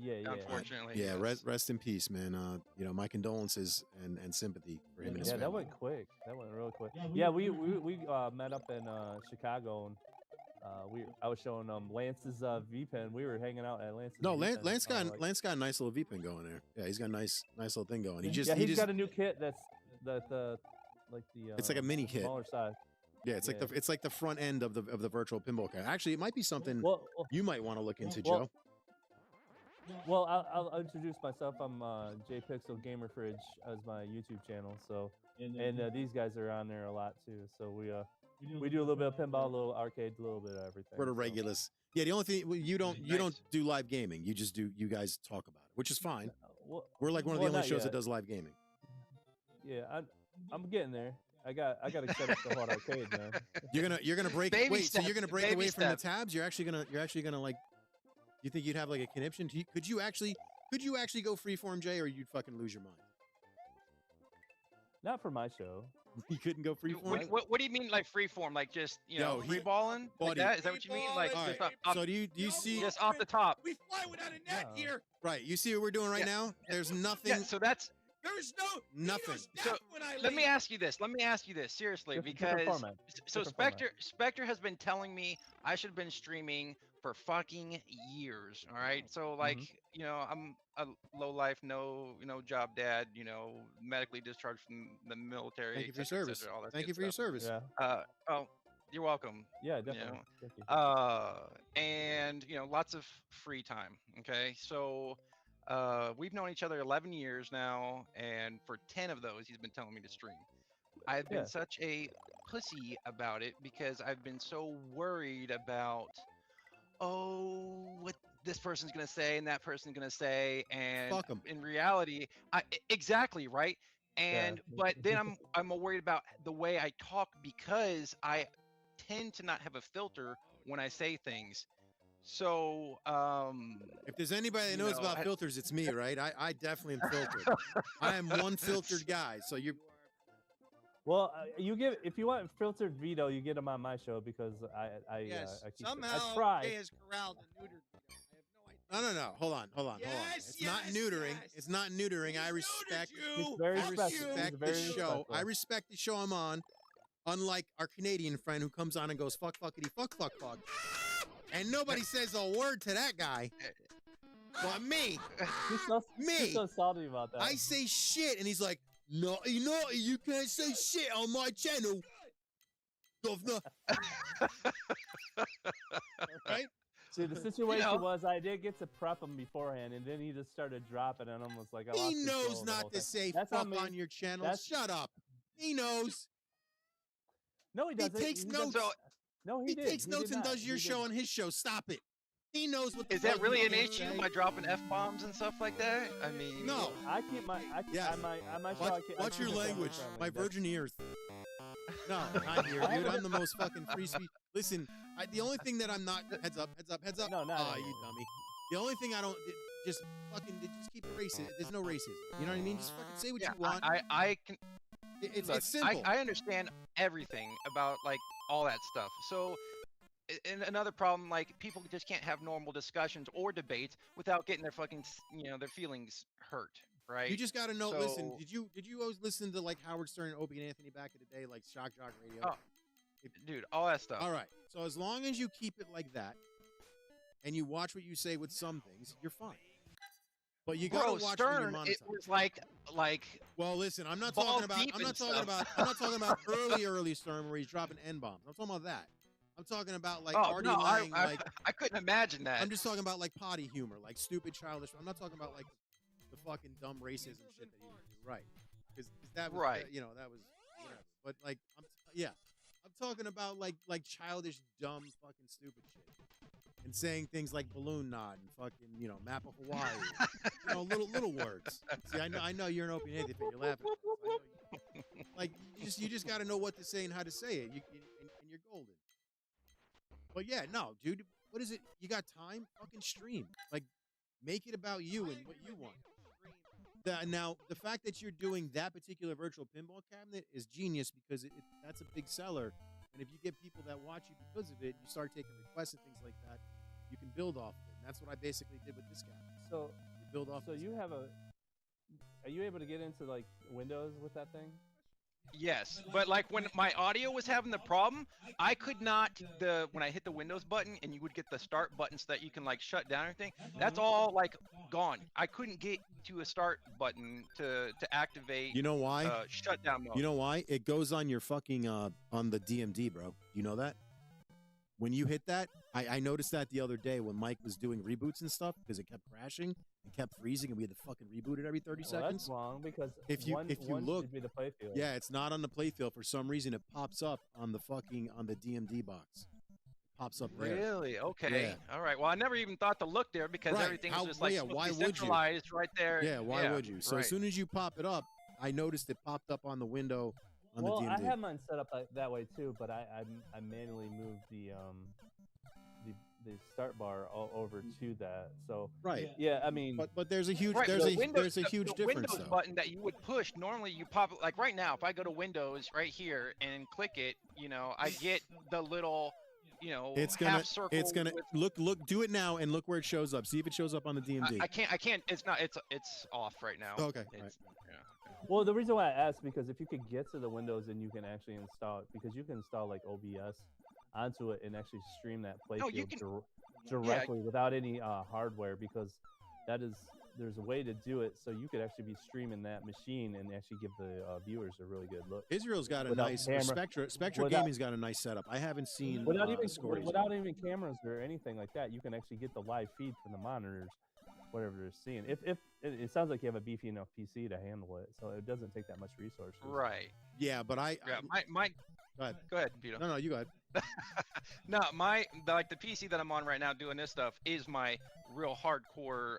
Speaker 6: Yeah.
Speaker 8: Unfortunately.
Speaker 1: Yeah, rest in peace, man. My condolences and sympathy for him and his family.
Speaker 6: That went quick. That went real quick. Yeah, we met up in Chicago, and I was showing Lance's V-Pen. We were hanging out at Lance's.
Speaker 1: No,
Speaker 6: V-Pen.
Speaker 1: Lance got a nice little V-Pen going there. Yeah, he's got a nice little thing going. He's
Speaker 6: got a new kit that's
Speaker 1: it's like a mini kit.
Speaker 6: Smaller size.
Speaker 1: Yeah, it's like the front end of the virtual pinball kit. Actually, it might be something you might want to look into, Joe.
Speaker 6: Well, I'll introduce myself. I'm 𝗣𝗘𝗥𝗙𝗖𝗧 as my YouTube channel. So, and these guys are on there a lot too. So we do a little bit of pinball, a little arcade, a little bit of everything.
Speaker 1: We're the regulars. Yeah, the only thing you don't do live gaming. You guys talk about it, which is fine. We're like one of the only shows that does live gaming.
Speaker 6: Yeah, I'm getting there. I got to set up the hot arcade, man.
Speaker 1: You're gonna break.
Speaker 8: Baby
Speaker 1: wait,
Speaker 8: steps,
Speaker 1: so you're gonna break
Speaker 8: baby
Speaker 1: away from the
Speaker 8: steps.
Speaker 1: tabs? You're actually gonna like. You think you'd have like a conniption? Could you actually go freeform, Jay, or you'd fucking lose your mind?
Speaker 6: Not for my show.
Speaker 1: You couldn't go freeform.
Speaker 8: What do you mean, like freeform? Like just free balling? Like
Speaker 1: buddy.
Speaker 8: that? Is that what you mean? Like
Speaker 1: All
Speaker 8: just
Speaker 1: right. So do you see
Speaker 8: just off the top?
Speaker 2: We fly without a net here.
Speaker 1: Right. You see what we're doing right now? There's nothing.
Speaker 8: Yeah. So that's
Speaker 2: There's
Speaker 1: nothing.
Speaker 8: So let me ask you this. Seriously, because Spectre has been telling me I should have been streaming for fucking years. All right. So like, I'm a low life, no job dad, medically discharged from the military.
Speaker 1: Thank you for your service.
Speaker 8: All that
Speaker 1: Thank
Speaker 8: good
Speaker 1: you for your
Speaker 8: stuff.
Speaker 1: service.
Speaker 6: Yeah.
Speaker 8: Oh, you're welcome.
Speaker 6: Yeah, definitely. Thank you.
Speaker 8: And lots of free time. Okay. So we've known each other 11 years now, and for 10 of those, he's been telling me to stream. I've been such a pussy about it because I've been so worried about, what this person's gonna say and that person's gonna say, and
Speaker 1: Fuck 'em.
Speaker 8: in reality, exactly right. And but then I'm worried about the way I talk because I tend to not have a filter when I say things. So
Speaker 1: if there's anybody that knows about filters, it's me, right? I definitely am filtered. I am one filtered guy. So you're.
Speaker 6: Well, if you want filtered Vito, you get him on my show because I try.
Speaker 2: Jay has corralled and neutered Vito. I have no idea.
Speaker 1: No. Hold on. It's not neutering. It's not neutering. I respect. The show. I respect the show I'm on. Unlike our Canadian friend who comes on and goes fuck fuckity fuck. And nobody says a word to that guy. But me.
Speaker 6: He's so salty about that.
Speaker 1: I say shit, and he's like, no, you can't say shit on my channel. Governor. Right?
Speaker 6: See, the situation was I did get to prep him beforehand, and then he just started dropping, and I'm like,
Speaker 1: he knows not to say fuck on your channel. Shut up. He knows.
Speaker 6: No, he doesn't.
Speaker 1: He takes notes.
Speaker 6: No,
Speaker 1: he takes notes and does your show on his show. Stop it. He knows what the
Speaker 8: Is that
Speaker 1: fuck
Speaker 8: really
Speaker 1: he's
Speaker 8: an
Speaker 1: gonna
Speaker 8: issue?
Speaker 1: say.
Speaker 8: Am I dropping f-bombs and stuff like that? I mean,
Speaker 1: No.
Speaker 6: I keep my.
Speaker 1: Yes.
Speaker 6: I might
Speaker 1: Watch your language. My virgin ears. No, not here, dude. I'm the most fucking free speech. Listen, the only thing that I'm not heads up.
Speaker 6: No, not
Speaker 1: you dummy. The only thing I don't just keep it racist. There's no racism. You know what I mean? Just fucking say what you want.
Speaker 8: I can.
Speaker 1: It's
Speaker 8: Look,
Speaker 1: simple.
Speaker 8: I understand everything about like all that stuff. So, and another problem, like people just can't have normal discussions or debates without getting their fucking, their feelings hurt, right?
Speaker 1: You just got to know.
Speaker 8: So,
Speaker 1: Listen, did you always listen to like Howard Stern and Opie and Anthony back in the day, like Shock Jock Radio?
Speaker 8: Oh, dude, all that stuff.
Speaker 1: All right. So as long as you keep it like that, and you watch what you say with some things, you're fine. But you gotta watch when you're
Speaker 8: Stern,
Speaker 1: monetized.
Speaker 8: it was like.
Speaker 1: Well, listen, I'm not
Speaker 8: balls
Speaker 1: talking about.
Speaker 8: deep
Speaker 1: I'm
Speaker 8: and
Speaker 1: not talking
Speaker 8: stuff.
Speaker 1: about. I'm not talking about early Stern where he's dropping N bombs. I'm talking about that. I'm talking about like
Speaker 8: Oh
Speaker 1: Artie
Speaker 8: no,
Speaker 1: Lang, like
Speaker 8: I couldn't imagine that.
Speaker 1: I'm just talking about like potty humor, like stupid, childish. I'm not talking about like the fucking dumb racism shit that he would do, right? Because that was,
Speaker 8: Right.
Speaker 1: that was whatever. But like, I'm talking about like childish, dumb, fucking stupid shit, and saying things like balloon knot and fucking map of Hawaii, little words. See, I know you're an open idiot, but you're laughing. Like you just got to know what to say and how to say it, and you're golden. But yeah, no, dude, what is it? You got time? Fucking stream. Like, make it about you and what you want. Now, the fact that you're doing that particular virtual pinball cabinet is genius because that's a big seller. And if you get people that watch you because of it, you start taking requests and things like that, you can build off of it. And that's what I basically did with this cabinet.
Speaker 6: So
Speaker 1: you build off.
Speaker 6: So you have are you able to get into like Windows with that thing?
Speaker 8: Yes, but like when my audio was having the problem, I could not when I hit the Windows button and you would get the start button so that you can like shut down everything. That's all like gone. I couldn't get to a start button to activate.
Speaker 1: You know why?
Speaker 8: Shutdown mode.
Speaker 1: You know why? It goes on your fucking on the DMD, bro. You know that? When you hit that, I noticed that the other day when Mike was doing reboots and stuff because it kept crashing and kept freezing and we had to fucking reboot it every 30 seconds.
Speaker 6: That's wrong because
Speaker 1: if you look,
Speaker 6: should be the playfield.
Speaker 1: Yeah, it's not on the playfield. For some reason, it pops up on the DMD box. It pops up there.
Speaker 8: Really? Okay.
Speaker 1: Yeah.
Speaker 8: All right. Well, I never even thought to look there because
Speaker 1: Right.
Speaker 8: everything's just like
Speaker 1: why would you?
Speaker 8: centralized right there.
Speaker 1: Yeah, why would you? So
Speaker 8: right.
Speaker 1: as soon as you pop it up, I noticed it popped up on the window on
Speaker 6: Well,
Speaker 1: the DMD.
Speaker 6: I have mine set up that way too, but I manually moved the start bar all over to that. So
Speaker 1: right.
Speaker 6: Yeah, I mean,
Speaker 1: but there's a huge
Speaker 8: Right,
Speaker 1: there's
Speaker 8: the
Speaker 1: a
Speaker 8: Windows,
Speaker 1: huge
Speaker 8: the
Speaker 1: difference
Speaker 8: Windows
Speaker 1: though.
Speaker 8: button that you would push normally you pop it like right now. If I go to Windows right here and click it, I get the little,
Speaker 1: It's
Speaker 8: half circle.
Speaker 1: It's gonna
Speaker 8: with,
Speaker 1: look. Do it now and look where it shows up. See if it shows up on the DMD.
Speaker 8: I can't. It's not. It's off right now.
Speaker 1: Okay.
Speaker 8: It's,
Speaker 1: Right.
Speaker 6: well, the reason why I asked because if you could get to the Windows and you can actually install it because you can install like OBS onto it and actually stream that playfield directly without any hardware because there's a way to do it so you could actually be streaming that machine and actually give the viewers a really good look.
Speaker 1: Israel's got a nice Spectra Gaming's got a nice setup. I haven't seen
Speaker 6: without even cameras or anything like that. You can actually get the live feed from the monitors, whatever they're seeing. If it sounds like you have a beefy enough PC to handle it, so it doesn't take that much resources.
Speaker 8: Right.
Speaker 1: Yeah, but
Speaker 8: my
Speaker 1: go ahead,
Speaker 8: Vito.
Speaker 1: No, you go ahead.
Speaker 8: No, the PC that I'm on right now doing this stuff is my real hardcore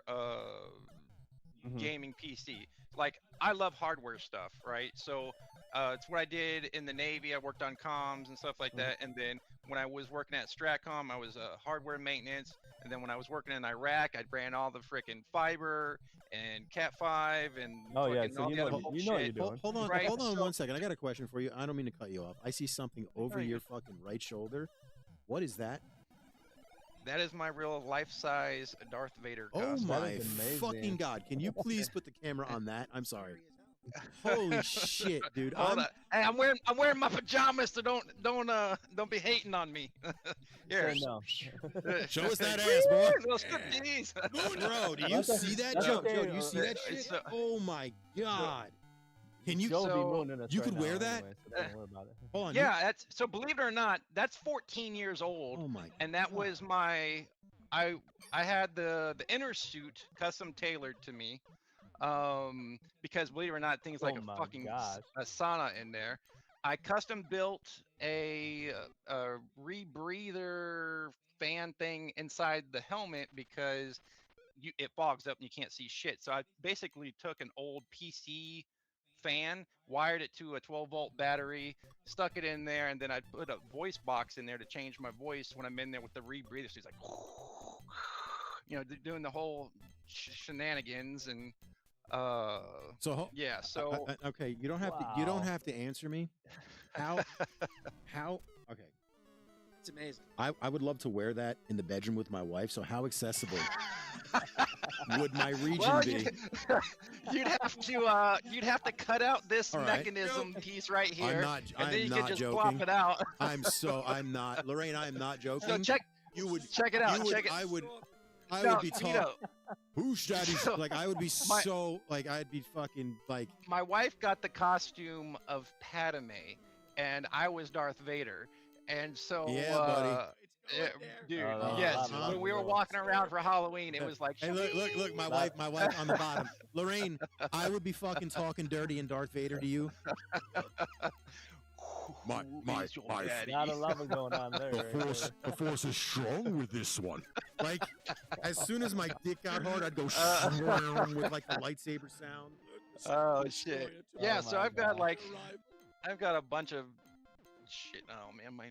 Speaker 8: gaming PC. Like I love hardware stuff, right? So it's what I did in the Navy. I worked on comms and stuff like that. And then when I was working at Stratcom, I was hardware maintenance. And then when I was working in Iraq, I ran all the freaking fiber and Cat5 and
Speaker 6: so
Speaker 8: all
Speaker 6: you
Speaker 8: the
Speaker 6: know
Speaker 8: other
Speaker 6: what you're doing.
Speaker 1: Hold on,
Speaker 8: Right,
Speaker 1: hold on
Speaker 8: so-
Speaker 1: 1 second. I got a question for you. I don't mean to cut you off. I see something over your fucking right shoulder. What is that?
Speaker 8: That is my real life-size Darth Vader
Speaker 1: Oh
Speaker 8: costume.
Speaker 1: my fucking god! Can you please put the camera on that? I'm sorry. Holy shit, dude!
Speaker 8: Hold on. Hey, I'm wearing my pajamas, so don't be hating on me. Here.
Speaker 6: No.
Speaker 1: Show us that ass, boy.
Speaker 8: Those cookies.
Speaker 1: Bro, do you see that, Joe? Joe, do you see that shit?
Speaker 8: It's,
Speaker 1: Oh my god! Can you?
Speaker 6: Joe will be
Speaker 8: So-
Speaker 6: mooning us
Speaker 1: you
Speaker 6: right
Speaker 1: could wear
Speaker 6: now
Speaker 1: that?
Speaker 6: anyway, so don't worry about it.
Speaker 1: Hold on.
Speaker 8: Yeah, that's so. Believe it or not, that's 14 years old,
Speaker 1: Oh my.
Speaker 8: and that was my. I had the inner suit custom tailored to me, because believe it or not, things like
Speaker 6: Oh
Speaker 8: a
Speaker 6: my
Speaker 8: fucking
Speaker 6: gosh.
Speaker 8: a sauna in there. I custom built a rebreather fan thing inside the helmet because it fogs up and you can't see shit. So I basically took an old PC fan, wired it to a 12-volt battery, stuck it in there, and then I put a voice box in there to change my voice when I'm in there with the rebreather. So he's like, doing the whole shenanigans and yeah. So
Speaker 1: okay, you don't have to answer me. How okay.
Speaker 2: It's amazing.
Speaker 1: I would love to wear that in the bedroom with my wife. So how accessible would my region be?
Speaker 8: You'd have to cut out this mechanism piece right here, and then you could just plop it out.
Speaker 1: I'm not, Lorraine. I am not joking.
Speaker 8: So check it out. I
Speaker 1: would be taught. Who's daddy's? Like I would be I'd be fucking like.
Speaker 8: My wife got the costume of Padme, and I was Darth Vader, and so
Speaker 1: buddy.
Speaker 8: Dude, yes. When we were walking around for Halloween, it was like,
Speaker 1: hey, look, my wife on the bottom. Lorraine, I would be fucking talking dirty and Darth Vader to you.
Speaker 6: My not a lot of going on there.
Speaker 1: The force is strong with this one. Like, as soon as my dick got hard, I'd go with like the lightsaber sound.
Speaker 8: Oh shit! Yeah, so I've got a bunch of shit. Oh man, my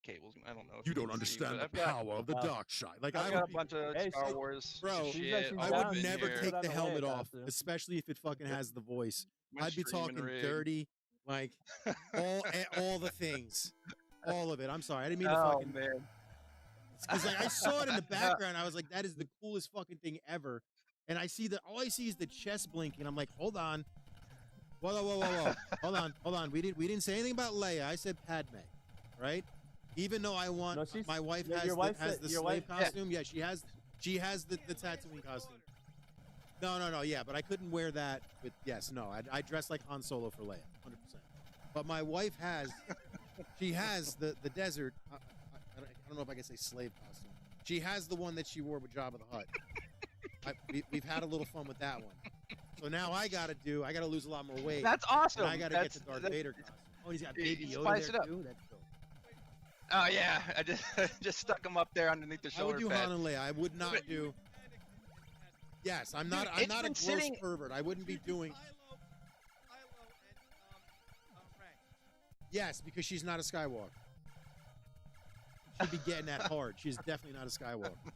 Speaker 8: cables. I don't know. If
Speaker 1: you don't understand the power of the dark side. Like
Speaker 8: I've got a bunch of Star Wars shit.
Speaker 1: I would never take the helmet off, especially if it fucking has the voice. I'd be talking dirty, like all the things, all of it. I'm sorry, I didn't mean to fucking.
Speaker 8: Man.
Speaker 1: Because like I saw it in the background, I was like, that is the coolest fucking thing ever. And all I see is the chest blinking. I'm like, hold on, whoa, hold on. We didn't say anything about Leia. I said Padme, right? Even though my wife has the slave costume. Yeah, she has the Tatooine costume. No, yeah, but I couldn't wear that with, I dress like Han Solo for Leia, 100%. But my wife she has the desert, I don't know if I can say slave costume. She has the one that she wore with Jabba the Hutt. We've had a little fun with that one. So now I gotta lose a lot more weight.
Speaker 8: That's awesome.
Speaker 1: And I gotta get the Darth Vader costume. Oh, he's got Baby Yoda there too? That's dope.
Speaker 8: Oh yeah, I just stuck him up there underneath the shoulder
Speaker 1: I would do
Speaker 8: pad.
Speaker 1: Han and Leia. I would not do. Yes, I'm not a gross pervert. I wouldn't be doing. Yes, because she's not a Skywalker. She'd be getting that hard. She's definitely not a Skywalker.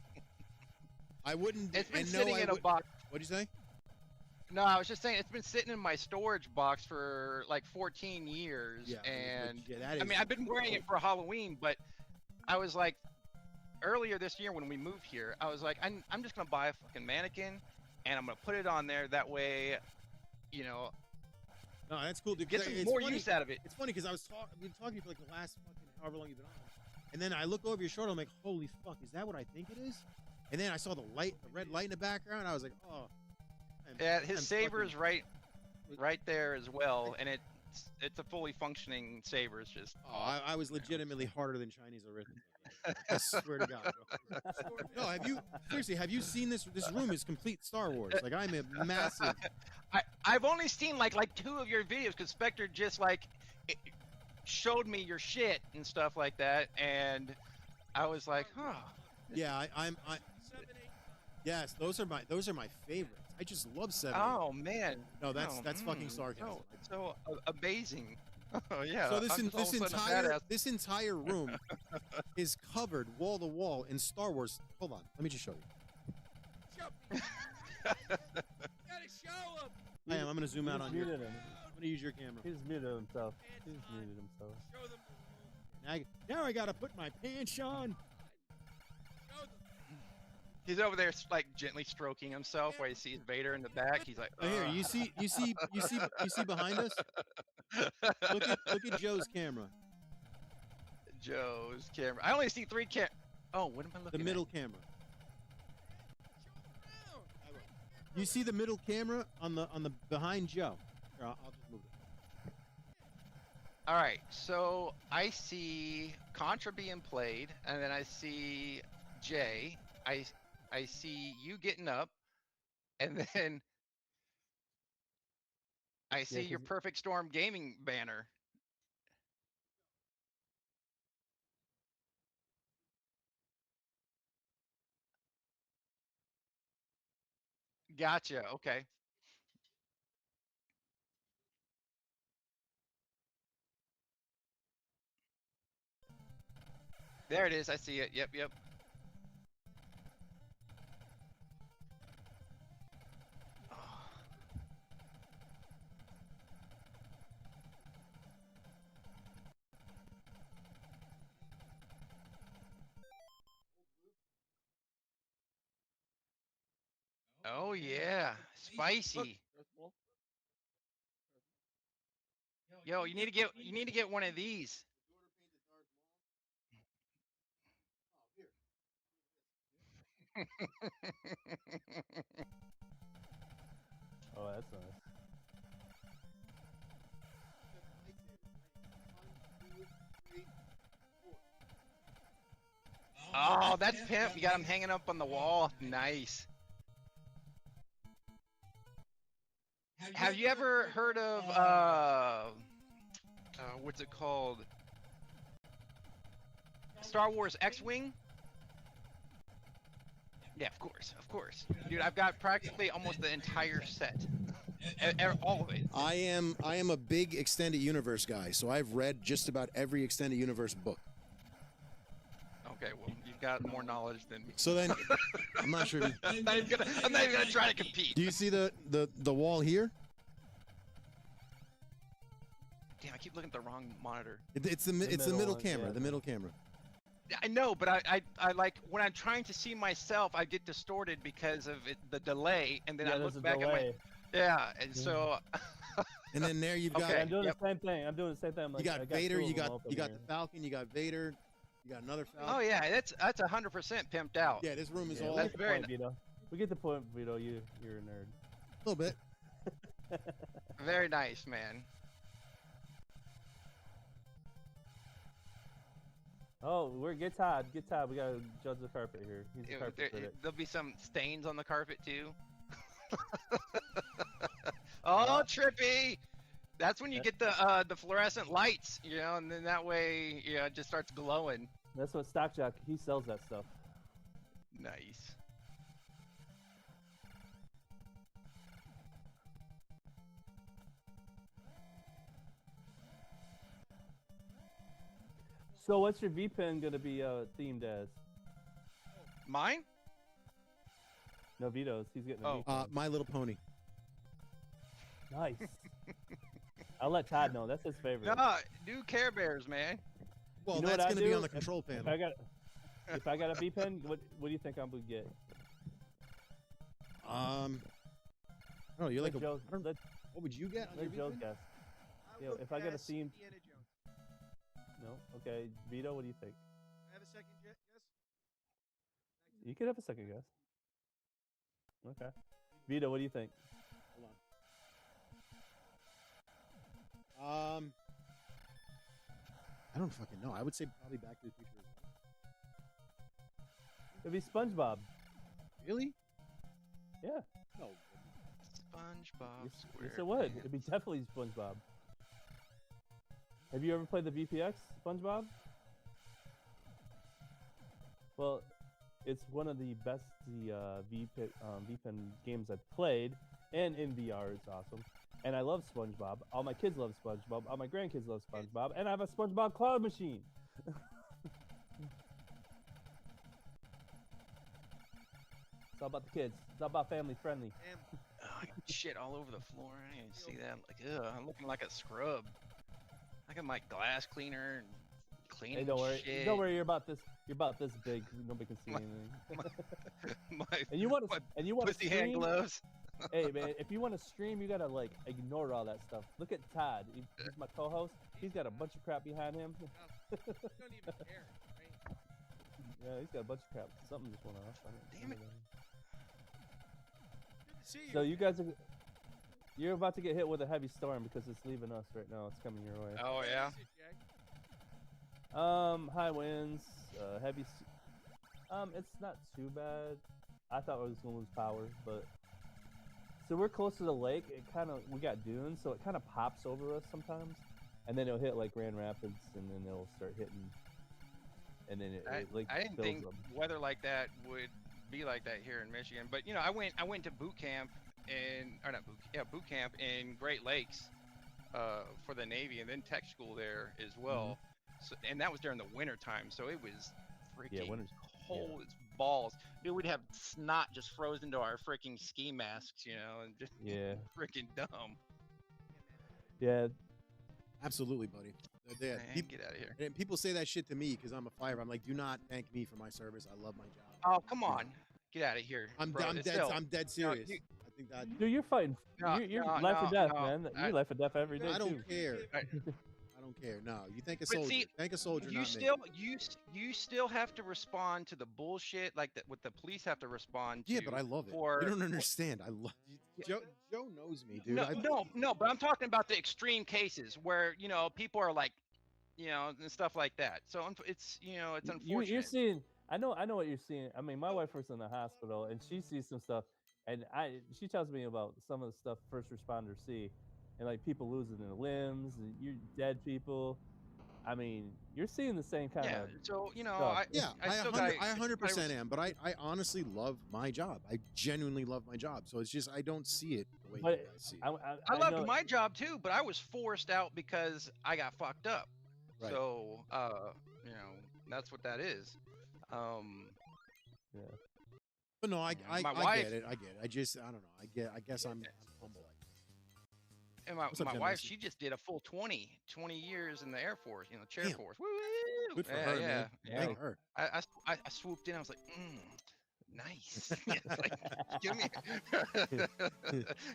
Speaker 1: I wouldn't.
Speaker 8: It's been sitting in a box.
Speaker 1: What'd you say?
Speaker 8: No, I was just saying it's been sitting in my storage box for like 14 years, and I mean I've been wearing it for Halloween, but I was like, earlier this year when we moved here, I was like, I'm just gonna buy a fucking mannequin, and I'm gonna put it on there. That way,
Speaker 1: No, that's cool, dude.
Speaker 8: Get some more use out of it.
Speaker 1: It's funny because we've been talking for like the last fucking however long you've been on, and then I look over your shoulder, I'm like, holy fuck, is that what I think it is? And then I saw the red light in the background. I was like, oh.
Speaker 8: Yeah, his saber is right there as well, and it's a fully functioning saber. It's just.
Speaker 1: Oh, I was legitimately harder than Chinese arithmetic. I swear to God, bro. No, have you seen this? This room is complete Star Wars. Like I'm a massive.
Speaker 8: I've only seen like 2 of your videos because Spectre just showed me your shit and stuff like that, and I was like, huh.
Speaker 1: Yeah, I'm. Yes, those are my favorites. I just love 7.
Speaker 8: Oh man.
Speaker 1: No, that's fucking sarcasm.
Speaker 8: So amazing. Oh yeah.
Speaker 1: So this entire room is covered wall to wall in Star Wars. Hold on, let me just show you. I'm gonna zoom out on you. I'm gonna use your camera.
Speaker 6: He's muted himself.
Speaker 1: Now I gotta put my pants on.
Speaker 8: He's over there like gently stroking himself while he sees Vader in the back. He's like,
Speaker 1: oh, here, you see behind us? Look at Joe's camera.
Speaker 8: Joe's camera. I only see 3 Oh, what am I looking at?
Speaker 1: The middle camera. You see the middle camera on the behind Joe. Here, I'll just move it.
Speaker 8: All right, so I see Contra being played, and then I see Jay. I see you getting up, and then I see your Perfect Storm gaming banner. Gotcha. Okay. There it is. I see it. Yep. Yep. Oh yeah, spicy. Yo, you need to get one of these.
Speaker 6: Oh, that's nice.
Speaker 8: Oh, that's pimp. You got them hanging up on the wall. Nice. Have you ever heard of what's it called? Star Wars X-Wing? Yeah, of course. Dude, I've got practically almost the entire set. All of it.
Speaker 1: I am a big extended universe guy, so I've read just about every extended universe book.
Speaker 8: Okay, well, you've got more knowledge than me.
Speaker 1: So then, I'm not sure.
Speaker 8: I'm not even gonna try to compete.
Speaker 1: Do you see the wall here?
Speaker 8: Damn, I keep looking at the wrong monitor.
Speaker 1: It's the middle camera. Yeah. The middle camera.
Speaker 8: I know, but I like when I'm trying to see myself, I get distorted because of the delay, and then I look back at my and so.
Speaker 1: And then there you've got.
Speaker 6: Okay, I'm doing the same thing. I'm doing the same thing. Like,
Speaker 1: you got Vader. You got
Speaker 6: here.
Speaker 1: the Falcon. You got Vader. You got another Falcon.
Speaker 8: Oh yeah, that's 100% pimped out.
Speaker 1: Yeah, this room is all.
Speaker 6: That's very nice. Vito. We get the point, Vito. You're a nerd.
Speaker 1: A little bit.
Speaker 8: Very nice, man.
Speaker 6: Oh, get Todd. Get Todd. We gotta judge the carpet here. He's the carpet critic.
Speaker 8: There'll be some stains on the carpet too. Oh, trippy! That's when you get the fluorescent lights, you know, and then that way, it just starts glowing.
Speaker 6: That's what Stockjock, he sells that stuff.
Speaker 8: Nice.
Speaker 6: So what's your V-Pen gonna be themed as?
Speaker 8: Mine?
Speaker 6: No, Vito's. He's getting a V-Pen.
Speaker 1: My Little Pony.
Speaker 6: Nice. I'll let Todd know. That's his favorite.
Speaker 8: No, do Care Bears, man.
Speaker 1: Well,
Speaker 6: you know
Speaker 1: that's
Speaker 6: going to
Speaker 1: be on the control panel.
Speaker 6: If I got a V-Pen, what do you think I'm going to get?
Speaker 1: Oh, you're like
Speaker 6: Joe,
Speaker 1: what would you get?
Speaker 6: Let Joe guess. If I got a themed. No? Okay. Vito, what do you think?
Speaker 2: I have a second guess?
Speaker 6: You could have a second guess. Okay. Vito, what do you think?
Speaker 1: Hold on. I don't fucking know. I would say probably Back to the Future as well.
Speaker 6: It'd be SpongeBob.
Speaker 1: Really?
Speaker 6: Yeah.
Speaker 1: No.
Speaker 8: SpongeBob SquarePants.
Speaker 6: Yes, it would. It'd be definitely SpongeBob. Have you ever played the VPX, SpongeBob? Well, it's one of the best VPN games I've played, and in VR it's awesome. And I love SpongeBob. All my kids love SpongeBob. All my grandkids love SpongeBob. And I have a SpongeBob cloud machine. It's all about the kids. It's all about family friendly.
Speaker 8: Oh, I got shit all over the floor. I didn't see that. Like, I'm looking like a scrub. I got my glass cleaner and cleaning.
Speaker 6: Hey, don't worry.
Speaker 8: Shit.
Speaker 6: Don't worry. You're about this big. Nobody can see anything. And you want to
Speaker 8: pussy hand gloves.
Speaker 6: Hey man, if you want to stream, you gotta like ignore all that stuff. Look at Todd. He's my co-host. He's got a bunch of crap behind him.
Speaker 2: You don't even care, right?
Speaker 6: Yeah, he's got a bunch of crap. Something just went off.
Speaker 8: Damn it.
Speaker 2: Good to see you.
Speaker 6: So you guys you're about to get hit with a heavy storm because it's leaving us right now. It's coming your way.
Speaker 8: Oh yeah.
Speaker 6: High winds, heavy. It's not too bad. I thought I was gonna lose power, but. So we're close to the lake. We got dunes, so it kind of pops over us sometimes, and then it'll hit like Grand Rapids, and then it'll start hitting, and then it like
Speaker 8: I didn't think weather like that would be like that here in Michigan. But I went to boot camp boot camp in Great Lakes for the Navy, and then tech school there as well. So, and that was during the winter time, so it was freaking cold as balls. Dude, we'd have snot just frozen to our freaking ski masks, and just freaking dumb.
Speaker 6: Yeah.
Speaker 1: Absolutely, buddy.
Speaker 8: Man, get out of here.
Speaker 1: And people say that shit to me because I'm a firefighter. I'm like, do not thank me for my service. I love my job.
Speaker 8: Oh, come on. Get out of here.
Speaker 1: I'm dead serious. I think that.
Speaker 6: Dude, you're fighting. You're life or death, man. You're life or death every day.
Speaker 1: I don't care. I don't care. No, you thank a soldier.
Speaker 8: See,
Speaker 1: thank a soldier.
Speaker 8: You
Speaker 1: not
Speaker 8: still
Speaker 1: me.
Speaker 8: you still have to respond to the bullshit like that. What the police have to respond to.
Speaker 1: Yeah, but I love it. You don't understand. I love. Joe knows me, dude.
Speaker 8: No, but I'm talking about the extreme cases where people are like, and stuff like that. So it's it's unfortunate.
Speaker 6: You're seeing. I know what you're seeing. I mean, my wife works in the hospital, and she sees some stuff, and she tells me about some of the stuff first responders see, and like people losing their limbs, and you dead people. I mean, you're seeing the same kind of.
Speaker 8: So
Speaker 6: stuff.
Speaker 1: I 100% am, but I honestly love my job. I genuinely love my job. So it's just I don't see it the way you guys see it.
Speaker 8: I loved my job too, but I was forced out because I got fucked up.
Speaker 1: Right.
Speaker 8: So that's what that is.
Speaker 6: Yeah.
Speaker 1: But no, I
Speaker 8: wife,
Speaker 1: get it. I get it. I don't know. I guess I'm humble.
Speaker 8: And
Speaker 1: What's up,
Speaker 8: my
Speaker 1: Jen
Speaker 8: wife,
Speaker 1: Mason?
Speaker 8: she just did a full 20 years in the Air Force, chair
Speaker 1: Damn.
Speaker 8: force. Woo!
Speaker 1: Good for her, man.
Speaker 8: Yeah.
Speaker 1: Thank her.
Speaker 8: I swooped in. I was like, nice. Like, give me.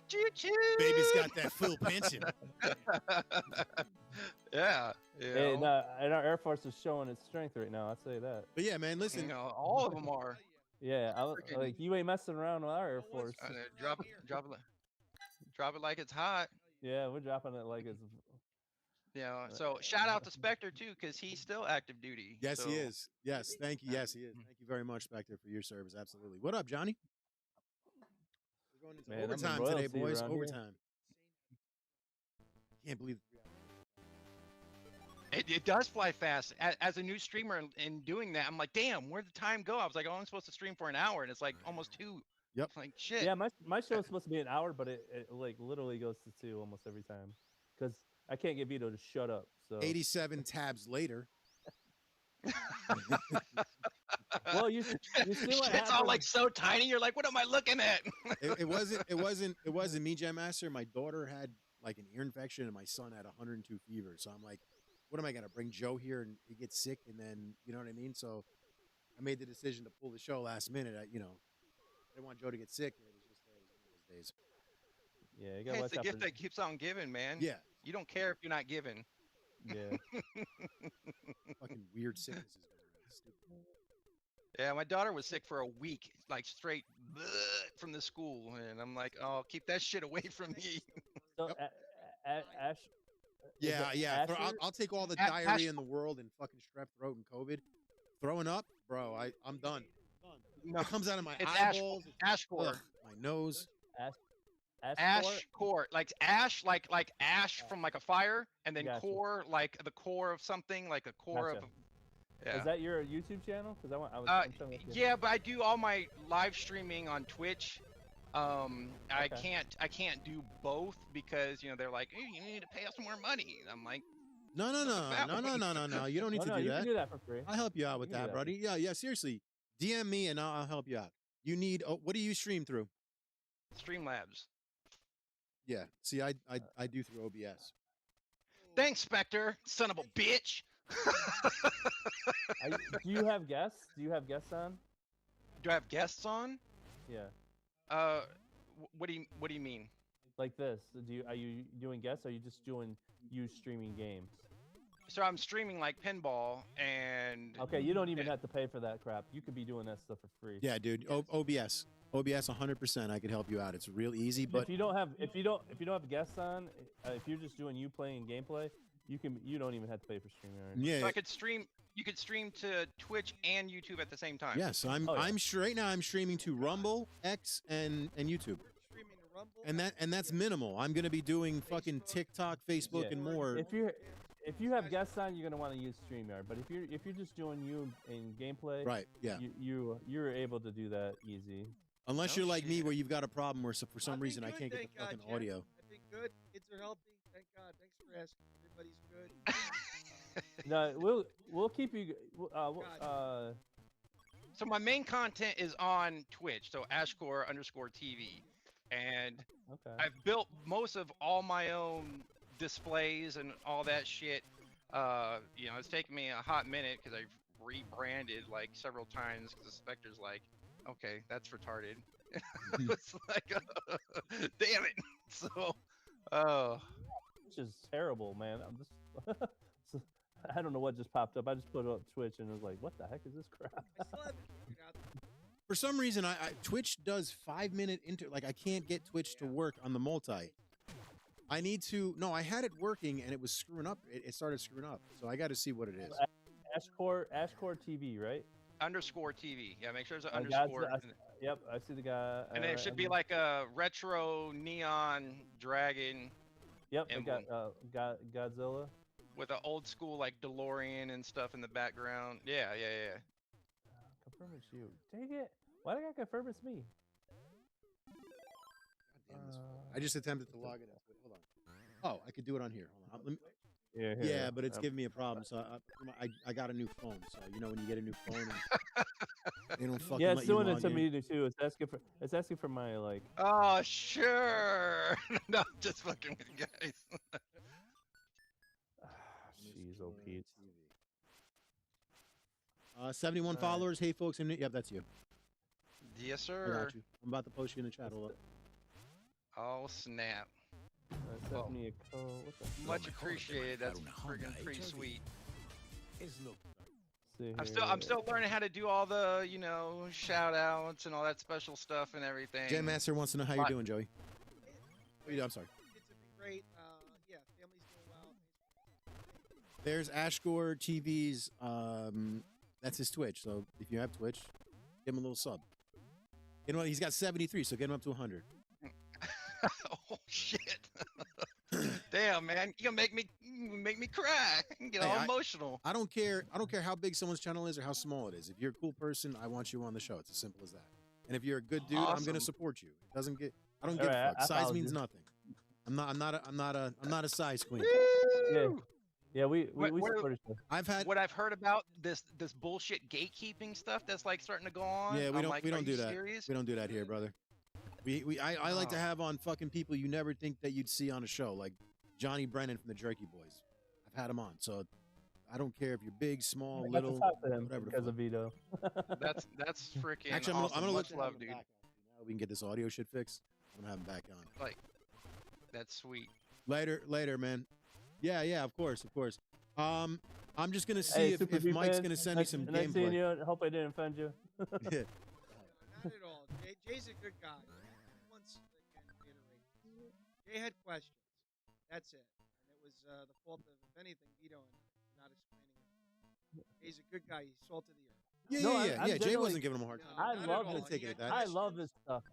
Speaker 8: Choo-choo.
Speaker 1: Baby's got that full pension.
Speaker 8: Yeah.
Speaker 6: And our Air Force is showing its strength right now. I'll say that.
Speaker 1: But yeah, man, listen.
Speaker 8: All of them are.
Speaker 6: Yeah, like you ain't messing around with our Air Force.
Speaker 8: Drop it like it's hot.
Speaker 6: Yeah, we're dropping it like it's.
Speaker 8: So shout out to Spectre too, because he's still active duty.
Speaker 1: Yes, he is. Yes, thank you. Yes, he is. Thank you very much, Spectre, for your service. Absolutely. What up, Johnny? We're going into overtime today, boys. Overtime. Can't believe
Speaker 8: it does fly fast. As a new streamer and doing that, I'm like, damn, where'd the time go? I was like, oh, I'm supposed to stream for an hour, and it's like almost 2.
Speaker 1: Yep.
Speaker 8: It's like shit.
Speaker 6: Yeah, my show is supposed to be an hour, but it like literally goes to 2 almost every time because I can't get Vito to shut up. So
Speaker 1: 87 tabs later.
Speaker 6: Well, you see what
Speaker 8: it's all like so tiny. You're like, what am I looking at?
Speaker 1: It wasn't me, Jam Master. My daughter had like an ear infection, and my son had 102 fever. So I'm like, what am I gonna bring Joe here and he gets sick, and then you know what I mean? So I made the decision to pull the show last minute. I didn't want Joe to get sick. It was just one of those days.
Speaker 6: Yeah, you gotta
Speaker 8: it's the gift that keeps on giving, man.
Speaker 1: Yeah.
Speaker 8: You don't care if you're not giving.
Speaker 6: Yeah.
Speaker 1: Fucking weird sicknesses. Stupid.
Speaker 8: Yeah, my daughter was sick for a week, like straight from the school, and I'm like, oh, keep that shit away from me.
Speaker 6: So, Ash.
Speaker 1: Yeah. I'll take all the diarrhea in the world and fucking strep throat and COVID. Throwing up, bro. I'm done.
Speaker 8: No,
Speaker 1: it comes out of my
Speaker 8: eyeballs. Ash core.
Speaker 1: My nose.
Speaker 8: Ash core, like ash, like ash from like a fire, and then core, like the core of something, like a core of. Yeah.
Speaker 6: Is that your YouTube channel? Because
Speaker 8: yeah, but I do all my live streaming on Twitch. I can't do both because they're like, hey, you need to pay us more money. And I'm like,
Speaker 1: no. You don't need to do that.
Speaker 6: You can do that for free.
Speaker 1: I'll help you out with that, buddy. Yeah. Seriously, DM me and I'll help you out. You need. What do you stream through?
Speaker 8: Streamlabs.
Speaker 1: Yeah. See, I do through OBS.
Speaker 8: Thanks, Spectre, son of a bitch.
Speaker 6: Do you have guests? Do you have guests on?
Speaker 8: Do I have guests on?
Speaker 6: Yeah.
Speaker 8: What do you mean?
Speaker 6: Like this? Are you doing guests? Or are you just doing you streaming games?
Speaker 8: So I'm streaming like pinball and.
Speaker 6: Okay, you don't even have to pay for that crap. You could be doing that stuff for free.
Speaker 1: Yeah, dude. OBS 100%. I could help you out. It's real easy, but
Speaker 6: if you don't have guests on, if you're just doing you playing gameplay, you don't even have to pay for streaming.
Speaker 1: Yeah.
Speaker 8: So I could stream. You could stream to Twitch and YouTube at the same time.
Speaker 1: Yes, I'm right now. I'm streaming to Rumble, X, and YouTube. And that's minimal. I'm gonna be doing fucking TikTok, Facebook, and more.
Speaker 6: if you have guests on, you're gonna want to use StreamYard. But if you're just doing you in gameplay,
Speaker 1: Right. Yeah.
Speaker 6: you're able to do that easy.
Speaker 1: Unless you're like me, where you've got a problem where for some reason I
Speaker 2: good,
Speaker 1: can't get
Speaker 2: thank
Speaker 1: the fucking
Speaker 2: God,
Speaker 1: audio.
Speaker 2: I've been good. Kids are healthy. Thank God. Thanks for asking. Everybody's good.
Speaker 6: No, we'll keep you.
Speaker 8: So my main content is on Twitch, so _TV, and
Speaker 6: Okay.
Speaker 8: I've built most of all my own displays and all that shit. You know, it's taken me a hot minute because I've rebranded like several times because the Spectre's like, okay, that's retarded. It's like, damn it. So,
Speaker 6: Which is terrible, man. I'm just. I don't know what just popped up. I just put up Twitch and was like, "What the heck is this crap?"
Speaker 2: I still haven't figured out.
Speaker 1: For some reason, Twitch does 5-minute like I can't get Twitch to work on the multi. I need to. No, I had it working and it was screwing up. It started screwing up. So I got to see what it is.
Speaker 6: Ashcore TV, right?
Speaker 8: _TV. Yeah, make sure there's an
Speaker 6: I
Speaker 8: underscore.
Speaker 6: Yep, I see the guy.
Speaker 8: And then it should be like a retro neon dragon.
Speaker 6: Yep, I
Speaker 8: emblem.
Speaker 6: got Godzilla.
Speaker 8: With an old school like DeLorean and stuff in the background. Yeah.
Speaker 6: Confirm it's you. Dang it! Why did I confirm it's me?
Speaker 1: I just attempted to log it up. Hold on. Oh, I could do it on here. Hold on.
Speaker 6: Yeah,
Speaker 1: but it's giving me a problem. So I got a new phone. So you know when you get a new phone, and they don't fucking
Speaker 6: yeah,
Speaker 1: let
Speaker 6: it's
Speaker 1: you
Speaker 6: doing it
Speaker 1: log
Speaker 6: to
Speaker 1: in.
Speaker 6: me too. It's asking for my like.
Speaker 8: Oh sure. No, just fucking with you guys.
Speaker 6: Jeez, oh Pete.
Speaker 1: 71 followers. Hey folks, yep, that's you.
Speaker 8: Yes,
Speaker 1: I
Speaker 8: sir.
Speaker 1: got you. I'm about to post you in the chat. Hold up.
Speaker 8: Oh snap.
Speaker 6: Sent me a code. What the
Speaker 8: Much appreciated. That's friggin' pretty sweet.
Speaker 6: see
Speaker 8: I'm still learning how to do all the, you know, shout outs and all that special stuff and everything.
Speaker 1: Jam Master wants to know how you're doing, Joey. I'm sorry.
Speaker 2: Kids have been great. Yeah, family's doing well.
Speaker 1: There's Ashcore TV's. That's his Twitch. So if you have Twitch, give him a little sub. You know, he's got 73, so get him up to 100.
Speaker 8: Oh shit! Damn, man, you gonna make me cry, get all emotional.
Speaker 1: I don't care. I don't care how big someone's channel is or how small it is. If you're a cool person, I want you on the show. It's as simple as that. And if you're a good dude, I'm gonna support you. It doesn't get. I don't give a fuck. Size means nothing. I'm not a size queen.
Speaker 6: Yeah, we support each other.
Speaker 8: What I've heard about this bullshit gatekeeping stuff that's like starting to go on.
Speaker 1: Yeah, we don't do that.
Speaker 8: Serious?
Speaker 1: We don't do that here, brother. I like to have on fucking people you never think that you'd see on a show, like Johnny Brennan from the Jerky Boys. I've had him on, so I don't care if you're big, small, little, whatever.
Speaker 6: Because of Vito.
Speaker 8: that's freaking
Speaker 1: Actually,
Speaker 8: awesome.
Speaker 1: I'm gonna
Speaker 8: Much
Speaker 1: look
Speaker 8: love, dude.
Speaker 1: now we can get this audio shit fixed. I'm gonna have him back on.
Speaker 8: Like, that's sweet.
Speaker 1: Later, man. Yeah, of course. I'm just gonna see if Mike's gonna send me some gameplay.
Speaker 6: Seeing you. Hope I didn't offend you.
Speaker 2: Not at all. Jay's a good guy. Once again, reiterate. Jay had questions. That's it. And it was the fault of, if anything, Vito and not explaining it. Jay's a good guy. He's salt of the earth.
Speaker 1: Yeah. Jay wasn't giving him a hard time.
Speaker 6: I love
Speaker 1: this. Take it at that.
Speaker 6: I love this stuff.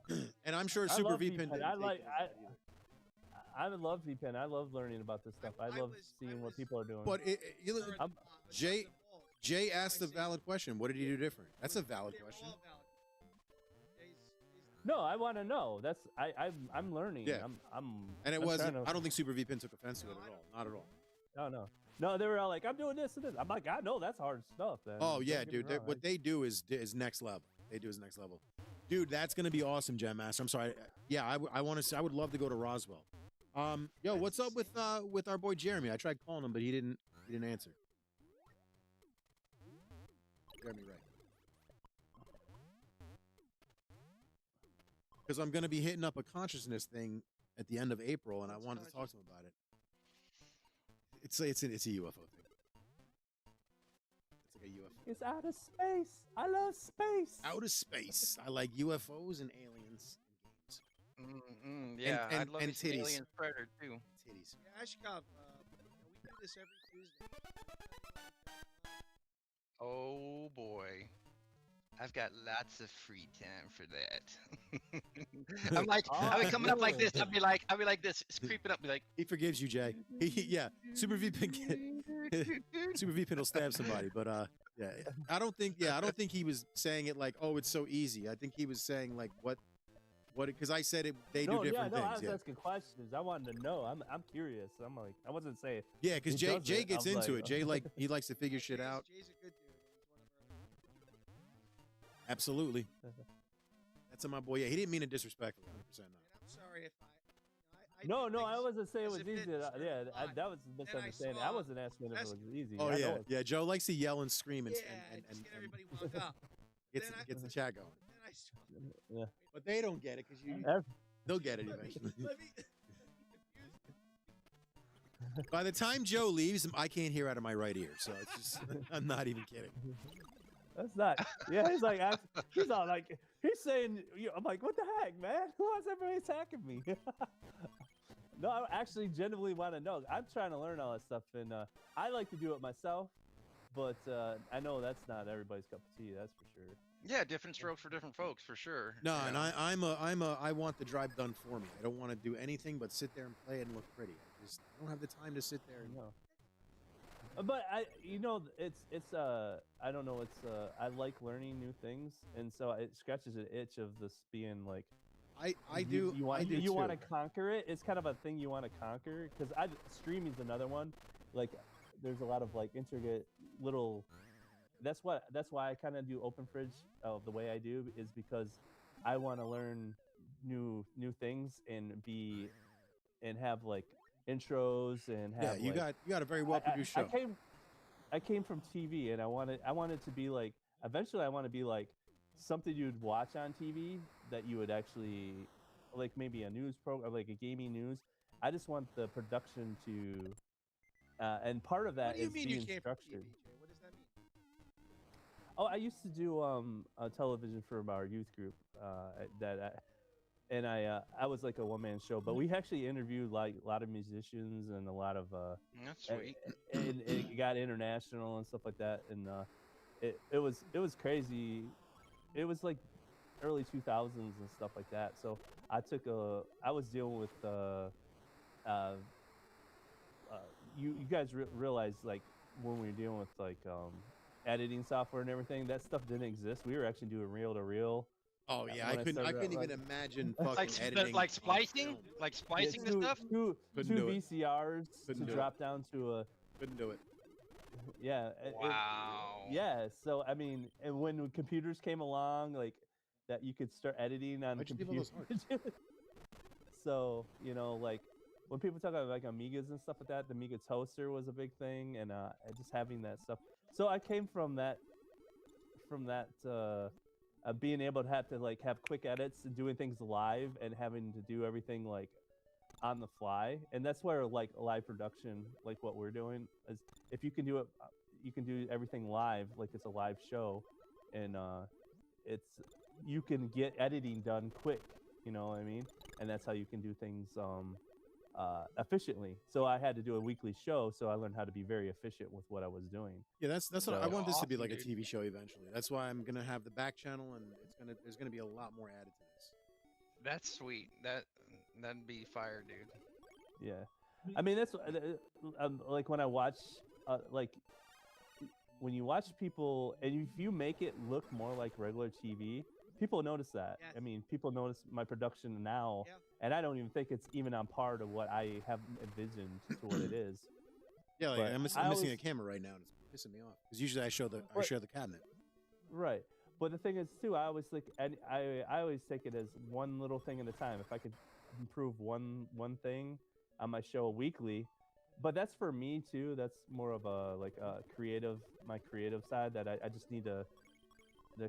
Speaker 1: And I'm sure Super V-Pin.
Speaker 6: I love V-Pin. I love learning about this stuff. I love seeing what people are doing.
Speaker 1: But Jay asked a valid question. What did he do different? That's a valid question.
Speaker 6: No, I want to know. That's I'm learning.
Speaker 1: Yeah. And it wasn't. I don't think Super V-Pin took offense to it at all. Not at all.
Speaker 6: No. They were all like, "I'm doing this and this." I'm like, "I know that's hard stuff." Then.
Speaker 1: Oh yeah, dude. What they do is next level. Dude, that's gonna be awesome, Jam Master. I'm sorry. Yeah, I want to. I would love to go to Roswell. Yo, what's up with our boy Jeremy? I tried calling him, but he didn't answer. Jeremy, right? Because I'm gonna be hitting up a consciousness thing at the end of April, and I wanted to talk to him about it. It's a UFO thing. It's like a UFO.
Speaker 6: It's out of space. I love space.
Speaker 1: Outer space. I like UFOs and aliens in games.
Speaker 8: Yeah,
Speaker 1: and
Speaker 8: I'd love to see
Speaker 1: titties.
Speaker 8: Alien Predator too.
Speaker 1: Titties.
Speaker 2: Yeah, Ashkov, we do this every Tuesday.
Speaker 8: Oh boy. I've got lots of free time for that. I'm like, I'll be coming up like this. I'll be like this, it's creeping up, be like.
Speaker 1: He forgives you, Jay. Yeah, Super V-Pin. Super V-Pin will stab somebody, but yeah, I don't think he was saying it like, oh, it's so easy. I think he was saying like what, because I said they do different
Speaker 6: I
Speaker 1: things.
Speaker 6: was asking questions. I wanted to know. I'm curious. I'm like, I wasn't saying.
Speaker 1: Yeah, because Jay gets into
Speaker 6: like,
Speaker 1: it. Jay he likes to figure shit out.
Speaker 2: Jay's a good dude. He's one of our.
Speaker 1: Absolutely. That's my boy. Yeah, he didn't mean it disrespectfully. 100% not.
Speaker 2: And I'm sorry if I
Speaker 6: No,
Speaker 2: do
Speaker 6: I
Speaker 2: things
Speaker 6: wasn't saying it
Speaker 2: as
Speaker 6: was
Speaker 2: if
Speaker 6: easy.
Speaker 2: it's
Speaker 6: Yeah,
Speaker 2: fine.
Speaker 6: that was a misunderstanding. I
Speaker 2: saw
Speaker 6: wasn't asking if it was easy.
Speaker 1: Oh
Speaker 6: I
Speaker 1: yeah,
Speaker 6: know
Speaker 1: yeah. Joe likes to yell and scream and
Speaker 2: just get everybody wound up.
Speaker 1: gets the chat going.
Speaker 2: Then I saw.
Speaker 6: Yeah.
Speaker 1: But they don't get it because they'll get it eventually.
Speaker 2: Let me.
Speaker 1: By the time Joe leaves, I can't hear out of my right ear. So it's just, I'm not even kidding.
Speaker 6: That's not. Yeah, he's like, he's all like, he's saying, I'm like, what the heck, man? Why is everybody attacking me? No, I actually genuinely want to know. I'm trying to learn all that stuff, and I like to do it myself, but I know that's not everybody's cup of tea. That's for sure.
Speaker 8: Yeah, different strokes for different folks, for sure.
Speaker 1: No,
Speaker 8: you
Speaker 1: and
Speaker 8: know?
Speaker 1: I want the drive done for me. I don't want to do anything but sit there and play it and look pretty. I don't have the time to sit there.
Speaker 6: But it's I don't know. I like learning new things, and so it scratches an itch of this being like. You want to conquer it. It's kind of a thing you want to conquer because streaming's another one. Like, there's a lot of like intricate little. That's why I kind of do open fridge the way I do is because I want to learn new things and have like intros and have.
Speaker 1: Yeah, you got a very well produced show.
Speaker 6: I came from TV and I wanted to be like eventually I want to be like something you'd watch on TV that you would actually like maybe a news program like a gaming news. I just want the production to and part of that is being structured.
Speaker 2: What does that mean?
Speaker 6: Oh, I used to do television for our youth group I was like a one-man show, but we actually interviewed like a lot of musicians and a lot of
Speaker 8: that's sweet.
Speaker 6: And it got international and stuff like that, and it was crazy. It was like early 2000s and stuff like that. So I was dealing with you guys realize like when we were dealing with like editing software and everything, that stuff didn't exist. We were actually doing reel to reel.
Speaker 1: Oh yeah, I couldn't even imagine fucking editing.
Speaker 8: Like splicing the stuff.
Speaker 6: Two VCRs to drop down to a.
Speaker 1: Couldn't do it.
Speaker 6: Yeah.
Speaker 8: Wow.
Speaker 6: Yeah. So I mean, and when computers came along, like that, you could start editing on computers. So like when people talk about like Amigas and stuff like that, the Amiga toaster was a big thing, and just having that stuff. So I came from that. Being able to have quick edits and doing things live and having to do everything like on the fly, and that's where like live production, like what we're doing, is if you can do it, you can do everything live, like it's a live show, and you can get editing done quick, you know what I mean, and that's how you can do things efficiently. So I had to do a weekly show, so I learned how to be very efficient with what I was doing.
Speaker 1: Yeah, that's what I want this to be like a TV show eventually. That's why I'm gonna have the back channel, and there's gonna be a lot more added to this.
Speaker 8: That's sweet. That'd be fire, dude.
Speaker 6: Yeah, I mean that's like when I watch like when you watch people, and if you make it look more like regular TV, people notice that.
Speaker 2: Yes.
Speaker 6: I mean, people notice my production now, and I don't even think it's even on par to what I have envisioned to what it is.
Speaker 1: Yeah, like, I'm missing a camera right now, and it's pissing me off because usually I show the cabinet.
Speaker 6: Right, but the thing is too, I always think, and I always take it as one little thing at a time. If I could improve one thing on my show weekly, but that's for me too. That's more of a my creative side that I just need to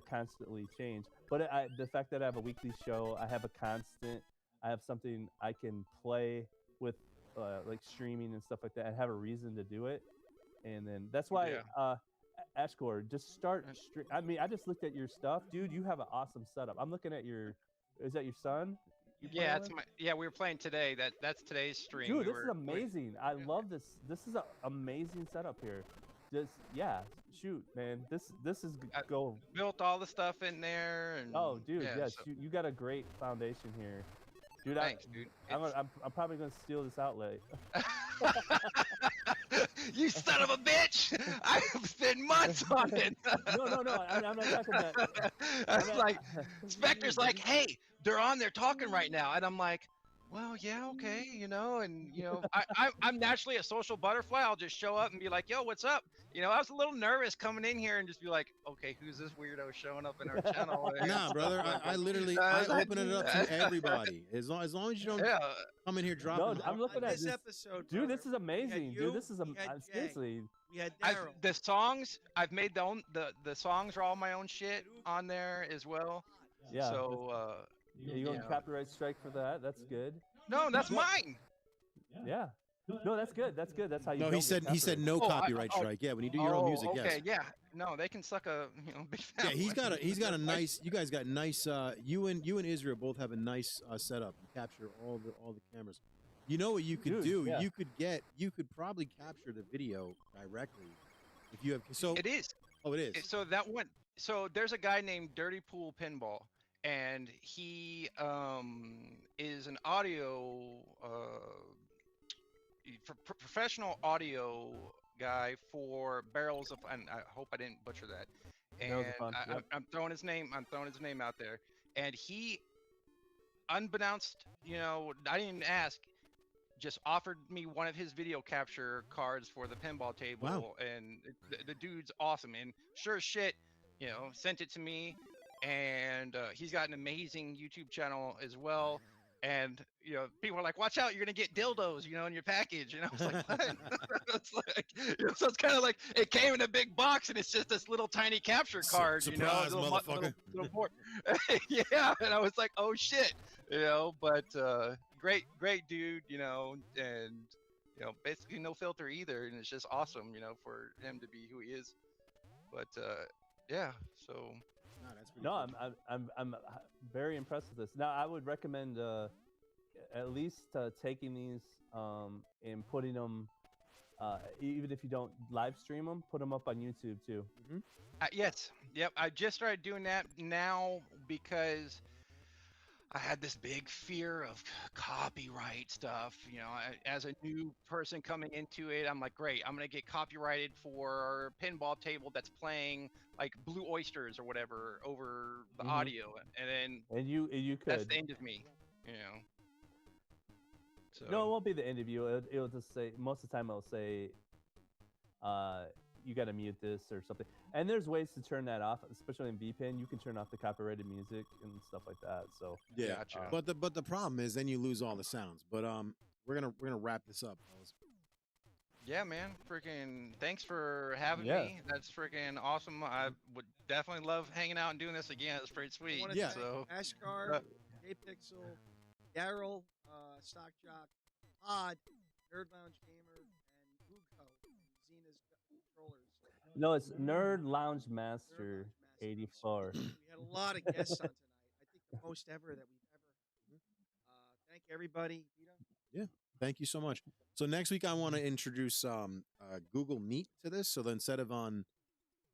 Speaker 6: constantly change. But the fact that I have a weekly show, I have something I can play with, like streaming and stuff like that, and have a reason to do it. And then that's why, Ashcore, just start. I mean, I just looked at your stuff, dude. You have an awesome setup. I'm looking at is that your son?
Speaker 8: Yeah, we were playing today. That's today's stream.
Speaker 6: Dude, this is amazing. I love this. This is an amazing setup here. Shoot, man. This is go.
Speaker 8: Built all the stuff in there. And,
Speaker 6: oh, dude,
Speaker 8: so.
Speaker 6: you got a great foundation here, dude.
Speaker 8: Thanks, dude.
Speaker 6: I'm probably gonna steal this outlet.
Speaker 8: You son of a bitch! I've spent months on it.
Speaker 6: No. I'm not talking about.
Speaker 8: I was like, Spectre's like, hey, they're on there talking right now, and I'm like, well, yeah, okay, and I'm naturally a social butterfly. I'll just show up and be like, yo, what's up? I was a little nervous coming in here and just be like, okay, who's this weirdo showing up in our channel?
Speaker 1: Nah, brother, I literally I open it up to everybody. As long as you don't come in here dropping.
Speaker 6: No, I'm looking at
Speaker 2: this episode,
Speaker 6: dude.
Speaker 2: brother,
Speaker 6: This is amazing,
Speaker 2: you,
Speaker 6: dude. This is
Speaker 2: we had Jay,
Speaker 6: seriously.
Speaker 2: We had Daryl.
Speaker 8: The songs I've made the songs are all my own shit on there as well.
Speaker 6: Yeah.
Speaker 8: So
Speaker 6: you going copyright strike for that? That's good.
Speaker 8: no, that's mine.
Speaker 6: Yeah. No, that's good. That's good. That's how you.
Speaker 1: No, he said no copyright strike. Yeah, when you do your own music,
Speaker 8: okay,
Speaker 1: yes.
Speaker 8: yeah. No, they can suck a big fat
Speaker 1: Yeah, he's
Speaker 8: one.
Speaker 1: got a nice. You guys got nice. You and Israel both have a nice setup. You capture all the cameras. You know what you could do?
Speaker 6: Yeah.
Speaker 1: You could probably capture the video directly if you have. So
Speaker 8: It is.
Speaker 1: Oh, it is.
Speaker 8: So that one. So there's a guy named Dirty Pool Pinball, and he is an audio professional audio guy for Barrels of. And I hope I didn't butcher that. And I'm throwing his name. I'm throwing his name out there. And he, unbeknownst, I didn't even ask, just offered me one of his video capture cards for the pinball table.
Speaker 1: Wow.
Speaker 8: And the dude's awesome. And sure as shit, sent it to me. And he's got an amazing YouTube channel as well. And people are like, "Watch out, you're gonna get dildos, in your package." And I was like, "What?" It's like, so it's kind of like it came in a big box, and it's just this little tiny capture card,
Speaker 1: Surprise, motherfucker.
Speaker 8: Little board. Yeah, and I was like, "Oh shit," But great dude, and basically no filter either, and it's just awesome, for him to be who he is. But yeah, so.
Speaker 1: No, that's pretty
Speaker 6: No,
Speaker 1: cool.
Speaker 6: I'm very impressed with this. Now, I would recommend at least taking these and putting them, even if you don't live stream them, put them up on YouTube too.
Speaker 1: Mm-hmm.
Speaker 8: Yes, yep. I just started doing that now because I had this big fear of copyright stuff. As a new person coming into it, I'm like, great, I'm gonna get copyrighted for a pinball table that's playing like Blue Oysters or whatever over the audio, and then
Speaker 6: you could.
Speaker 8: that's the end of me, So.
Speaker 6: No, it won't be the end of you. It'll just say, most of the time it'll say, you got to mute this or something. And there's ways to turn that off, especially in VPN. You can turn off the copyrighted music and stuff like that. So
Speaker 1: yeah,
Speaker 8: gotcha.
Speaker 1: But the problem is then you lose all the sounds. But we're gonna wrap this up, fellas.
Speaker 8: Yeah, man. Freaking thanks for having me. That's freaking awesome. I would definitely love hanging out and doing this again. It's pretty sweet.
Speaker 2: Yeah.
Speaker 8: So
Speaker 2: Ashgar, J-Pixel, Daryl, Stock Jock, Pod, Nerd Lounge Gamer, and Uko, Xena's controllers.
Speaker 6: No, it's Nerd Lounge Master 84.
Speaker 2: We had a lot of guests on tonight. I think the most ever that we've ever. Thank everybody.
Speaker 1: Yeah, thank you so much. So next week I want to introduce Google Meet to this. So then instead of on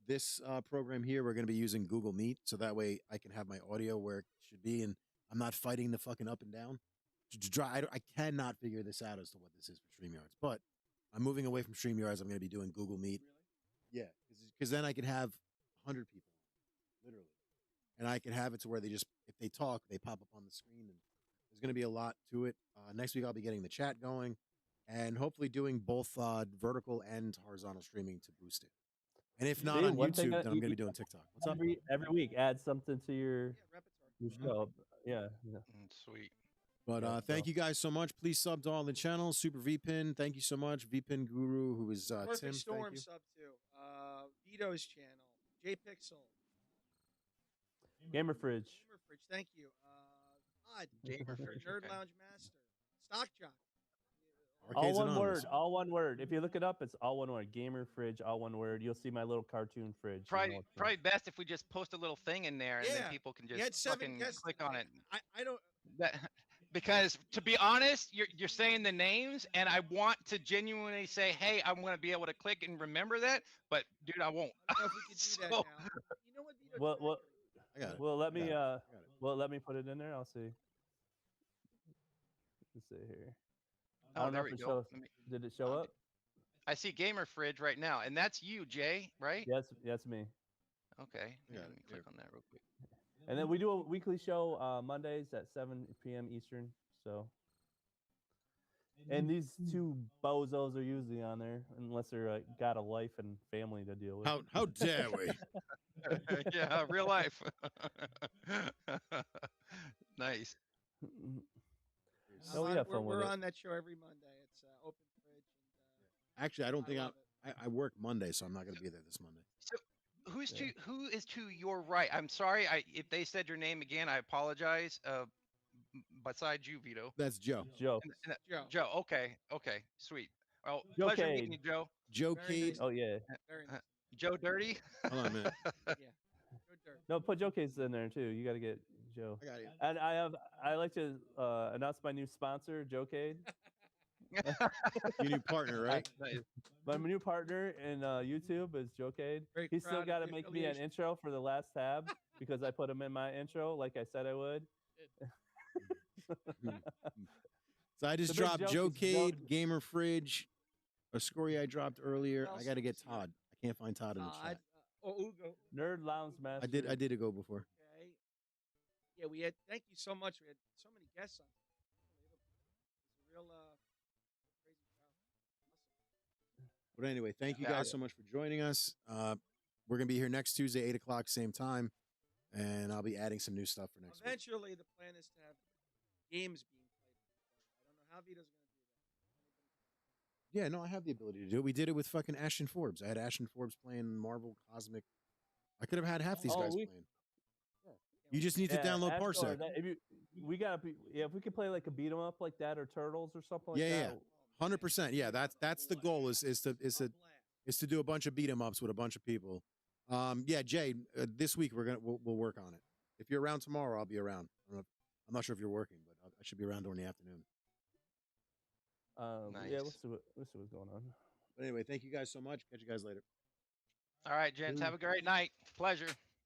Speaker 1: this program here, we're going to be using Google Meet. So that way I can have my audio where it should be, and I'm not fighting the fucking up and down. I cannot figure this out as to what this is for StreamYards, but I'm moving away from StreamYards. I'm going to be doing Google Meet. Yeah, because then I can have 100 people, literally. And I can have it to where they just, if they talk, they pop up on the screen. And there's going to be a lot to it. Next week, I'll be getting the chat going and hopefully doing both vertical and horizontal streaming to boost it. And if not on YouTube, then I'm going to be doing TikTok. What's up?
Speaker 6: Every week, add something to your show. Yeah.
Speaker 8: Sweet.
Speaker 1: But thank you guys so much. Please sub to all the channels. Super VPN, thank you so much. VPN Guru, who is
Speaker 2: Perfect
Speaker 1: Tim.
Speaker 2: Storm
Speaker 1: thank you.
Speaker 2: sub to Vito's channel, J-Pixel,
Speaker 6: Gamer Fridge.
Speaker 2: Thank you. Odd,
Speaker 8: Gamer Fridge,
Speaker 2: Nerd
Speaker 8: okay.
Speaker 2: Lounge Master, Stock Jock.
Speaker 6: All
Speaker 1: Arcades
Speaker 6: one
Speaker 1: Anonymous.
Speaker 6: word. All one word. If you look it up, it's all one word. Gamer Fridge, all one word. You'll see my little cartoon fridge.
Speaker 8: Probably best if we just post a little thing in there and then people can
Speaker 2: We had
Speaker 8: just
Speaker 2: 7
Speaker 8: fucking
Speaker 2: guests
Speaker 8: click on
Speaker 2: tonight.
Speaker 8: it.
Speaker 2: I don't.
Speaker 8: Because to be honest, you're saying the names, and I want to genuinely say, hey, I'm going to be able to click and remember that, but dude, I won't.
Speaker 2: I don't know if we can do that now. You know what, Vito?
Speaker 1: I got it.
Speaker 6: Well, let me
Speaker 1: I got it.
Speaker 6: let me put it in there. I'll see. Let's see here. I
Speaker 8: Oh,
Speaker 6: don't know
Speaker 8: there
Speaker 6: if
Speaker 8: we
Speaker 6: it
Speaker 8: go.
Speaker 6: shows. Did it show up?
Speaker 8: I see Gamer Fridge right now, and that's you, Jay, right?
Speaker 6: Yes, that's me.
Speaker 8: Okay.
Speaker 1: Yeah,
Speaker 8: Let me click on that real quick.
Speaker 6: And then we do a weekly show Mondays at 7 p.m. Eastern. So, and these two bozos are usually on there unless they're got a life and family to deal with.
Speaker 1: How dare we?
Speaker 8: Yeah, real life. Nice.
Speaker 6: No, we have fun with
Speaker 2: We're
Speaker 6: it.
Speaker 2: on that show every Monday. It's Open Fridge. And,
Speaker 1: Actually, I don't think
Speaker 2: love it.
Speaker 1: I work Monday, so I'm not going to be there this Monday.
Speaker 8: So who is to your right? I'm sorry, if they said your name again, I apologize. Besides you, Vito.
Speaker 1: That's Joe.
Speaker 6: Joe.
Speaker 2: Joe.
Speaker 8: Joe. Okay. Sweet. Well,
Speaker 6: Joecade.
Speaker 8: pleasure meeting you, Joe.
Speaker 1: Joecade.
Speaker 6: Oh yeah.
Speaker 2: Very nice.
Speaker 8: Joe Dirty.
Speaker 1: Hold on a minute.
Speaker 2: Yeah. Good dirt.
Speaker 6: No, put Joecade's in there too. You got to get Joe.
Speaker 1: I got you.
Speaker 6: And I like to announce my new sponsor, Joecade.
Speaker 1: Your new partner, right?
Speaker 8: Nice.
Speaker 6: My new partner in YouTube is Joecade.
Speaker 2: Very
Speaker 6: He's still
Speaker 2: proud
Speaker 6: got
Speaker 2: of
Speaker 6: to
Speaker 2: the
Speaker 6: make me an
Speaker 2: affiliation.
Speaker 6: intro for the last tab because I put him in my intro like I said I would.
Speaker 1: So I just
Speaker 6: The big
Speaker 1: dropped
Speaker 6: joke is
Speaker 1: Joecade, Gamer Fridge, a scory I dropped earlier.
Speaker 2: Who
Speaker 1: I
Speaker 2: else
Speaker 1: got to get
Speaker 2: is here?
Speaker 1: Todd. I can't find Todd in the chat.
Speaker 2: Ugo.
Speaker 6: Nerd Lounge Master.
Speaker 1: I did a go before.
Speaker 2: Okay. Yeah, we had. Thank you so much. We had so many guests on. It's a real crazy show. Awesome.
Speaker 1: But anyway, thank you
Speaker 8: Yeah,
Speaker 1: guys so much for joining us. We're going to be here next Tuesday, 8 o'clock, same time. And I'll be adding some new stuff for next week.
Speaker 2: Eventually, the plan is to have games being played. I don't know how Vito's going to do that.
Speaker 1: Yeah, no, I have the ability to do it. We did it with fucking Ashton Forbes. I had Ashton Forbes playing Marvel Cosmic. I could have had half these guys playing. You just need to download
Speaker 6: Astro,
Speaker 1: Parsec.
Speaker 6: If we could play like a beat 'em up like that or Turtles or something like
Speaker 1: Yeah,
Speaker 6: that.
Speaker 1: 100%. Yeah, that's the goal is to do a bunch of beat 'em ups with a bunch of people. Yeah, Jay, this week we'll work on it. If you're around tomorrow, I'll be around. I'm not sure if you're working, but I should be around during the afternoon.
Speaker 6: Yeah, we'll see what's going on.
Speaker 1: But anyway, thank you guys so much. Catch you guys later.
Speaker 8: All right, gents. Have a great night. Pleasure.